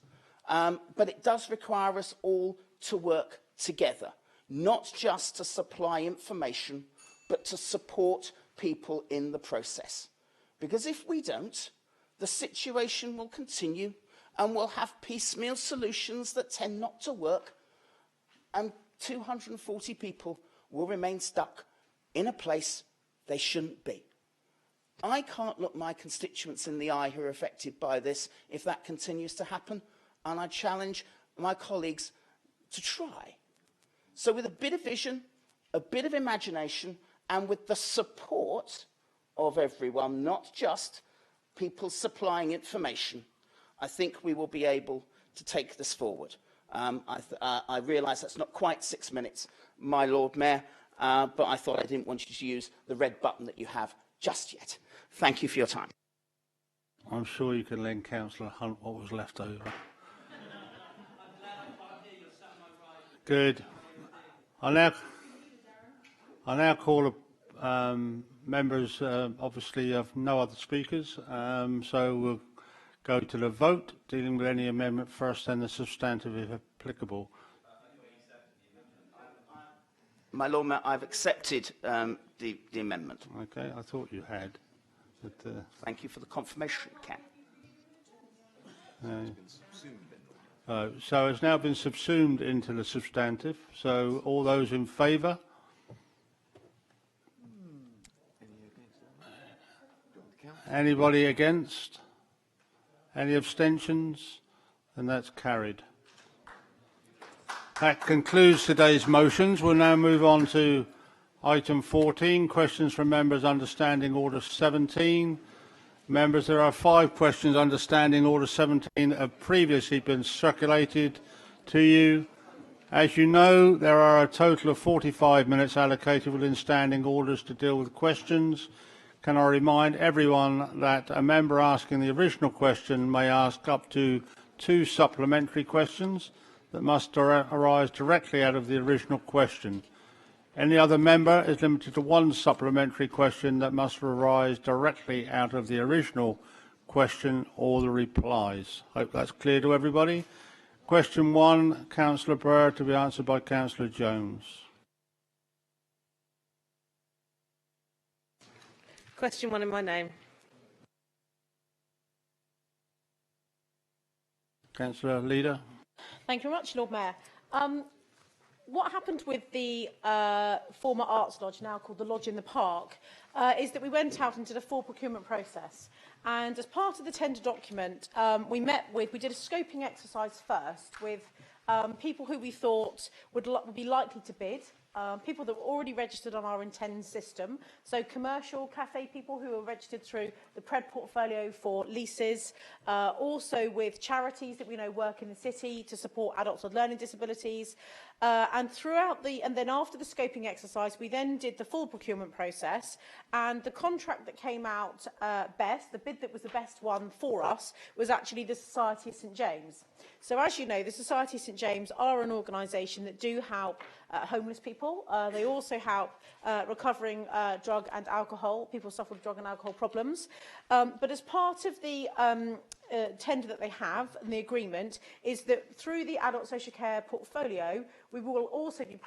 But it does require us all to work together, not just to supply information, but to support people in the process. Because if we don't, the situation will continue and we'll have piecemeal solutions that tend not to work, and 240 people will remain stuck in a place they shouldn't be. I can't look my constituents in the eye who are affected by this if that continues to happen, and I challenge my colleagues to try. So with a bit of vision, a bit of imagination, and with the support of everyone, not just people supplying information, I think we will be able to take this forward. I realise that's not quite 6 minutes, my Lord Mayor, but I thought I didn't want you to use the red button that you have just yet. Thank you for your time. I'm sure you can lend Councillor Hunt what was left over. Good. I now call members, obviously, of no other speakers, so we'll go to the vote, dealing with any amendment first, then the substantive if applicable. My Lord Mayor, I've accepted the amendment. Okay, I thought you had. But, thank you for the confirmation, Ken. So it's now been subsumed into the substantive. So all those in favour? Anybody against? Any abstentions? And that's carried. That concludes today's motions. We'll now move on to item 14, questions from members under Standing Order 17. Members, there are 5 questions under Standing Order 17 that have previously been circulated to you. As you know, there are a total of 45 minutes allocated within Standing Orders to deal with questions. Can I remind everyone that a member asking the original question may ask up to 2 supplementary questions that must arise directly out of the original question. Any other member is limited to 1 supplementary question that must arise directly out of the original question or the replies. Hope that's clear to everybody. Question 1, Councillor Burr, to be answered by Councillor Jones. Question 1 in my name. Councillor Leader. Thank you very much, Lord Mayor. What happened with the former Arts Lodge, now called the Lodge in the Park, is that we went out and did a full procurement process. And as part of the tender document, we did a scoping exercise first with people who we thought would be likely to bid. People that were already registered on our Intend system, so commercial cafe people who are registered through the PRED portfolio for leases, also with charities that we know work in the city to support adults with learning disabilities, and then after the scoping exercise, we then did the full procurement process, and the contract that came out best, the bid that was the best one for us, was actually the Society of St James. So as you know, the Society of St James are an organisation that do help homeless people. They also help recovering drug and alcohol, people suffer with drug and alcohol problems. But as part of the tender that they have and the agreement is that through the adult social care portfolio, we will also be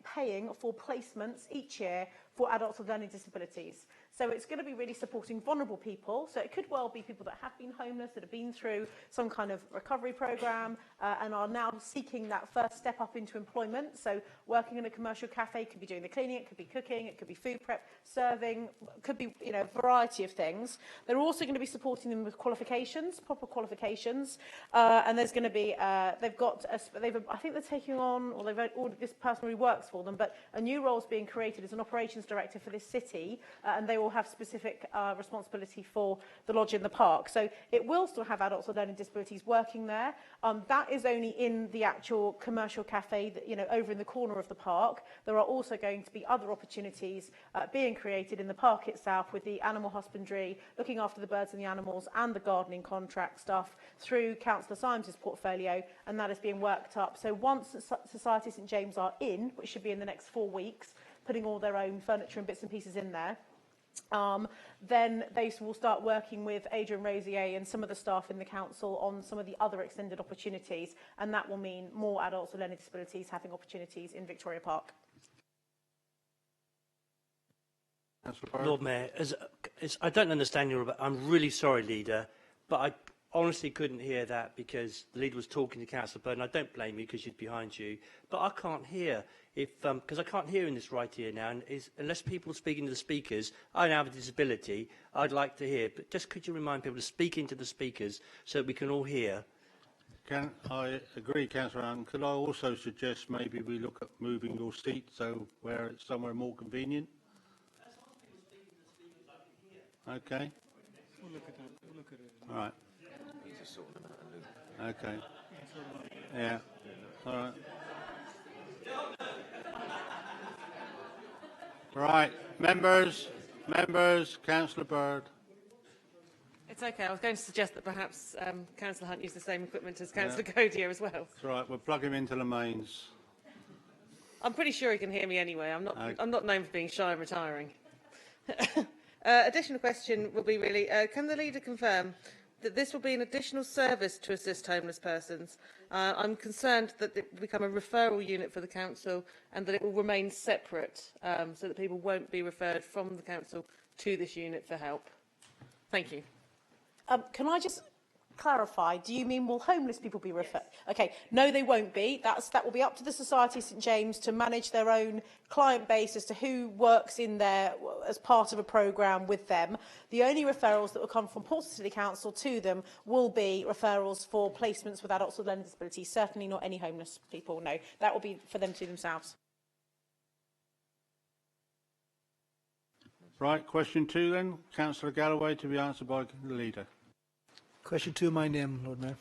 paying for placements each year for adults with learning disabilities. So it's going to be really supporting vulnerable people. So it could well be people that have been homeless, that have been through some kind of recovery programme and are now seeking that first step up into employment. So working in a commercial cafe, could be doing the cleaning, it could be cooking, it could be food prep, serving, could be a variety of things. They're also going to be supporting them with qualifications, proper qualifications, and there's going to be I think they're taking on, or this person already works for them, but a new role is being created as an operations director for this city, and they will have specific responsibility for the Lodge in the Park. So it will still have adults with learning disabilities working there. That is only in the actual commercial cafe that, over in the corner of the park. There are also going to be other opportunities being created in the park itself with the animal husbandry, looking after the birds and the animals, and the gardening contract stuff through Councillor Symes' portfolio, and that is being worked up. So once Society St James are in, which should be in the next 4 weeks, putting all their own furniture and bits and pieces in there, then they will start working with Adrian Rosier and some of the staff in the council on some of the other extended opportunities, and that will mean more adults with learning disabilities having opportunities in Victoria Park. Lord Mayor, I don't understand I'm really sorry, Leader, but I honestly couldn't hear that because the leader was talking to Councillor Bird, and I don't blame you because she's behind you, but I can't hear because I can't hear in this right ear now, and unless people are speaking to the speakers, I now have a disability, I'd like to hear, but just could you remind people to speak into the speakers so that we can all hear? Can I agree, Councillor Allen? Could I also suggest maybe we look at moving your seat so where it's somewhere more convenient? Okay. We'll look at that. We'll look at it. All right. He's just sorting them out. Okay. Yeah. All right. Right. Members, Councillor Bird. It's okay. I was going to suggest that perhaps Councillor Hunt use the same equipment as Councillor Godier as well. That's right. We'll plug him into the mains. I'm pretty sure he can hear me anyway. I'm Okay. not known for being shy and retiring. Additional question will be really, can the leader confirm that this will be an additional service to assist homeless persons? I'm concerned that it will become a referral unit for the council and that it will remain separate so that people won't be referred from the council to this unit for help. Thank you. Can I just clarify? Do you mean will homeless people be referred? Okay, no, they won't be. That will be up to the Society of St James to manage their own client base as to who works in there as part of a programme with them. The only referrals that will come from Portsmouth City Council to them will be referrals for placements with adults with learning disabilities. Certainly not any homeless people. No, that will be for them to themselves. Right. Question 2 then. Councillor Galloway to be answered by the leader. Question 2, my name, Lord Mayor.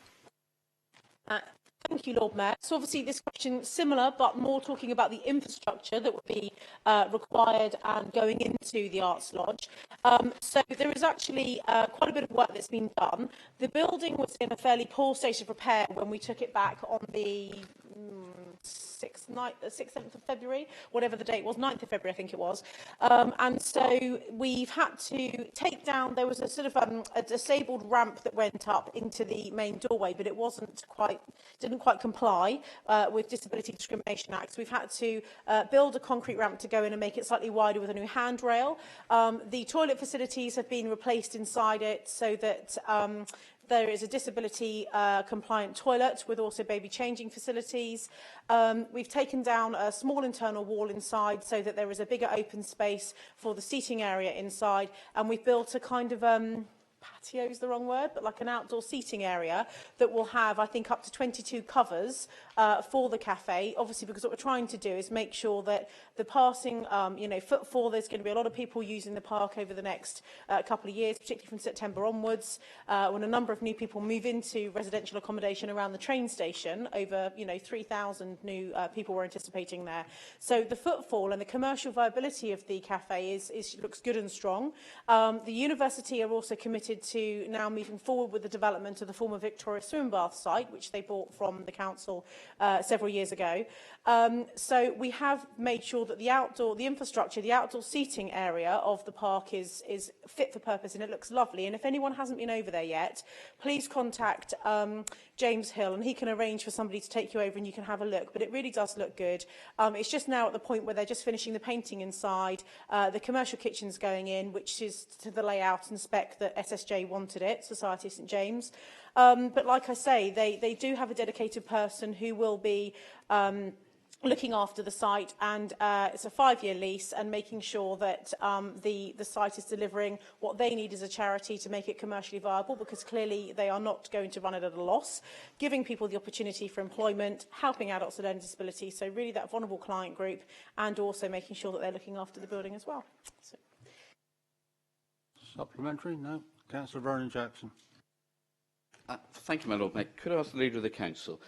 Thank you, Lord Mayor. So obviously this question is similar, but more talking about the infrastructure that would be required and going into the Arts Lodge. So there is actually quite a bit of work that's been done. The building was in a fairly poor state of repair when we took it back on the 6th, 7th of February, whatever the date was, 9th of February, I think it was. And so we've had to take down, there was a sort of a disabled ramp that went up into the main doorway, but it didn't quite comply with Disability Discrimination Act. So we've had to build a concrete ramp to go in and make it slightly wider with a new handrail. The toilet facilities have been replaced inside it so that there is a disability compliant toilet with also baby changing facilities. We've taken down a small internal wall inside so that there is a bigger open space for the seating area inside, and we've built a kind of patio is the wrong word, but like an outdoor seating area that will have, I think, up to 22 covers for the cafe. Obviously, because what we're trying to do is make sure that the passing, footfall, there's going to be a lot of people using the park over the next couple of years, particularly from September onwards, when a number of new people move into residential accommodation around the train station. Over, 3,000 new people we're anticipating there. So the footfall and the commercial viability of the cafe looks good and strong. The university are also committed to now moving forward with the development of the former Victoria Swim Bath site, which they bought from the council several years ago. So we have made sure that the infrastructure, the outdoor seating area of the park is fit for purpose, and it looks lovely. And if anyone hasn't been over there yet, please contact James Hill, and he can arrange for somebody to take you over and you can have a look. But it really does look good. It's just now at the point where they're just finishing the painting inside. The commercial kitchen's going in, which is to the layout and spec that SSJ wanted it, Society of St James. But like I say, they do have a dedicated person who will be looking after the site, and it's a 5-year lease, and making sure that the site is delivering what they need as a charity to make it commercially viable, because clearly they are not going to run it at a loss, giving people the opportunity for employment, helping adults with learning disability, so really that vulnerable client group, and also making sure that they're looking after the building as well. So. Supplementary? No. Councillor Vernon Jackson. Thank you, my Lord Mayor. Could I ask the Leader of the Council?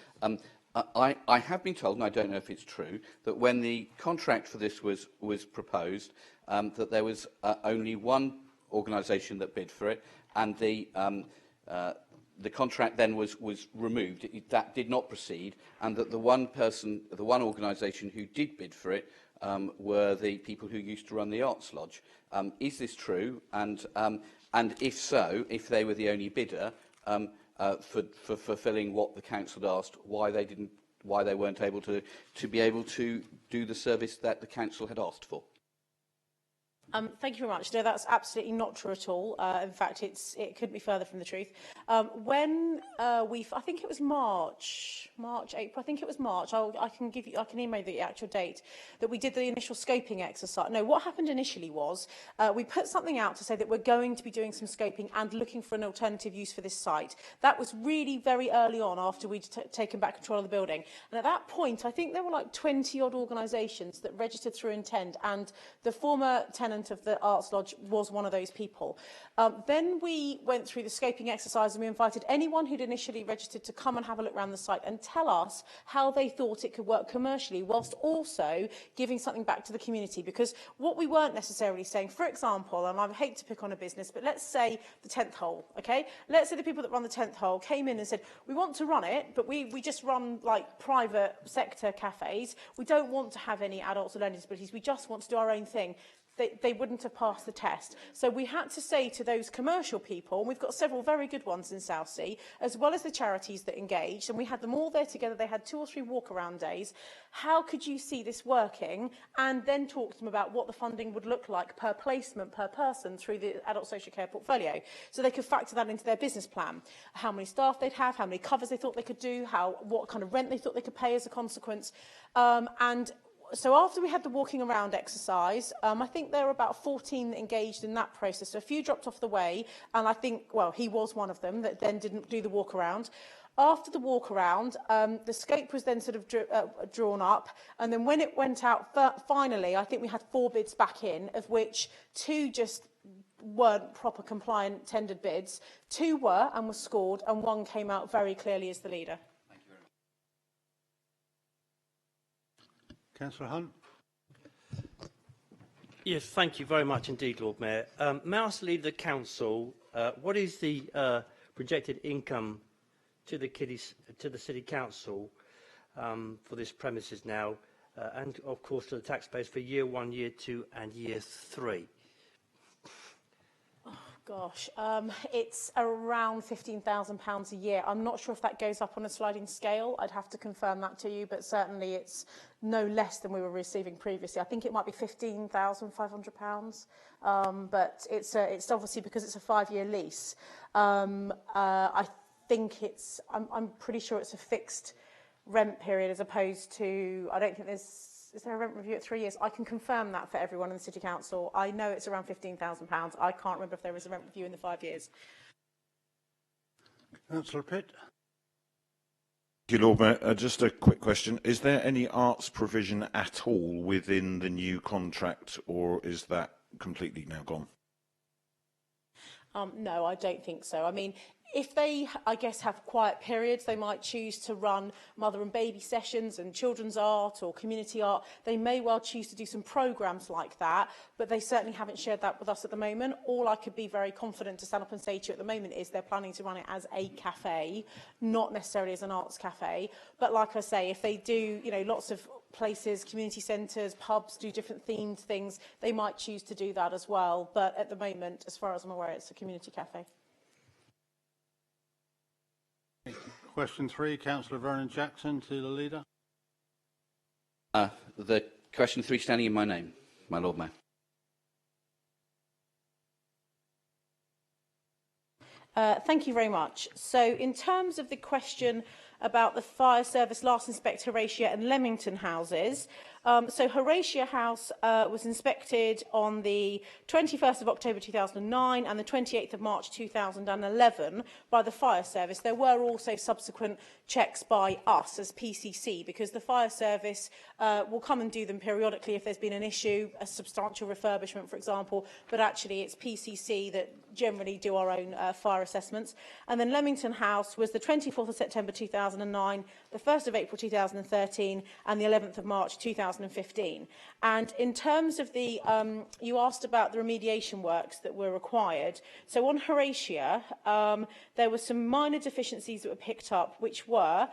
I have been told, and I don't know if it's true, that when the contract for this was proposed, that there was only one organisation that bid for it, and the contract then was removed. That did not proceed, and that the one organisation who did bid for it were the people who used to run the Arts Lodge. Is this true? And if so, if they were the only bidder, for fulfilling what the council had asked, why they weren't able to be able to do the service that the council had asked for. Thank you very much. No, that's absolutely not true at all. In fact, it couldn't be further from the truth. When I think it was March, April. I think it was March. I can email you the actual date that we did the initial scoping exercise. No, what happened initially was we put something out to say that we're going to be doing some scoping and looking for an alternative use for this site. That was really very early on after we'd taken back control of the building. And at that point, I think there were like 20 odd organisations that registered through Intend, and the former tenant of the Arts Lodge was one of those people. Then we went through the scoping exercise and we invited anyone who'd initially registered to come and have a look around the site and tell us how they thought it could work commercially, whilst also giving something back to the community. Because what we weren't necessarily saying, for example, and I hate to pick on a business, but let's say the 10th hole, okay? Let's say the people that run the 10th hole came in and said, we want to run it, but we just run like private sector cafes. We don't want to have any adults with learning disabilities. We just want to do our own thing. They wouldn't have passed the test. So we had to say to those commercial people, and we've got several very good ones in Southsea, as well as the charities that engaged, and we had them all there together. They had 2 or 3 walk-around days. How could you see this working? And then talk to them about what the funding would look like per placement, per person, through the adult social care portfolio. So they could factor that into their business plan. How many staff they'd have, how many covers they thought they could do, what kind of rent they thought they could pay as a consequence. So after we had the walking around exercise, I think there were about 14 that engaged in that process. So a few dropped off the way, and I think, well, he was one of them that then didn't do the walk around. After the walk around, the scope was then sort of drawn up, and then when it went out finally, I think we had 4 bids back in, of which 2 just weren't proper compliant tendered bids. 2 were and were scored, and 1 came out very clearly as the leader. Councillor Hunt. Yes, thank you very much indeed, Lord Mayor. May I ask the Leader of the Council, what is the projected income to the City Council for this premises now, and of course to the taxpayers for year 1, year 2 and year 3? Gosh, it's around £15,000 a year. I'm not sure if that goes up on a sliding scale. I'd have to confirm that to you, but certainly it's no less than we were receiving previously. I think it might be £15,500, but it's obviously because it's a 5-year lease. I think I'm pretty sure it's a fixed rent period as opposed to, I don't think is there a rent review at 3 years? I can confirm that for everyone in the City Council. I know it's around £15,000. I can't remember if there is a rent review in the 5 years. Councillor Pitt. Thank you, Lord Mayor. Just a quick question. Is there any arts provision at all within the new contract, or is that completely now gone? No, I don't think so. I mean, if they, I guess, have quiet periods, they might choose to run mother and baby sessions and children's art or community art. They may well choose to do some programmes like that, but they certainly haven't shared that with us at the moment. All I could be very confident to stand up and say to you at the moment is they're planning to run it as a cafe, not necessarily as an arts cafe. But like I say, if they do, lots of places, community centres, pubs do different themed things, they might choose to do that as well. But at the moment, as far as I'm aware, it's a community cafe. Question 3, Councillor Vernon Jackson to the Leader. The question 3 standing in my name, my Lord Mayor. Thank you very much. So in terms of the question about the fire service last inspect Horatia and Leamington houses, so Horatia House was inspected on the 21st of October 2009 and the 28th of March 2011 by the fire service. There were also subsequent checks by us as PCC, because the fire service will come and do them periodically if there's been an issue, a substantial refurbishment, for example, but actually it's PCC that generally do our own fire assessments. And then Leamington House was the 24th of September 2009, the 1st of April 2013 and the 11th of March 2015. And in terms of the, you asked about the remediation works that were required. So on Horatia, there were some minor deficiencies that were picked up, which were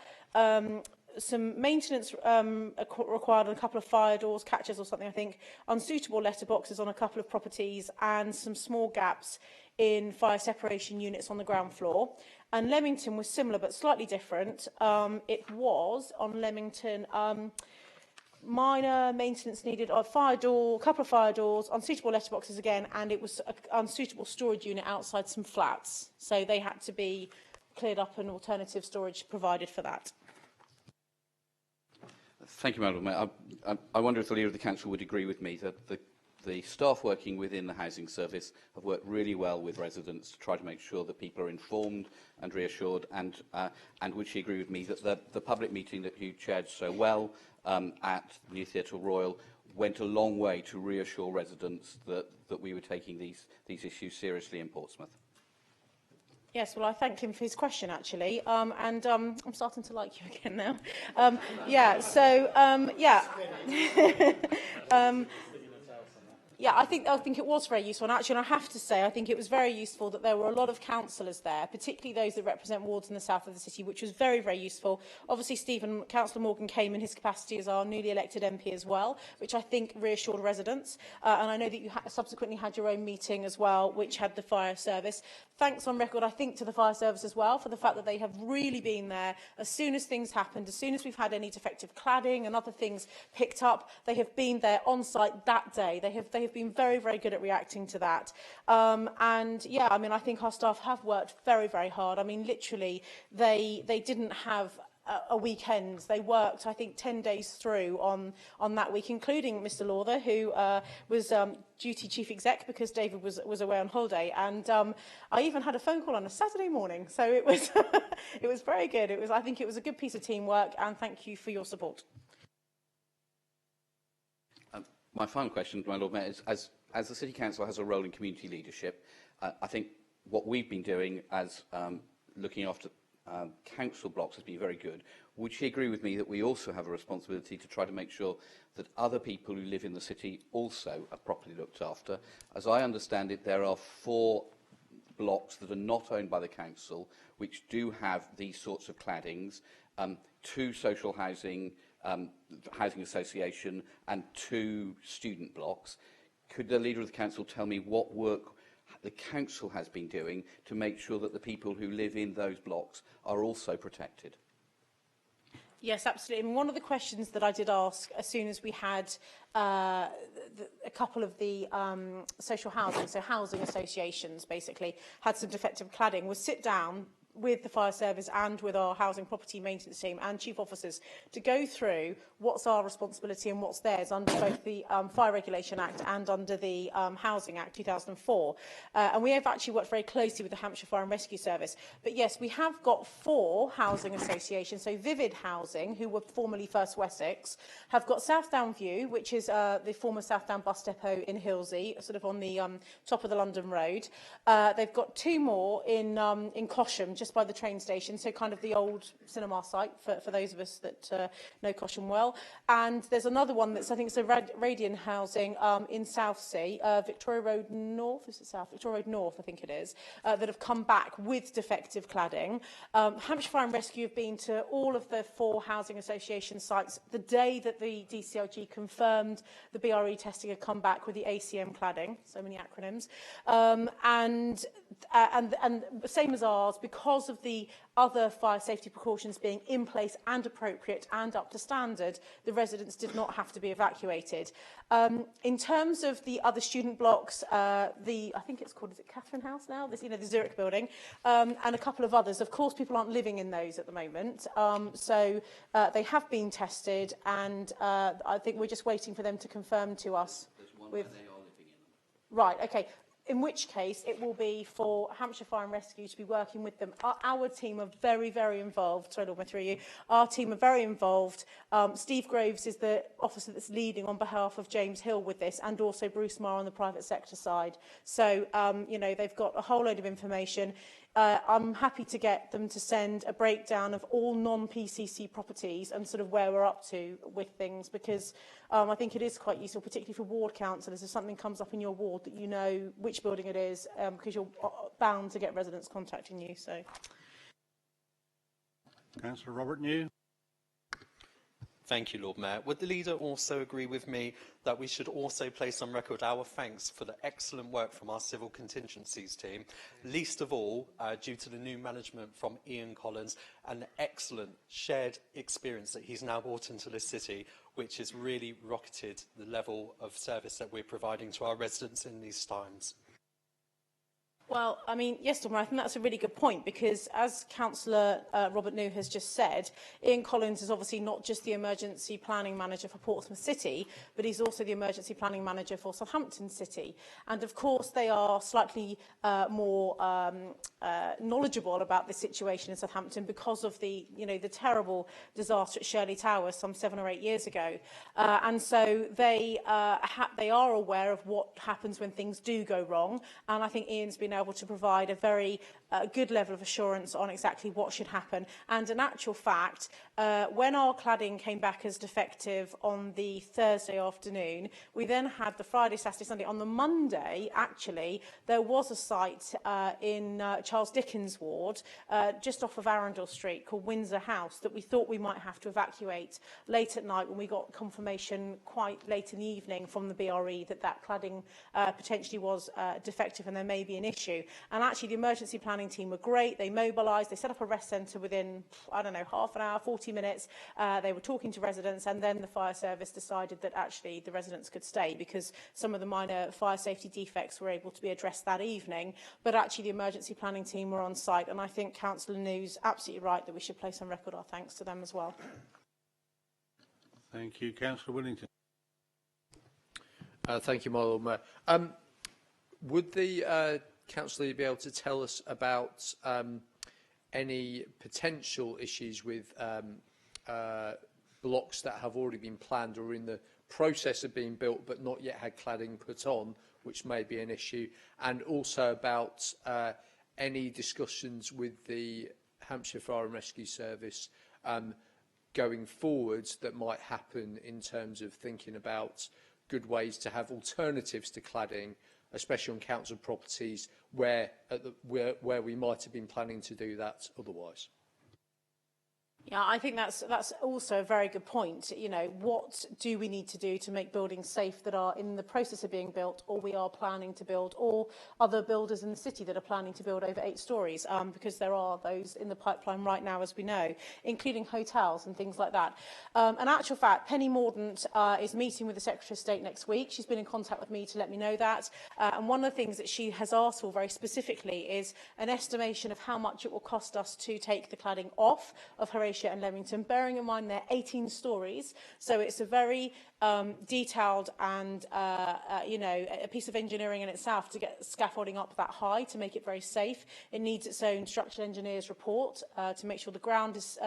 some maintenance required on a couple of fire doors, catches or something, I think, unsuitable letterboxes on a couple of properties, and some small gaps in fire separation units on the ground floor. And Leamington was similar but slightly different. It was on Leamington, minor maintenance needed, a fire door, a couple of fire doors, unsuitable letterboxes again, and it was an unsuitable storage unit outside some flats. So they had to be cleared up and alternative storage provided for that. Thank you, Madam Mayor. I wonder if the Leader of the Council would agree with me that the staff working within the Housing Service have worked really well with residents to try to make sure that people are informed and reassured, and would she agree with me that the public meeting that you chaired so well at New Theatre Royal went a long way to reassure residents that we were taking these issues seriously in Portsmouth? Yes, well, I thanked him for his question, actually, and I'm starting to like you again now. Yeah, so, yeah. Yeah, I think it was very useful, and actually, I have to say, I think it was very useful that there were a lot of councillors there, particularly those that represent wards in the south of the city, which was very, very useful. Obviously, Councillor Morgan came in his capacity as our newly elected MP as well, which I think reassured residents. And I know that you subsequently had your own meeting as well, which had the fire service. Thanks on record, I think, to the fire service as well for the fact that they have really been there as soon as things happened, as soon as we've had any defective cladding and other things picked up. They have been there on site that day. They have been very, very good at reacting to that. And yeah, I mean, I think our staff have worked very, very hard. I mean, literally, they didn't have a weekend. They worked, I think, 10 days through on that week, including Mr. Lawther, who was duty chief exec because David was away on holiday. And I even had a phone call on a Saturday morning. So it was, it was very good. I think it was a good piece of teamwork, and thank you for your support. My final question, my Lord Mayor, is as the City Council has a role in community leadership, I think what we've been doing as looking after council blocks has been very good. Would she agree with me that we also have a responsibility to try to make sure that other people who live in the city also are properly looked after? As I understand it, there are 4 blocks that are not owned by the council which do have these sorts of claddings, 2 social housing association and 2 student blocks. Could the Leader of the Council tell me what work the Council has been doing to make sure that the people who live in those blocks are also protected? Yes, absolutely. And one of the questions that I did ask as soon as we had a couple of the social housing, so housing associations basically, had some defective cladding, was sit down with the fire service and with our housing property maintenance team and chief officers to go through what's our responsibility and what's theirs under both the Fire Regulation Act and under the Housing Act 2004. And we have actually worked very closely with the Hampshire Fire and Rescue Service. But yes, we have got 4 housing associations. So Vivid Housing, who were formerly First Wessex, have got Southdown View, which is the former Southdown bus depot in Hilsey, sort of on the top of the London Road. They've got 2 more in Cosham, just by the train station, so kind of the old cinema site for those of us that know Cosham well. And there's another one that's, I think it's a Radian Housing in Southsea, Victoria Road North, is it South? Victoria Road North, I think it is, that have come back with defective cladding. Hampshire Fire and Rescue have been to all of the 4 housing association sites the day that the DCLG confirmed the BRE testing had come back with the ACM cladding, so many acronyms. And same as ours, because of the other fire safety precautions being in place and appropriate and up to standard, the residents did not have to be evacuated. In terms of the other student blocks, I think it's called, is it Catherine House now? This, the Zurich building, and a couple of others. Of course, people aren't living in those at the moment, so they have been tested, and I think we're just waiting for them to confirm to us. There's one where they are living in them. Right, okay. In which case, it will be for Hampshire Fire and Rescue to be working with them. Our team are very, very involved. Sorry, Lord, through you. Our team are very involved. Steve Groves is the officer that's leading on behalf of James Hill with this, and also Bruce Marr on the private sector side. So, they've got a whole load of information. I'm happy to get them to send a breakdown of all non-PCC properties and sort of where we're up to with things, because I think it is quite useful, particularly for ward councillors, if something comes up in your ward that you know which building it is, because you're bound to get residents contacting you. So, Councillor Robert New. Thank you, Lord Mayor. Would the Leader also agree with me that we should also place on record our thanks for the excellent work from our civil contingencies team, least of all due to the new management from Ian Collins and the excellent shared experience that he's now brought into the city which has really rocketed the level of service that we're providing to our residents in these times. Well, I mean, yes, Dawn, I think that's a really good point because, as Councillor Robert New has just said, Ian Collins is obviously not just the emergency planning manager for Portsmouth City, but he's also the emergency planning manager for Southampton City. And of course, they are slightly more knowledgeable about the situation in Southampton because of the terrible disaster at Shirley Towers some 7 or 8 years ago. And so they are aware of what happens when things do go wrong. And I think Ian's been able to provide a very good level of assurance on exactly what should happen. And in actual fact, when our cladding came back as defective on the Thursday afternoon, we then had the Friday, Saturday, Sunday. On the Monday, actually, there was a site in Charles Dickens ward, just off of Arundel Street, called Windsor House, that we thought we might have to evacuate late at night when we got confirmation quite late in the evening from the BRE that cladding potentially was defective and there may be an issue. And actually, the emergency planning team were great. They mobilised. They set up a rest centre within, I don't know, half an hour, 40 minutes. They were talking to residents, and then the fire service decided that actually the residents could stay because some of the minor fire safety defects were able to be addressed that evening. But actually, the emergency planning team were on site, and I think Councillor New's absolutely right that we should place on record our thanks to them as well. Thank you. Councillor Willington. Thank you, my Lord Mayor. Would the Councillor be able to tell us about any potential issues with blocks that have already been planned or in the process of being built but not yet had cladding put on, which may be an issue, and also about any discussions with the Hampshire Fire and Rescue Service going forwards that might happen in terms of thinking about good ways to have alternatives to cladding, especially on council properties where we might have been planning to do that otherwise. Yeah, I think that's also a very good point. You know, what do we need to do to make buildings safe that are in the process of being built, or we are planning to build, or other builders in the city that are planning to build over 8 stories, because there are those in the pipeline right now, as we know, including hotels and things like that. In actual fact, Penny Mordaunt is meeting with the Secretary of State next week. She's been in contact with me to let me know that. And one of the things that she has asked for very specifically is an estimation of how much it will cost us to take the cladding off of Horatio and Leamington, bearing in mind they're 18 stories, so it's a very detailed and a piece of engineering in itself to get scaffolding up that high to make it very safe. It needs its own structural engineer's report to make sure the ground is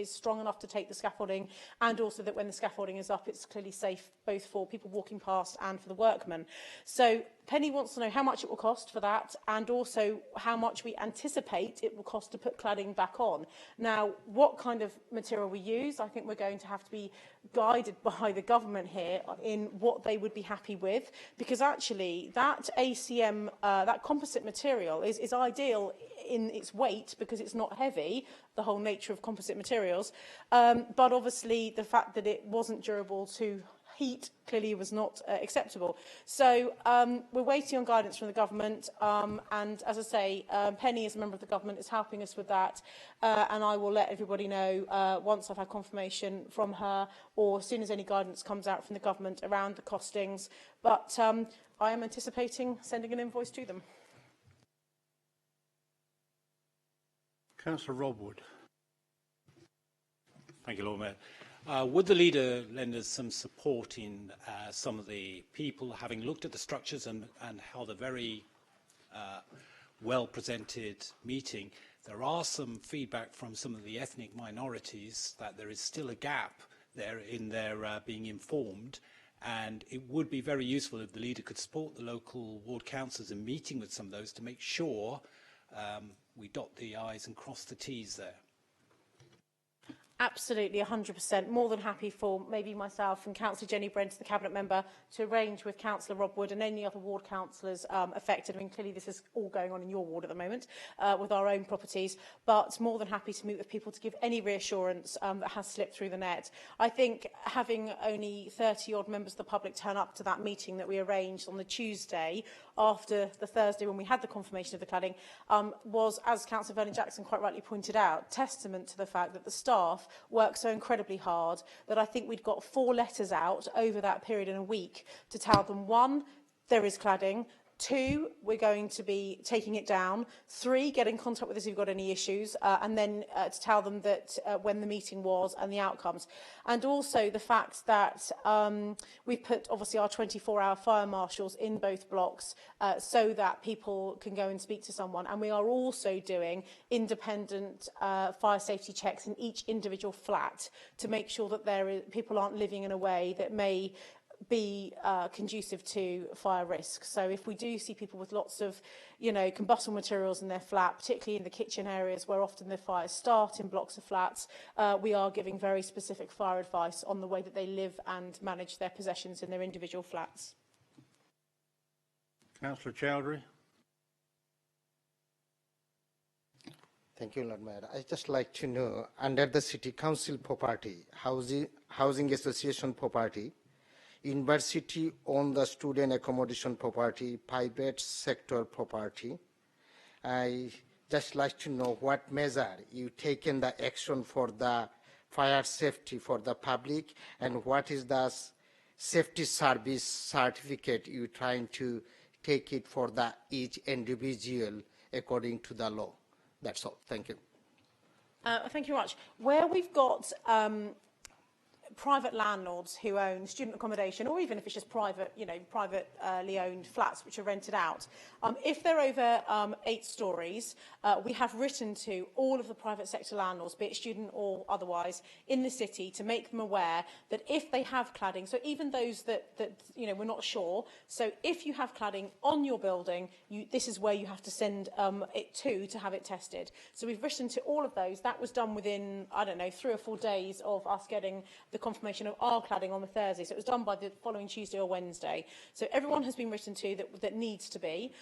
strong enough to take the scaffolding, and also that when the scaffolding is up, it's clearly safe both for people walking past and for the workmen. So Penny wants to know how much it will cost for that, and also how much we anticipate it will cost to put cladding back on. Now, what kind of material we use, I think we're going to have to be guided by the government here in what they would be happy with, because actually that ACM, that composite material is ideal in its weight because it's not heavy, the whole nature of composite materials, but obviously the fact that it wasn't durable to heat clearly was not acceptable. So we're waiting on guidance from the government, and as I say, Penny, as a member of the government, is helping us with that, and I will let everybody know once I've had confirmation from her, or as soon as any guidance comes out from the government around the costings. But I am anticipating sending an invoice to them. Councillor Rob Wood. Thank you, Lord Mayor. Would the leader lend us some support in some of the people, having looked at the structures and held a very well-presented meeting? There are some feedback from some of the ethnic minorities that there is still a gap there in their being informed, and it would be very useful if the leader could support the local ward councillors in meeting with some of those to make sure we dot the I's and cross the T's there. Absolutely, 100%. More than happy for maybe myself and Councillor Jenny Brent, the Cabinet Member, to arrange with Councillor Rob Wood and any other ward councillors affected. I mean, clearly this is all going on in your ward at the moment with our own properties, but more than happy to meet with people to give any reassurance that has slipped through the net. I think having only 30-odd members of the public turn up to that meeting that we arranged on the Tuesday after the Thursday when we had the confirmation of the cladding was, as Councillor Vernon Jackson quite rightly pointed out, testament to the fact that the staff work so incredibly hard that I think we'd got 4 letters out over that period in a week to tell them, 1, there is cladding, 2, we're going to be taking it down, 3, get in contact with us if you've got any issues, and then to tell them that when the meeting was and the outcomes. And also the fact that we've put obviously our 24-hour fire marshals in both blocks so that people can go and speak to someone. And we are also doing independent fire safety checks in each individual flat to make sure that people aren't living in a way that may be conducive to fire risk. So if we do see people with lots of, combustible materials in their flat, particularly in the kitchen areas where often the fires start in blocks of flats, we are giving very specific fire advice on the way that they live and manage their possessions in their individual flats. Councillor Chowdhury. Thank you, Lord Mayor. I'd just like to know, under the City Council property, housing association property, university on the student accommodation property, private sector property. I just like to know what measure you taken the action for the fire safety for the public, and what is the safety service certificate you trying to take it for the each individual according to the law. That's all. Thank you. Thank you very much. Where we've got private landlords who own student accommodation, or even if it's just private, privately owned flats which are rented out, if they're over 8 stories, we have written to all of the private sector landlords, be it student or otherwise, in the city to make them aware that if they have cladding, so even those that we're not sure, so if you have cladding on your building, this is where you have to send it to have it tested. So we've written to all of those. That was done within, 3 or 4 days of us getting the confirmation of our cladding on the Thursday. So it was done by the following Tuesday or Wednesday. So everyone has been written to that needs to be.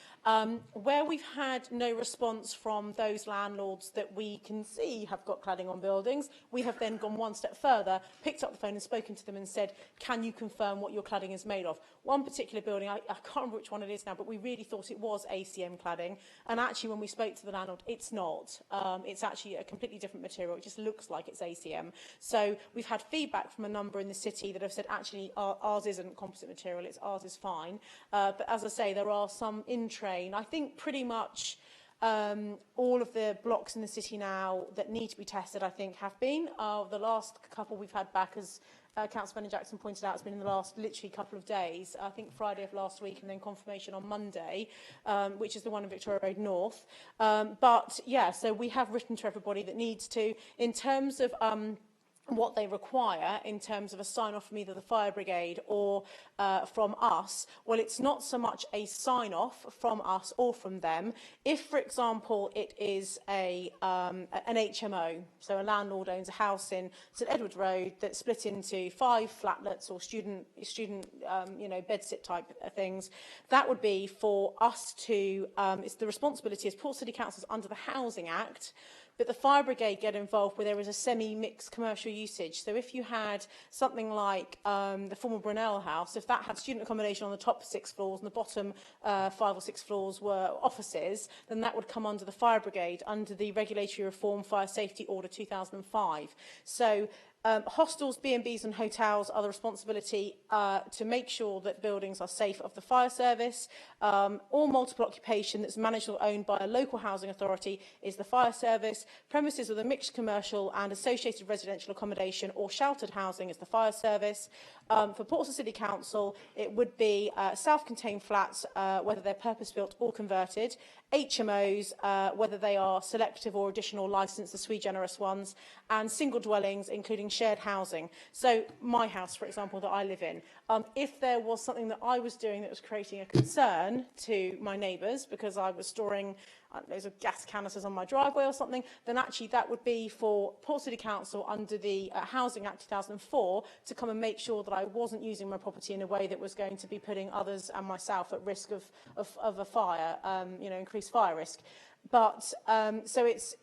Where we've had no response from those landlords that we can see have got cladding on buildings, we have then gone one step further, picked up the phone and spoken to them and said, can you confirm what your cladding is made of? One particular building, I can't remember which one it is now, but we really thought it was ACM cladding. And actually, when we spoke to the landlord, it's not. It's actually a completely different material. It just looks like it's ACM. So we've had feedback from a number in the city that have said, actually, ours isn't composite material, ours is fine. But as I say, there are some in train. I think pretty much all of the blocks in the city now that need to be tested, I think, have been. The last couple we've had back, as Councillor Brennan Jackson pointed out, it's been in the last literally couple of days, I think Friday of last week, and then confirmation on Monday, which is the one in Victoria Road North. But yeah, so we have written to everybody that needs to, in terms of what they require in terms of a sign-off from either the fire brigade or from us, well, it's not so much a sign-off from us or from them. If, for example, it is an HMO, so a landlord owns a house in St Edward Road that's split into 5 flatlets or student bedsit type things, that would be for us to, it's the responsibility as Port City Councils under the Housing Act, but the fire brigade get involved where there is a semi-mixed commercial usage. So if you had something like the former Brunel house, if that had student accommodation on the top 6 floors and the bottom 5 or 6 floors were offices, then that would come under the fire brigade under the Regulatory Reform Fire Safety Order 2005. So hostels, B&Bs and hotels are the responsibility to make sure that buildings are safe of the fire service. All multiple occupation that's managed or owned by a local housing authority is the fire service. Premises with a mixed commercial and associated residential accommodation or sheltered housing is the fire service. For Portsmouth City Council, it would be self-contained flats, whether they're purpose-built or converted, HMOs, whether they are selective or additional licensed, the sui generis ones, and single dwellings, including shared housing. So my house, for example, that I live in, if there was something that I was doing that was creating a concern to my neighbours because I was storing loads of gas canisters on my driveway or something, then actually that would be for Port City Council under the Housing Act 2004 to come and make sure that I wasn't using my property in a way that was going to be putting others and myself at risk of a fire, increased fire risk. But so it's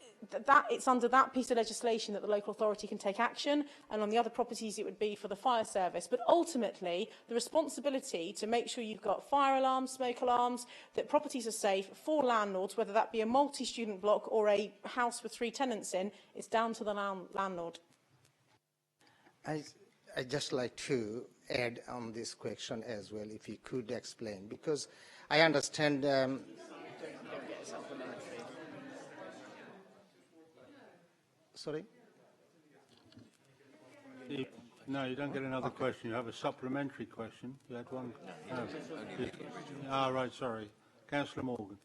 under that piece of legislation that the local authority can take action, and on the other properties it would be for the fire service. But ultimately, the responsibility to make sure you've got fire alarms, smoke alarms, that properties are safe for landlords, whether that be a multi-student block or a house with 3 tenants in, it's down to the landlord. I just like to add on this question as well, if you could explain, because I understand. Sorry. No, you don't get another question. You have a supplementary question. You had one. No. Right, sorry. Councillor Morgan.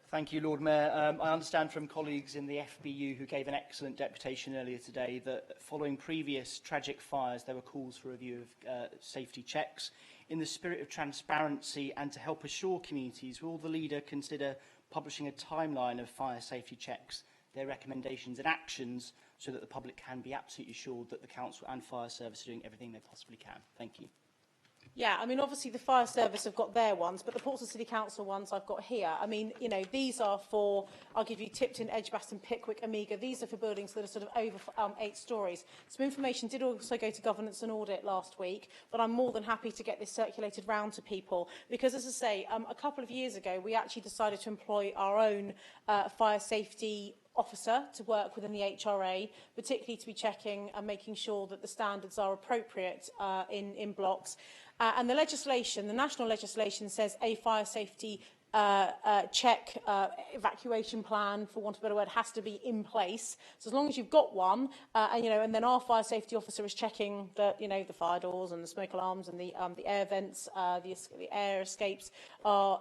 Thank you, Lord Mayor. I understand from colleagues in the FBU who gave an excellent deputation earlier today that following previous tragic fires, there were calls for a review of safety checks. In the spirit of transparency and to help assure communities, will the leader consider publishing a timeline of fire safety checks, their recommendations and actions, so that the public can be absolutely assured that the council and fire service are doing everything they possibly can? Thank you. Yeah, I mean, obviously the fire service have got their ones, but the Portsmouth City Council ones I've got here. I mean, you know, these are for, I'll give you Tipton, Edgbaston, Pickwick, Amiga. These are for buildings that are sort of over 8 stories. Some information did also go to governance and audit last week, but I'm more than happy to get this circulated round to people because, as I say, a couple of years ago, we actually decided to employ our own fire safety officer to work within the HRA, particularly to be checking and making sure that the standards are appropriate in blocks. And the legislation, the national legislation says a fire safety check evacuation plan, for want of a better word, has to be in place. So as long as you've got one, and, you know, and then our fire safety officer is checking that, you know, the fire doors and the smoke alarms and the air vents, the air escapes are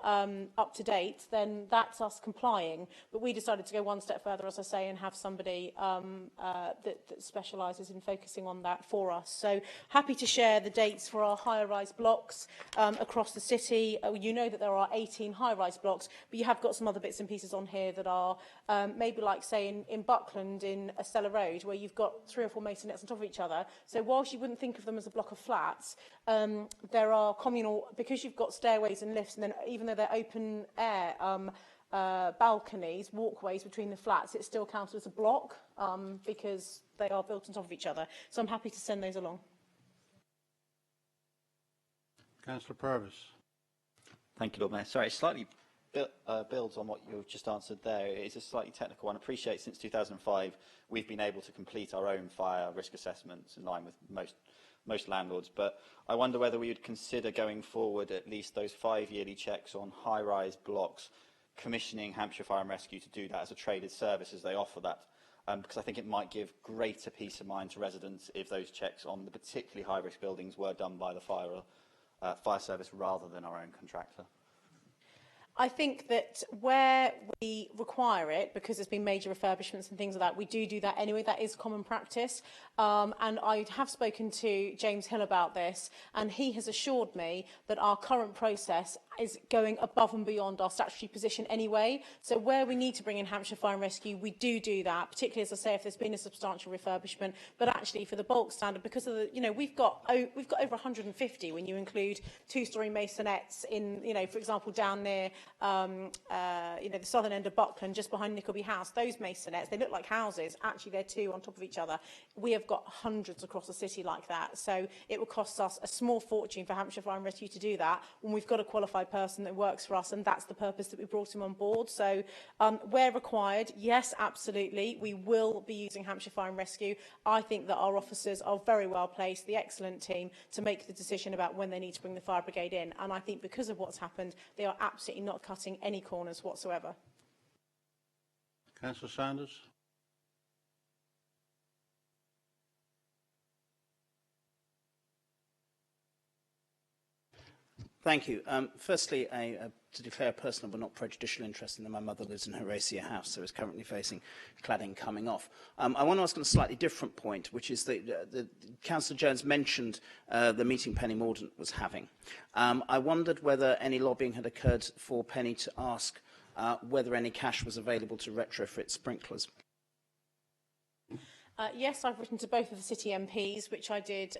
up to date, then that's us complying. But we decided to go one step further, as I say, and have somebody that specialises in focusing on that for us. So happy to share the dates for our higher-rise blocks across the city. You know that there are 18 high-rise blocks, but you have got some other bits and pieces on here that are maybe like, say, in Buckland, in Estella Road, where you've got 3 or 4 masonettes on top of each other. So whilst you wouldn't think of them as a block of flats, there are communal, because you've got stairways and lifts, and then even though they're open air balconies, walkways between the flats, it still counts as a block because they are built on top of each other. So I'm happy to send those along. Councillor Purvis. Thank you, Lord Mayor. Sorry, it slightly builds on what you've just answered there. It's a slightly technical one. I appreciate since 2005 we've been able to complete our own fire risk assessments in line with most landlords, but I wonder whether we would consider going forward at least those 5 yearly checks on high-rise blocks, commissioning Hampshire Fire and Rescue to do that as a traded service as they offer that, because I think it might give greater peace of mind to residents if those checks on the particularly high-risk buildings were done by the fire service rather than our own contractor. I think that where we require it, because there's been major refurbishments and things like that, we do that anyway. That is common practice. And I have spoken to James Hill about this, and he has assured me that our current process is going above and beyond our statutory position anyway. So where we need to bring in Hampshire Fire and Rescue, we do that, particularly, as I say, if there's been a substantial refurbishment. But actually, for the bulk standard, because of the, you know, we've got over 150 when you include 2-storey masonettes in, you know, for example, down near you know, the southern end of Buckland, just behind Nickleby House. Those masonettes, they look like houses. Actually, they're 2 on top of each other. We have got hundreds across the city like that. So it will cost us a small fortune for Hampshire Fire and Rescue to do that when we've got a qualified person that works for us, and that's the purpose that we brought him on board. So where required, yes, absolutely, we will be using Hampshire Fire and Rescue. I think that our officers are very well placed, the excellent team, to make the decision about when they need to bring the fire brigade in. And I think because of what's happened, they are absolutely not cutting any corners whatsoever. Councillor Sanders. Thank you. Firstly, to declare a personal but not prejudicial interest in that my mother lives in Horatia House, so is currently facing cladding coming off. I want to ask on a slightly different point, which is that Councillor Jones mentioned the meeting Penny Mordaunt was having. I wondered whether any lobbying had occurred for Penny to ask whether any cash was available to retrofit sprinklers. Yes, I've written to both of the city MPs, which I did,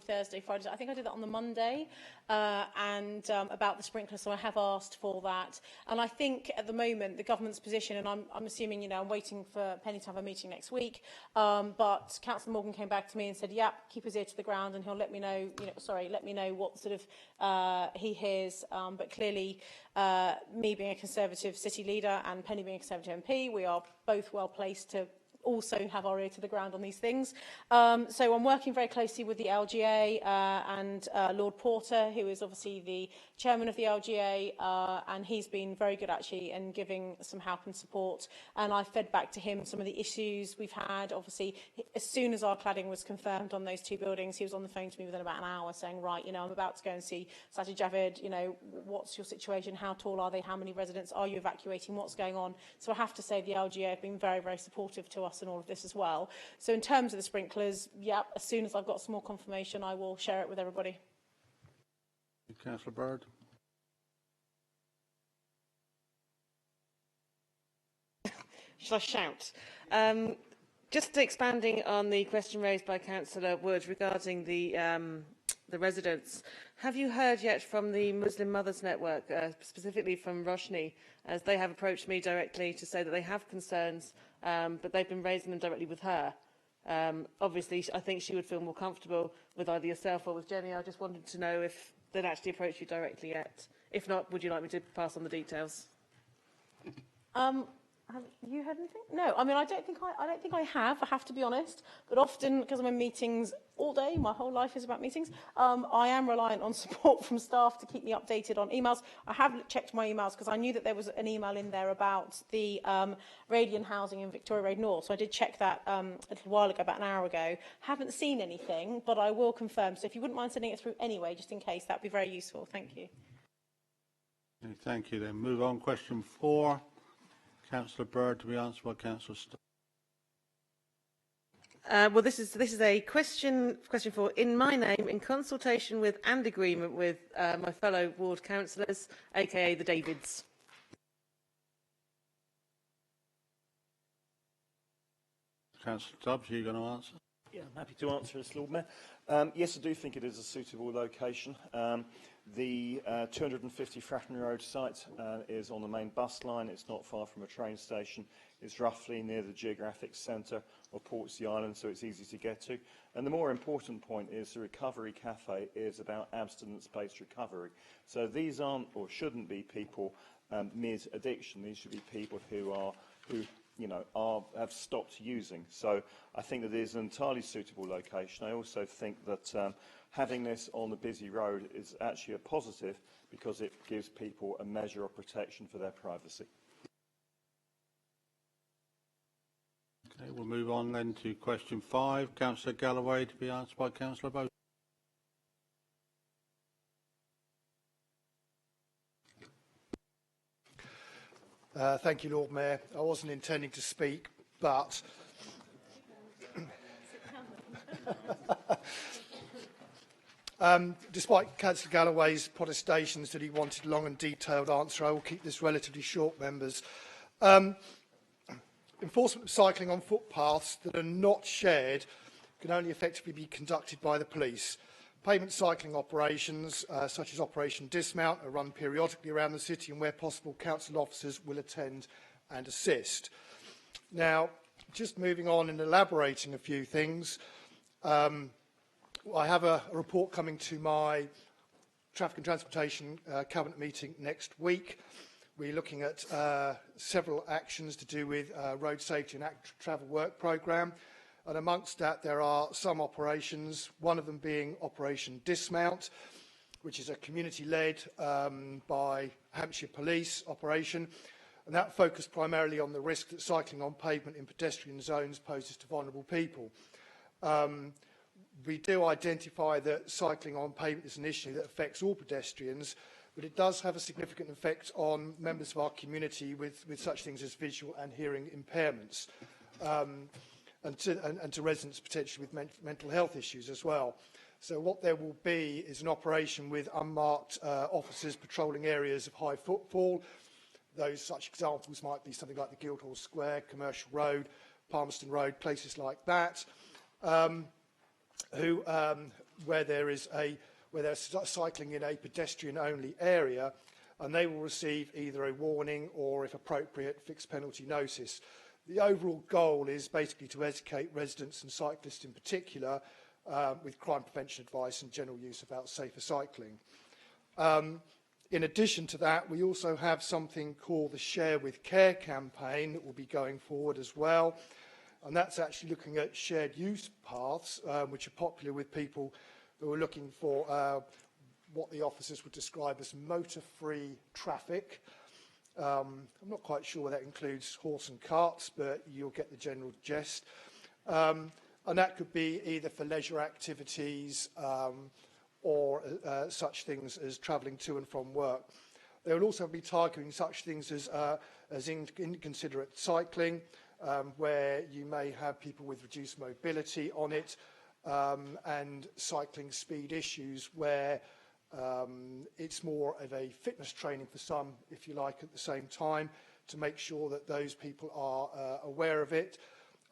Thursday, Friday. I think I did that on the Monday, and about the sprinkler, so I have asked for that. And I think at the moment, the government's position, and I'm assuming, you know, I'm waiting for Penny to have a meeting next week, but Councillor Morgan came back to me and said, yeah, keep his ear to the ground, and he'll let me know, let me know what sort of he hears. But clearly, me being a Conservative city leader and Penny being a Conservative MP, we are both well placed to also have our ear to the ground on these things. So I'm working very closely with the LGA and Lord Porter, who is obviously the chairman of the LGA, and he's been very good actually in giving some help and support. And I fed back to him some of the issues we've had. Obviously, as soon as our cladding was confirmed on those two buildings, he was on the phone to me within about an hour saying, right, you know, I'm about to go and see Sajid Javid, you know, what's your situation? How tall are they? How many residents are you evacuating? What's going on? So I have to say the LGA have been very, very supportive to us in all of this as well. So in terms of the sprinklers, yeah, as soon as I've got some more confirmation, I will share it with everybody. Councillor Bird. Shall I shout? Just expanding on the question raised by Councillor Wood regarding the residents, have you heard yet from the Muslim Mothers Network, specifically from Roshni, as they have approached me directly to say that they have concerns, but they've been raising them directly with her? Obviously, I think she would feel more comfortable with either yourself or with Jenny. I just wanted to know if they'd actually approached you directly yet. If not, would you like me to pass on the details? Have you heard anything? No, I mean, I don't think I have. I have to be honest. But often, because I'm in meetings all day, my whole life is about meetings. I am reliant on support from staff to keep me updated on emails. I have checked my emails because I knew that there was an email in there about the Radiant housing in Victoria Road North. So I did check that a little while ago, about an hour ago. Haven't seen anything, but I will confirm. So if you wouldn't mind sending it through anyway, just in case, that'd be very useful. Thank you. Okay, thank you. Then move on. Question 4. Councillor Bird to be answered by Councillor Stubbs. Well, this is a question for in my name, in consultation with and agreement with my fellow ward councillors, aka the Davids. Councillor Stubbs, are you going to answer? Yeah, I'm happy to answer this, Lord Mayor. Yes, I do think it is a suitable location. The 250 Fratton Road site is on the main bus line. It's not far from a train station. It's roughly near the geographic centre of Portsea Island, so it's easy to get to. And the more important point is the Recovery Cafe is about abstinence-based recovery. So these aren't or shouldn't be people mid-addiction. These should be people who have stopped using. So I think that it is an entirely suitable location. I also think that having this on the busy road is actually a positive because it gives people a measure of protection for their privacy. Okay, we'll move on then to question 5. Councillor Galloway to be answered by Councillor Boat. Thank you, Lord Mayor. I wasn't intending to speak, but despite Councillor Galloway's protestations that he wanted a long and detailed answer, I will keep this relatively short, members. Enforcement of cycling on footpaths that are not shared can only effectively be conducted by the police. Pavement cycling operations, such as Operation Dismount, are run periodically around the city, and where possible, council officers will attend and assist. Now, just moving on and elaborating a few things, I have a report coming to my Traffic and Transportation Cabinet meeting next week. We're looking at several actions to do with road safety and active travel work programme. And amongst that, there are some operations, one of them being Operation Dismount, which is a community-led by Hampshire Police operation. And that focused primarily on the risk that cycling on pavement in pedestrian zones poses to vulnerable people. We do identify that cycling on pavement is an issue that affects all pedestrians, but it does have a significant effect on members of our community with such things as visual and hearing impairments. And to residents potentially with mental health issues as well. So what there will be is an operation with unmarked officers patrolling areas of high footfall. Those such examples might be something like the Guildhall Square, Commercial Road, Palmerston Road, places like that, where they're cycling in a pedestrian-only area, and they will receive either a warning or, if appropriate, fixed penalty notice. The overall goal is basically to educate residents and cyclists in particular with crime prevention advice and general use about safer cycling. In addition to that, we also have something called the Share with Care campaign that will be going forward as well. and that's actually looking at shared use paths, which are popular with people who are looking for what the officers would describe as motor-free traffic. I'm not quite sure whether that includes horse and carts, but you'll get the general gist. And that could be either for leisure activities or such things as travelling to and from work. They will also be targeting such things as inconsiderate cycling, where you may have people with reduced mobility on it, and cycling speed issues where it's more of a fitness training for some, if you like, at the same time, to make sure that those people are aware of it.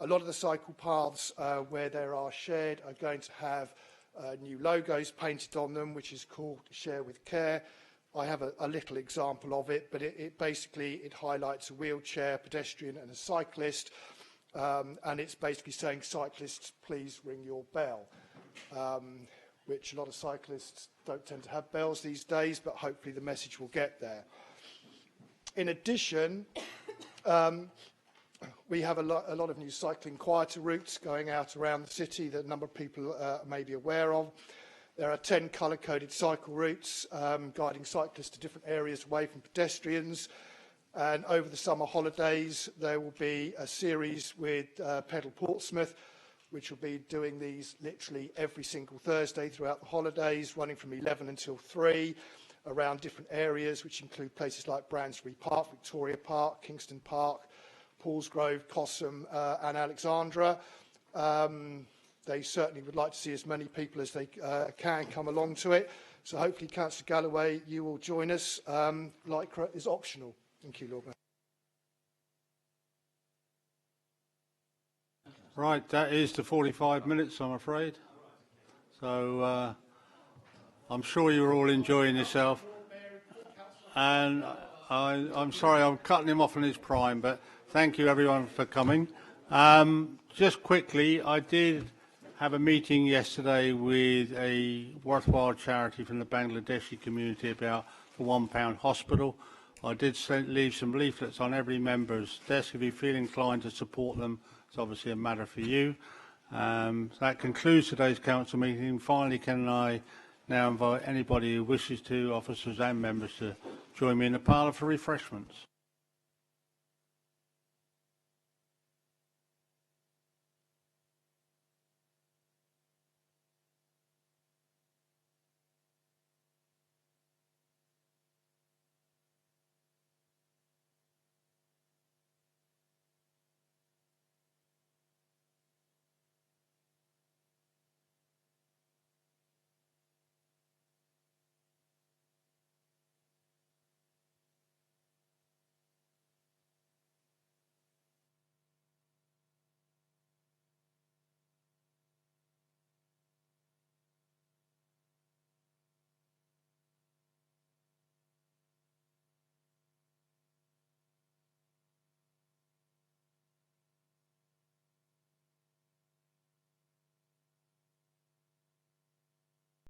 A lot of the cycle paths where there are shared are going to have new logos painted on them, which is called Share with Care. I have a little example of it, but it basically highlights a wheelchair, pedestrian and a cyclist, and it's basically saying, cyclists, please ring your bell, which a lot of cyclists don't tend to have bells these days, but hopefully the message will get there. In addition, we have a lot of new cycling quieter routes going out around the city that a number of people may be aware of. There are 10 colour-coded cycle routes guiding cyclists to different areas away from pedestrians. And over the summer holidays, there will be a series with Pedal Portsmouth, which will be doing these literally every single Thursday throughout the holidays, running from 11 until 3, around different areas, which include places like Bransbury Park, Victoria Park, Kingston Park, Paulsgrove, Cossam and Alexandra. They certainly would like to see as many people as they can come along to it. So hopefully, Councillor Galloway, you will join us. Lycra is optional. Thank you, Lord Mayor. Right, that is the 45 minutes, I'm afraid. So I'm sure you're all enjoying yourself. And I'm sorry I'm cutting him off in his prime, but thank you everyone for coming. Just quickly, I did have a meeting yesterday with a worthwhile charity from the Bangladeshi community about the £1 hospital. I did leave some leaflets on every member's desk. If you feel inclined to support them, it's obviously a matter for you. That concludes today's council meeting. Finally, can I now invite anybody who wishes to, officers and members, to join me in the parlour for refreshments.